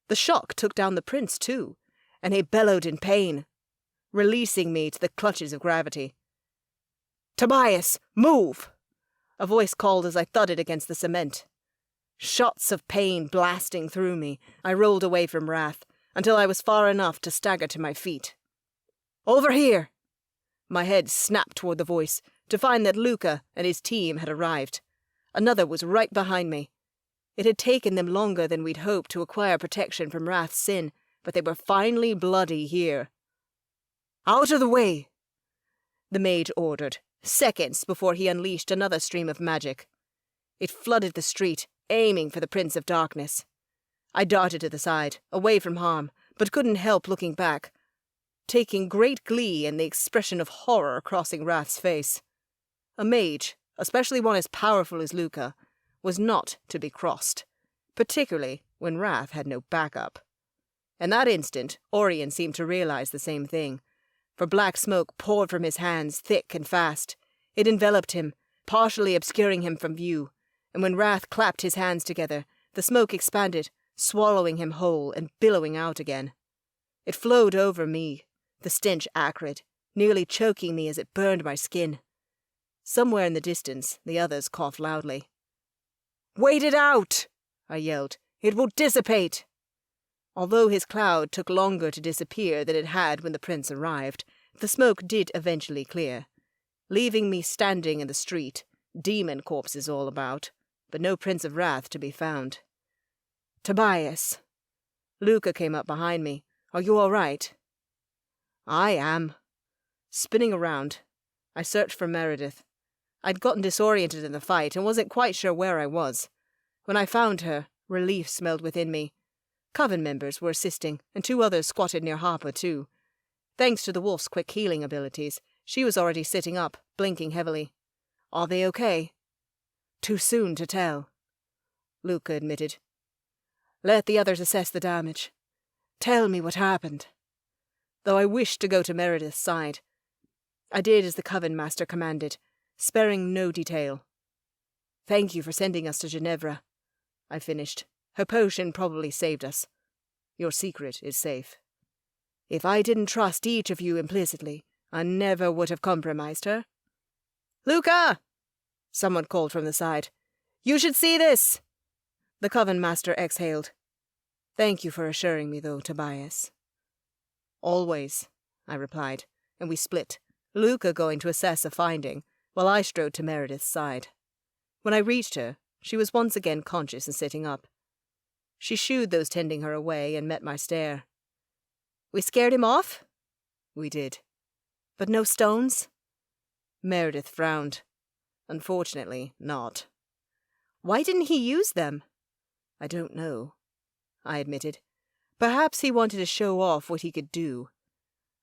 The shock took down the prince, too, and he bellowed in pain, releasing me to the clutches of gravity. "Tobias, move!" A voice called as I thudded against the cement. Shots of pain blasting through me, I rolled away from Wrath, until I was far enough to stagger to my feet. "Over here!" My head snapped toward the voice, to find that Luca and his team had arrived. Another was right behind me. It had taken them longer than we'd hoped to acquire protection from Wrath's sin, but they were finally bloody here. "Out of the way!" The mage ordered, seconds before he unleashed another stream of magic. It flooded the street, aiming for the Prince of Darkness. I darted to the side, away from harm, but couldn't help looking back, taking great glee in the expression of horror crossing Wrath's face. A mage, especially one as powerful as Luca, was not to be crossed, particularly when Wrath had no backup. In that instant, Orion seemed to realize the same thing, for black smoke poured from his hands thick and fast. It enveloped him, partially obscuring him from view, and when Wrath clapped his hands together, the smoke expanded, swallowing him whole and billowing out again. It flowed over me, the stench acrid, nearly choking me as it burned my skin. Somewhere in the distance, the others coughed loudly. "Wait it out!" I yelled. "It will dissipate!" Although his cloud took longer to disappear than it had when the prince arrived, the smoke did eventually clear, leaving me standing in the street, demon corpses all about, but no Prince of Wrath to be found. "Tobias." Luca came up behind me. "Are you all right?" "I am." Spinning around, I searched for Meredith. I'd gotten disoriented in the fight and wasn't quite sure where I was. When I found her, relief smelled within me. Coven members were assisting, and 2 others squatted near Harper, too. Thanks to the wolf's quick healing abilities, she was already sitting up, blinking heavily. "Are they okay?" "Too soon to tell," Luca admitted. "Let the others assess the damage. Tell me what happened." Though I wished to go to Meredith's side, I did as the Coven Master commanded, sparing no detail. "Thank you for sending us to Ginevra," I finished. "Her potion probably saved us. Your secret is safe. If I didn't trust each of you implicitly, I never would have compromised her." "Luca!" someone called from the side. "You should see this!" The Coven Master exhaled. "Thank you for assuring me, though, Tobias." "Always," I replied, and we split, Luca going to assess a finding, while I strode to Meredith's side. When I reached her, she was once again conscious and sitting up. She shooed those tending her away and met my stare. "We scared him off?" "We did." "But no stones?" Meredith frowned. "Unfortunately, not." "Why didn't he use them?" "I don't know," I admitted. Perhaps he wanted to show off what he could do.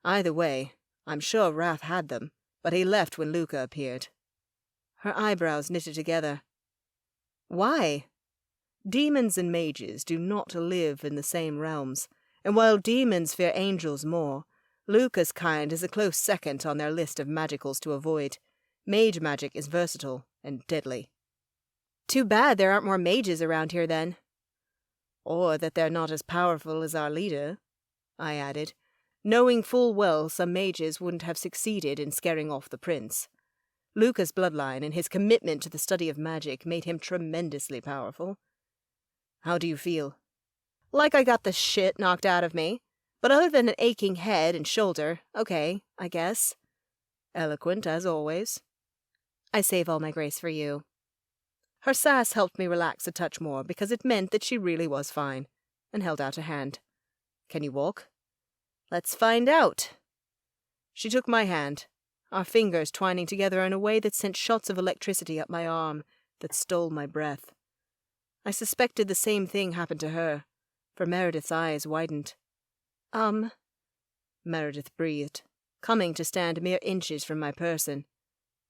Either way, I'm sure Wrath had them, but he left when Luca appeared. Her eyebrows knitted together. "Why?" Demons and mages do not live in the same realms, and while demons fear angels more, Luca's kind is a close second on their list of magicals to avoid. Mage magic is versatile and deadly. "Too bad there aren't more mages around here, then." "Or that they're not as powerful as our leader," I added, knowing full well some mages wouldn't have succeeded in scaring off the prince. Luca's bloodline and his commitment to the study of magic made him tremendously powerful. "How do you feel?" "Like I got the shit knocked out of me. But other than an aching head and shoulder, okay, I guess." Eloquent, as always. I save all my grace for you. Her sass helped me relax a touch more because it meant that she really was fine, and held out a hand. Can you walk? Let's find out. She took my hand, our fingers twining together in a way that sent shots of electricity up my arm that stole my breath. I suspected the same thing happened to her, for Meredith's eyes widened. Meredith breathed, coming to stand mere inches from my person.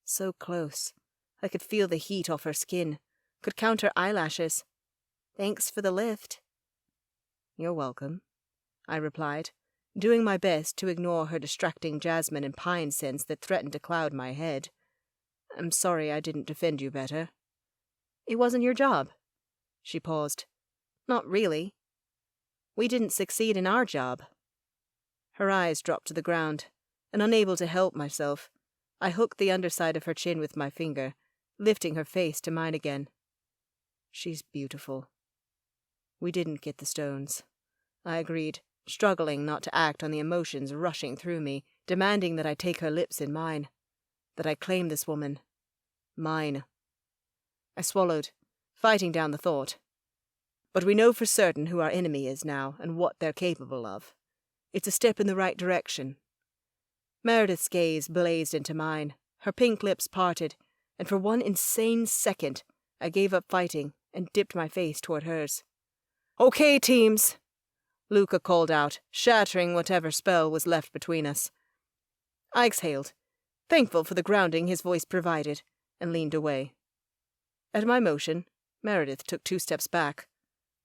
So close. I could feel the heat off her skin, could count her eyelashes. Thanks for the lift. You're welcome, I replied, doing my best to ignore her distracting jasmine and pine scents that threatened to cloud my head. I'm sorry I didn't defend you better. It wasn't your job. She paused. Not really. We didn't succeed in our job. Her eyes dropped to the ground, and unable to help myself, I hooked the underside of her chin with my finger, lifting her face to mine again. She's beautiful. We didn't get the stones, I agreed, struggling not to act on the emotions rushing through me, demanding that I take her lips in mine, that I claim this woman. Mine. I swallowed, fighting down the thought. But we know for certain who our enemy is now and what they're capable of. It's a step in the right direction. Meredith's gaze blazed into mine, her pink lips parted, and for one insane second I gave up fighting and dipped my face toward hers. Okay, teams, Luca called out, shattering whatever spell was left between us. I exhaled, thankful for the grounding his voice provided, and leaned away. At my motion, Meredith took 2 steps back,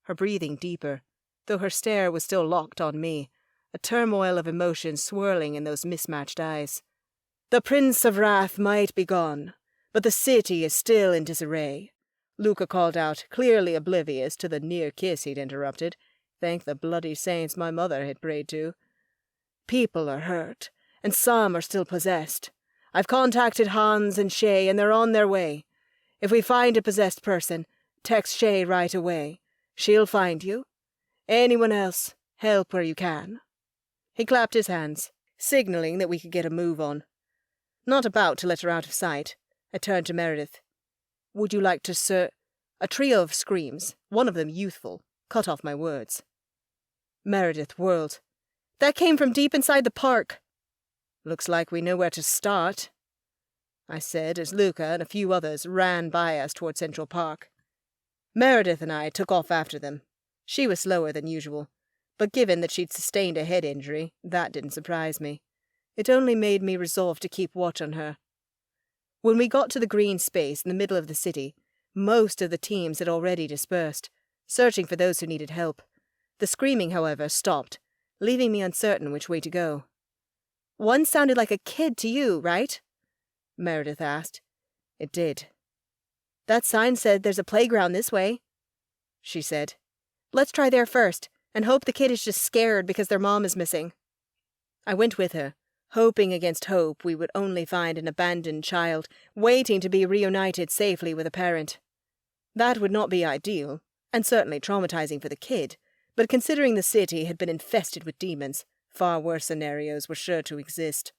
her breathing deeper, though her stare was still locked on me, a turmoil of emotion swirling in those mismatched eyes. The Prince of Wrath might be gone, but the city is still in disarray, Luca called out, clearly oblivious to the near kiss he'd interrupted. Thank the bloody saints my mother had prayed to. People are hurt, and some are still possessed. I've contacted Hans and Shay, and they're on their way. If we find a possessed person, text Shay right away. She'll find you. Anyone else, help where you can. He clapped his hands, signaling that we could get a move on. Not about to let her out of sight, I turned to Meredith. Would you like to A trio of screams, one of them youthful, cut off my words. Meredith whirled. That came from deep inside the park. Looks like we know where to start, I said as Luca and a few others ran by us toward Central Park. Meredith and I took off after them. She was slower than usual, but given that she'd sustained a head injury, that didn't surprise me. It only made me resolve to keep watch on her. When we got to the green space in the middle of the city, most of the teams had already dispersed, searching for those who needed help. The screaming, however, stopped, leaving me uncertain which way to go. One sounded like a kid to you, right? Meredith asked. It did. That sign said there's a playground this way, she said. Let's try there first, and hope the kid is just scared because their mom is missing. I went with her, hoping against hope we would only find an abandoned child, waiting to be reunited safely with a parent. That would not be ideal, and certainly traumatizing for the kid, but considering the city had been infested with demons, far worse scenarios were sure to exist.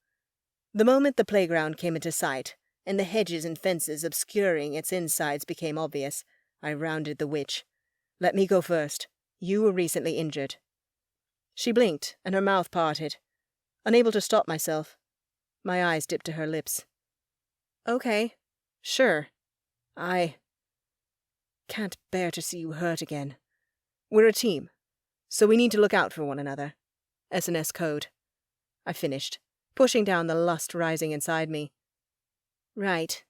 The moment the playground came into sight, and the hedges and fences obscuring its insides became obvious, I rounded the witch. Let me go first. You were recently injured. She blinked, and her mouth parted. Unable to stop myself, my eyes dipped to her lips. Okay, sure. I can't bear to see you hurt again. We're a team, so we need to look out for one another. S&S code. I finished, pushing down the lust rising inside me. Right,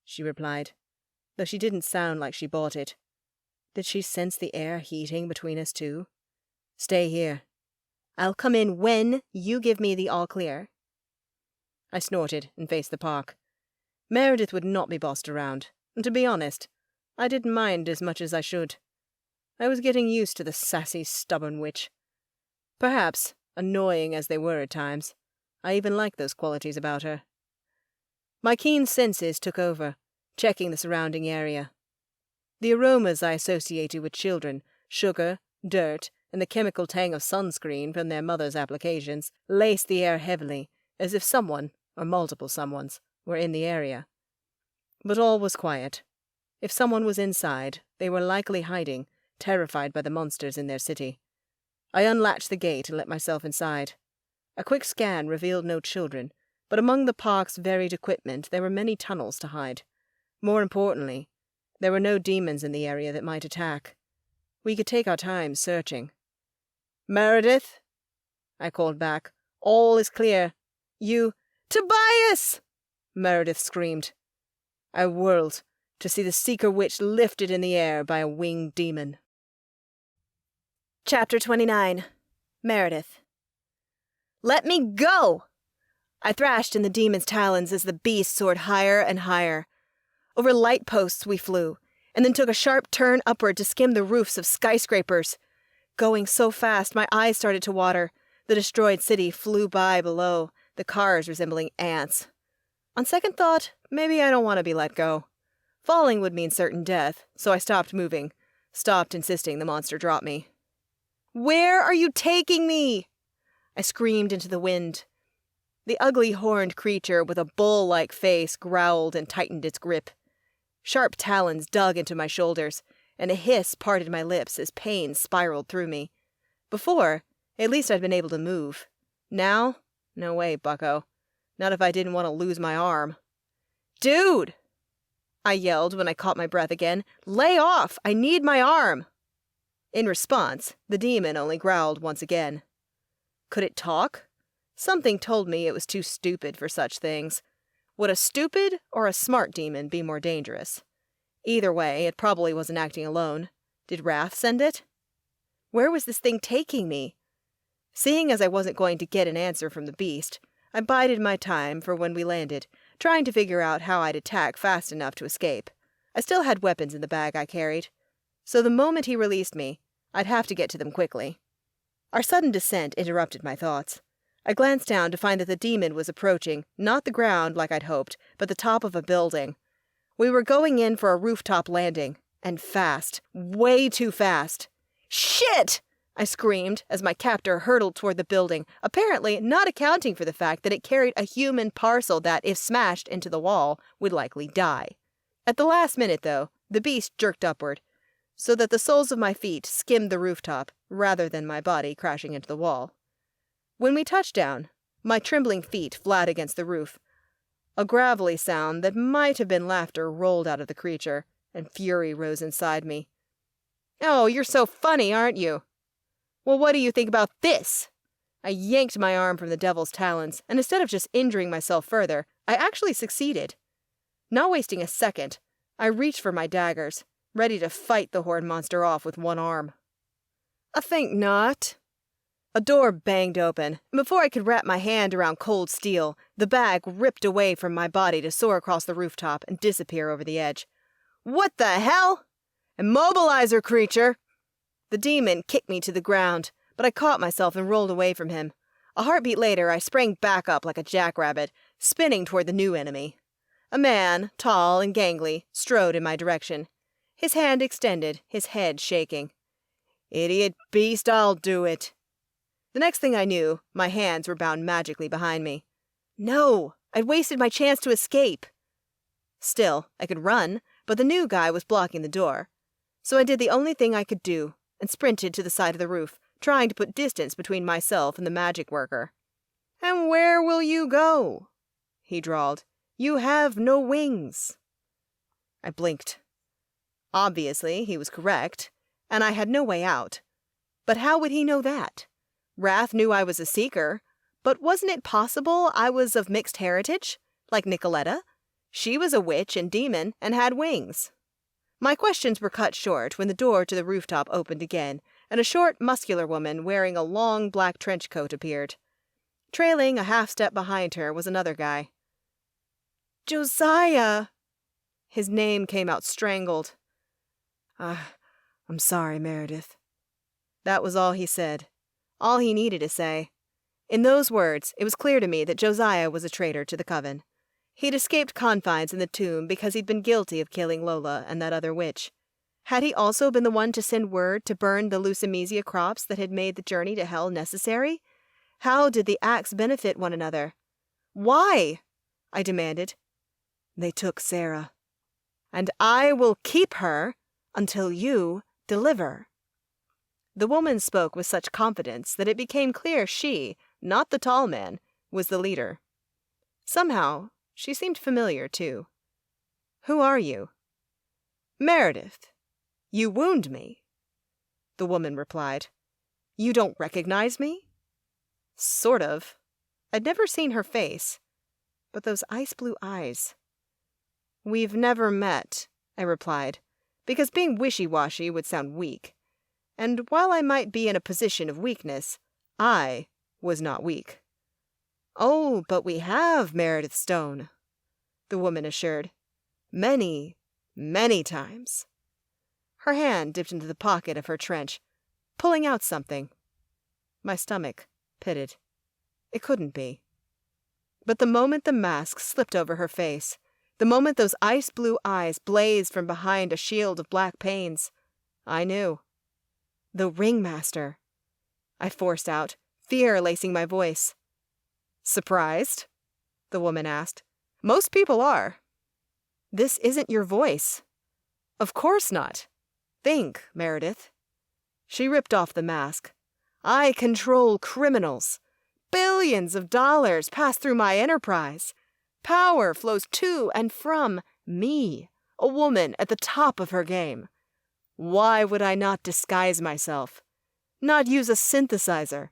she replied, though she didn't sound like she bought it. Did she sense the air heating between us too? Stay here. I'll come in when you give me the all clear. I snorted and faced the park. Meredith would not be bossed around, and to be honest, I didn't mind as much as I should. I was getting used to the sassy, stubborn witch. Perhaps, annoying as they were at times, I even liked those qualities about her. My keen senses took over, checking the surrounding area. The aromas I associated with children, sugar, dirt, and the chemical tang of sunscreen from their mother's applications, laced the air heavily, as if someone, or multiple someones, were in the area. But all was quiet. If someone was inside, they were likely hiding, terrified by the monsters in their city. I unlatched the gate and let myself inside. A quick scan revealed no children, but among the park's varied equipment there were many tunnels to hide. More importantly, there were no demons in the area that might attack. We could take our time searching. "Meredith?" I called back. "All is clear. You—" "Tobias!" Meredith screamed. I whirled to see the Seeker Witch lifted in the air by a winged demon. Chapter 29. Meredith. "Let me go!" I thrashed in the demon's talons as the beast soared higher and higher. Over light posts we flew, and then took a sharp turn upward to skim the roofs of skyscrapers. Going so fast, my eyes started to water. The destroyed city flew by below, the cars resembling ants. On second thought, maybe I don't want to be let go. Falling would mean certain death, so I stopped moving, stopped insisting the monster drop me. "Where are you taking me?" I screamed into the wind. The ugly horned creature with a bull-like face growled and tightened its grip. Sharp talons dug into my shoulders, and a hiss parted my lips as pain spiraled through me. Before, at least I'd been able to move. Now, no way, bucko. Not if I didn't want to lose my arm. "Dude!" I yelled when I caught my breath again. "Lay off! I need my arm!" In response, the demon only growled once again. Could it talk? Something told me it was too stupid for such things. Would a stupid or a smart demon be more dangerous? Either way, it probably wasn't acting alone. Did Wrath send it? Where was this thing taking me? Seeing as I wasn't going to get an answer from the beast, I bided my time for when we landed, trying to figure out how I'd attack fast enough to escape. I still had weapons in the bag I carried, so the moment he released me, I'd have to get to them quickly. Our sudden descent interrupted my thoughts. I glanced down to find that the demon was approaching, not the ground like I'd hoped, but the top of a building. We were going in for a rooftop landing, and fast, way too fast. "Shit!" I screamed as my captor hurtled toward the building, apparently not accounting for the fact that it carried a human parcel that, if smashed into the wall, would likely die. At the last minute, though, the beast jerked upward, so that the soles of my feet skimmed the rooftop, rather than my body crashing into the wall. When we touched down, my trembling feet flat against the roof. A gravelly sound that might have been laughter rolled out of the creature, and fury rose inside me. "Oh, you're so funny, aren't you? Well, what do you think about this?" I yanked my arm from the devil's talons, and instead of just injuring myself further, I actually succeeded. Not wasting a second, I reached for my daggers, ready to fight the horned monster off with one arm. "I think not." A door banged open, and before I could wrap my hand around cold steel, the bag ripped away from my body to soar across the rooftop and disappear over the edge. "What the hell? Immobilizer, creature!" The demon kicked me to the ground, but I caught myself and rolled away from him. A heartbeat later, I sprang back up like a jackrabbit, spinning toward the new enemy. A man, tall and gangly, strode in my direction. His hand extended, his head shaking. "Idiot beast, I'll do it." The next thing I knew, my hands were bound magically behind me. No! I'd wasted my chance to escape. Still, I could run, but the new guy was blocking the door. So I did the only thing I could do, and sprinted to the side of the roof, trying to put distance between myself and the magic worker. "And where will you go?" he drawled. "You have no wings." I blinked. Obviously, he was correct, and I had no way out. But how would he know that? Wrath knew I was a seeker, but wasn't it possible I was of mixed heritage, like Nicoletta? She was a witch and demon and had wings. My questions were cut short when the door to the rooftop opened again, and a short, muscular woman wearing a long black trench coat appeared. Trailing a half-step behind her was another guy. "Josiah!" His name came out strangled. "I'm sorry, Meredith." That was all he said. All he needed to say. In those words, it was clear to me that Josiah was a traitor to the Coven. He'd escaped confines in the tomb because he'd been guilty of killing Lola and that other witch. Had he also been the one to send word to burn the Lucemesia crops that had made the journey to hell necessary? How did the acts benefit one another? Why? I demanded. They took Sarah. And I will keep her until you deliver. The woman spoke with such confidence that it became clear she, not the tall man, was the leader. Somehow, she seemed familiar, too. Who are you? Meredith. You wound me. The woman replied. You don't recognize me? Sort of. I'd never seen her face. But those ice-blue eyes. We've never met, I replied, because being wishy-washy would sound weak. And while I might be in a position of weakness, I was not weak. Oh, but we have, Meredith Stone, the woman assured. Many, many times. Her hand dipped into the pocket of her trench, pulling out something. My stomach pitted. It couldn't be. But the moment the mask slipped over her face, the moment those ice-blue eyes blazed from behind a shield of black panes, I knew. The ringmaster. I forced out, fear lacing my voice. Surprised? The woman asked. Most people are. This isn't your voice. Of course not. Think, Meredith. She ripped off the mask. I control criminals. Billions of dollars pass through my enterprise. Power flows to and from me, a woman at the top of her game. Why would I not disguise myself? Not use a synthesizer?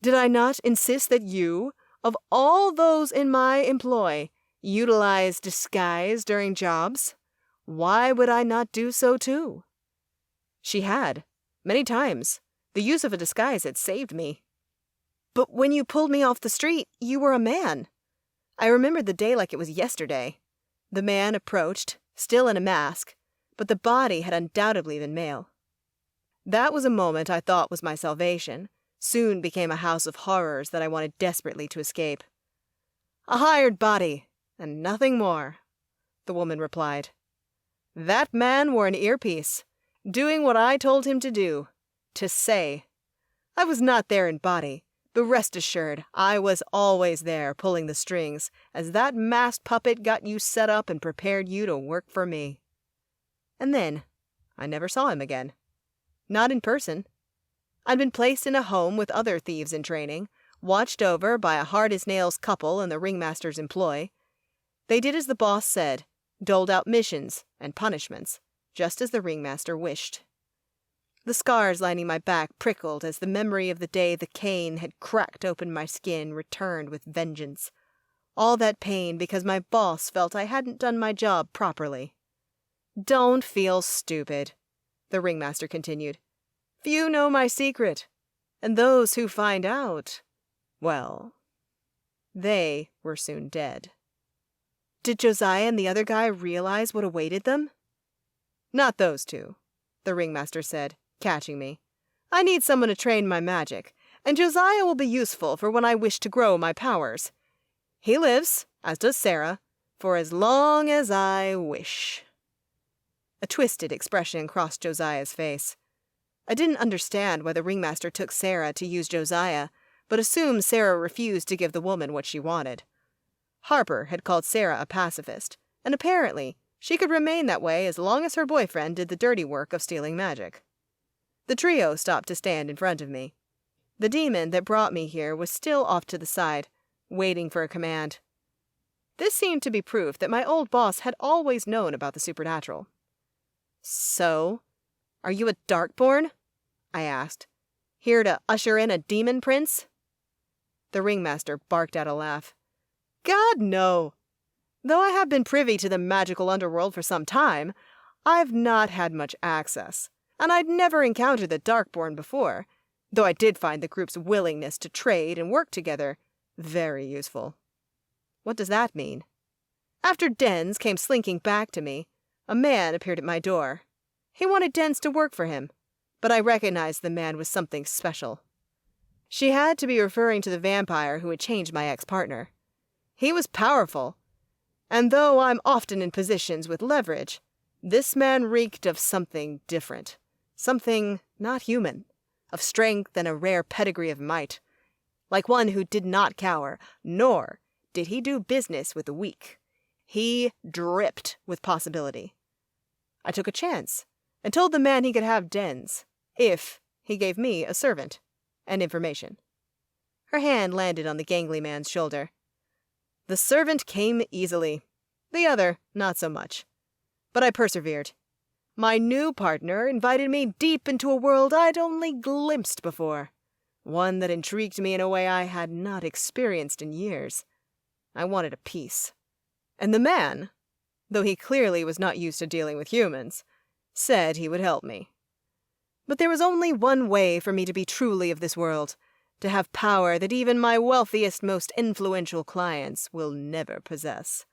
Did I not insist that you, of all those in my employ, utilize disguise during jobs? Why would I not do so too? She had, many times. The use of a disguise had saved me. But when you pulled me off the street, you were a man. I remembered the day like it was yesterday. The man approached, still in a mask, but the body had undoubtedly been male. That was a moment I thought was my salvation, soon became a house of horrors that I wanted desperately to escape. A hired body, and nothing more, the woman replied. That man wore an earpiece, doing what I told him to do, to say. I was not there in body, but rest assured I was always there pulling the strings as that masked puppet got you set up and prepared you to work for me. And then, I never saw him again. Not in person. I'd been placed in a home with other thieves in training, watched over by a hard-as-nails couple in the ringmaster's employ. They did as the boss said, doled out missions and punishments, just as the ringmaster wished. The scars lining my back prickled as the memory of the day the cane had cracked open my skin returned with vengeance. All that pain because my boss felt I hadn't done my job properly. Don't feel stupid, the ringmaster continued. Few know my secret, and those who find out, well, they were soon dead. Did Josiah and the other guy realize what awaited them? Not those two, the ringmaster said, catching me. I need someone to train my magic, and Josiah will be useful for when I wish to grow my powers. He lives, as does Sarah, for as long as I wish. A twisted expression crossed Josiah's face. I didn't understand why the ringmaster took Sarah to use Josiah, but assumed Sarah refused to give the woman what she wanted. Harper had called Sarah a pacifist, and apparently she could remain that way as long as her boyfriend did the dirty work of stealing magic. The trio stopped to stand in front of me. The demon that brought me here was still off to the side, waiting for a command. This seemed to be proof that my old boss had always known about the supernatural. So, are you a Darkborn? I asked. Here to usher in a demon prince? The ringmaster barked out a laugh. God, no! Though I have been privy to the magical underworld for some time, I've not had much access, and I'd never encountered the Darkborn before, though I did find the group's willingness to trade and work together very useful. What does that mean? After Dens came slinking back to me, a man appeared at my door. He wanted Dens to work for him, but I recognized the man was something special. She had to be referring to the vampire who had changed my ex-partner. He was powerful, and though I'm often in positions with leverage, this man reeked of something different, something not human, of strength and a rare pedigree of might, like one who did not cower, nor did he do business with the weak. He dripped with possibility. I took a chance and told the man he could have dens, if he gave me a servant and information. Her hand landed on the gangly man's shoulder. The servant came easily. The other, not so much. But I persevered. My new partner invited me deep into a world I'd only glimpsed before. One that intrigued me in a way I had not experienced in years. I wanted a peace. And the man, though he clearly was not used to dealing with humans, said he would help me. But there was only one way for me to be truly of this world, to have power that even my wealthiest, most influential clients will never possess.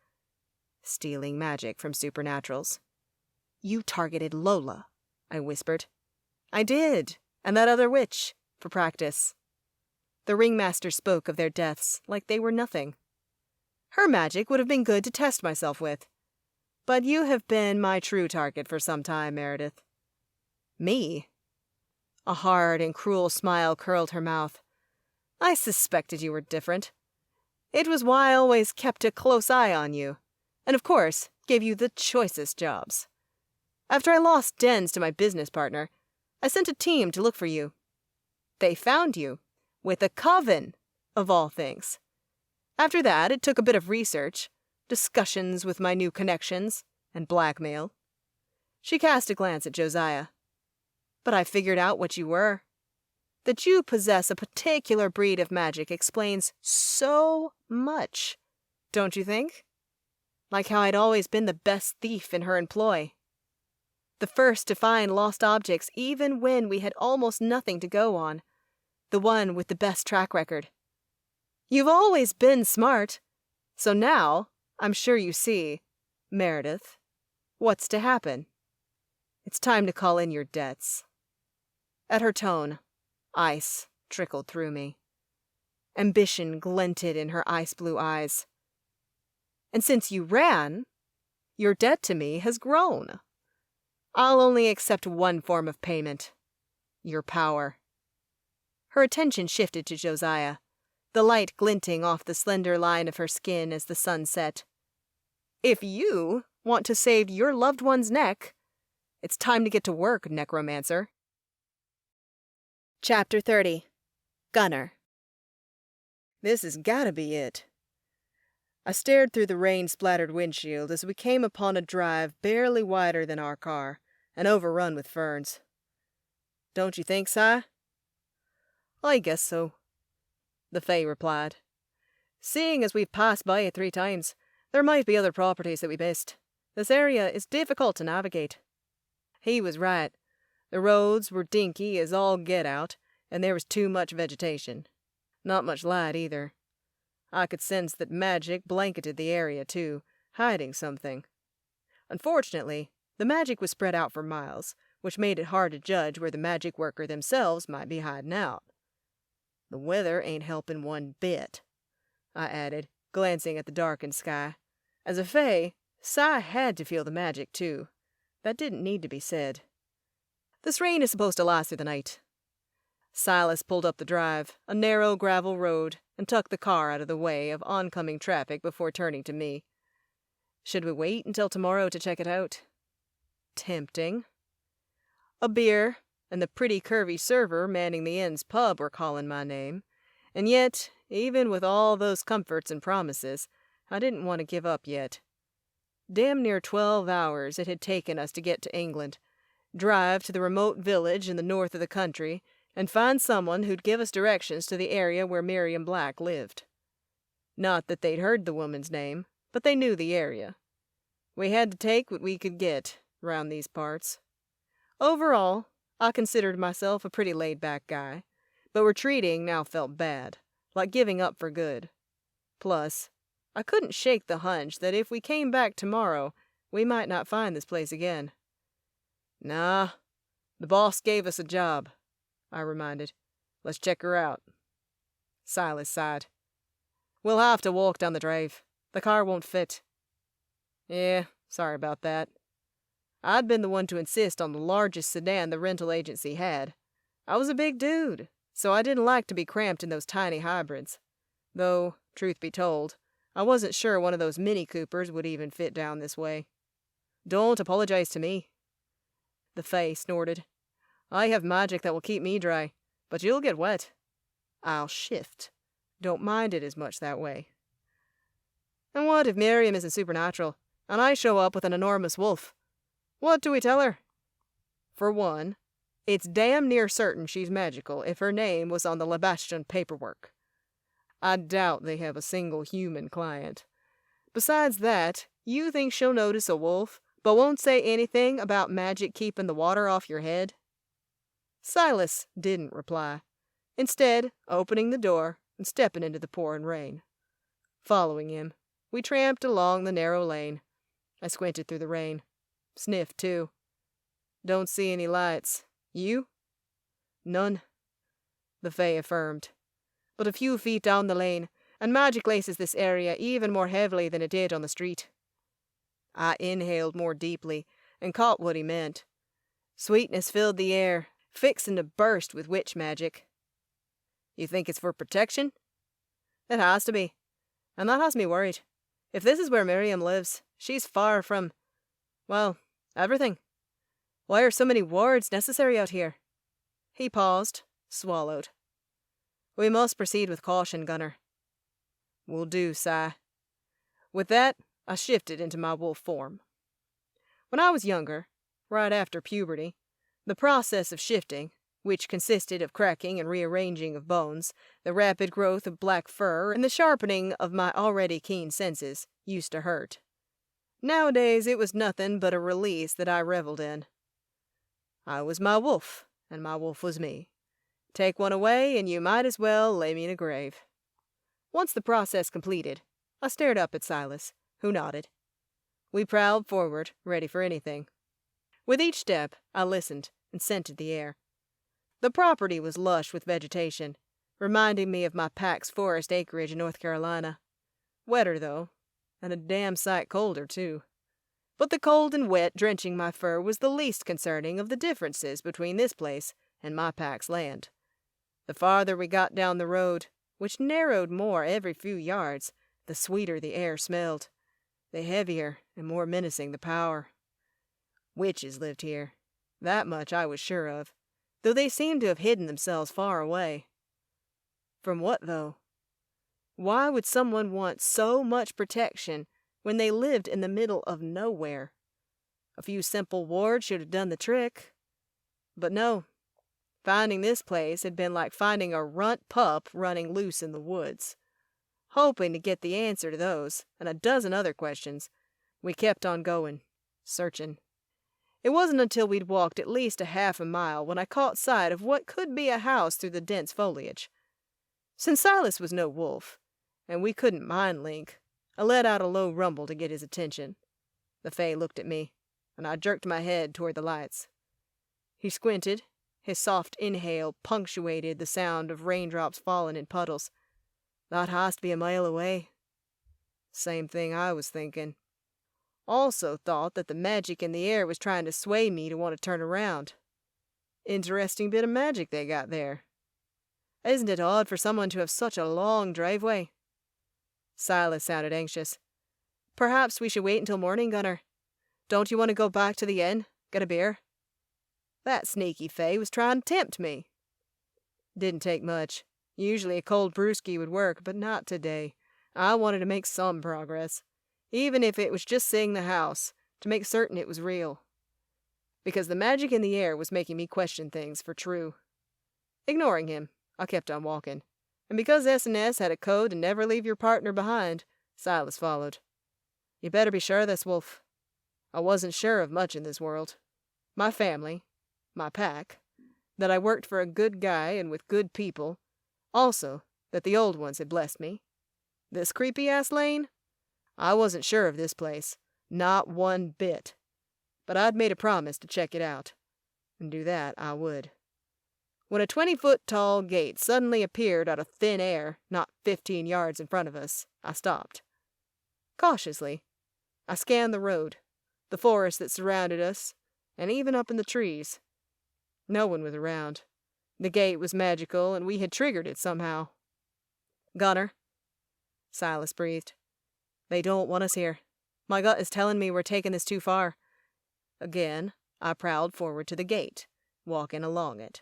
Stealing magic from supernaturals. You targeted Lola, I whispered. I did, and that other witch, for practice. The ringmaster spoke of their deaths like they were nothing. Her magic would have been good to test myself with. But you have been my true target for some time, Meredith. Me? A hard and cruel smile curled her mouth. I suspected you were different. It was why I always kept a close eye on you, and of course, gave you the choicest jobs. After I lost dens to my business partner, I sent a team to look for you. They found you, with a coven, of all things. After that, it took a bit of research, discussions with my new connections, and blackmail. She cast a glance at Josiah. But I figured out what you were. That you possess a particular breed of magic explains so much, don't you think? Like how I'd always been the best thief in her employ. The first to find lost objects even when we had almost nothing to go on. The one with the best track record. You've always been smart. So now, I'm sure you see, Meredith, what's to happen. It's time to call in your debts. At her tone, ice trickled through me. Ambition glinted in her ice-blue eyes. And since you ran, your debt to me has grown. I'll only accept one form of payment. Your power. Her attention shifted to Josiah, the light glinting off the slender line of her skin as the sun set. If you want to save your loved one's neck, it's time to get to work, necromancer. Chapter 30. Gunner. This has gotta be it. I stared through the rain-splattered windshield as we came upon a drive barely wider than our car, and overrun with ferns. Don't you think, Si? I guess so, the Fae replied. Seeing as we've passed by it 3 times, there might be other properties that we missed. This area is difficult to navigate. He was right. The roads were dinky as all get out, and there was too much vegetation. Not much light, either. I could sense that magic blanketed the area, too, hiding something. Unfortunately, the magic was spread out for miles, which made it hard to judge where the magic worker themselves might be hiding out. The weather ain't helping one bit, I added, glancing at the darkened sky. As a Fae, Si had to feel the magic, too. That didn't need to be said. This rain is supposed to last through the night. Silas pulled up the drive, a narrow gravel road, and tucked the car out of the way of oncoming traffic before turning to me. Should we wait until tomorrow to check it out? Tempting. A beer and the pretty curvy server manning the inn's pub were calling my name, and yet, even with all those comforts and promises, I didn't want to give up yet. Damn near 12 hours it had taken us to get to England, drive to the remote village in the north of the country, and find someone who'd give us directions to the area where Miriam Black lived. Not that they'd heard the woman's name, but they knew the area. We had to take what we could get round these parts. Overall, I considered myself a pretty laid-back guy, but retreating now felt bad, like giving up for good. Plus, I couldn't shake the hunch that if we came back tomorrow, we might not find this place again. Nah, the boss gave us a job, I reminded. Let's check her out. Silas sighed. We'll have to walk down the drive. The car won't fit. Yeah, sorry about that. I'd been the one to insist on the largest sedan the rental agency had. I was a big dude, so I didn't like to be cramped in those tiny hybrids. Though, truth be told, I wasn't sure one of those Mini Coopers would even fit down this way. Don't apologize to me. The Fae snorted. I have magic that will keep me dry, but you'll get wet. I'll shift. Don't mind it as much that way. And what if Miriam isn't supernatural, and I show up with an enormous wolf? What do we tell her? For one, it's damn near certain she's magical if her name was on the Lebastion paperwork. I doubt they have a single human client. Besides that, you think she'll notice a wolf, but won't say anything about magic keeping the water off your head? Silas didn't reply, instead opening the door and stepping into the pouring rain. Following him, we tramped along the narrow lane. I squinted through the rain. Sniffed, too. Don't see any lights. You? None, the Fae affirmed. But a few feet down the lane, and magic laces this area even more heavily than it did on the street. I inhaled more deeply and caught what he meant. Sweetness filled the air, fixing to burst with witch magic. You think it's for protection? It has to be. And that has me worried. If this is where Miriam lives, she's far from, well, everything. Why are so many wards necessary out here? He paused, swallowed. We must proceed with caution, Gunner. Will do, Si. With that, I shifted into my wolf form. When I was younger, right after puberty, the process of shifting, which consisted of cracking and rearranging of bones, the rapid growth of black fur, and the sharpening of my already keen senses, used to hurt. Nowadays it was nothing but a release that I reveled in. I was my wolf, and my wolf was me. Take one away, and you might as well lay me in a grave. Once the process completed, I stared up at Silas, who nodded. We prowled forward, ready for anything. With each step, I listened and scented the air. The property was lush with vegetation, reminding me of my pack's forest acreage in North Carolina. Wetter, though, and a damn sight colder, too. But the cold and wet drenching my fur was the least concerning of the differences between this place and my pack's land. The farther we got down the road, which narrowed more every few yards, the sweeter the air smelled, the heavier and more menacing the power. Witches lived here. That much I was sure of, though they seemed to have hidden themselves far away. From what, though? Why would someone want so much protection when they lived in the middle of nowhere? A few simple wards should have done the trick. But no. Finding this place had been like finding a runt pup running loose in the woods. Hoping to get the answer to those, and a dozen other questions, we kept on going, searching. It wasn't until we'd walked at least a half a mile when I caught sight of what could be a house through the dense foliage. Since Silas was no wolf, and we couldn't mind Link, I let out a low rumble to get his attention. The Fae looked at me, and I jerked my head toward the lights. He squinted. His soft inhale punctuated the sound of raindrops falling in puddles. That has to be a mile away. Same thing I was thinking. Also thought that the magic in the air was trying to sway me to want to turn around. Interesting bit of magic they got there. Isn't it odd for someone to have such a long driveway? Silas sounded anxious. Perhaps we should wait until morning, Gunner. Don't you want to go back to the inn? Get a beer? That sneaky Fae was trying to tempt me. Didn't take much. Usually a cold brewski would work, but not today. I wanted to make some progress, even if it was just seeing the house, to make certain it was real. Because the magic in the air was making me question things for true. Ignoring him, I kept on walking. And because S&S had a code to never leave your partner behind, Silas followed. You better be sure of this, Wolf. I wasn't sure of much in this world. My family, my pack, that I worked for a good guy and with good people, also that the old ones had blessed me. This creepy-ass lane? I wasn't sure of this place, not one bit. But I'd made a promise to check it out, and do that I would. When a 20-foot-tall gate suddenly appeared out of thin air, not 15 yards in front of us, I stopped. Cautiously, I scanned the road, the forest that surrounded us, and even up in the trees. No one was around. The gate was magical, and we had triggered it somehow. Gunner, Silas breathed. They don't want us here. My gut is telling me we're taking this too far. Again, I prowled forward to the gate, walking along it.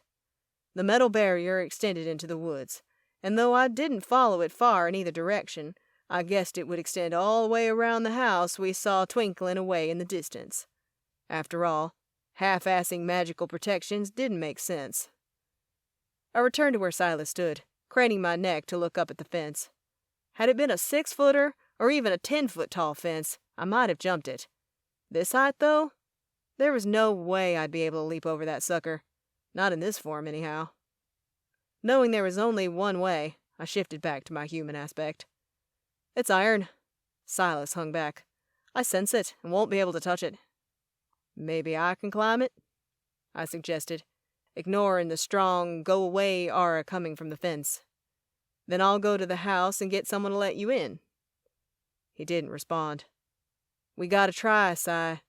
The metal barrier extended into the woods, and though I didn't follow it far in either direction, I guessed it would extend all the way around the house we saw twinkling away in the distance. After all, half-assing magical protections didn't make sense. I returned to where Silas stood, craning my neck to look up at the fence. Had it been a 6-footer, or even a 10-foot-tall fence, I might have jumped it. This height, though? There was no way I'd be able to leap over that sucker. Not in this form, anyhow. Knowing there was only one way, I shifted back to my human aspect. It's iron. Silas hung back. I sense it and won't be able to touch it. Maybe I can climb it? I suggested, ignoring the strong, go-away aura coming from the fence. Then I'll go to the house and get someone to let you in. He didn't respond. We gotta try, Si.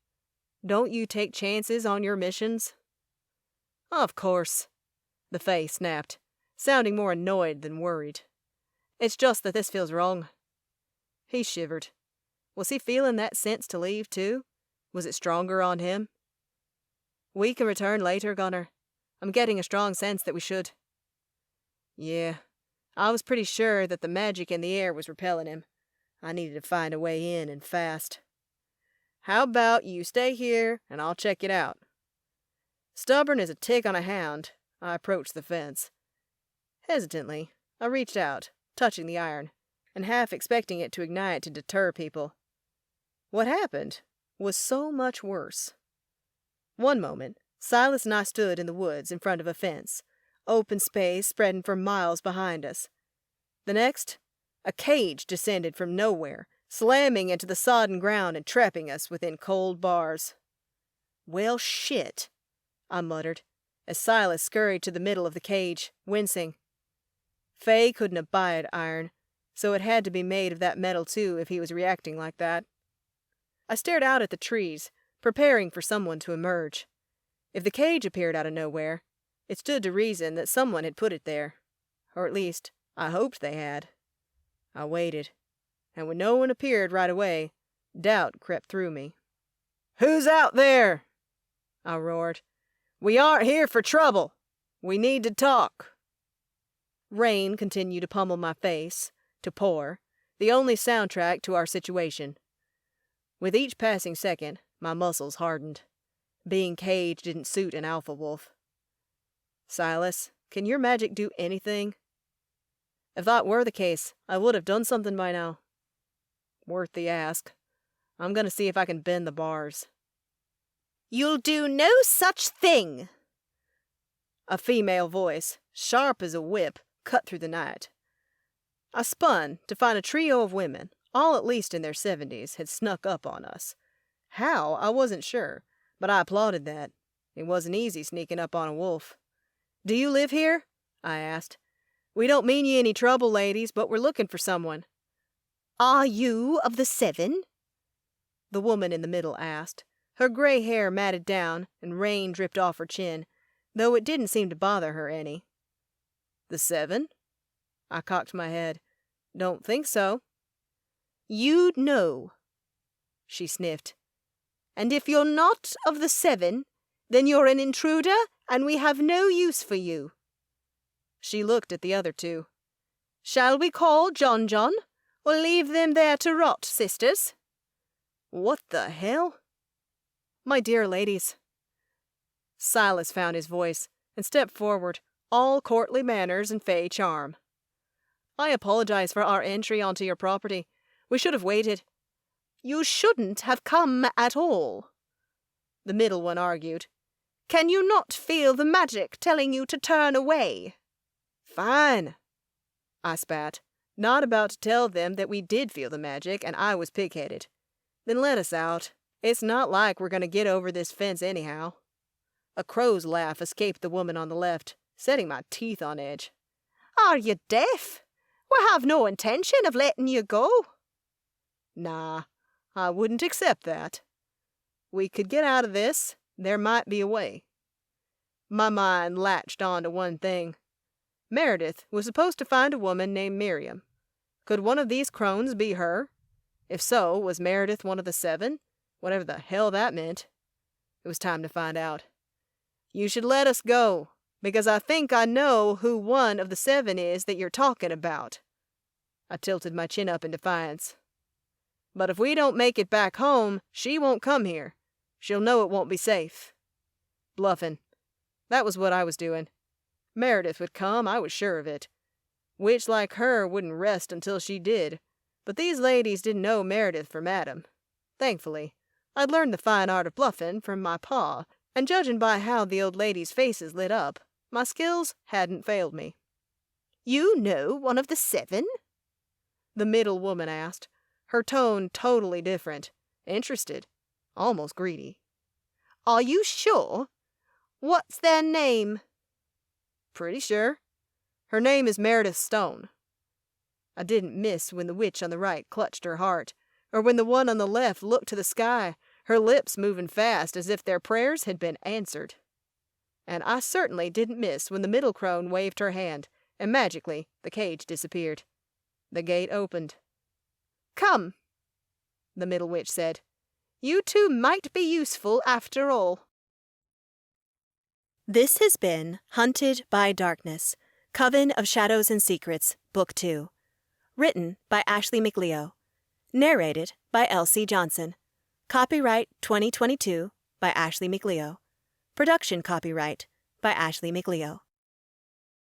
Don't you take chances on your missions? Of course, the Fae snapped, sounding more annoyed than worried. It's just that this feels wrong. He shivered. Was he feeling that sense to leave, too? Was it stronger on him? We can return later, Gunner. I'm getting a strong sense that we should. Yeah, I was pretty sure that the magic in the air was repelling him. I needed to find a way in, and fast. How about you stay here, and I'll check it out? Stubborn as a tick on a hound, I approached the fence. Hesitantly, I reached out, touching the iron, and half expecting it to ignite to deter people. What happened was so much worse. One moment, Silas and I stood in the woods in front of a fence, open space spreading for miles behind us. The next, a cage descended from nowhere, slamming into the sodden ground and trapping us within cold bars. Well, shit, I muttered, as Silas scurried to the middle of the cage, wincing. Faye couldn't abide iron, so it had to be made of that metal too if he was reacting like that. I stared out at the trees, preparing for someone to emerge. If the cage appeared out of nowhere, it stood to reason that someone had put it there. Or at least, I hoped they had. I waited, and when no one appeared right away, doubt crept through me. "Who's out there?" I roared. "We aren't here for trouble. We need to talk." Rain continued to pummel my face, to pour, the only soundtrack to our situation. With each passing second, my muscles hardened. Being caged didn't suit an alpha wolf. Silas, can your magic do anything? If that were the case, I would have done something by now. Worth the ask. I'm gonna see if I can bend the bars. You'll do no such thing! A female voice, sharp as a whip, cut through the night. I spun to find a trio of women, all at least in their 70s, had snuck up on us. How, I wasn't sure, but I applauded that. It wasn't easy sneaking up on a wolf. "Do you live here?" I asked. "We don't mean ye any trouble, ladies, but we're looking for someone." Are you of the 7? The woman in the middle asked. Her gray hair matted down, and rain dripped off her chin, though it didn't seem to bother her any. "The 7? I cocked my head. "Don't think so." You'd know. She sniffed. And if you're not of the 7, then you're an intruder, and we have no use for you. She looked at the other two. Shall we call John, or leave them there to rot, sisters? What the hell? My dear ladies. Silas found his voice and stepped forward, all courtly manners and fey charm. I apologize for our entry onto your property. We should have waited. You shouldn't have come at all, the middle one argued. Can you not feel the magic telling you to turn away? Fine, I spat, not about to tell them that we did feel the magic and I was pig-headed. Then let us out. It's not like we're going to get over this fence anyhow. A crow's laugh escaped the woman on the left, setting my teeth on edge. Are you deaf? We have no intention of letting you go. Nah, I wouldn't accept that. We could get out of this. There might be a way. My mind latched on to one thing. Meredith was supposed to find a woman named Miriam. Could one of these crones be her? If so, was Meredith one of the 7? Whatever the hell that meant. It was time to find out. You should let us go, because I think I know who one of the 7 is that you're talking about. I tilted my chin up in defiance. But if we don't make it back home, she won't come here. She'll know it won't be safe. Bluffing. That was what I was doing. Meredith would come, I was sure of it. Witch like her wouldn't rest until she did. But these ladies didn't know Meredith from Adam. Thankfully, I'd learned the fine art of bluffing from my pa, and judging by how the old ladies' faces lit up, my skills hadn't failed me. You know one of the 7? The middle woman asked, her tone totally different, interested, almost greedy. Are you sure? What's their name? Pretty sure. Her name is Meredith Stone. I didn't miss when the witch on the right clutched her heart, or when the one on the left looked to the sky, her lips moving fast as if their prayers had been answered. And I certainly didn't miss when the middle crone waved her hand, and magically the cage disappeared. The gate opened. Come, the middle witch said. You two might be useful after all. This has been Hunted by Darkness, Coven of Shadows and Secrets, Book 2. Written by Ashley McLeo. Narrated by Elsie Johnson. Copyright 2022 by Ashley McLeo. Production copyright by Ashley McLeo.